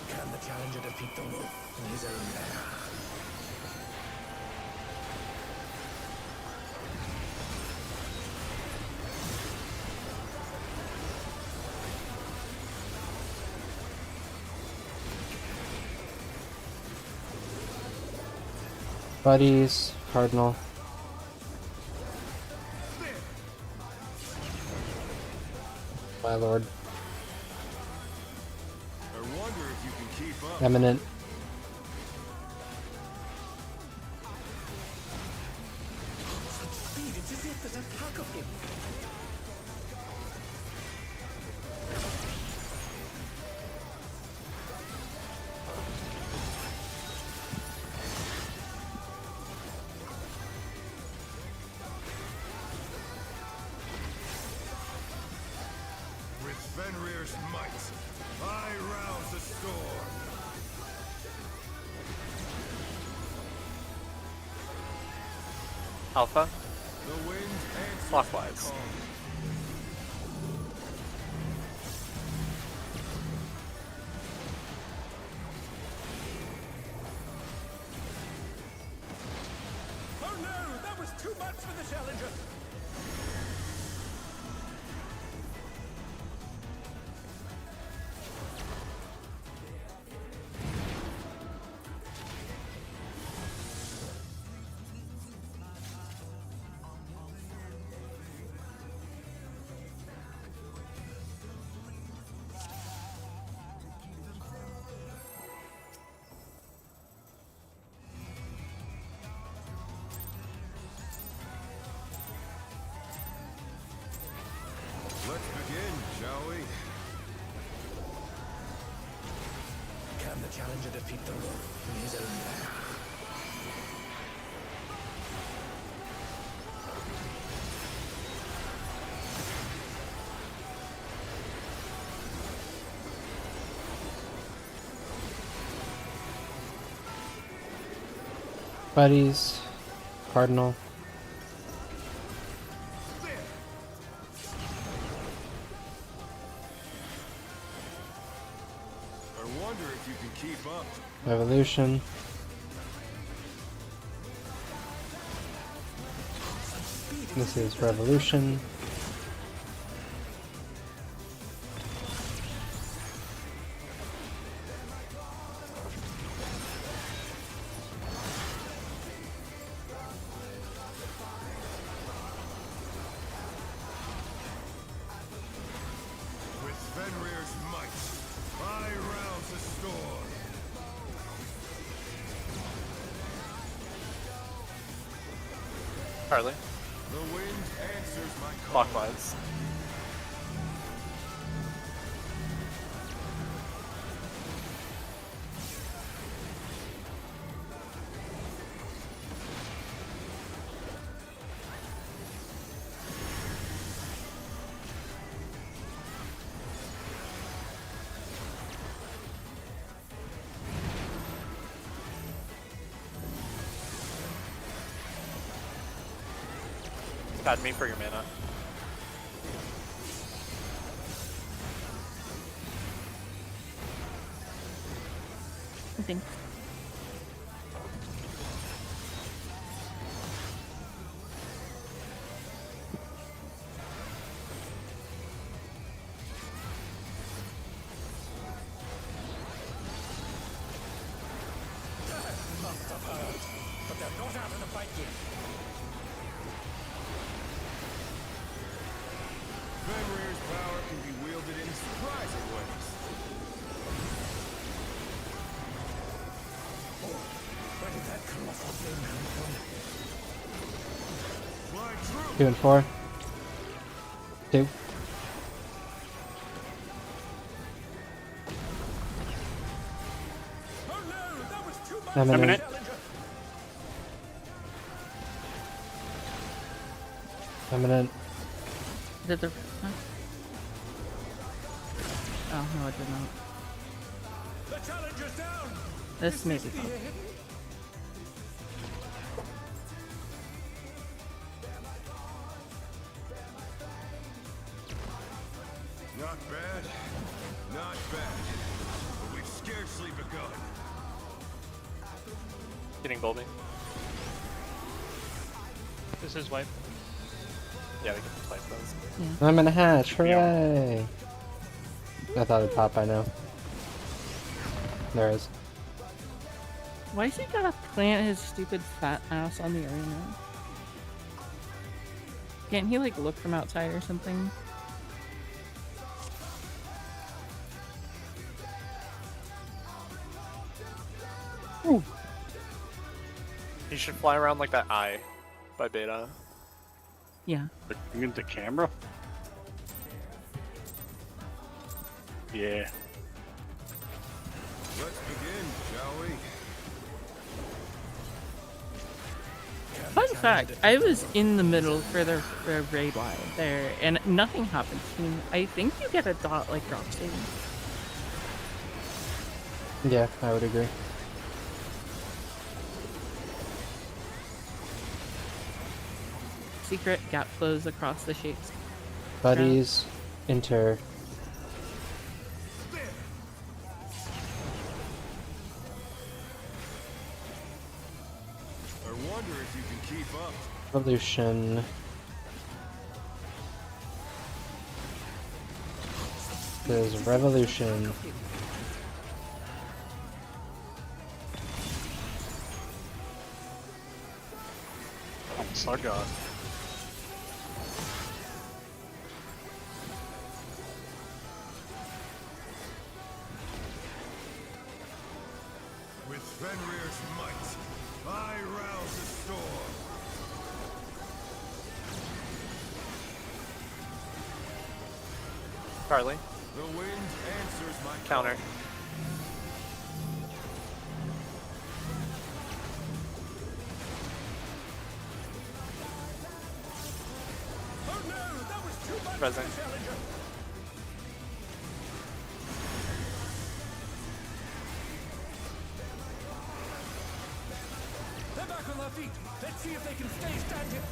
Can the challenger defeat the wolf in his own lair? Buddies, Cardinal. My lord. I wonder if you can keep up. Eminent. Such speed, it's as if there's a pack of him. With Fenrir's might, I rouse the storm. Alpha, The wind answers clockwise. my call. Oh no, that was too much for the challenger. Let's begin, shall we? Can the challenger defeat the wolf in his own lair? Buddies, Cardinal. I wonder if you can keep up. Revolution. This is Revolution. With Fenrir's might, I rouse the storm. Harley, The wind answers my call. clockwise. Add me for your mana. I think. Must have heard, but they're not out of the fight yet. Fenrir's power can be wielded in surprising ways. Where did that colossal thing come from? Fly true. 2 and 4. 2. Oh no, that was too much. Eminent. Eminent. Did the? Huh? Oh no, it did not. The challenger's down. This may be fun. Not bad. Not bad. But we've scarcely begun. Getting Bulby. This is wipe. Yeah, we get the twice those. I'm in a hatch, hooray! I thought it'd pop by now. There it is. Why's he gotta plant his stupid fat ass on the arena? Can't he like look from outside or something? Ooh. You should fly around like that eye by Beta. Yeah. Looking into camera? Yeah. Let's begin, shall we? Fun fact, I was in the middle for the raid line there, and nothing happened to me. I think you get a dot like Roxy. Yeah, I would agree. Secret gap flows across the shapes. Buddies, enter. I wonder if you can keep up. Revolution. There's revolution. Saga. With Fenrir's might, I rouse the storm. Charlie. The wind answers my Counter. Present. They're back on their feet. Let's see if they can stay standing.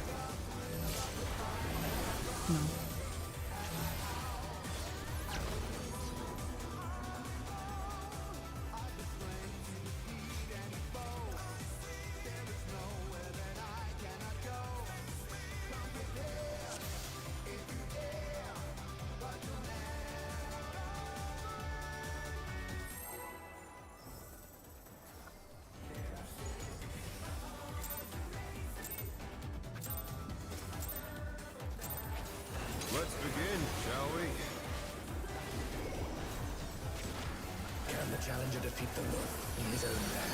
Let's begin, shall we? Can the challenger defeat the wolf in his own lair?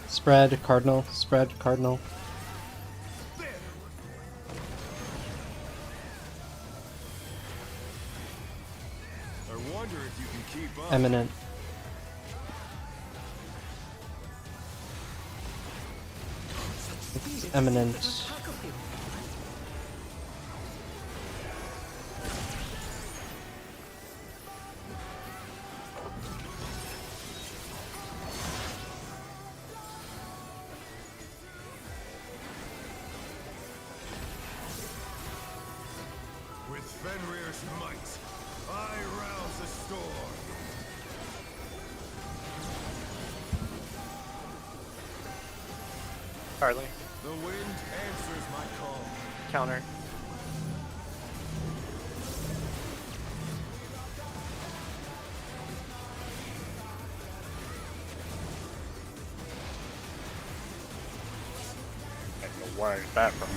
Spread, cardinal, spread, cardinal. I wonder if you can keep up. Eminent. It's eminent. With Fenrir's might, I rouse the storm. Charlie. The wind answers my call. Counter. I don't know where I got that from.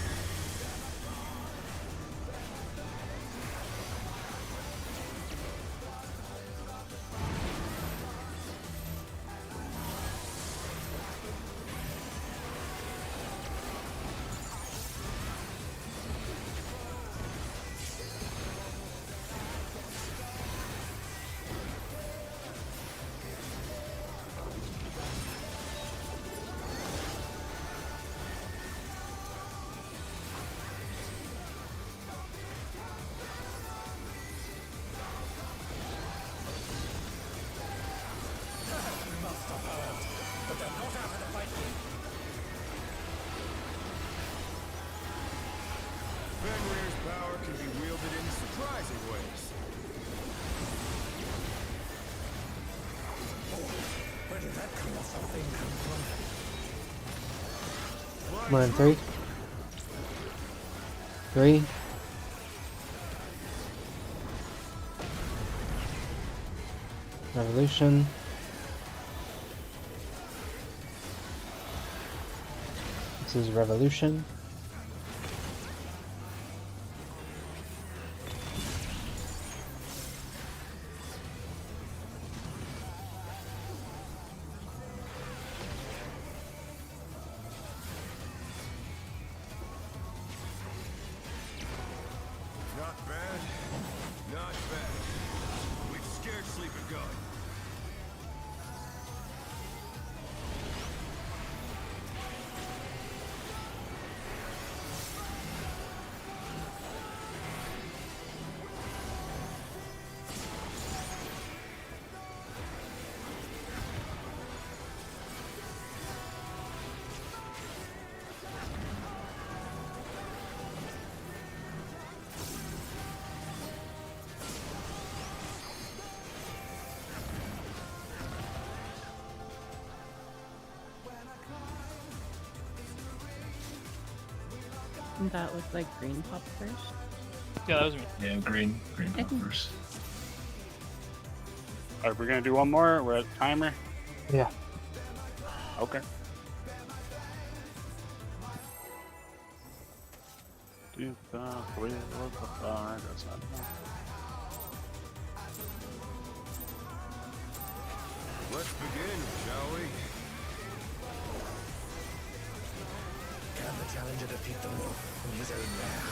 One and three. Three. Revolution. This is Revolution. Not bad. Not bad. We've scarcely begun. That looked like green pop first. Yeah, that was me. Yeah, green first. Alright, we're gonna do one more. We're at timer. Yeah. Okay. Do the wheel of the fire does not know. Let's begin, shall we? Can the challenger defeat the wolf in his own lair?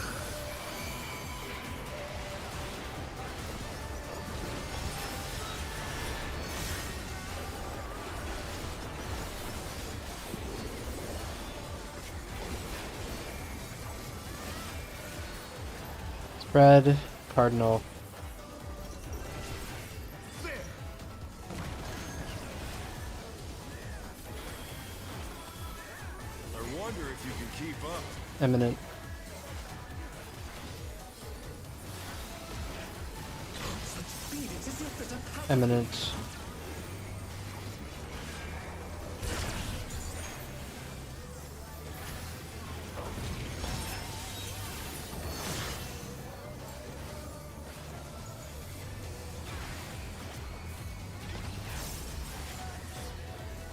Spread. Cardinal. I wonder if you can keep up. Eminent. Eminent.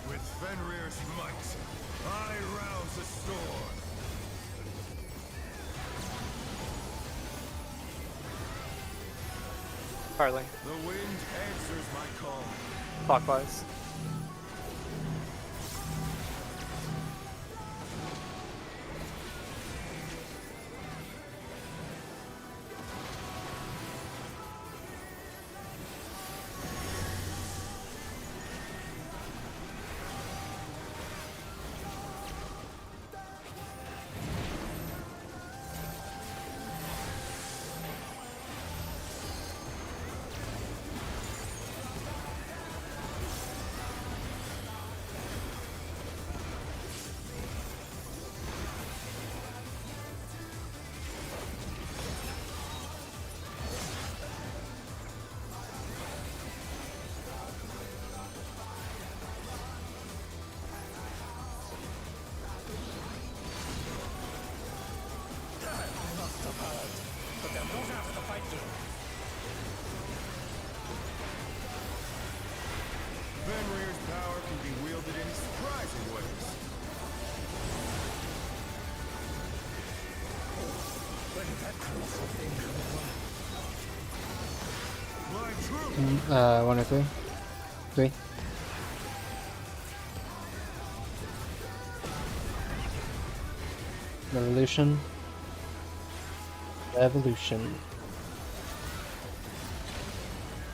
With Fenrir's might, I rouse the storm. Harley, The wind answers my call. clockwise. Fenrir's power can be wielded in surprising ways. My troops! One or three. Three. Revolution. Revolution.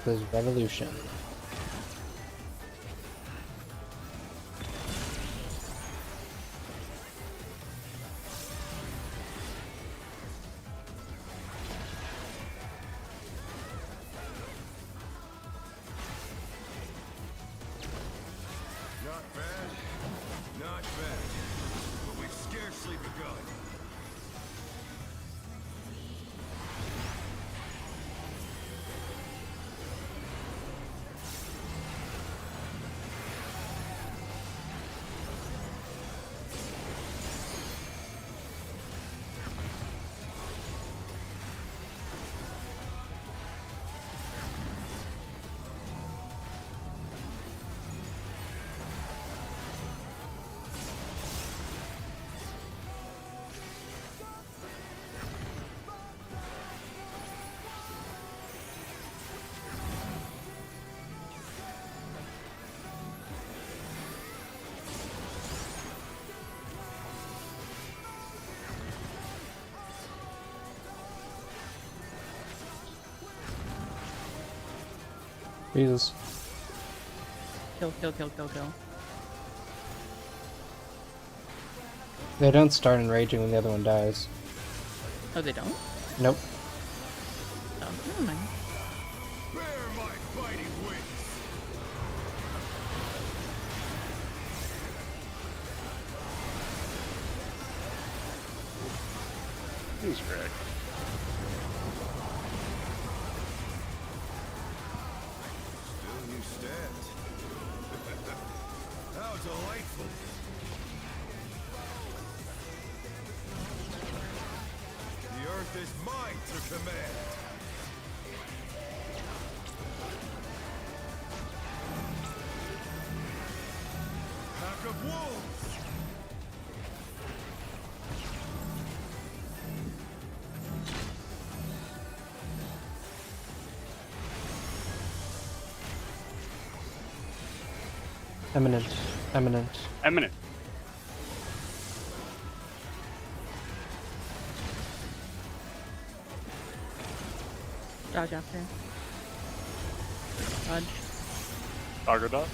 There's revolution. Not bad. Not bad. But we've scarcely begun. Jesus. Kill, kill, kill, kill, kill. They don't start enraging when the other one dies. Oh, they don't? Nope. Oh, never mind. Bear my fighting wings. He's Rick. Still you stand. How delightful. The earth is mine to command. Pack of wolves. Eminent. Eminent. Eminent. Dodge after. Dodge. Dogger dodge.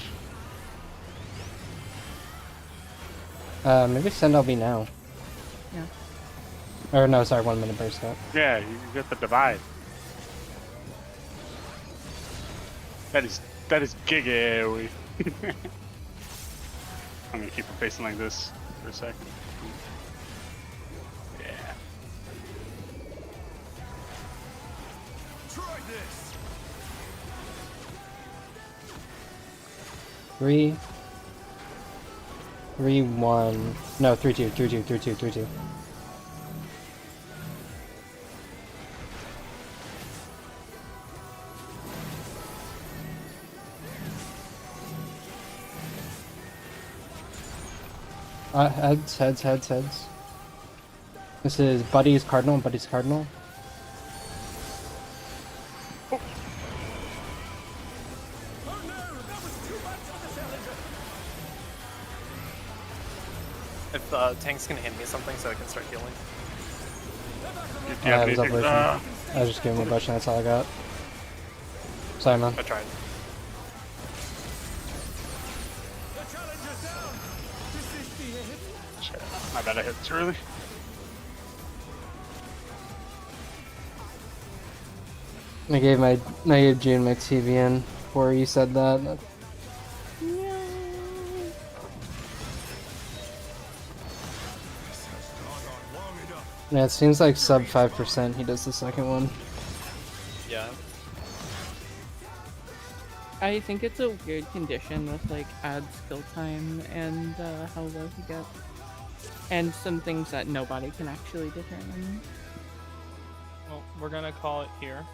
Maybe send LB now. Yeah. Or no, sorry, 1 minute burst up. Yeah, you get the divide. That is giga. I'm gonna keep it facing like this for a second. Yeah. Try this. 3, 3, 1. No, 3, 2, 3, 2, 3, 2, 3, 2. Heads, heads, heads, heads. This is Buddy's Cardinal, Buddy's Cardinal. If tanks can hand me something so I can start healing. Yeah, it was Evolution. I was just giving him a bush and that's all I got. Sorry, man. I tried. Shit. My bad, I hit too early. I gave June my TVN before you said that. Yeah, it seems like sub 5% he does the second one. Yeah. I think it's a weird condition with like add skill time and how low he gets. And some things that nobody can actually determine. Well, we're gonna call it here.